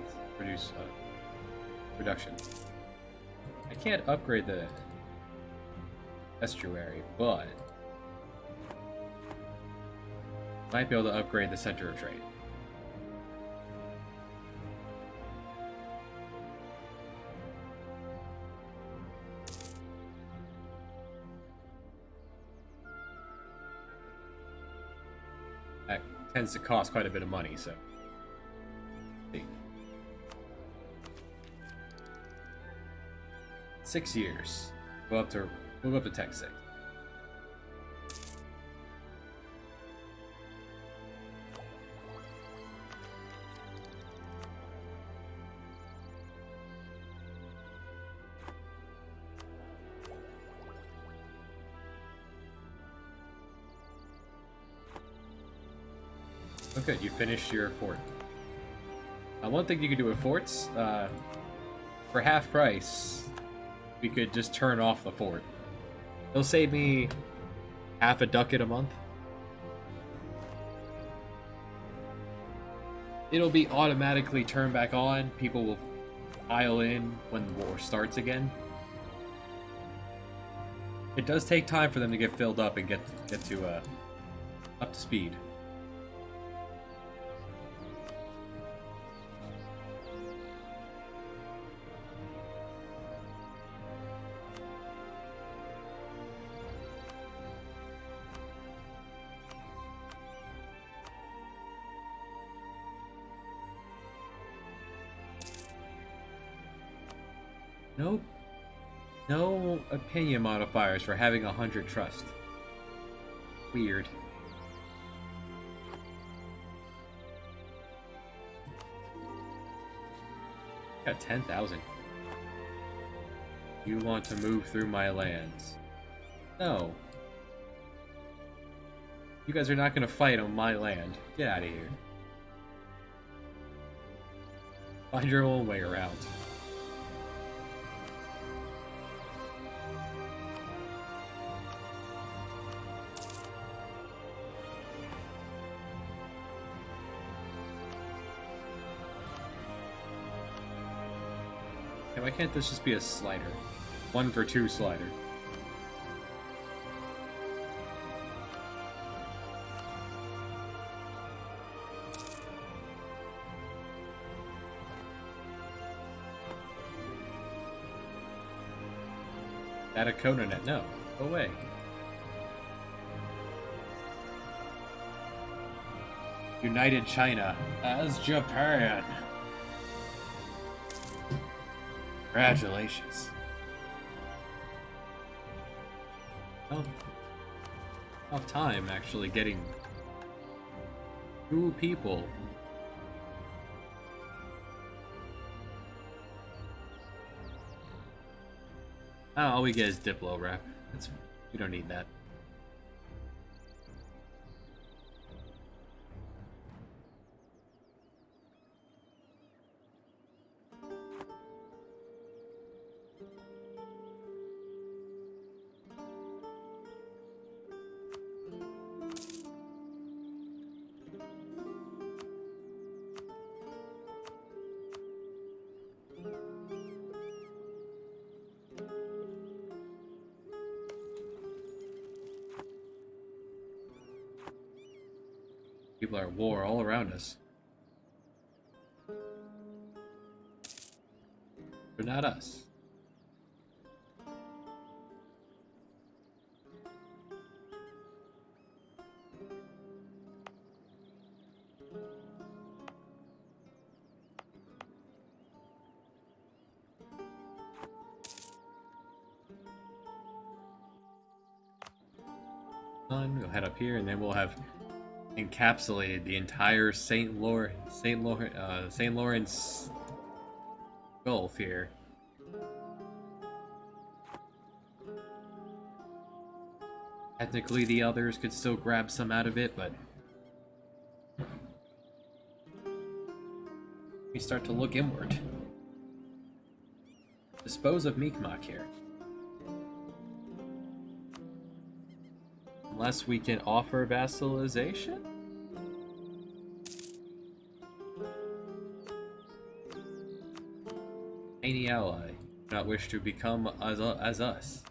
production. I can't upgrade the estuary, but might be able to upgrade the center of trade. That tends to cost quite a bit of money, so. See. 6 years. Move up to Tech 6. Okay, you finished your fort. One thing you could do with forts, for half price, we could just turn off the fort. It'll save me half a ducat a month. It'll be automatically turned back on. People will pile in when the war starts again. It does take time for them to get filled up and get to up to speed. No opinion modifiers for having 100 trust. Weird. Got 10,000. You want to move through my lands? No. You guys are not going to fight on my land. Get out of here. Find your own way around. Why can't this just be a slider? 1 for 2 slider. Add a Conanet. No. Go away. United China as Japan. Congratulations. Oh, tough time actually getting 2 people. Oh, all we get is Diplo rep. We don't need that. People are at war all around us. But not us. We'll head up here, and then we'll have encapsulated the entire St. Lawrence Gulf here. Technically, the others could still grab some out of it, but we start to look inward. Dispose of Mi'kmaq here. Unless we can offer vassalization? Any ally do not wish to become as us.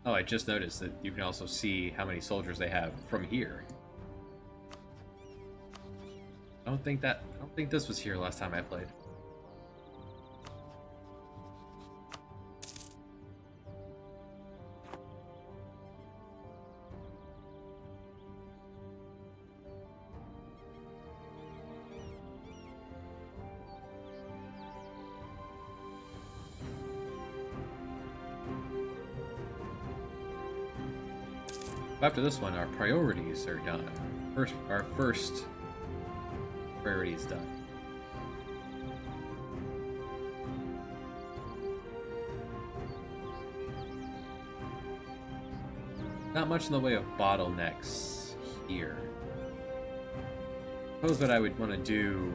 Oh, I just noticed that you can also see how many soldiers they have from here. I don't think this was here last time I played. After this one, our priorities are done. Our first priority is done. Not much in the way of bottlenecks here. Suppose what I would want to do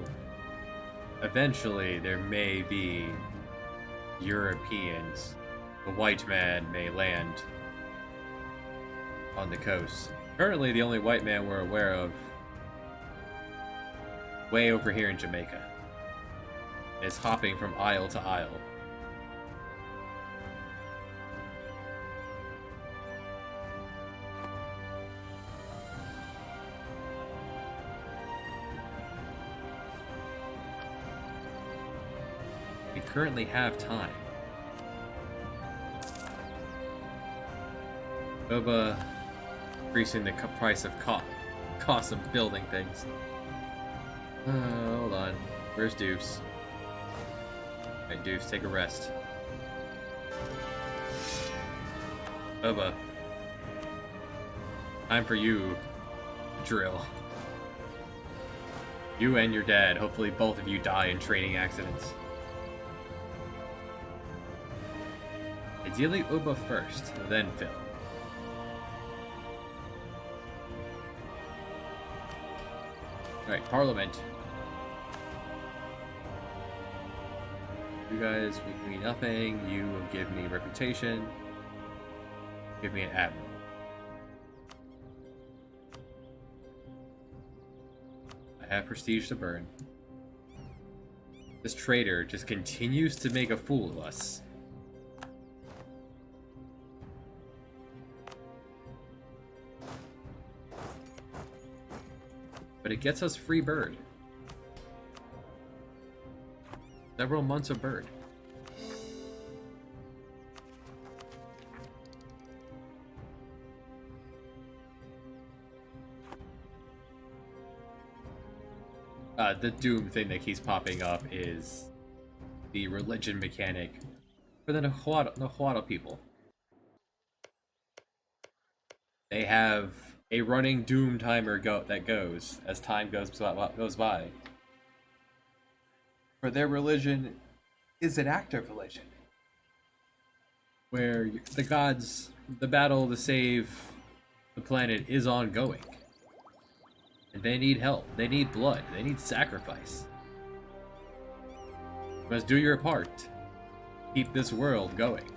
eventually, there may be Europeans. A white man may land on the coast. Currently, the only white man we're aware of, way over here in Jamaica, is hopping from isle to isle. We currently have time. Boba increasing the price of cost of building things. Hold on. Where's Deuce? Alright, Deuce, take a rest. Boba. Time for you to drill. You and your dad. Hopefully both of you die in training accidents. Ideally Uba first, then Phil. Alright, Parliament. You guys will give me nothing. You will give me reputation. Give me an admiral. I have prestige to burn. This traitor just continues to make a fool of us. But it gets us free bird. Several months of bird. the Doom thing that keeps popping up is the religion mechanic for the Nahuatl people. They have a running Doom timer that goes as time goes by. For their religion is an active religion, where the battle to save the planet is ongoing. And they need help, they need blood, they need sacrifice. You must do your part. Keep this world going.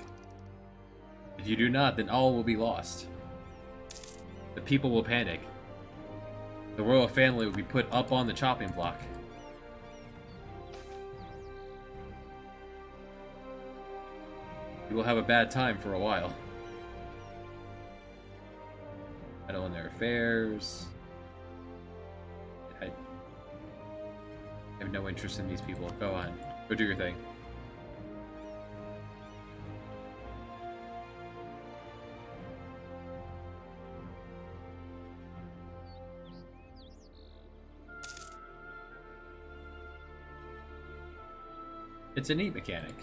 If you do not, then all will be lost. The people will panic. The royal family will be put up on the chopping block. You will have a bad time for a while. Meddle in their affairs. I have no interest in these people. Go on. Go do your thing. It's a neat mechanic.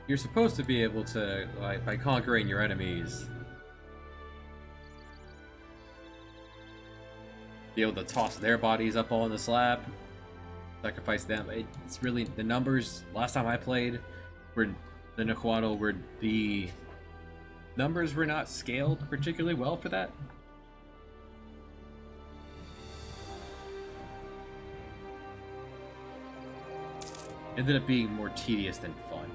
You're supposed to be able to, like, by conquering your enemies, be able to toss their bodies up on the slab, sacrifice them. It's really, the numbers, last time I played, were the Nahuatl, were the numbers were not scaled particularly well for that. Ended up being more tedious than fun.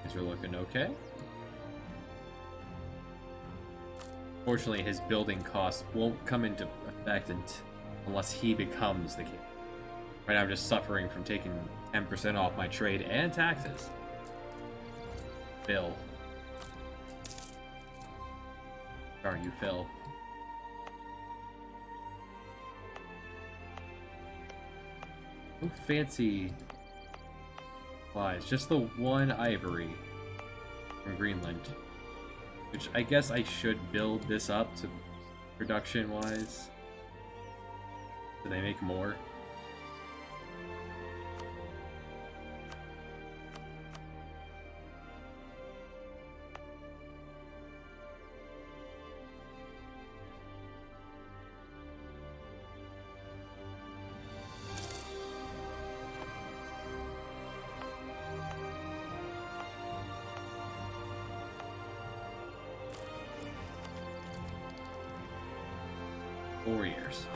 These are looking okay. Fortunately, his building costs won't come into effect unless he becomes the king. Right now I'm just suffering from taking 10% off my trade and taxes. Phil. Darn you, Phil. No fancy supplies, just the one ivory from Greenland. Which I guess I should build this up to production-wise. So they make more. Years.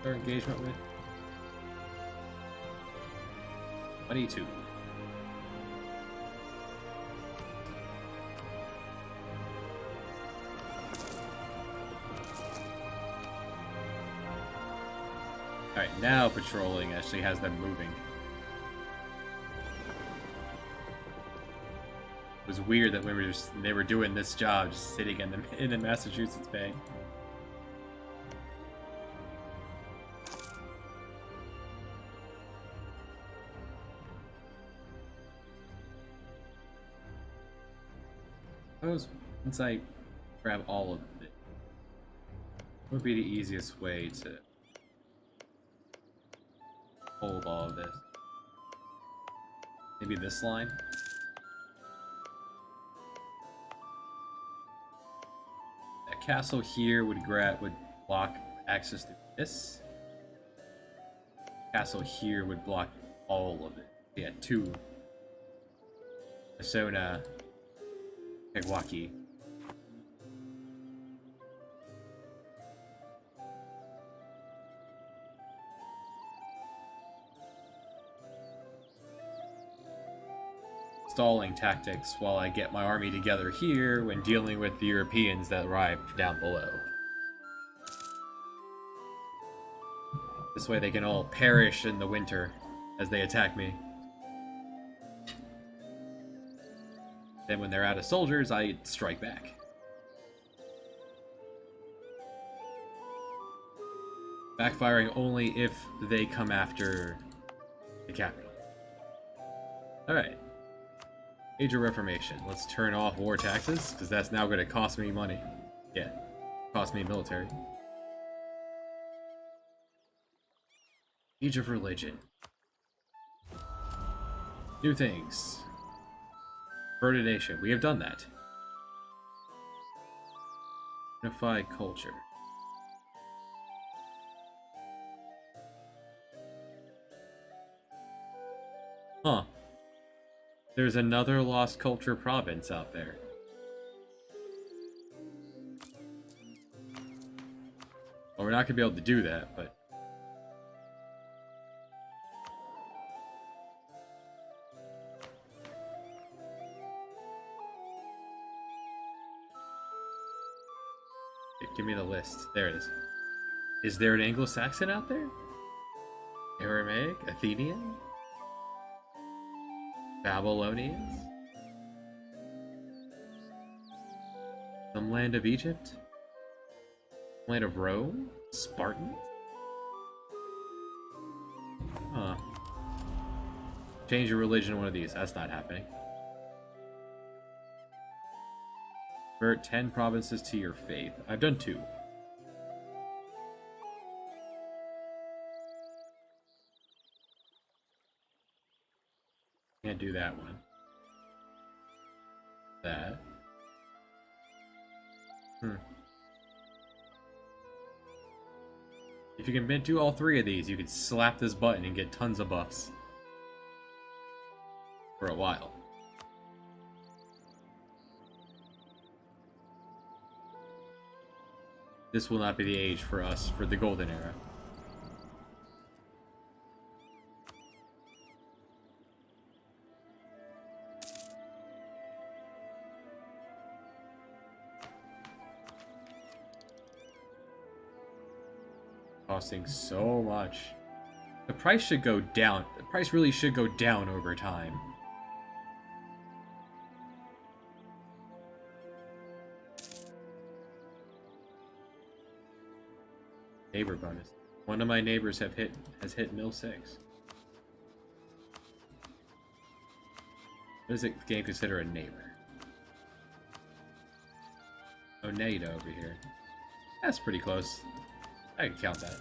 Our engagement with 22. Alright, now patrolling actually has them moving. It was weird that they were doing this job just sitting in the Massachusetts Bay. Suppose once I grab all of it, what would be the easiest way to hold all of this? Maybe this line? A castle here would block access to this. Castle here would block all of it. Yeah, 2. Persona Milwaukee. stalling tactics while I get my army together here when dealing with the Europeans that arrive down below. This way they can all perish in the winter as they attack me. Then when they're out of soldiers, I strike back. Backfiring only if they come after the capital. Alright. Age of Reformation. Let's turn off war taxes, because that's now going to cost me money. Yeah. Cost me military. Age of Religion. New things. Urbanization. We have done that. Unified culture. Huh. There's another lost culture province out there. Well, we're not gonna be able to do that, but... Give me the list. There it is. Is there an Anglo-Saxon out there? Aramaic? Athenian? Babylonians? Some land of Egypt? Land of Rome? Spartans? Huh. Change your religion to one of these. That's not happening. Convert 10 provinces to your faith. I've done 2. Can't do that one. That. If you can do all 3 of these, you can slap this button and get tons of buffs. For a while. This will not be the age for us for the golden era. Costing so much. The price should go down. The price really should go down over time. Neighbor bonus. One of my neighbors has hit mill 6. What does the game consider a neighbor? Oneida over here. That's pretty close. I can count that.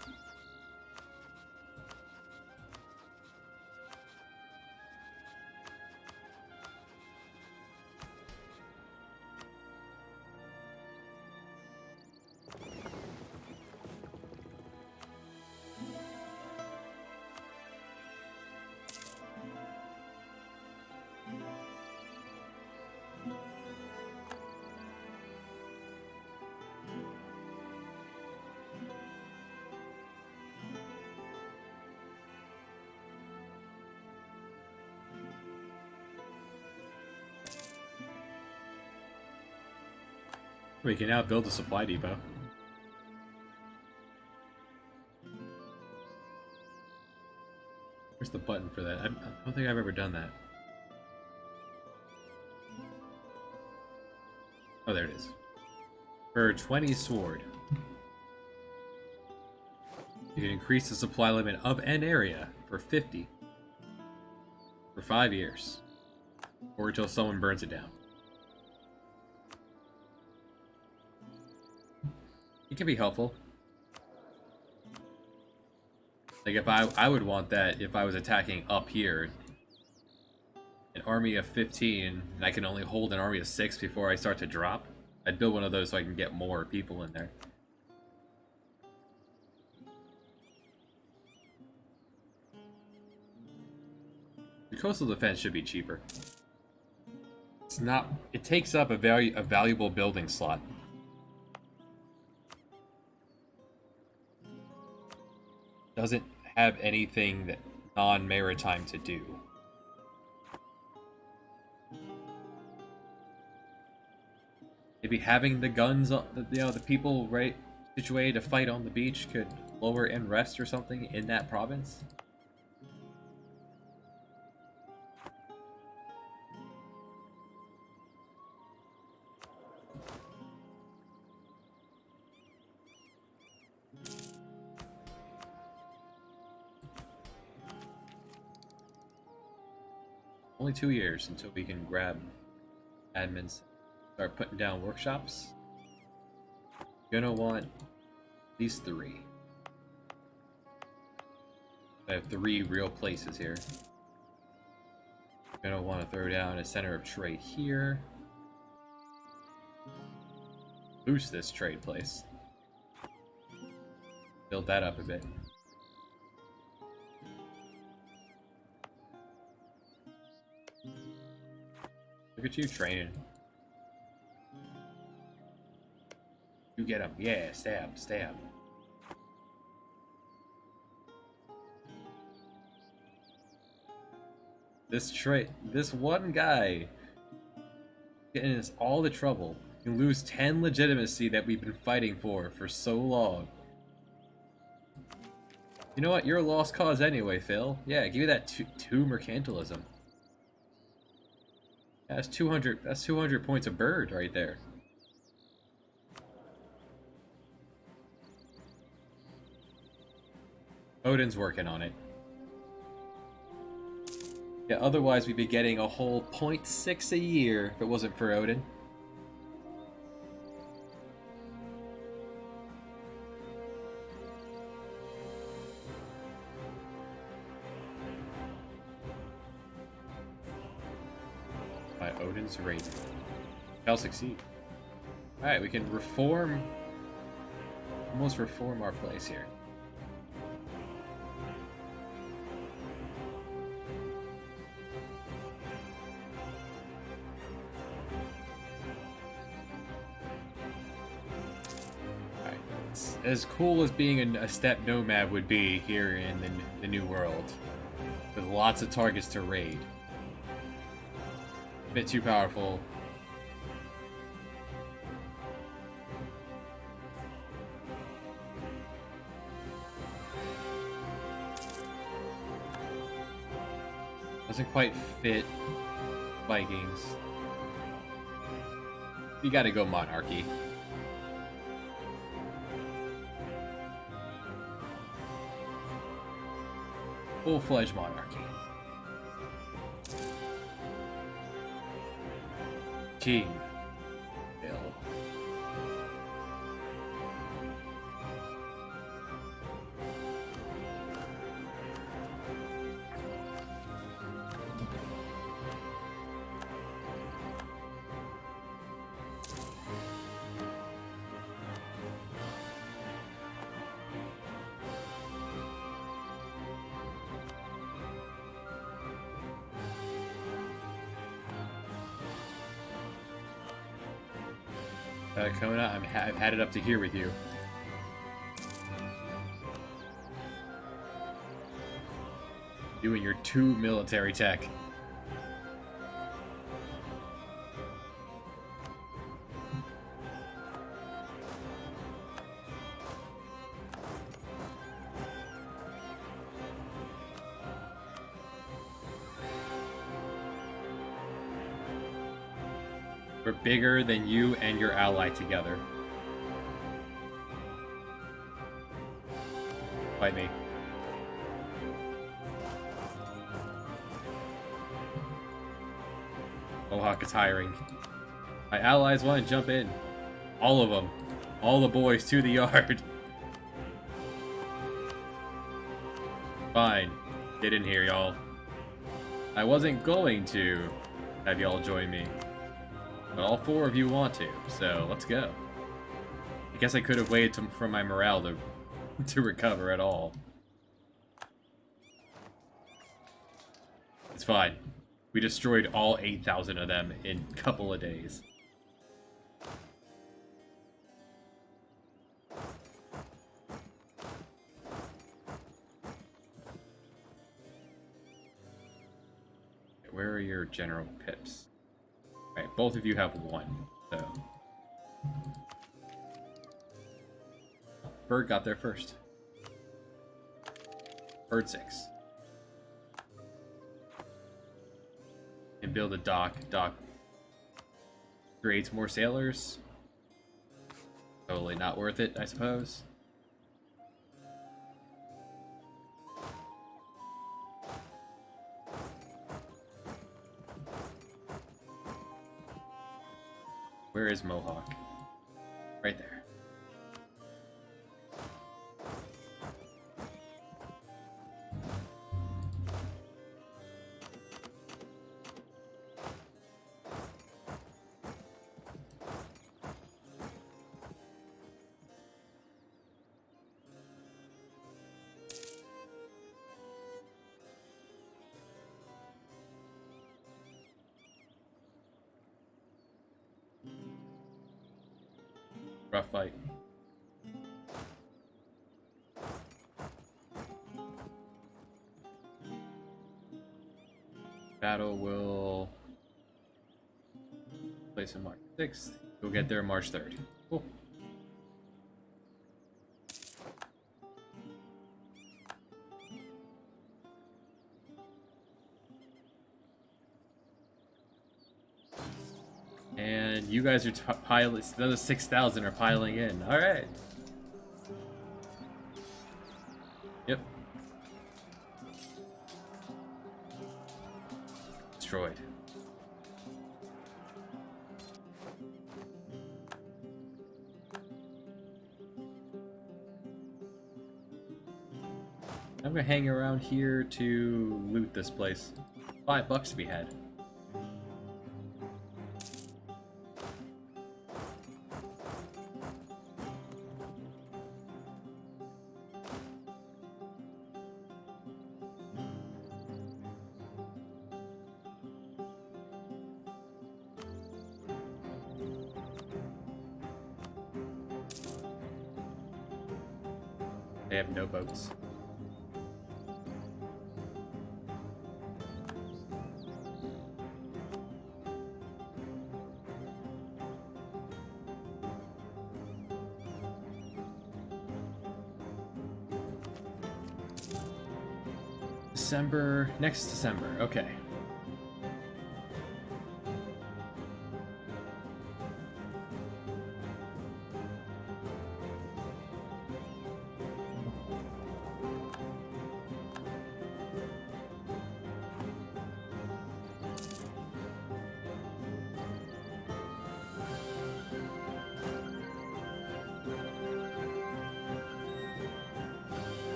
We can now build a supply depot. Where's the button for that? I don't think I've ever done that. Oh, there it is. For 20 sword, you can increase the supply limit of an area for 50 for 5 years, or until someone burns it down. It can be helpful. Like if I would want that if I was attacking up here. An army of 15 and I can only hold an army of 6 before I start to drop. I'd build one of those so I can get more people in there. The coastal defense should be cheaper. It's not. It takes up a valuable building slot. Doesn't have anything that non-maritime to do. Maybe having the guns, the people right situated to fight on the beach could lower unrest or something in that province. Only 2 years until we can grab admins, start putting down workshops. Gonna want these 3. I have 3 real places here. Gonna want to throw down a center of trade here. Boost this trade place. Build that up a bit. Look at you training. You get him. Yeah, stab, stab. This one guy getting us all the trouble. You lose 10 legitimacy that we've been fighting for so long. You know what? You're a lost cause anyway, Phil. Yeah, give you that two mercantilism. That's 200. That's 200 points a bird right there. Odin's working on it. Yeah, otherwise we'd be getting a whole 0.6 a year if it wasn't for Odin. By Odin's rating. Shall succeed. Alright, we can almost reform our place here. As cool as being a steppe nomad would be here in the New World, with lots of targets to raid. A bit too powerful. Doesn't quite fit Vikings. You gotta go monarchy. Full-fledged monarchy. King. Bill. Kona, I've had it up to here with you. You and your 2 military tech. We're bigger than you and your ally together. Fight me. Mohawk is hiring. My allies want to jump in. All of them. All the boys to the yard. Fine. Get in here, y'all. I wasn't going to have y'all join me. But all 4 of you want to, so let's go. I guess I could have waited for my morale to recover at all. It's fine. We destroyed all 8,000 of them in a couple of days. Where are your general pips? Alright, both of you have 1, so bird got there first? Bird 6. And build a dock. Dock creates more sailors. Totally not worth it, I suppose. Where is Mohawk? Right there. Rough fight. Battle will place on March 6th. We'll get there March 3rd. Cool. And you guys are piling. Those 6,000 are piling in. All right. Yep. Destroyed. I'm gonna hang around here to loot this place. $5 to be had. They have no boats. Next December, okay.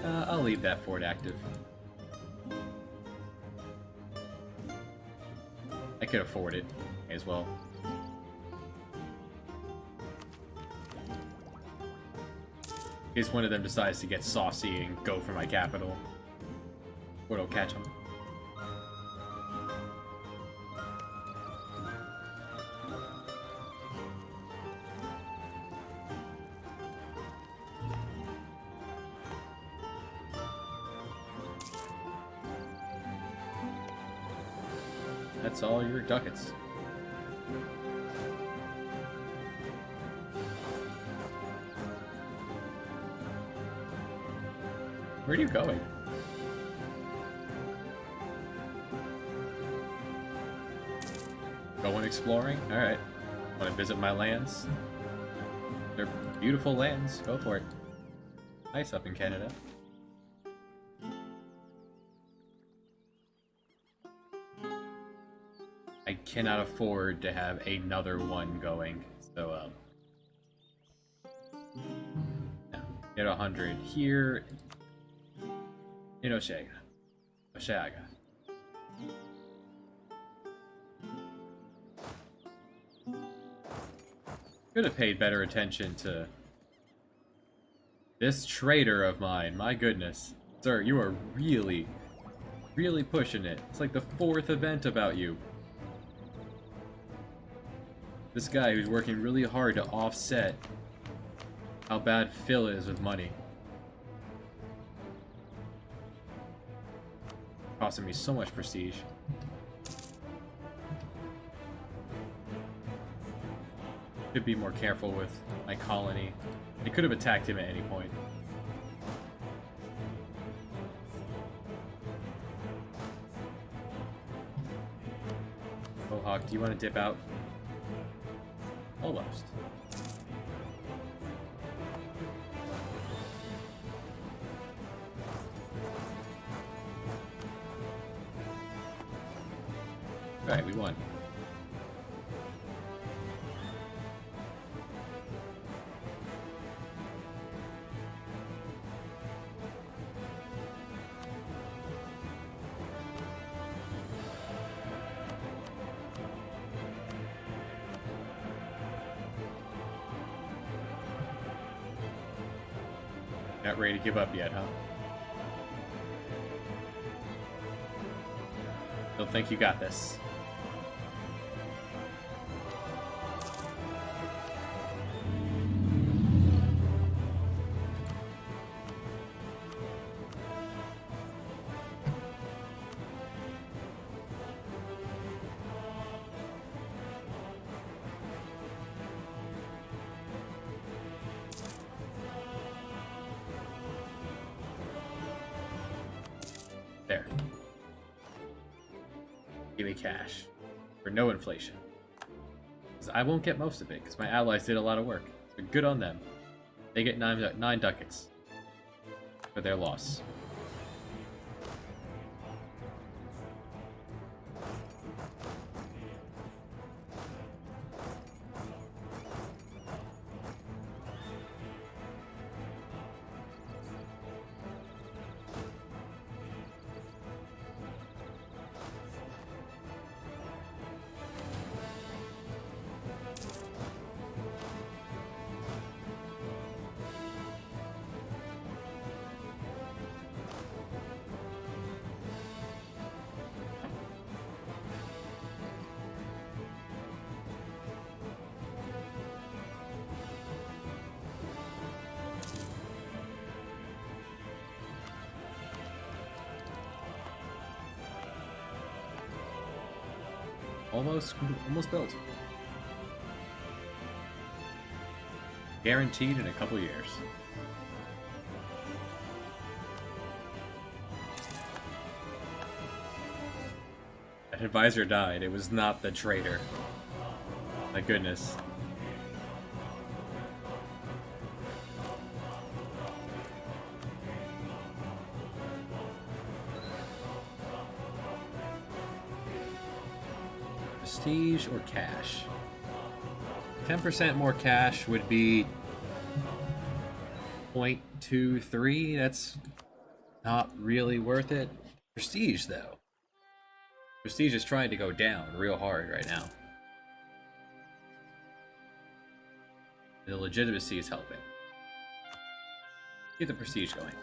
I'll leave that fort active. I could afford it as well. In case one of them decides to get saucy and go for my capital. Or it'll catch them. That's all your ducats. Where are you going? Going exploring? Alright. Want to visit my lands? They're beautiful lands. Go for it. Nice up in Canada. I cannot afford to have another one going, so no. Get 100 here in Oshaga. Could have paid better attention to this trader of mine. My goodness, sir, you are really pushing it. It's like the 4th event about you. This guy who's working really hard to offset how bad Phil is with money. Costing me so much prestige. Should be more careful with my colony. They could have attacked him at any point. Mohawk, do you want to dip out? Almost. Alright, we won. Not ready to give up yet, huh? Don't think you got this. There. Give me cash. For no inflation. Because I won't get most of it, because my allies did a lot of work. So good on them. They get nine ducats. For their loss. Almost built. Guaranteed in a couple years. That advisor died. It was not the traitor. My goodness. Prestige or cash? 10% more cash would be 0.23. That's not really worth it. Prestige, though. Prestige is trying to go down real hard right now. The legitimacy is helping. Get the prestige going.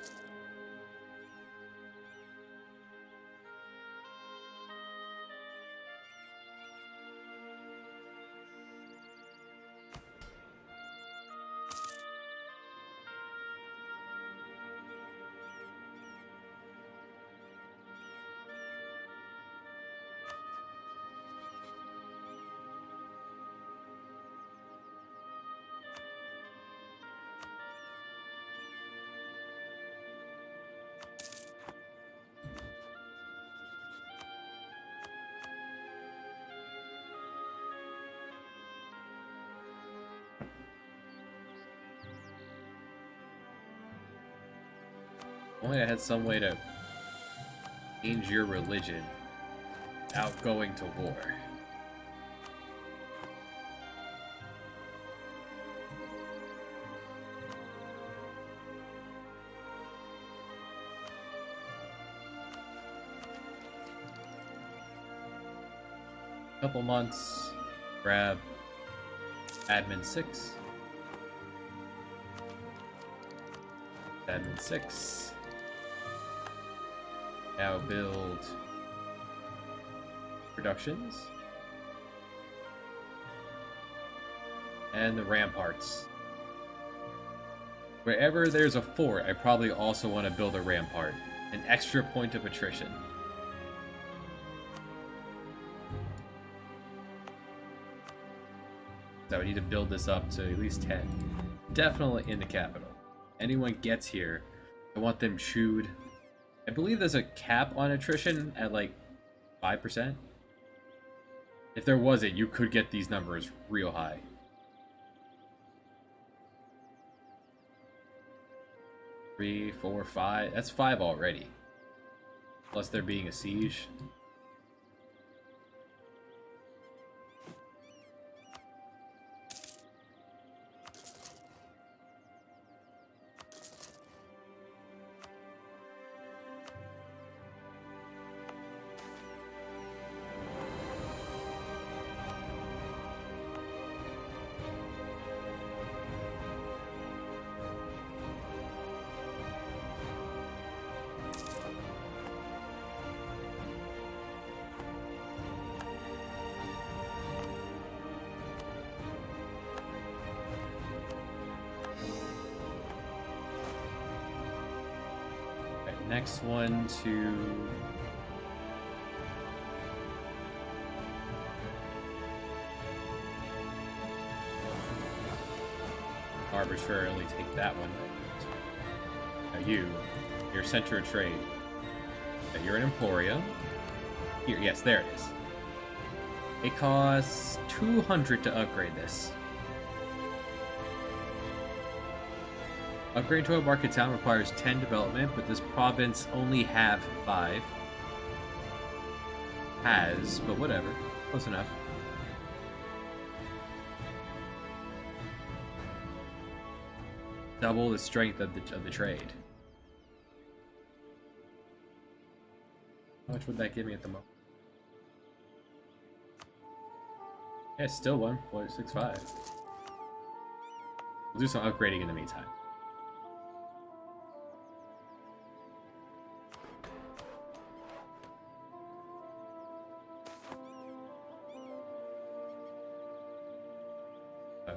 Only I had some way to change your religion without going to war. Couple months, grab admin 6. Admin 6. Now build productions and the ramparts. Wherever there's a fort, I probably also want to build a rampart. An extra point of attrition. So I need to build this up to at least 10. Definitely in the capital. Anyone gets here, I want them chewed. I believe there's a cap on attrition at like 5%. If there wasn't, you could get these numbers real high. Three, 4, 5. That's 5 already. Plus there being a siege. Next one to arbitrarily take that one. Now your center of trade. Now you're an emporium. Here, yes, there it is. It costs 200 to upgrade this. Upgrading to a market town requires 10 development, but this province only have 5. Has, but whatever. Close enough. Double the strength of the trade. How much would that give me at the moment? Yeah, still 1.65. We'll do some upgrading in the meantime.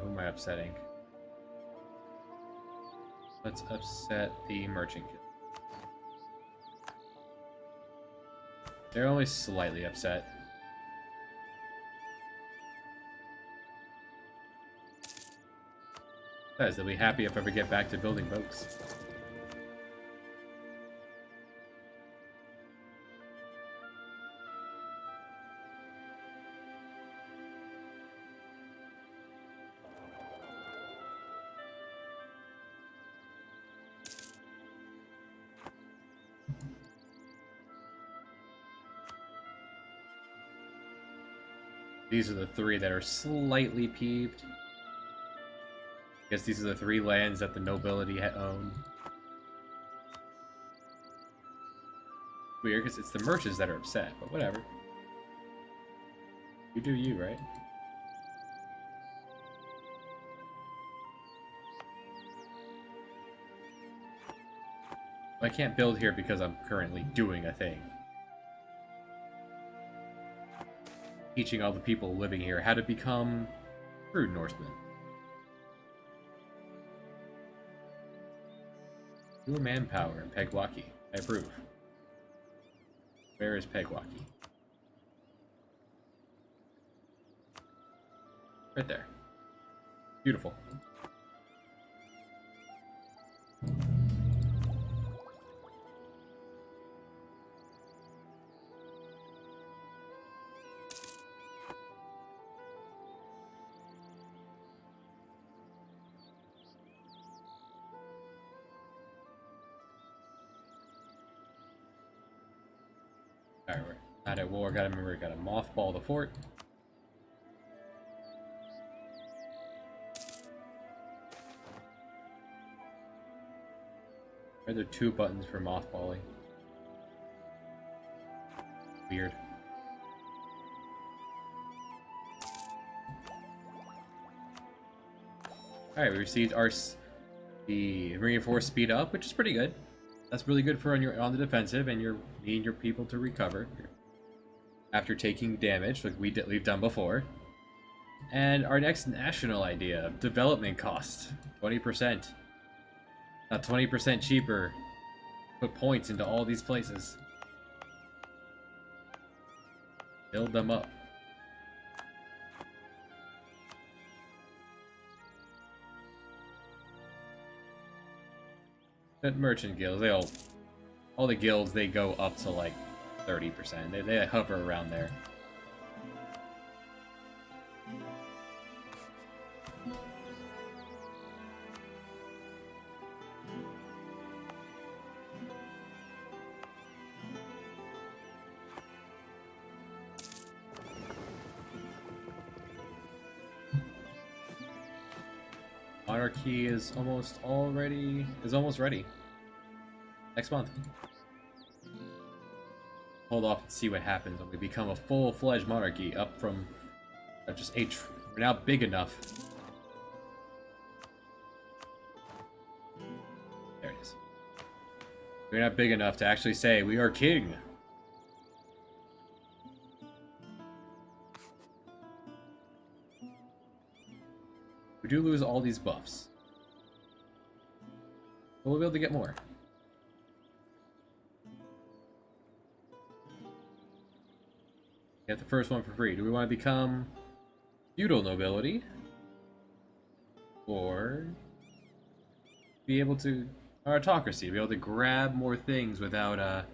Who am I upsetting? Let's upset the Merchant Guild. They're only slightly upset. Guys, they'll be happy if I ever get back to building boats. These are the 3 that are slightly peeved. I guess these are the 3 lands that the nobility own. Weird, because it's the merchants that are upset, but whatever. You do you, right? I can't build here because I'm currently doing a thing. Teaching all the people living here how to become true Northmen. Pure manpower in Pegwaki. I approve. Where is Pegwaki? Right there. Beautiful. Alright, we're not at war. Gotta remember, gotta mothball the fort. Are there 2 buttons for mothballing? Weird. Alright, we received the reinforced speed up, which is pretty good. That's really good for on the defensive, and you're needing your people to recover after taking damage, like we've done before. And our next national idea, development cost, 20%. Now 20% cheaper. Put points into all these places. Build them up. But merchant guilds, they all the guilds, they go up to like 30%. They hover around there. Monarchy is almost ready. Next month. Hold off and see what happens when we become a full-fledged monarchy, up from just we're now big enough. There it is. We're not big enough to actually say we are king. We do lose all these buffs, but we'll be able to get more. Get the first one for free. Do we want to become feudal nobility, or be able to autocracy? Be able to grab more things without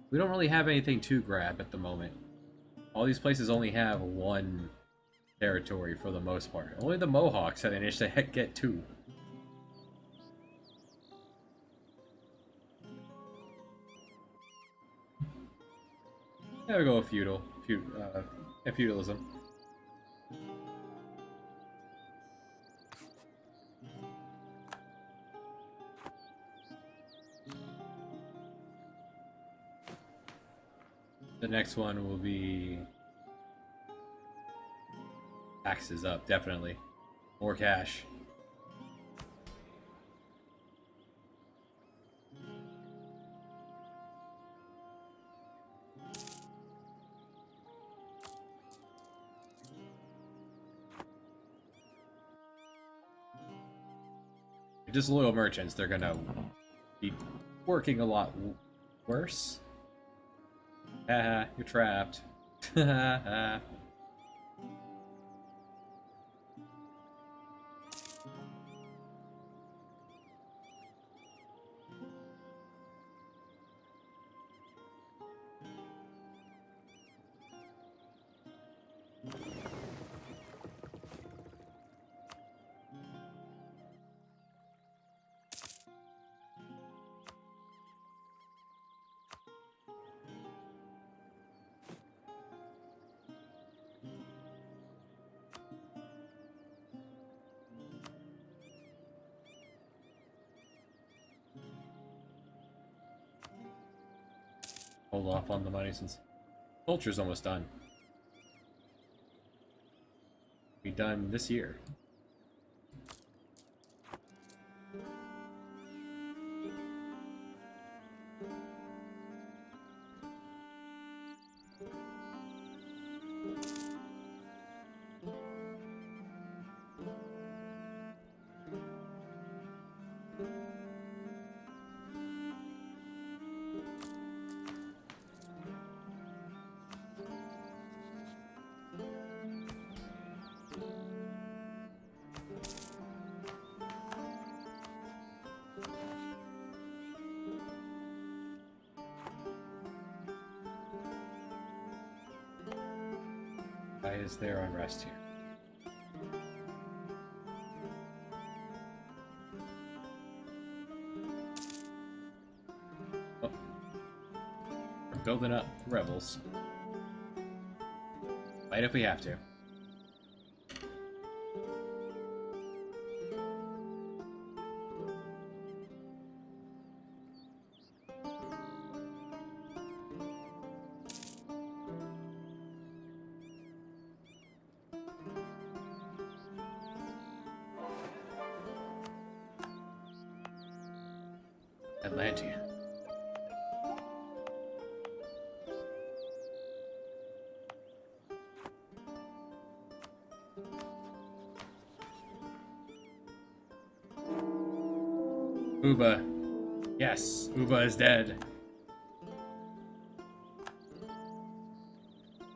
we don't really have anything to grab at the moment. All these places only have one territory for the most part. Only the Mohawks have managed to get two. There we go, feudalism. The next one will be taxes up, definitely. More cash. Disloyal merchants, they're gonna be working a lot worse. Haha, you're trapped. Haha. Hold off on the money since culture's almost done. Be done this year. Why is there unrest here? Oh. We're building up rebels. Fight if we have to. Atlantean. Uba. Yes, Uba is dead.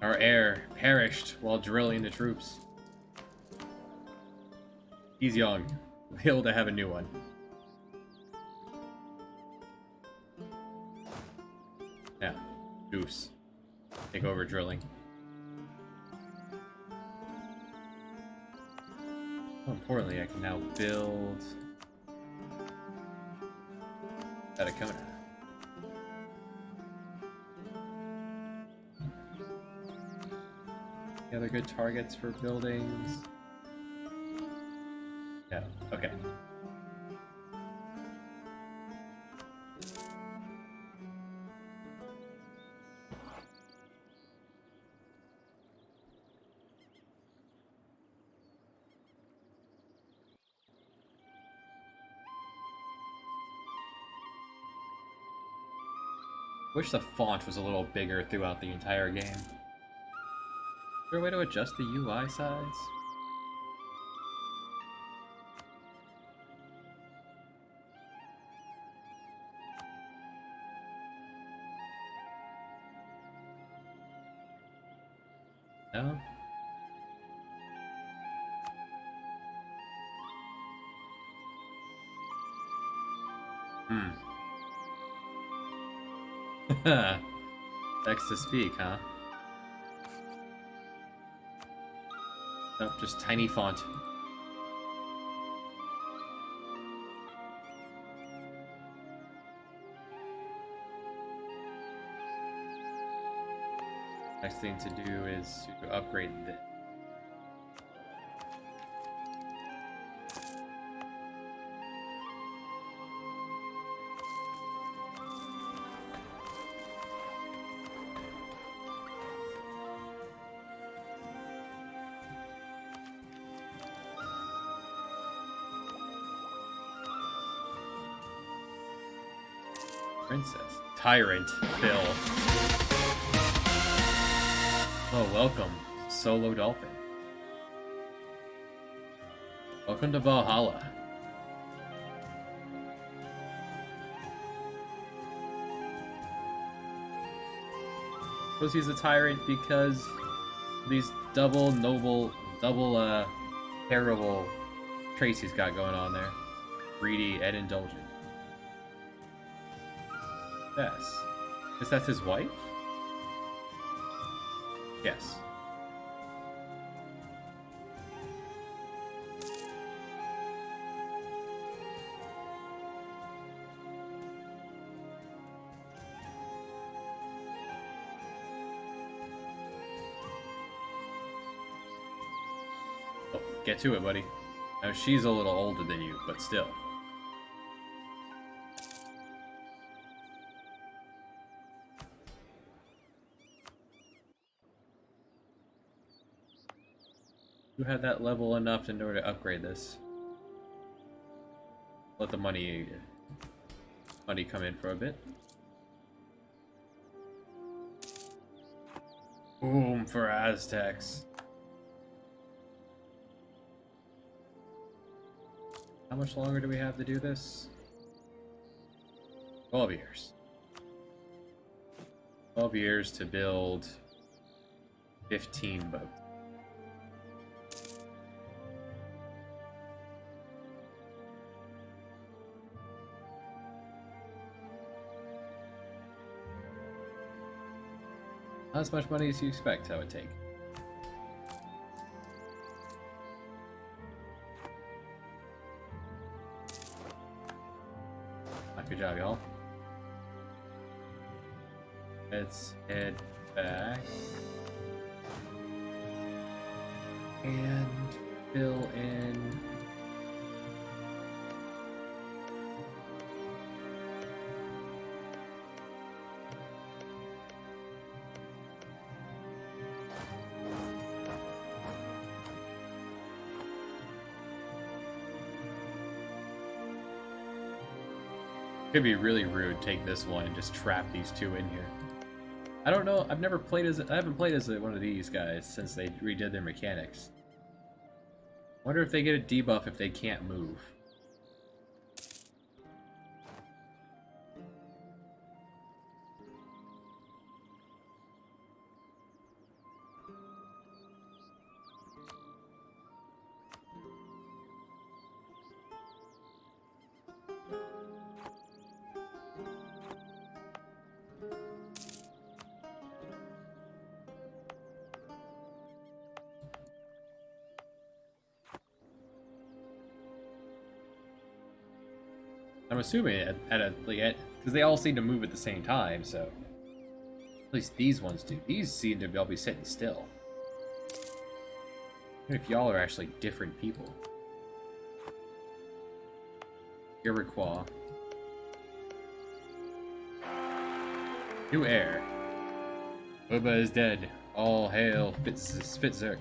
Our heir perished while drilling the troops. He's young. We'll be able to have a new one. Yeah, Goose. Take over drilling. More importantly, I can now build Atacona. Any other good targets for buildings? Yeah, okay. Wish the font was a little bigger throughout the entire game. Is there a way to adjust the UI size? No? Text to speak, huh? Nope, just tiny font. Next thing to do is to upgrade this. Princess. Tyrant. Phil. Oh, welcome, Solo Dolphin. Welcome to Valhalla. Suppose he's a tyrant because these double terrible traits he's got going on there. Greedy and indulgent. Yes. Is that his wife? Yes. Oh, get to it, buddy. Now she's a little older than you, but still. You had that level enough in order to upgrade this. Let the money come in for a bit. Boom for Aztecs. How much longer do we have to do this? 12 years. 12 years to build 15 boats. Not as much money as you expect I would take. Good job, y'all. Let's head back and fill in. Could be really rude. Take this one and just trap these two in here. I don't know. I've never played as. I haven't played as one of these guys since they redid their mechanics. Wonder if they get a debuff if they can't move. I'm assuming at a like because they all seem to move at the same time, so at least these ones do. These seem to all be sitting still. Even if y'all are actually different people. Iroquois. New heir. Urba is dead. All hail Fitzurk.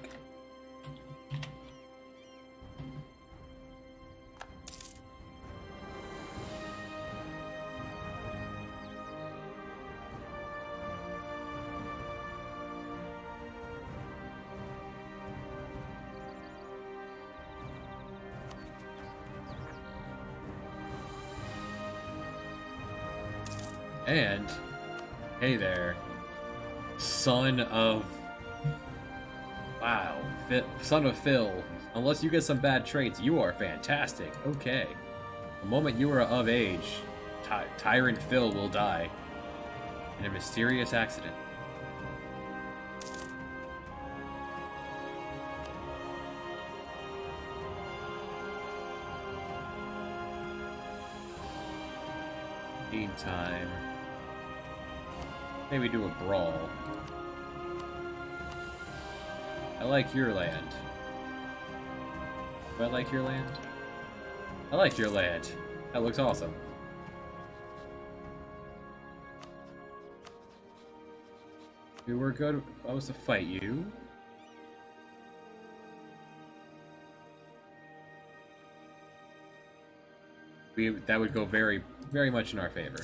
And, hey there, son of, wow, son of Phil. Unless you get some bad traits, you are fantastic. Okay. The moment you are of age, Tyrant Phil will die in a mysterious accident. Meantime, maybe do a brawl. I like your land. Do I like your land? I like your land. That looks awesome. We were good if I was to fight you. That would go very, very much in our favor.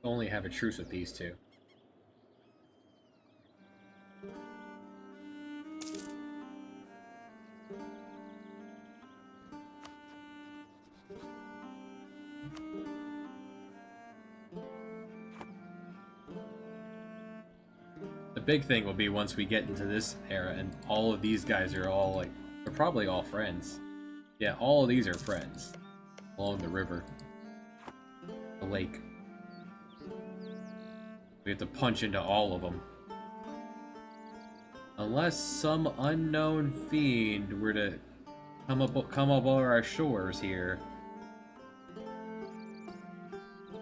Only have a truce with these two. The big thing will be once we get into this era and all of these guys are all like, they're probably all friends. Yeah, all of these are friends. Along the river. The lake. We have to punch into all of them. Unless some unknown fiend were to come up over our shores here.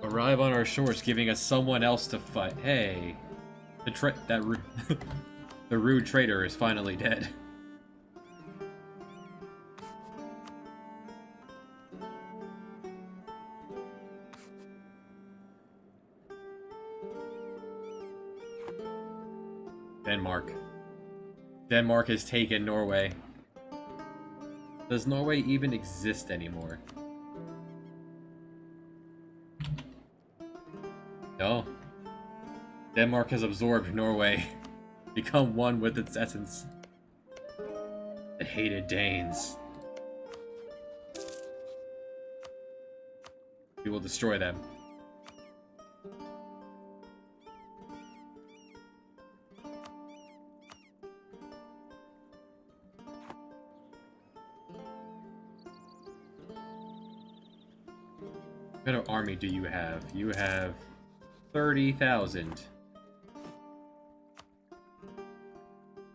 Arrive on our shores, giving us someone else to fight. Hey, the rude traitor is finally dead. Denmark. Denmark has taken Norway. Does Norway even exist anymore? No. Denmark has absorbed Norway, become one with its essence. The hated Danes. We will destroy them. What kind of army do you have? You have 30,000.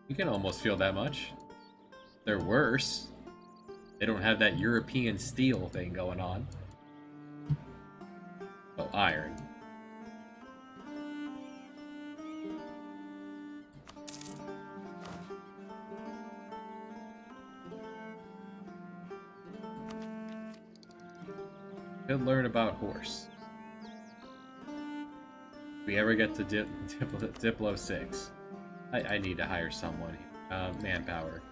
You can almost feel that much. They're worse. They don't have that European steel thing going on. Well, iron. Could learn about horse. If we ever get to Diplo 6. I need to hire someone. Manpower.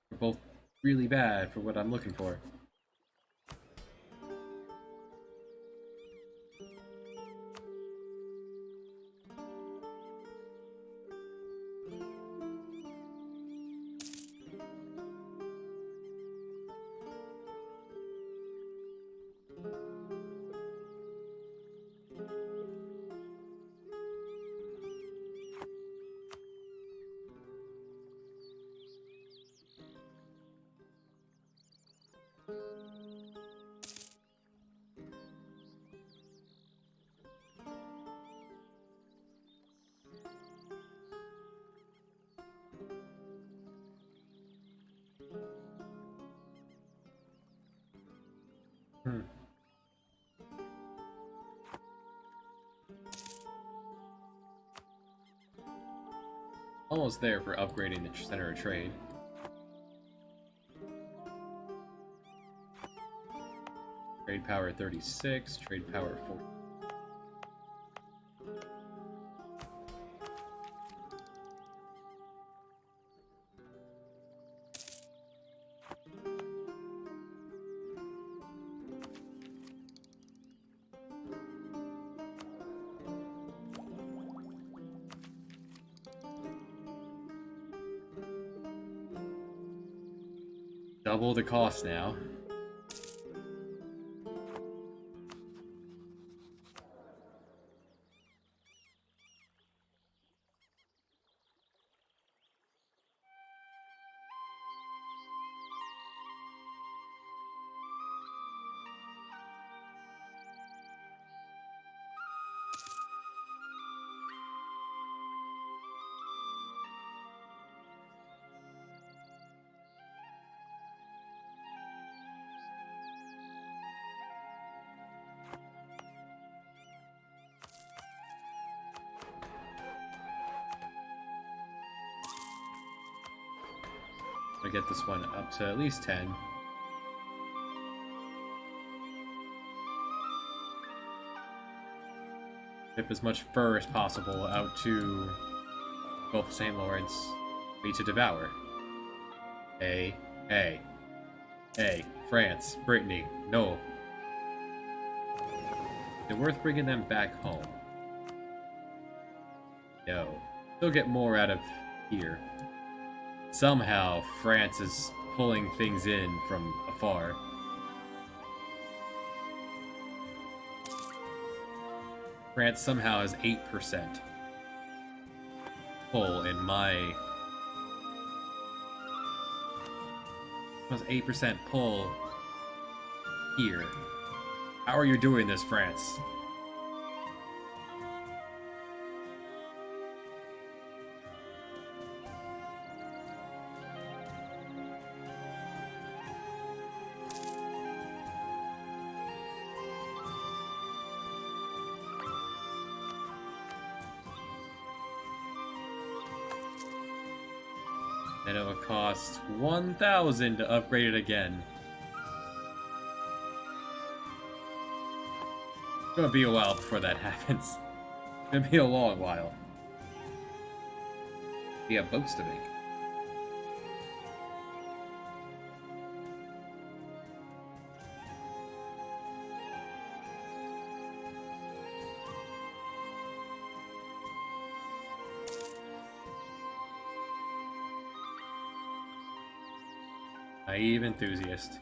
They're both really bad for what I'm looking for. Hmm. Almost there for upgrading the center of trade. Trade power 36, trade power 40. Double the cost now. I get this one up to at least 10. Ship as much fur as possible out to Gulf of St. Lawrence for me to devour. Hey, France, Brittany, no. Is it worth bringing them back home? No. Still get more out of here. Somehow, France is pulling things in from afar. France somehow has 8% pull in my... Has 8% pull here. How are you doing this, France? And it will cost 1,000 to upgrade it again. It's gonna be a while before that happens. It's gonna be a long while. We have boats to make. Naive enthusiast.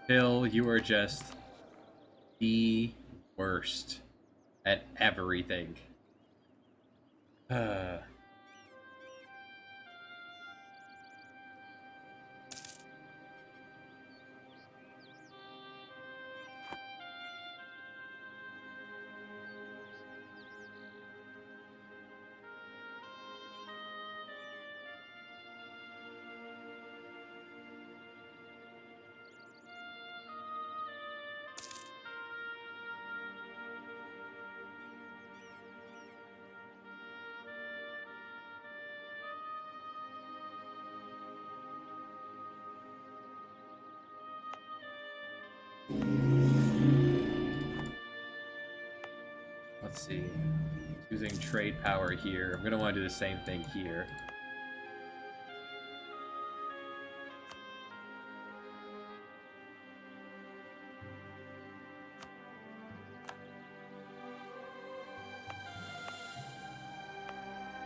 Phil, you are just the worst at everything. Let's see. Using trade power here. I'm gonna want to do the same thing here.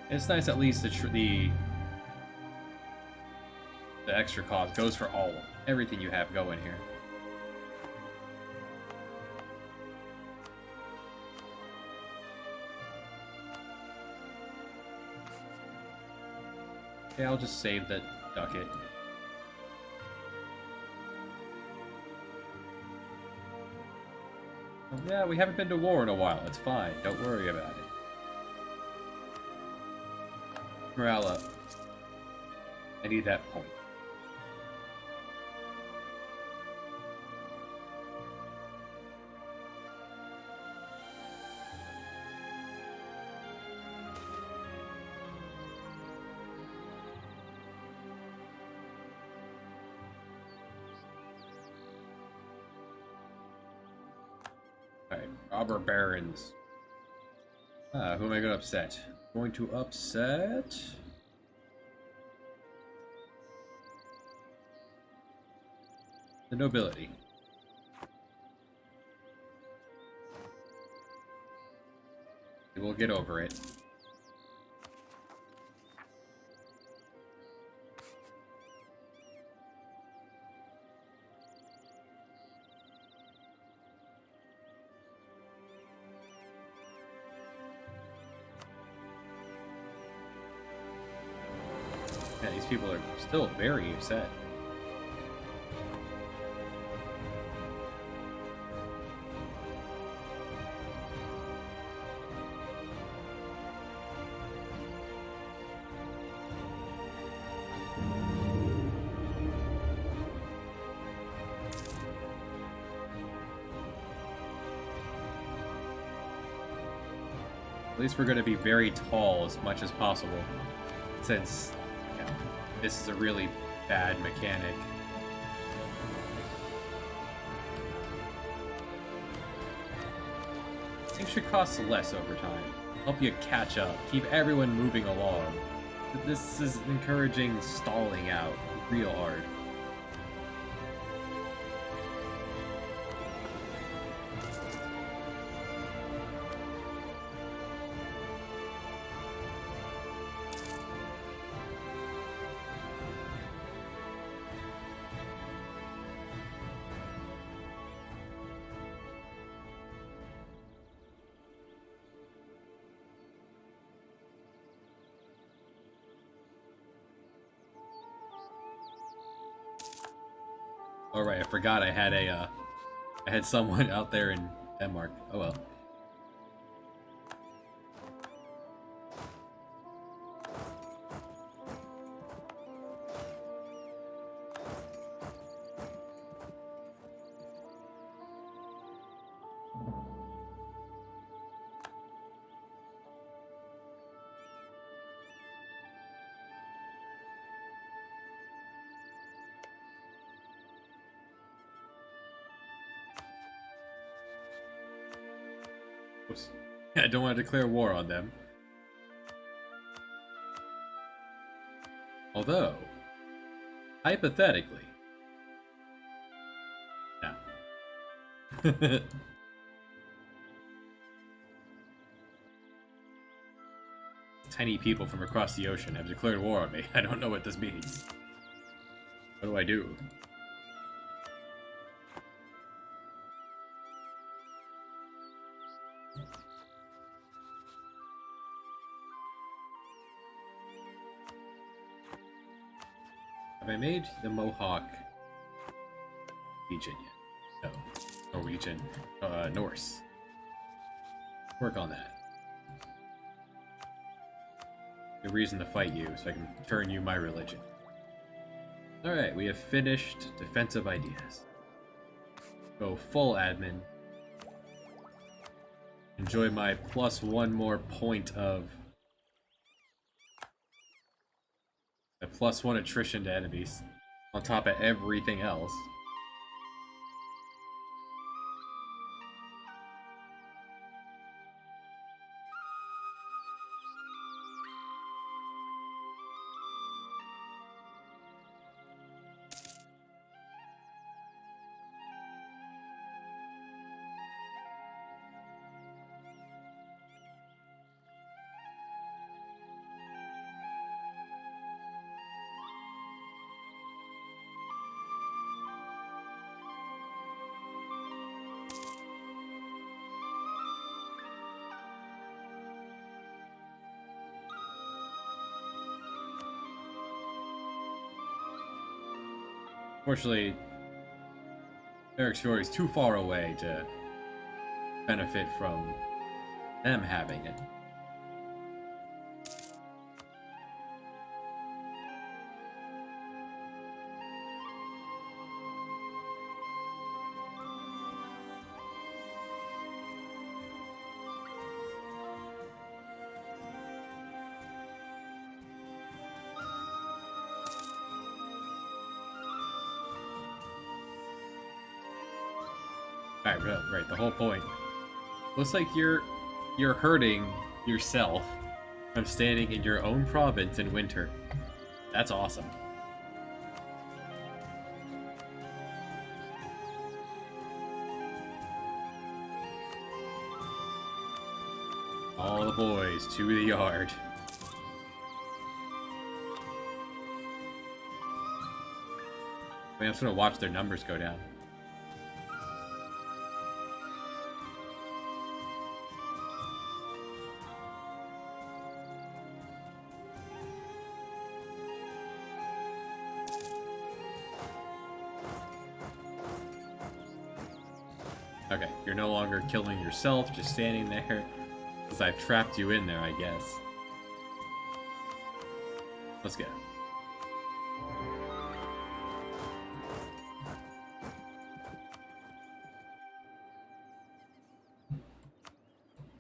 It's nice at least the extra cost goes for all of everything you have going here. Okay, I'll just save the ducat. Oh, yeah, we haven't been to war in a while. It's fine. Don't worry about it. Morale up. I need that point. Alright, robber barons. Who am I going to upset? Going to upset... the nobility. We'll get over it. Yeah, these people are still very upset. At least we're going to be very tall as much as possible, since this is a really bad mechanic. Things should cost less over time. Help you catch up. Keep everyone moving along. This is encouraging stalling out real hard. Oh right, I forgot I had someone out there in Denmark. Oh well. Oops. I don't want to declare war on them. Although, hypothetically, yeah. Tiny people from across the ocean have declared war on me. I don't know what this means. What do I do? Have I made the Mohawk Norwegian yet? No. Norwegian. Norse. Work on that. Good reason to fight you, so I can turn you my religion. Alright, we have finished defensive ideas. Go full admin. Enjoy my plus one more point of... a plus one attrition to enemies. On top of everything else. Unfortunately, Eric's Fury is too far away to benefit from them having it. Right, the whole point Looks like you're hurting yourself from standing in your own province in winter. That's awesome. All the boys to the yard. I mean, I'm just gonna watch their numbers go down. Okay, you're no longer killing yourself, just standing there. Because I've trapped you in there, I guess. Let's go.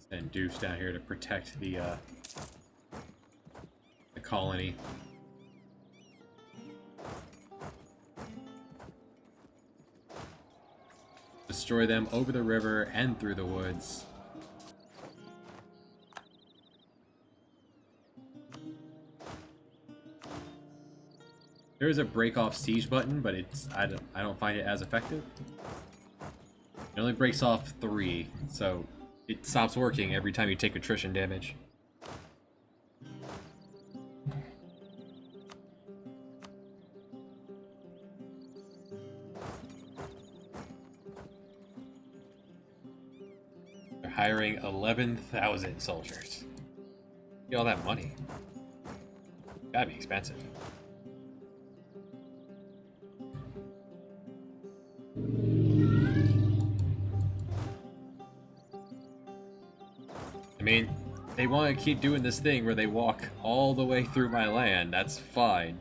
Send Deuce down here to protect the colony. Destroy them over the river and through the woods. There is a break off siege button, but I don't find it as effective. It only breaks off 3, so it stops working every time you take attrition damage. They're hiring 11,000 soldiers. Get all that money. Gotta be expensive. I mean, they want to keep doing this thing where they walk all the way through my land. That's fine.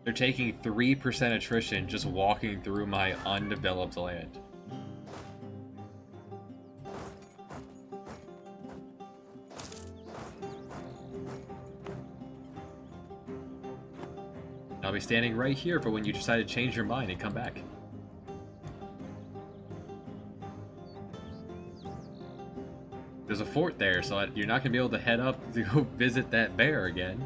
They're taking 3% attrition just walking through my undeveloped land. I'll be standing right here for when you decide to change your mind and come back. There's a fort there, so you're not going to be able to head up to go visit that bear again.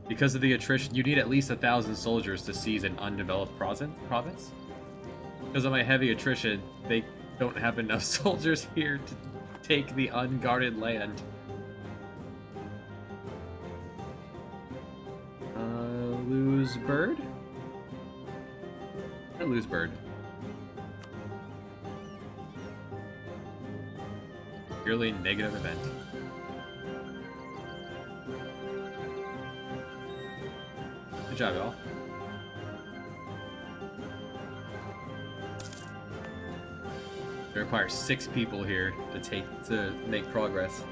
Because of the attrition, you need at least 1,000 soldiers to seize an undeveloped province. Because of my heavy attrition, they don't have enough soldiers here to take the unguarded land. Lose bird? I lose bird. Purely negative event. Good job, y'all. It requires 6 people here to make progress.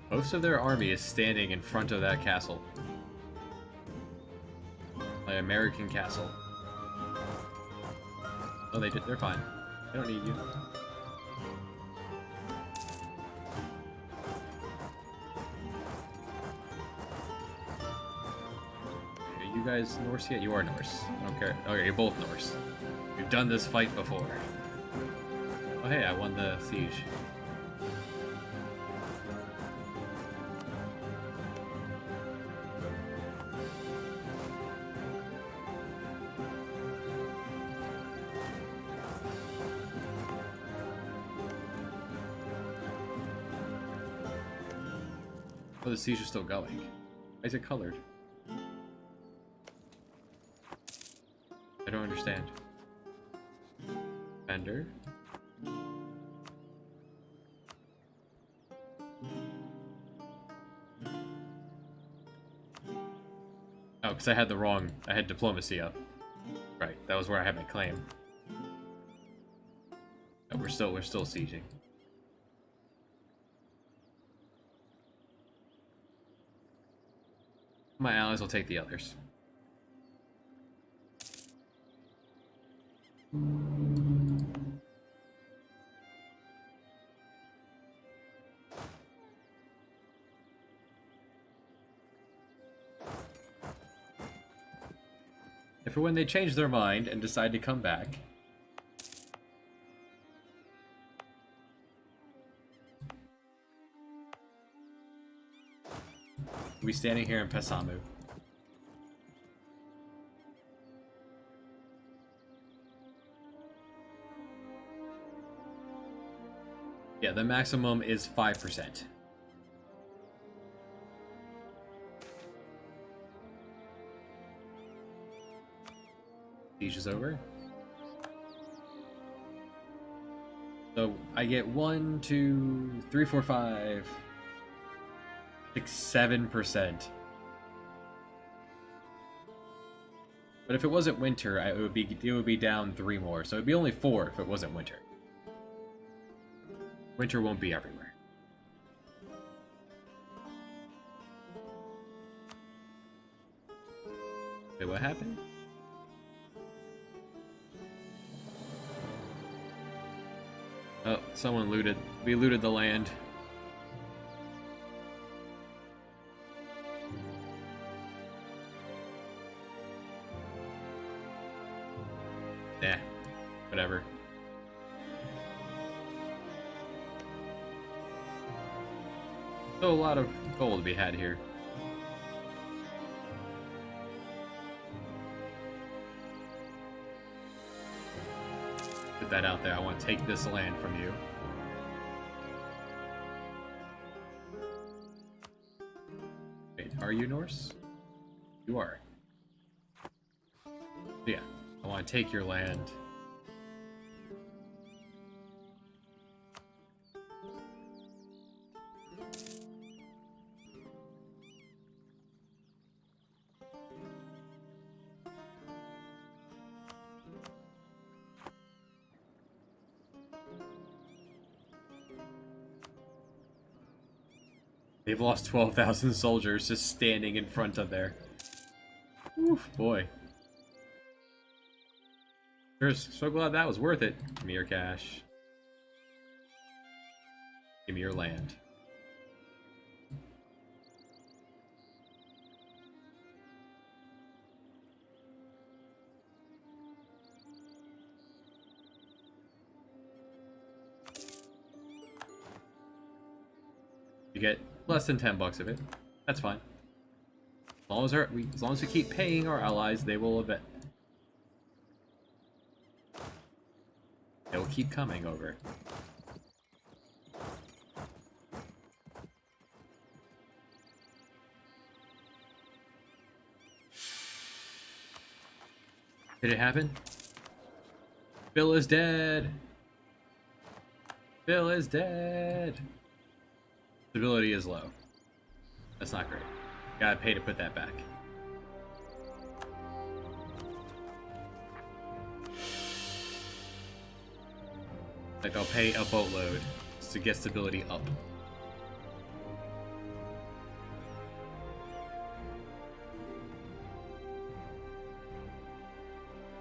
Most of their army is standing in front of that castle. My American castle. Oh, they're fine. They don't need you. Are you guys Norse yet? You are Norse. I don't care. Okay, you're both Norse. We've done this fight before. Oh hey, I won the siege. Oh, the siege is still going. Why is it colored? I don't understand. Fender. Oh, because I had diplomacy up. Right, that was where I had my claim. Oh, we're still sieging. My allies will take the others. If for when they change their mind and decide to come back. We standing here in Pesamu. Yeah, the maximum is 5%. Siege is over. So I get 1, 2, 3, 4, 5, 6, 7%. But if it wasn't winter, it would be down 3 more. So it'd be only 4 if it wasn't winter. Winter won't be everywhere. Wait, what happened? Oh, someone looted. We looted the land. Nah, whatever. Still a lot of gold to be had here. Put that out there. I want to take this land from you. Wait, are you Norse? You are. Yeah, I want to take your land. They've lost 12,000 soldiers just standing in front of there. Oof, boy. So glad that was worth it. Give me your cash. Give me your land. You get less than 10 bucks of it. That's fine. As long as we keep paying our allies, they will event. They will keep coming over. Did it happen? Bill is dead. Bill is dead. Stability is low. That's not great. Gotta pay to put that back. Like I'll pay a boatload to get stability up.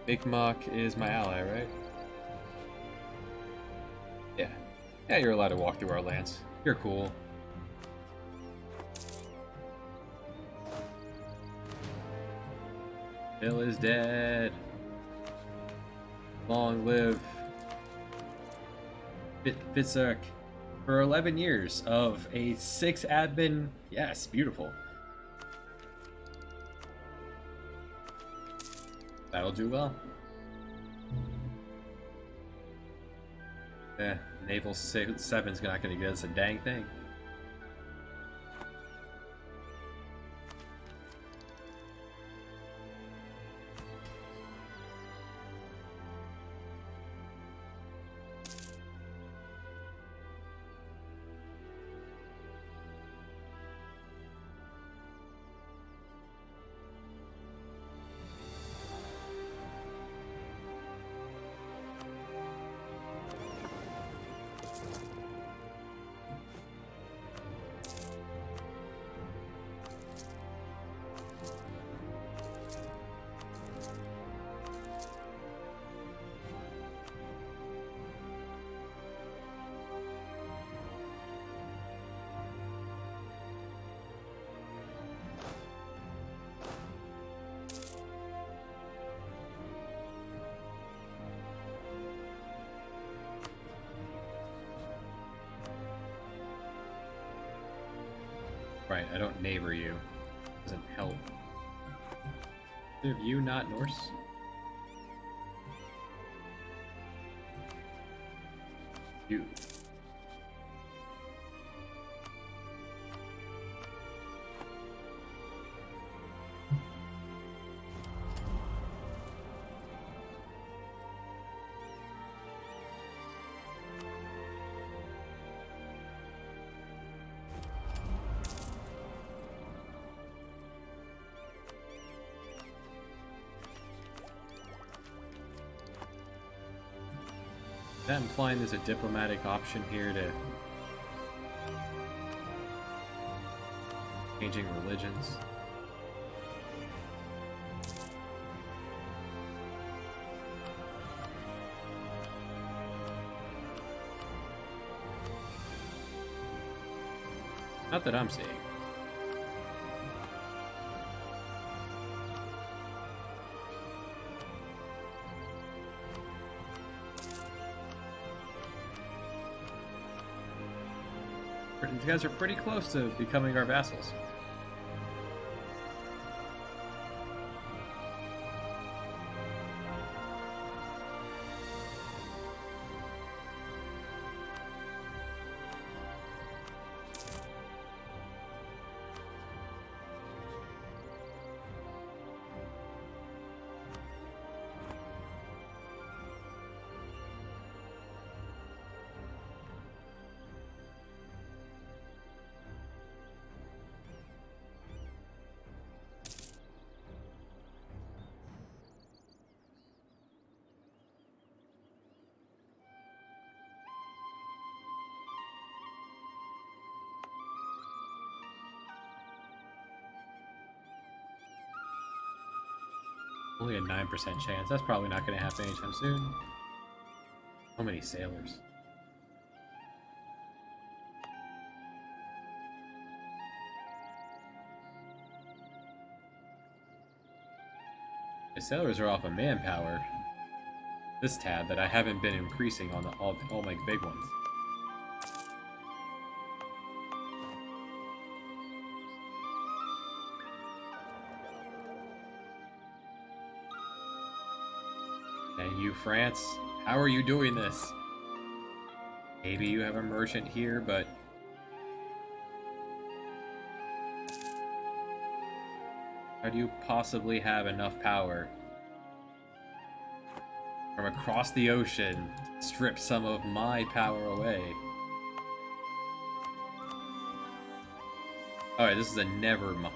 Mi'kmaq is my ally, right? Yeah. Yeah, you're allowed to walk through our lands. You're cool. Bill is dead. Long live Fitzurk for 11 years of a 6 admin. Yes, beautiful. That'll do well. Naval 7's not gonna get us a dang thing. Right, I don't neighbor you. Doesn't help. Are you not Norse? You. Is that implying there's a diplomatic option here to changing religions? Not that I'm seeing. You guys are pretty close to becoming our vassals. Only a 9% chance. That's probably not going to happen anytime soon. So many sailors. The sailors are off of manpower. This tab that I haven't been increasing on all my big ones. And you, France, how are you doing this? Maybe you have a merchant here, but how do you possibly have enough power from across the ocean to strip some of my power away? Alright, this is a never mind.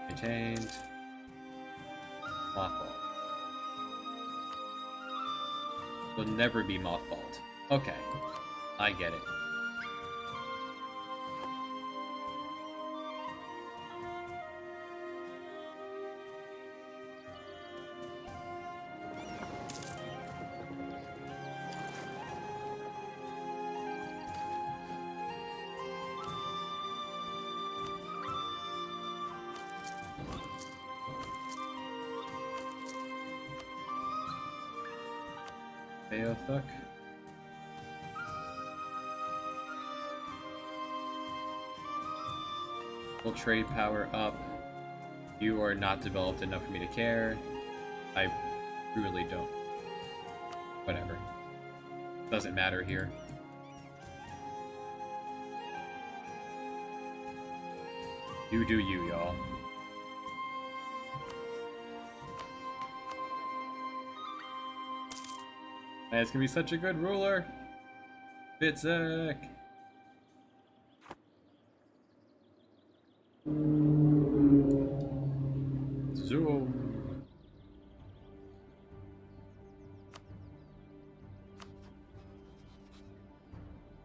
Maintained. Mothball. Will never be mothballed. Okay. I get it. Beothuck. We'll trade power up. You are not developed enough for me to care. I really don't. Whatever. Doesn't matter here. You do you, y'all. Man, it's gonna be such a good ruler. Fitzek. Zoom.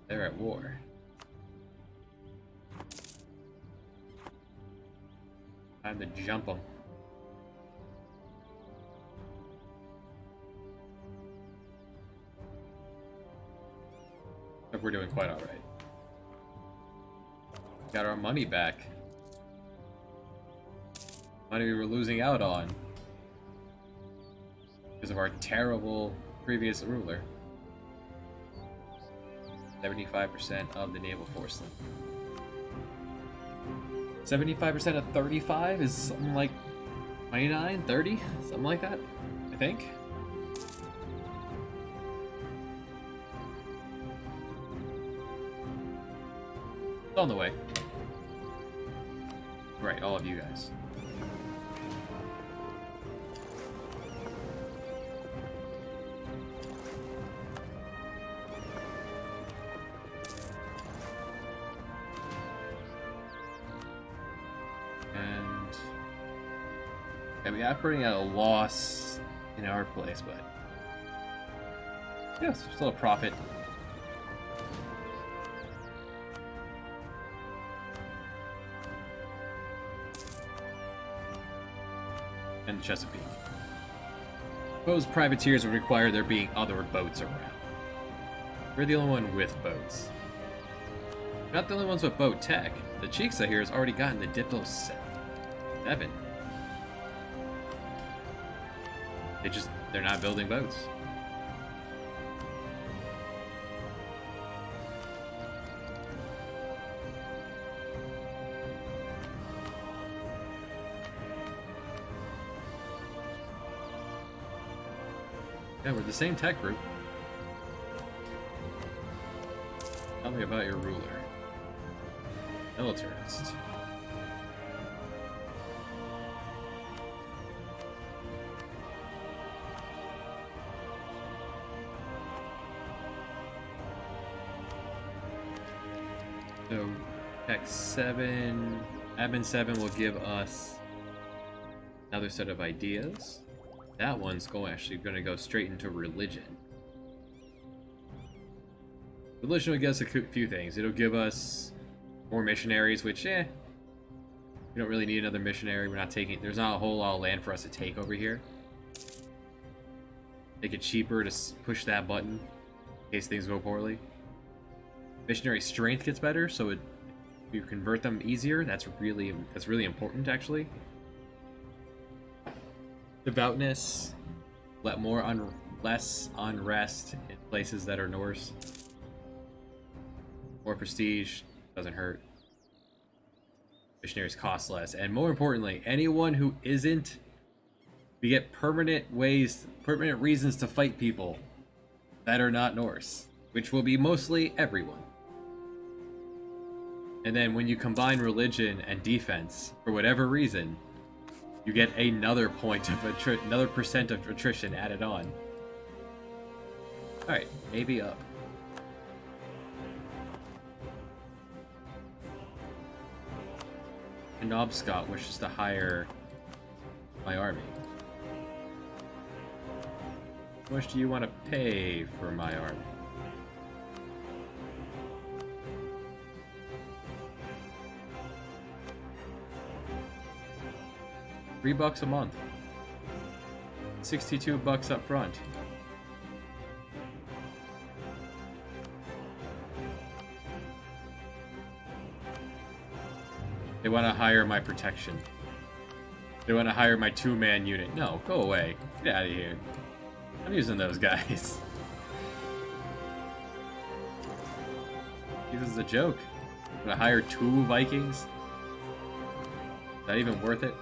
They're at war. Time to jump them. We're doing quite alright. Got our money back. Money we were losing out on because of our terrible previous ruler. 75% of the naval force. 75% of 35 is something like 29, 30, something like that, I think. It's on the way. Right, all of you guys. We are putting at a loss in our place, but yeah, it's still a profit. And Chesapeake. Suppose privateers would require there being other boats around. We're the only one with boats. We're not the only ones with boat tech. The Chicsa here has already gotten the Diplo 7. They're not building boats. Yeah, we're the same tech group. Tell me about your ruler. Militarist. So, Tech 7, Admin 7 will give us another set of ideas. That one's actually going to go straight into religion. Religion will give us a few things. It'll give us more missionaries, which, we don't really need another missionary. We're not taking, there's not a whole lot of land for us to take over here. Make it cheaper to push that button in case things go poorly. Missionary strength gets better, so you convert them easier. That's really important, actually. Devoutness, less unrest in places that are Norse. More prestige, doesn't hurt. Missionaries cost less, and more importantly, anyone who isn't, we get permanent reasons to fight people that are not Norse, which will be mostly everyone. And then when you combine religion and defense, for whatever reason, you get another point of another percent of attrition added on. Alright, maybe up. Knobscott wishes to hire my army. How much do you want to pay for my army? $3 a month. 62 bucks up front. They want to hire my protection. They want to hire my 2-man unit. No, go away. Get out of here. I'm using those guys. This is a joke. I'm gonna hire 2 Vikings? Is that even worth it?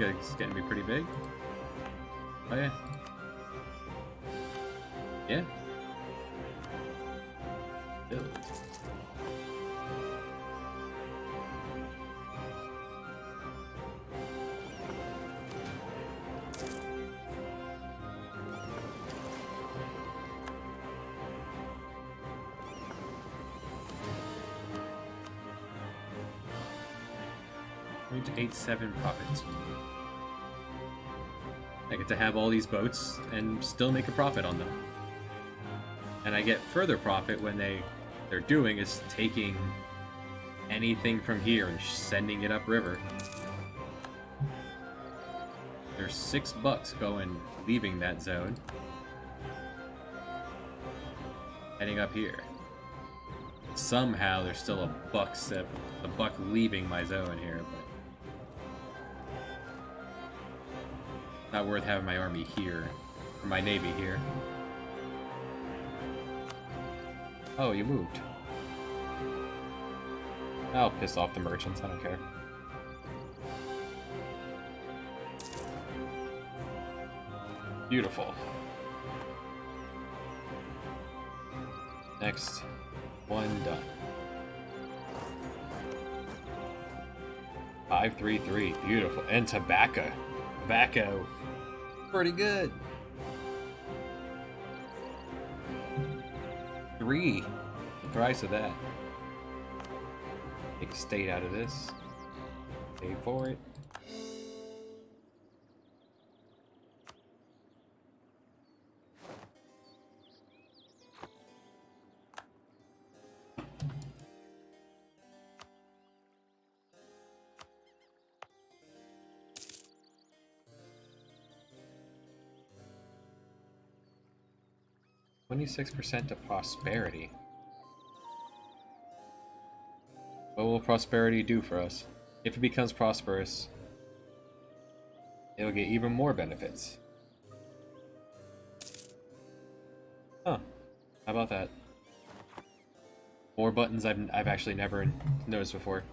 It's getting to be pretty big. Oh yeah. Yeah. Build. .87 profits. I get to have all these boats and still make a profit on them. And I get further profit when they're doing is taking anything from here and sending it upriver. There's $6 leaving that zone. Heading up here. Somehow there's still a buck leaving my zone here, but Not worth having my army here. Or my navy here. Oh, you moved. I'll piss off the merchants, I don't care. Beautiful. Next one done. 533, beautiful. And tobacco. Tobacco. Pretty good. 3. The price of that. Take a state out of this. Pay for it. %26 to prosperity. What will prosperity do for us? If it becomes prosperous, it'll get even more benefits. Huh. How about that? More buttons I've actually never noticed before.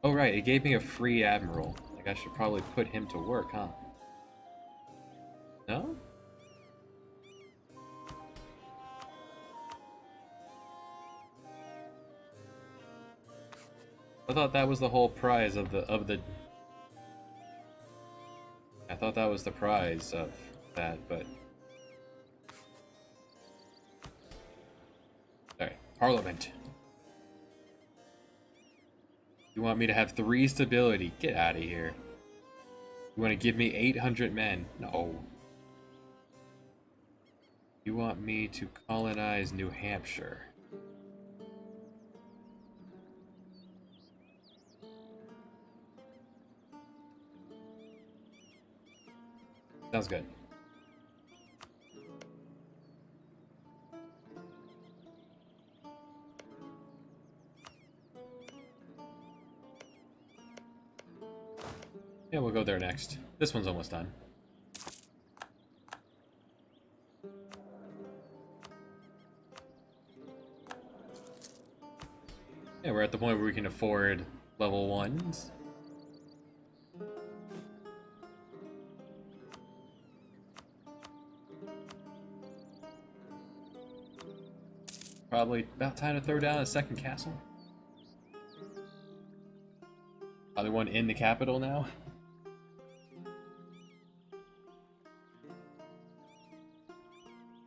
Oh right, it gave me a free admiral. Like I should probably put him to work, huh? No? I thought that was the whole prize of the I thought that was the prize of that, but alright, Parliament. You want me to have 3 stability? Get out of here. You want to give me 800 men? No. You want me to colonize New Hampshire? Sounds good. Yeah, we'll go there next. This one's almost done. Yeah, we're at the point where we can afford level 1s. Probably about time to throw down a second castle. Other one in the capital now.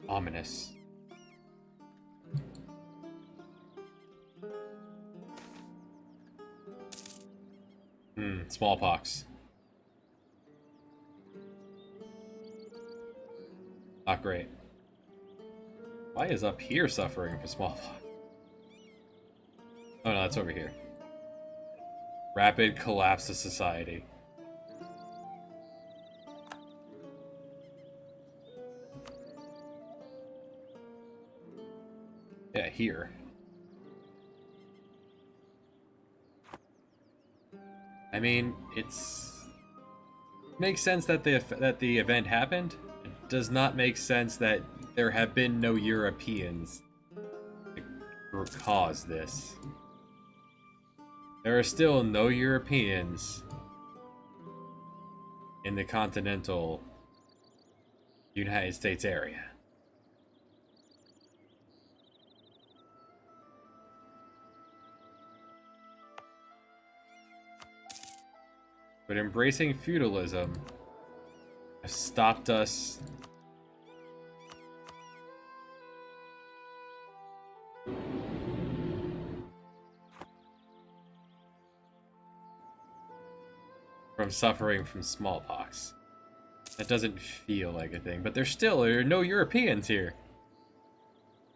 Ominous. Smallpox. Not great. Why is up here suffering for smallpox? Oh no, that's over here. Rapid collapse of society. Yeah, here. I mean, makes sense that the event happened. It does not make sense that there have been no Europeans to cause this. There are still no Europeans in the continental United States area. But embracing feudalism has stopped us from suffering from smallpox. That doesn't feel like a thing, but there are no Europeans here.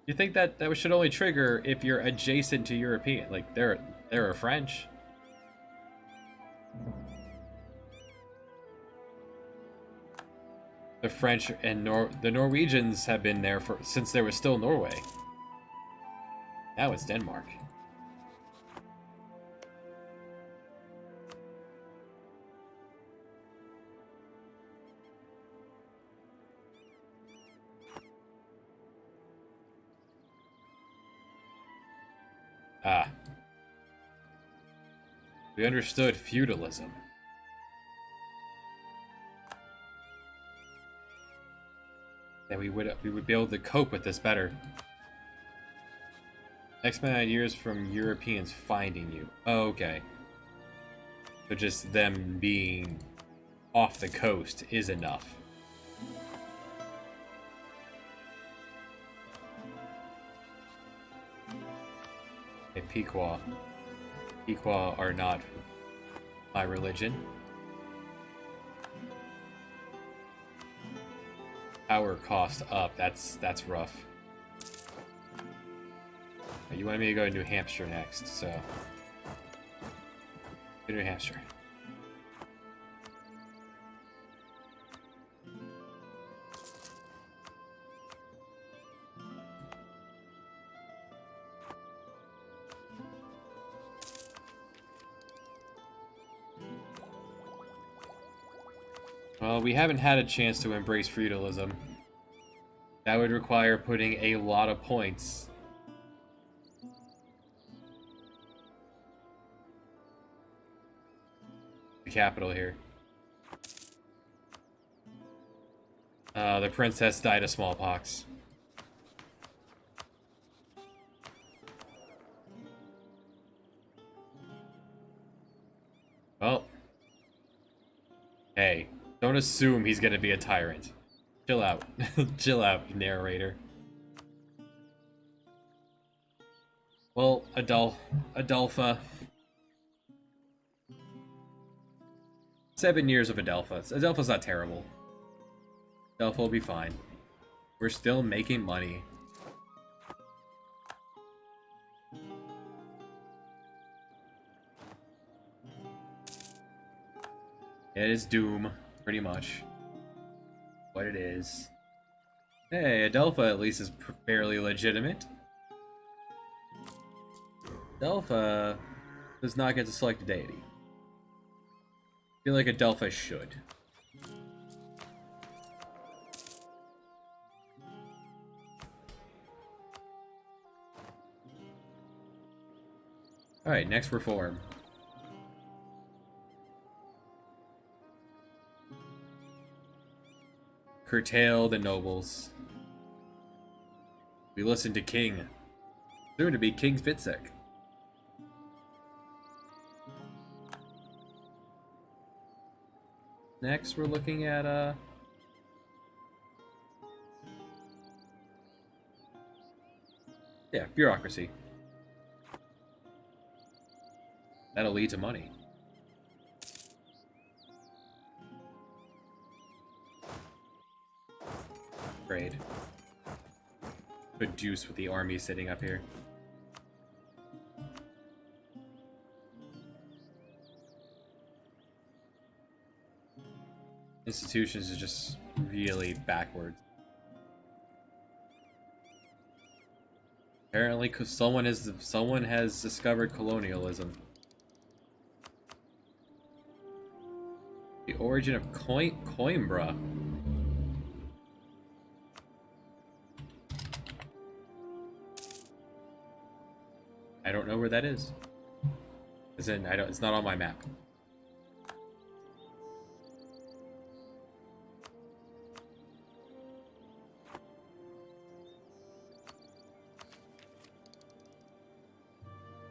You think that should only trigger if you're adjacent to European, like there are French. The French and the Norwegians have been there since there was still Norway. Now it's Denmark. Ah. We understood feudalism. That we would be able to cope with this better. X amount of years from Europeans finding you. Oh, okay. So just them being off the coast is enough. Okay, Pequot. Pequot are not my religion. Power cost up. That's rough. You wanted me to go to New Hampshire next, so go to New Hampshire. Well, we haven't had a chance to embrace feudalism. That would require putting a lot of points. The capital here. The princess died of smallpox. Well. Hey, don't assume he's gonna be a tyrant. Chill out. Chill out, narrator. Well, Adolpha. 7 years of Adelpha. Adelpha's not terrible. Adelpha will be fine. We're still making money. It is doom, pretty much. What it is. Hey, Adelpha at least is fairly legitimate. Adelpha does not get to select a deity. I feel like Adelpha should. Alright, next reform. Curtail the nobles. We listen to King. Soon to be King Fitzek. Next, we're looking at, yeah, bureaucracy. That'll lead to money. Trade. Good juice with the army sitting up here. Institutions are just really backwards. Apparently, because someone has discovered colonialism. The origin of Coimbra. I don't know where that is. As in, it's not on my map.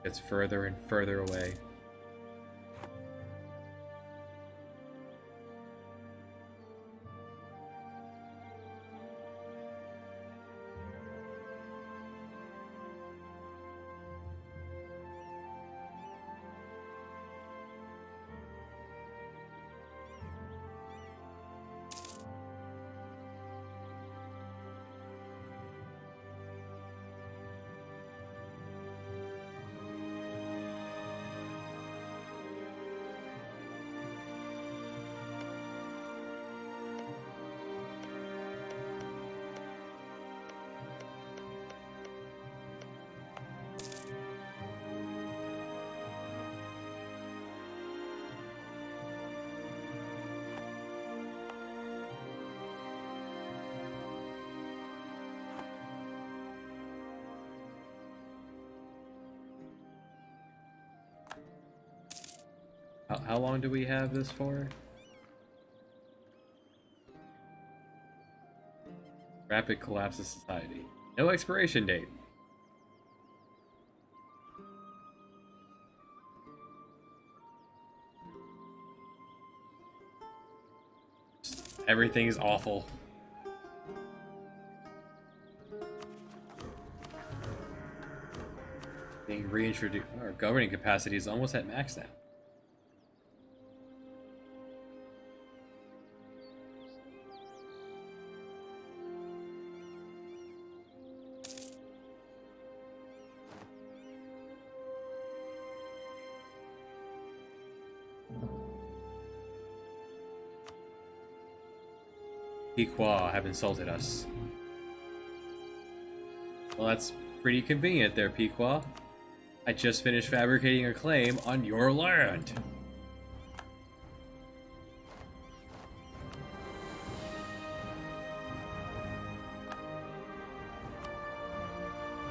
It's further and further away. How long do we have this for? Rapid collapse of society. No expiration date. Everything is awful. Being reintroduced. Our governing capacity is almost at max now. Pequot have insulted us. Well, that's pretty convenient there, Pequot. I just finished fabricating a claim on your land.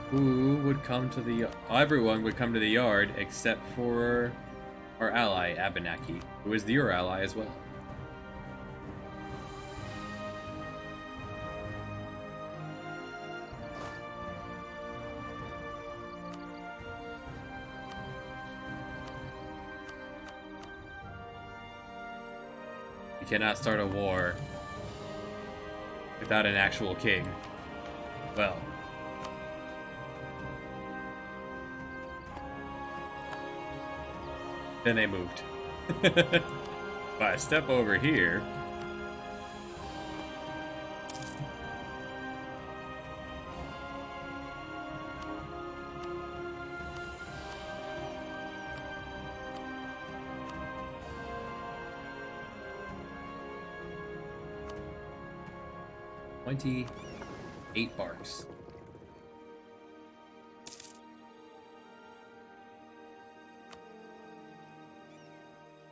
Who would come to the... everyone would come to the yard except for our ally, Abenaki, who is your ally as well. You cannot start a war without an actual king. Well... then they moved. If I step over here... $28 barks.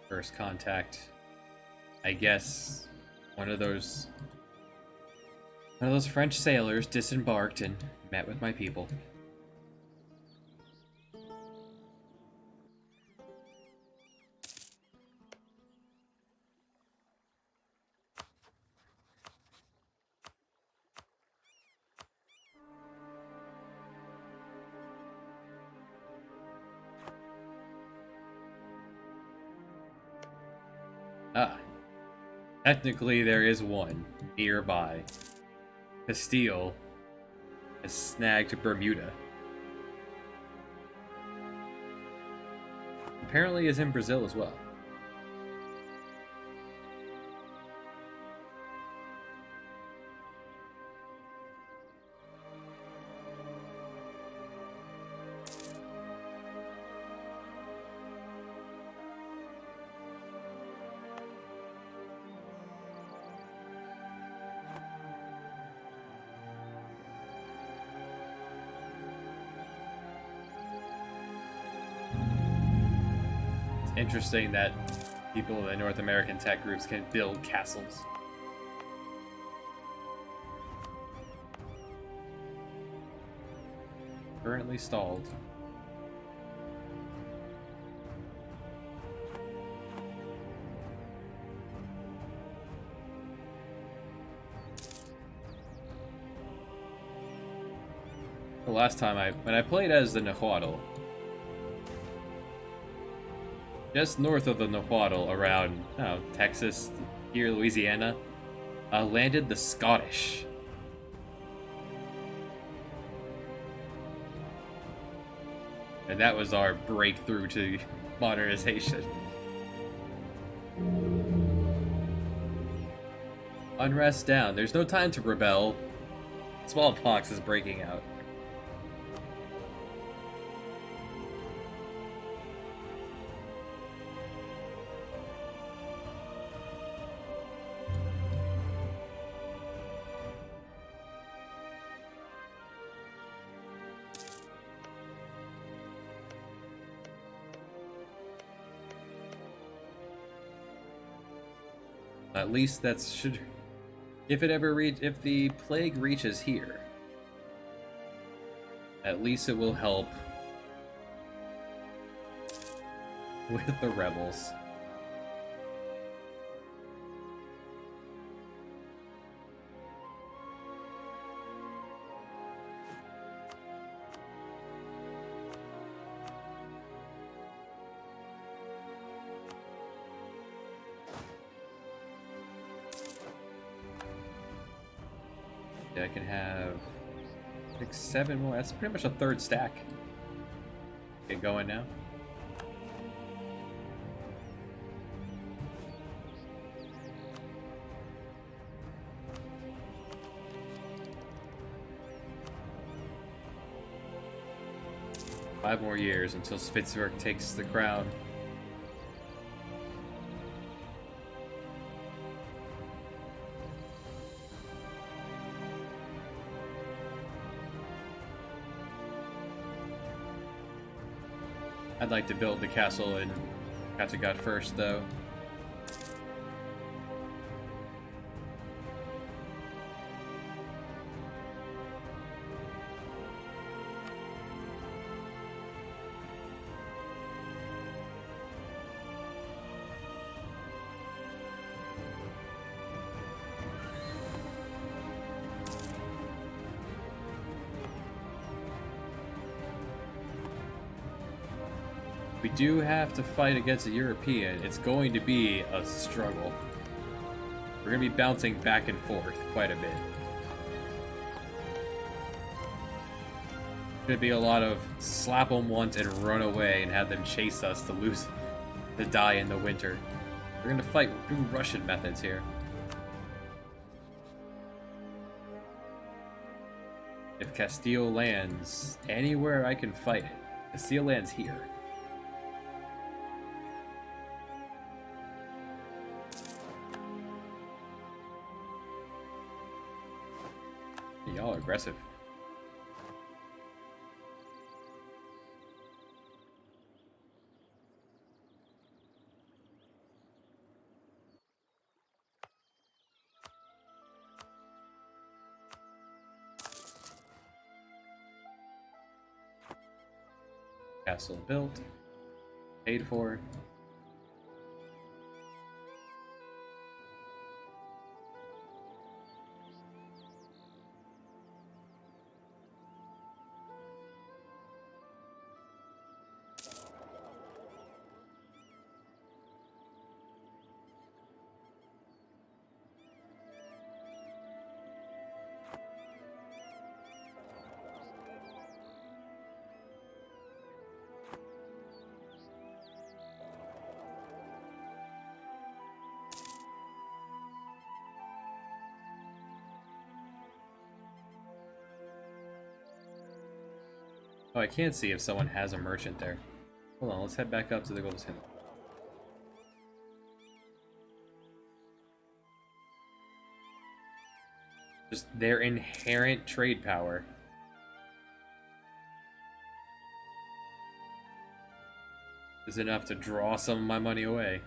First contact. I guess one of those French sailors disembarked and met with my people. Technically, there is one nearby. Castile has snagged Bermuda. Apparently is in Brazil as well. Interesting that people in the North American tech groups can build castles. Currently stalled. The last time when I played as the Nahuatl, just north of the Nahuatl, around Texas, here, Louisiana, landed the Scottish. And that was our breakthrough to modernization. Unrest down. There's no time to rebel. Smallpox is breaking out. At least that should, if the plague reaches here, at least it will help with the rebels. Yeah, I can have 6, 7 more. That's pretty much a third stack. Get going now. Five more years until Spitzberg takes the crown. I'd like to build the castle in Kattegat first, though. We do have to fight against a European. It's going to be a struggle. We're going to be bouncing back and forth quite a bit. It's going to be a lot of slap them once and run away and have them chase us to die in the winter. We're going to fight through Russian methods here. If Castile lands anywhere I can fight it, Castile lands here. Y'all are aggressive. Castle built, paid for. Oh, I can't see if someone has a merchant there. Hold on, let's head back up to the Goldsmith. Just their inherent trade power. Is enough to draw some of my money away.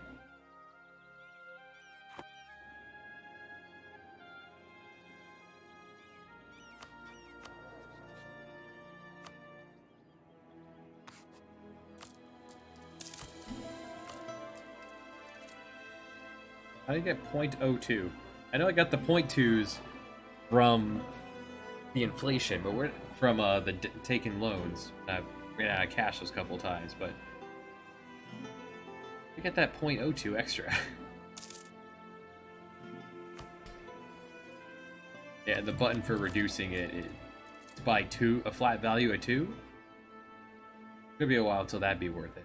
How did I get 0.02? I know I got the 0.2s from the inflation, but we're from the taken loans. I ran out of cash those couple times, but we get that 0.02 extra. Yeah, the button for reducing it is by 2, a flat value of 2. Could be a while until that'd be worth it.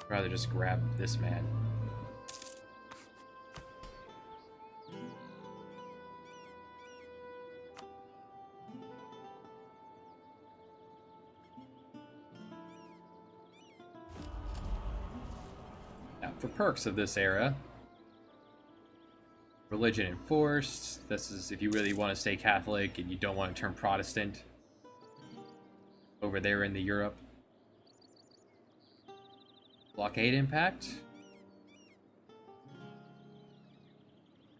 Rather just grab this man. Now, for perks of this era, religion enforced. This is if you really want to stay Catholic and you don't want to turn Protestant. Over there in the Europe. Blockade impact.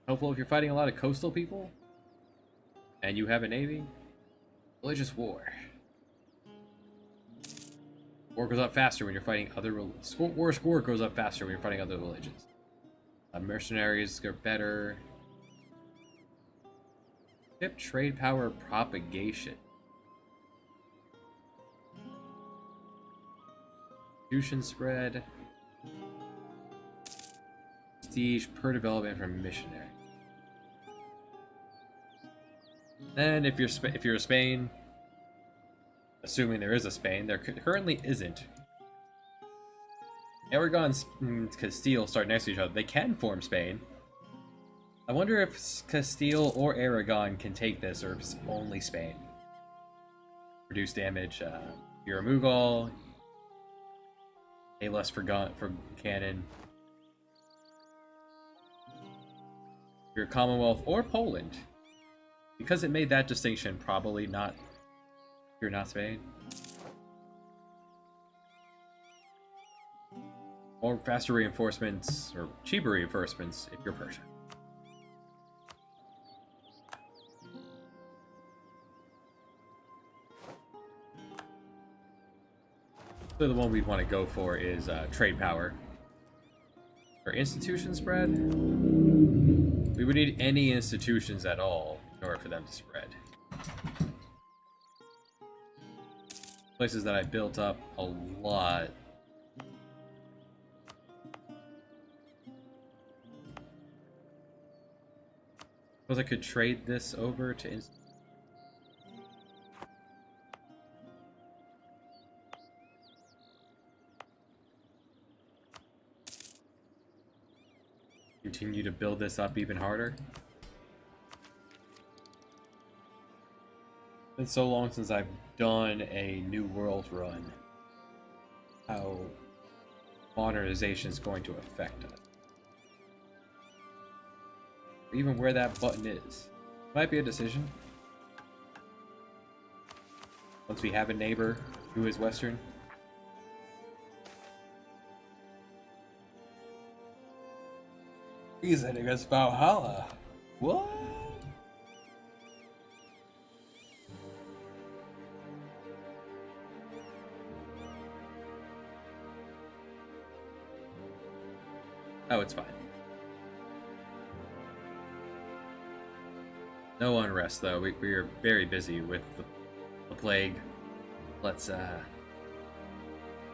Helpful if you're fighting a lot of coastal people and you have a navy. Religious war. War goes up faster when you're fighting other war score goes up faster when you're fighting other religions. Mercenaries are better. Ship trade power propagation. Constitution spread. prestige per development from missionary. And if you're Spain, assuming there is a Spain, there currently isn't. Aragon and Castile start next to each other. They can form Spain. I wonder if Castile or Aragon can take this, or if it's only Spain. Reduce damage. You're a Mughal. A less for cannon. You're Commonwealth or Poland. Because it made that distinction, probably not. You're not Spain. Or faster reinforcements, or cheaper reinforcements if you're Persia. So the one we'd want to go for is trade power. For institution spread, we would need any institutions at all in order for them to spread. Places that I built up a lot. Suppose I could trade this over to continue to build this up even harder. It's been so long since I've done a New World run. How modernization is going to affect us. Or even where that button is. Might be a decision. Once we have a neighbor who is Western. Reason against Valhalla. What? Oh, it's fine. No unrest, though. We are very busy with the plague. Let's,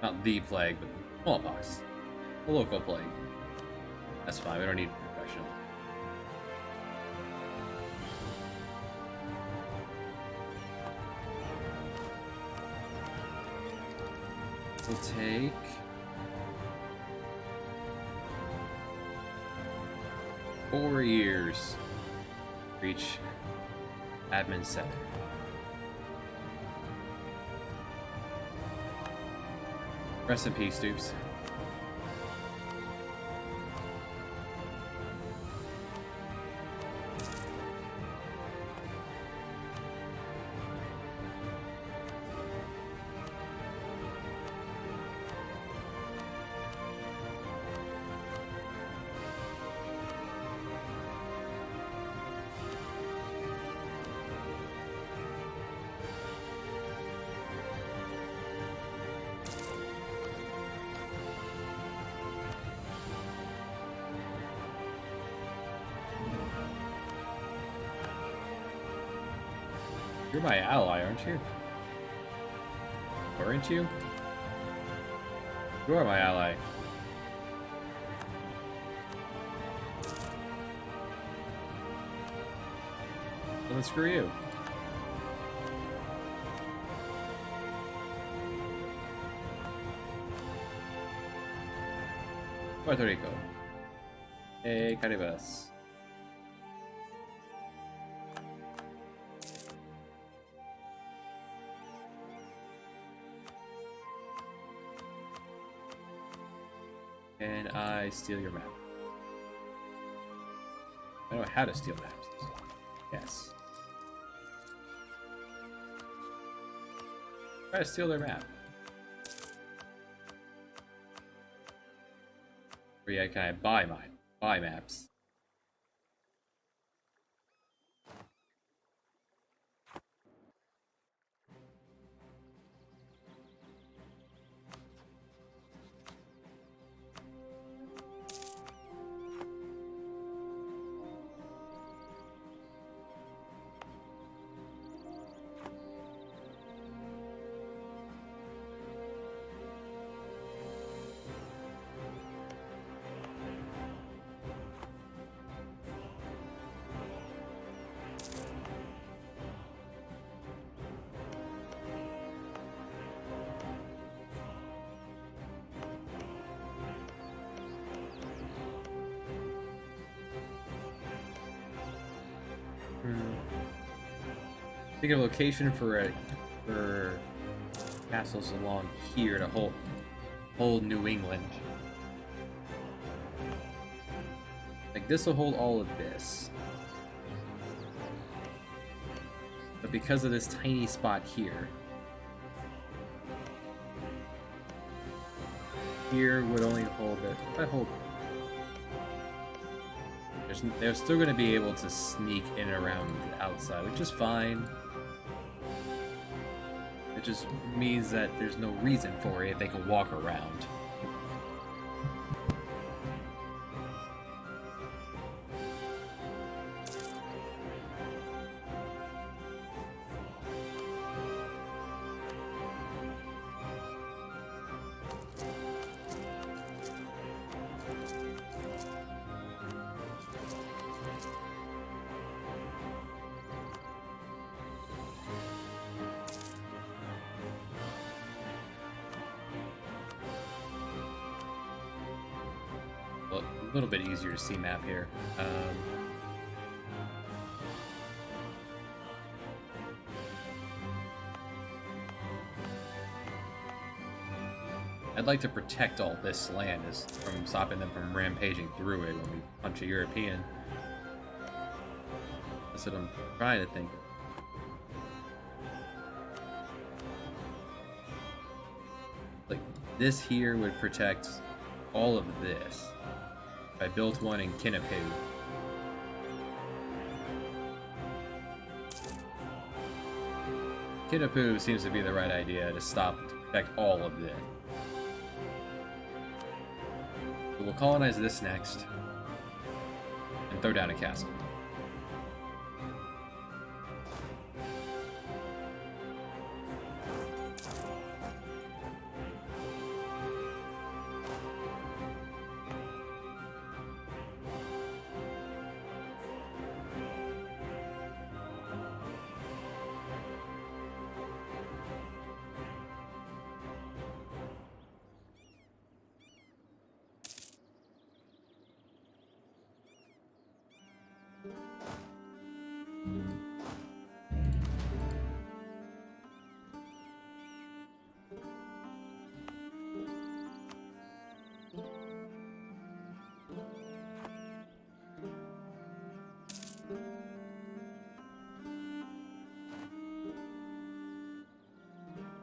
not the plague, but smallpox. The local plague. That's fine, we don't need professional. We'll take... $4 years to reach admin center. Rest in peace, Stoops. You're my ally, aren't you? Aren't you? You are my ally. Well, then screw you. Puerto Rico. Hey, Caribas. Can I steal your map? I know how to steal maps. Yes. Try to steal their map. Or yeah, can I buy maps? Think of a location for castles along here to hold New England. Like this will hold all of this. But because of this tiny spot here would only hold it. If I hold they're still going to be able to sneak in and around the outside, which is fine. It just means that there's no reason for it if they can walk around. A little bit easier to see map here. I'd like to protect all this land from stopping them from rampaging through it when we punch a European. That's what I'm trying to think. Like, this here would protect all of this. I built one in Kinnipu. Kinnipu seems to be the right idea to protect all of this. So we'll colonize this next and throw down a castle.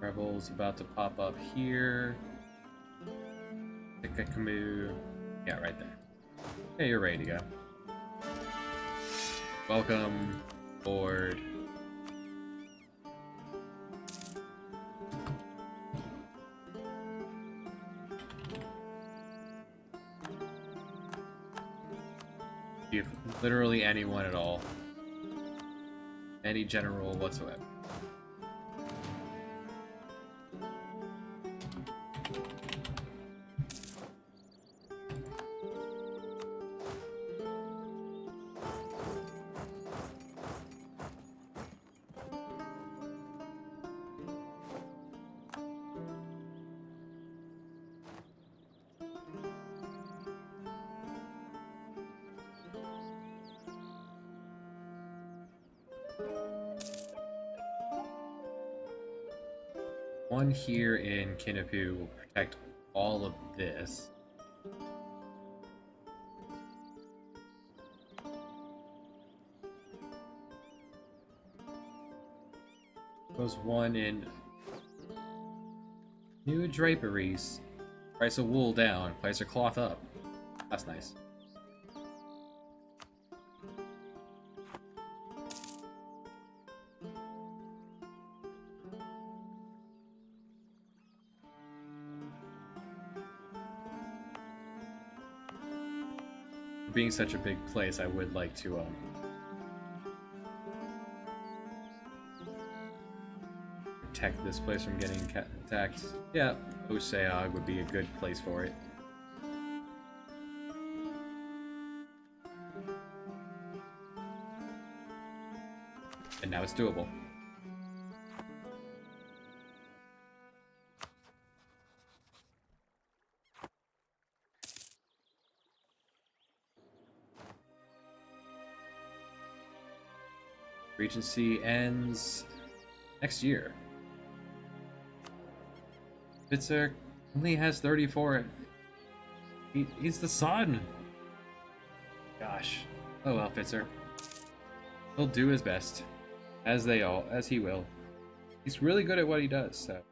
Rebels about to pop up here. Camus. Yeah, right there. Okay, you're ready to go. Welcome aboard. You have literally anyone at all. Any general whatsoever. One here in Kinnipu will protect all of this. There's one in New Draperies. Price of wool down, price of cloth up. That's nice. Being such a big place, I would like to protect this place from getting attacked. Yeah, Oseag would be a good place for it. And now it's doable. Regency ends next year. Spitzer only has 34. He's the son. Gosh. Oh well, Fitzer. He'll do his best, as he will. He's really good at what he does. So.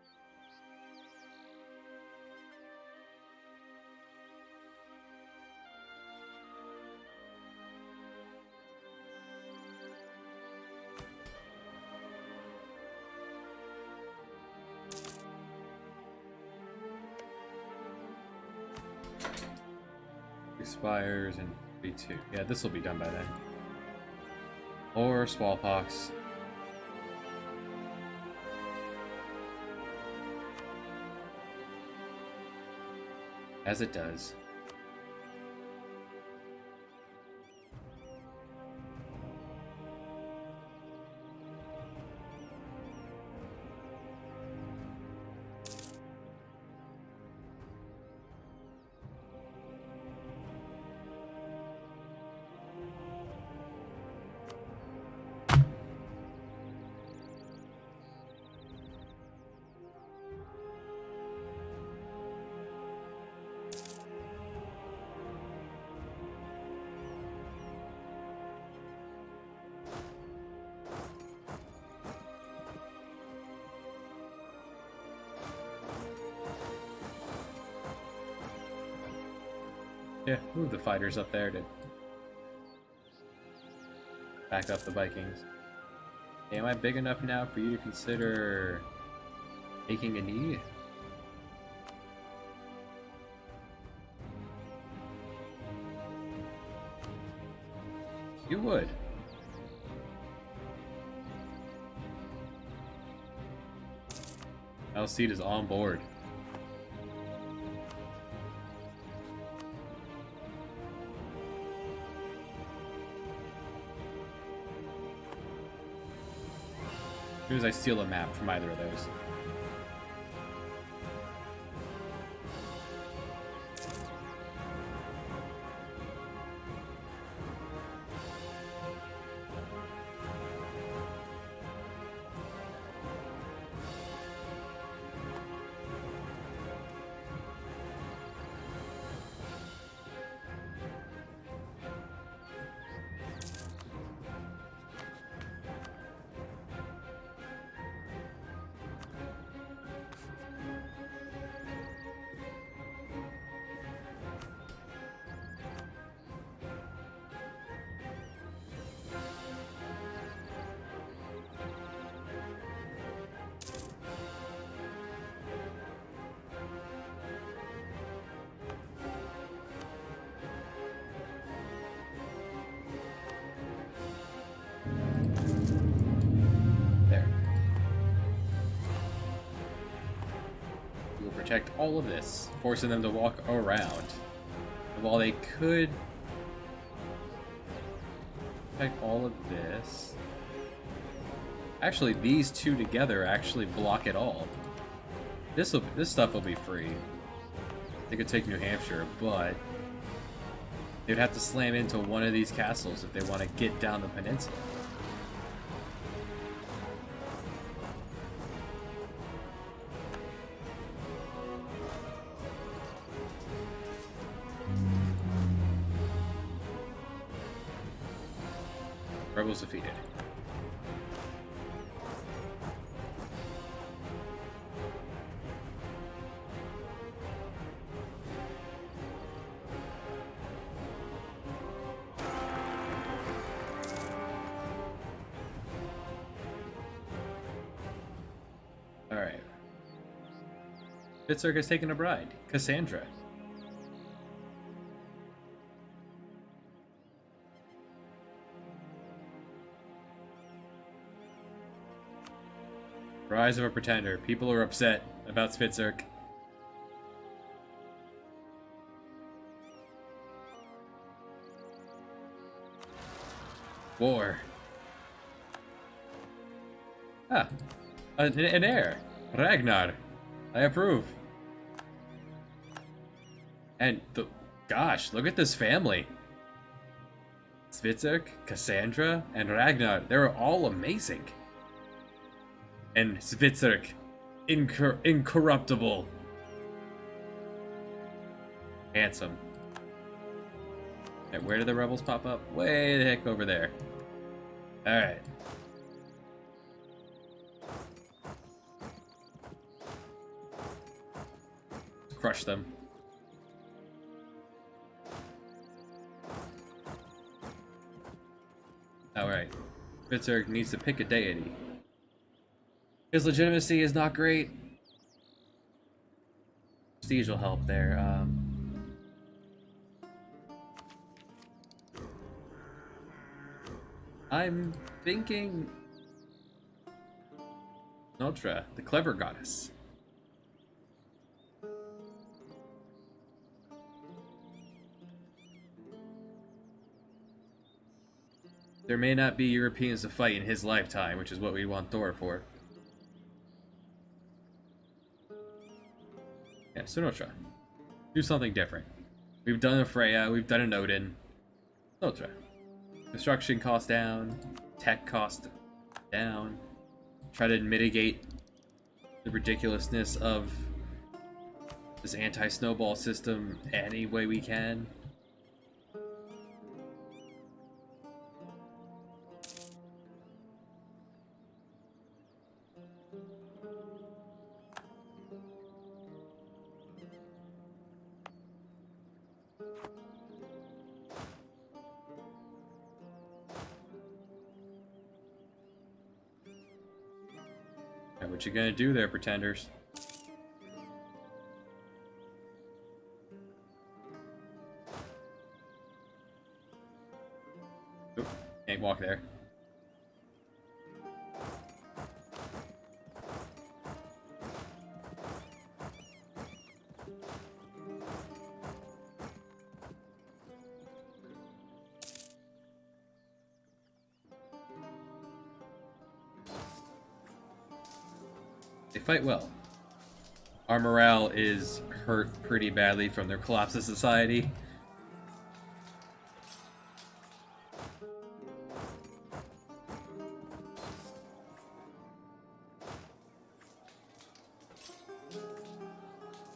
Expires in 32. Yeah, this will be done by then. Or smallpox. As it does. Yeah, move the fighters up there to back up the Vikings. Hey, am I big enough now for you to consider taking a knee? You would. Alcide is on board. As soon as I steal a map from either of those. Protect all of this, forcing them to walk around. And while they could protect all of this, actually these two together actually block it all. This stuff will be free. They could take New Hampshire, but they'd have to slam into one of these castles if they want to get down the peninsula. Rebels defeated. All right. Fitzurk has taken a bride, Cassandra. Rise of a pretender. People are upset about Spitzerk. War. Ah. An heir. Ragnar. I approve. And gosh, look at this family. Svitserk, Cassandra, and Ragnar. They were all amazing. And Svitserk, incorruptible. Handsome. And where do the rebels pop up? Way the heck over there. Alright. Crush them. Alright. Svitserk needs to pick a deity. His legitimacy is not great. Prestige will help there. I'm thinking Notre, the clever goddess. There may not be Europeans to fight in his lifetime, which is what we want Thor for. Yeah, Sinotra. Do something different. We've done a Freya, we've done an Odin. Sinotra. Construction cost down, tech cost down. Try to mitigate the ridiculousness of this anti-snowball system any way we can. What you gonna do there, pretenders? Oop, can't walk there. They fight well. Our morale is hurt pretty badly from their collapse of society.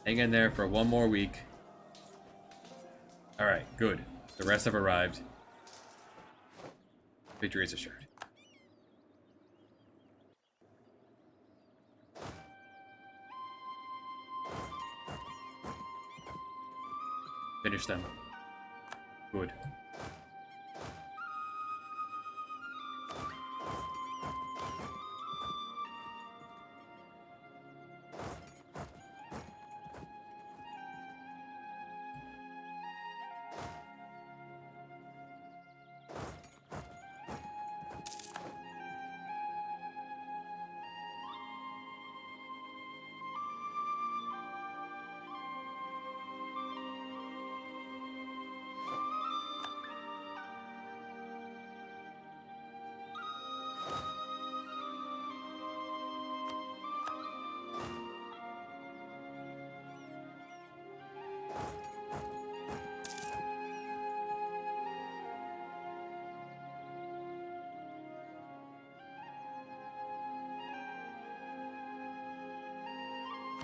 Hang in there for one more week. Alright, good. The rest have arrived. Victory is assured. Finish them. Good.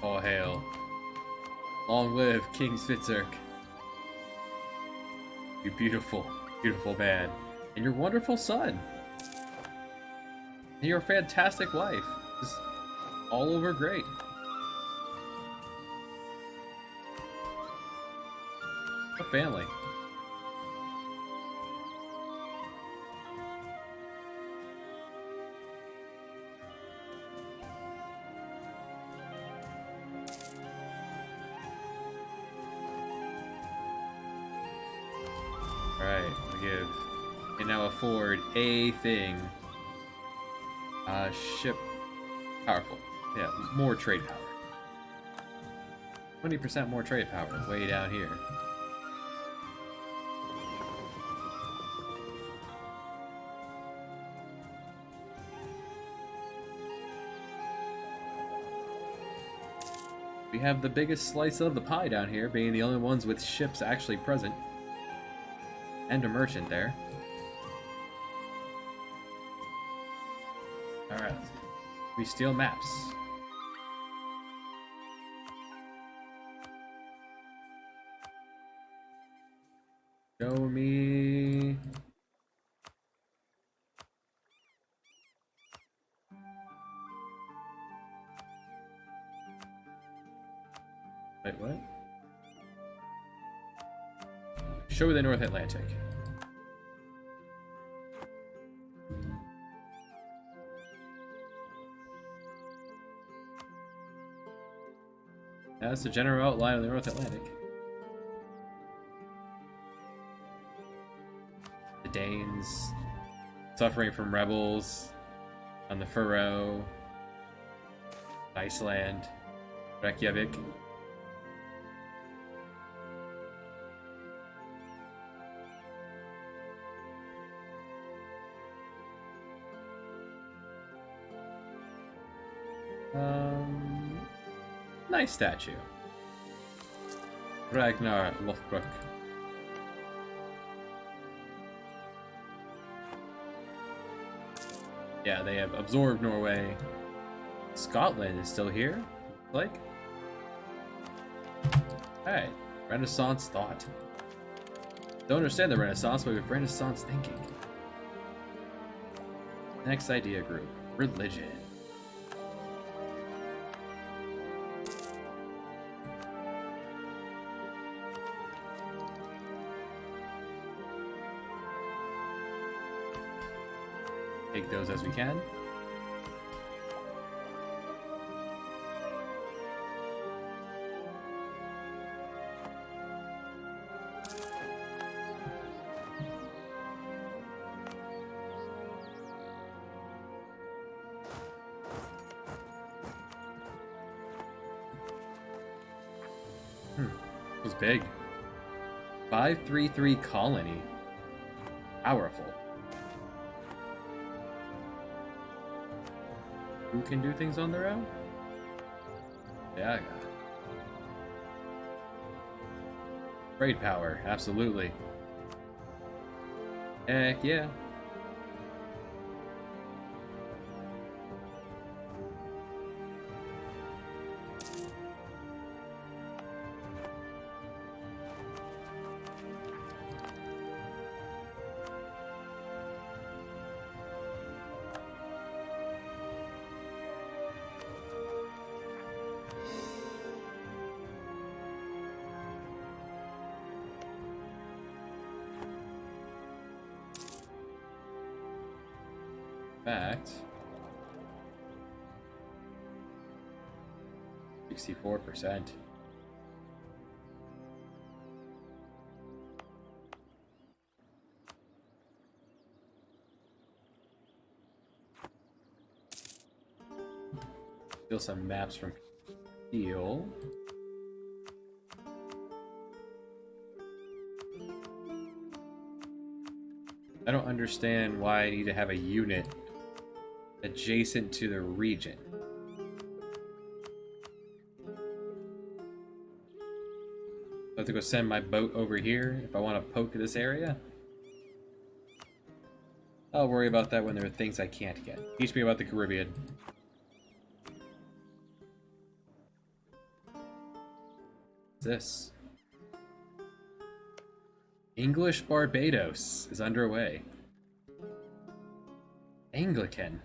All hail. Long live King Svitserk. You beautiful, beautiful man. And your wonderful son. And your fantastic wife. Just all over great. A family. Alright, we can now afford a thing. Ship. Powerful. Yeah, more trade power. 20% more trade power, way down here. We have the biggest slice of the pie down here, being the only ones with ships actually present. And a merchant there. Alright. We steal maps. Show me. Wait, what? Show the North Atlantic. That's the general outline of the North Atlantic. The Danes suffering from rebels on the Furrow, Iceland, Reykjavik. Nice statue. Ragnar Lothbrok. Yeah, they have absorbed Norway. Scotland is still here, like. Alright, Renaissance thought. Don't understand the Renaissance, but we have Renaissance thinking. Next idea group, religion. Take those as we can. It was big. 533 colony. Powerful. Who can do things on their own? Yeah, I got it. Trade power, absolutely. Heck yeah. Fact, 64%. Steal some maps from Steel. I don't understand why I need to have a unit adjacent to the region. I have to go send my boat over here if I want to poke this area. I'll worry about that when there are things I can't get. Teach me about the Caribbean. What's this? English Barbados is underway. Anglican.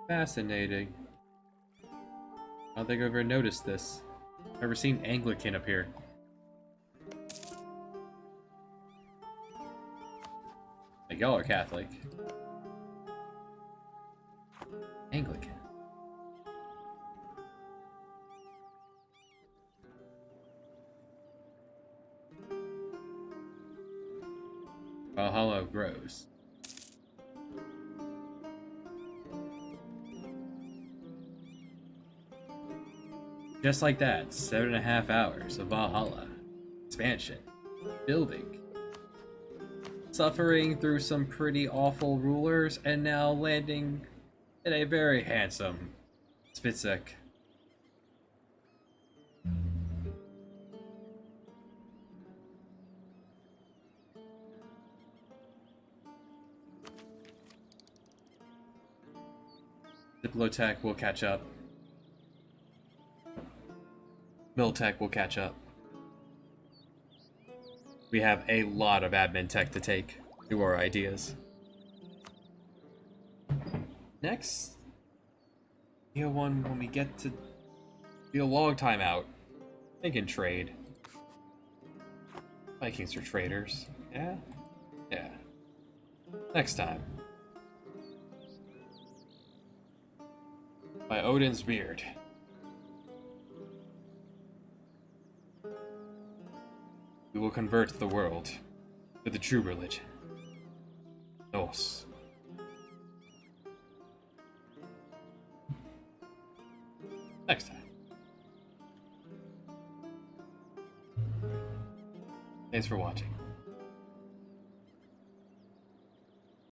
Fascinating. I don't think I've ever noticed this. Never seen Anglican appear. Like, y'all are Catholic. Anglican. Valhalla grows. Just like that, 7.5 hours of Valhalla. Expansion. Building. Suffering through some pretty awful rulers, and now landing in a very handsome Spitzek. Bibliotech will catch up. Miltech will catch up. We have a lot of admin tech to take to our ideas. Next, one when we get to be a long time out. They can trade. Vikings are traders. Yeah? Yeah. Next time. By Odin's beard. We will convert the world to the true religion. Nos. Next time. Thanks for watching.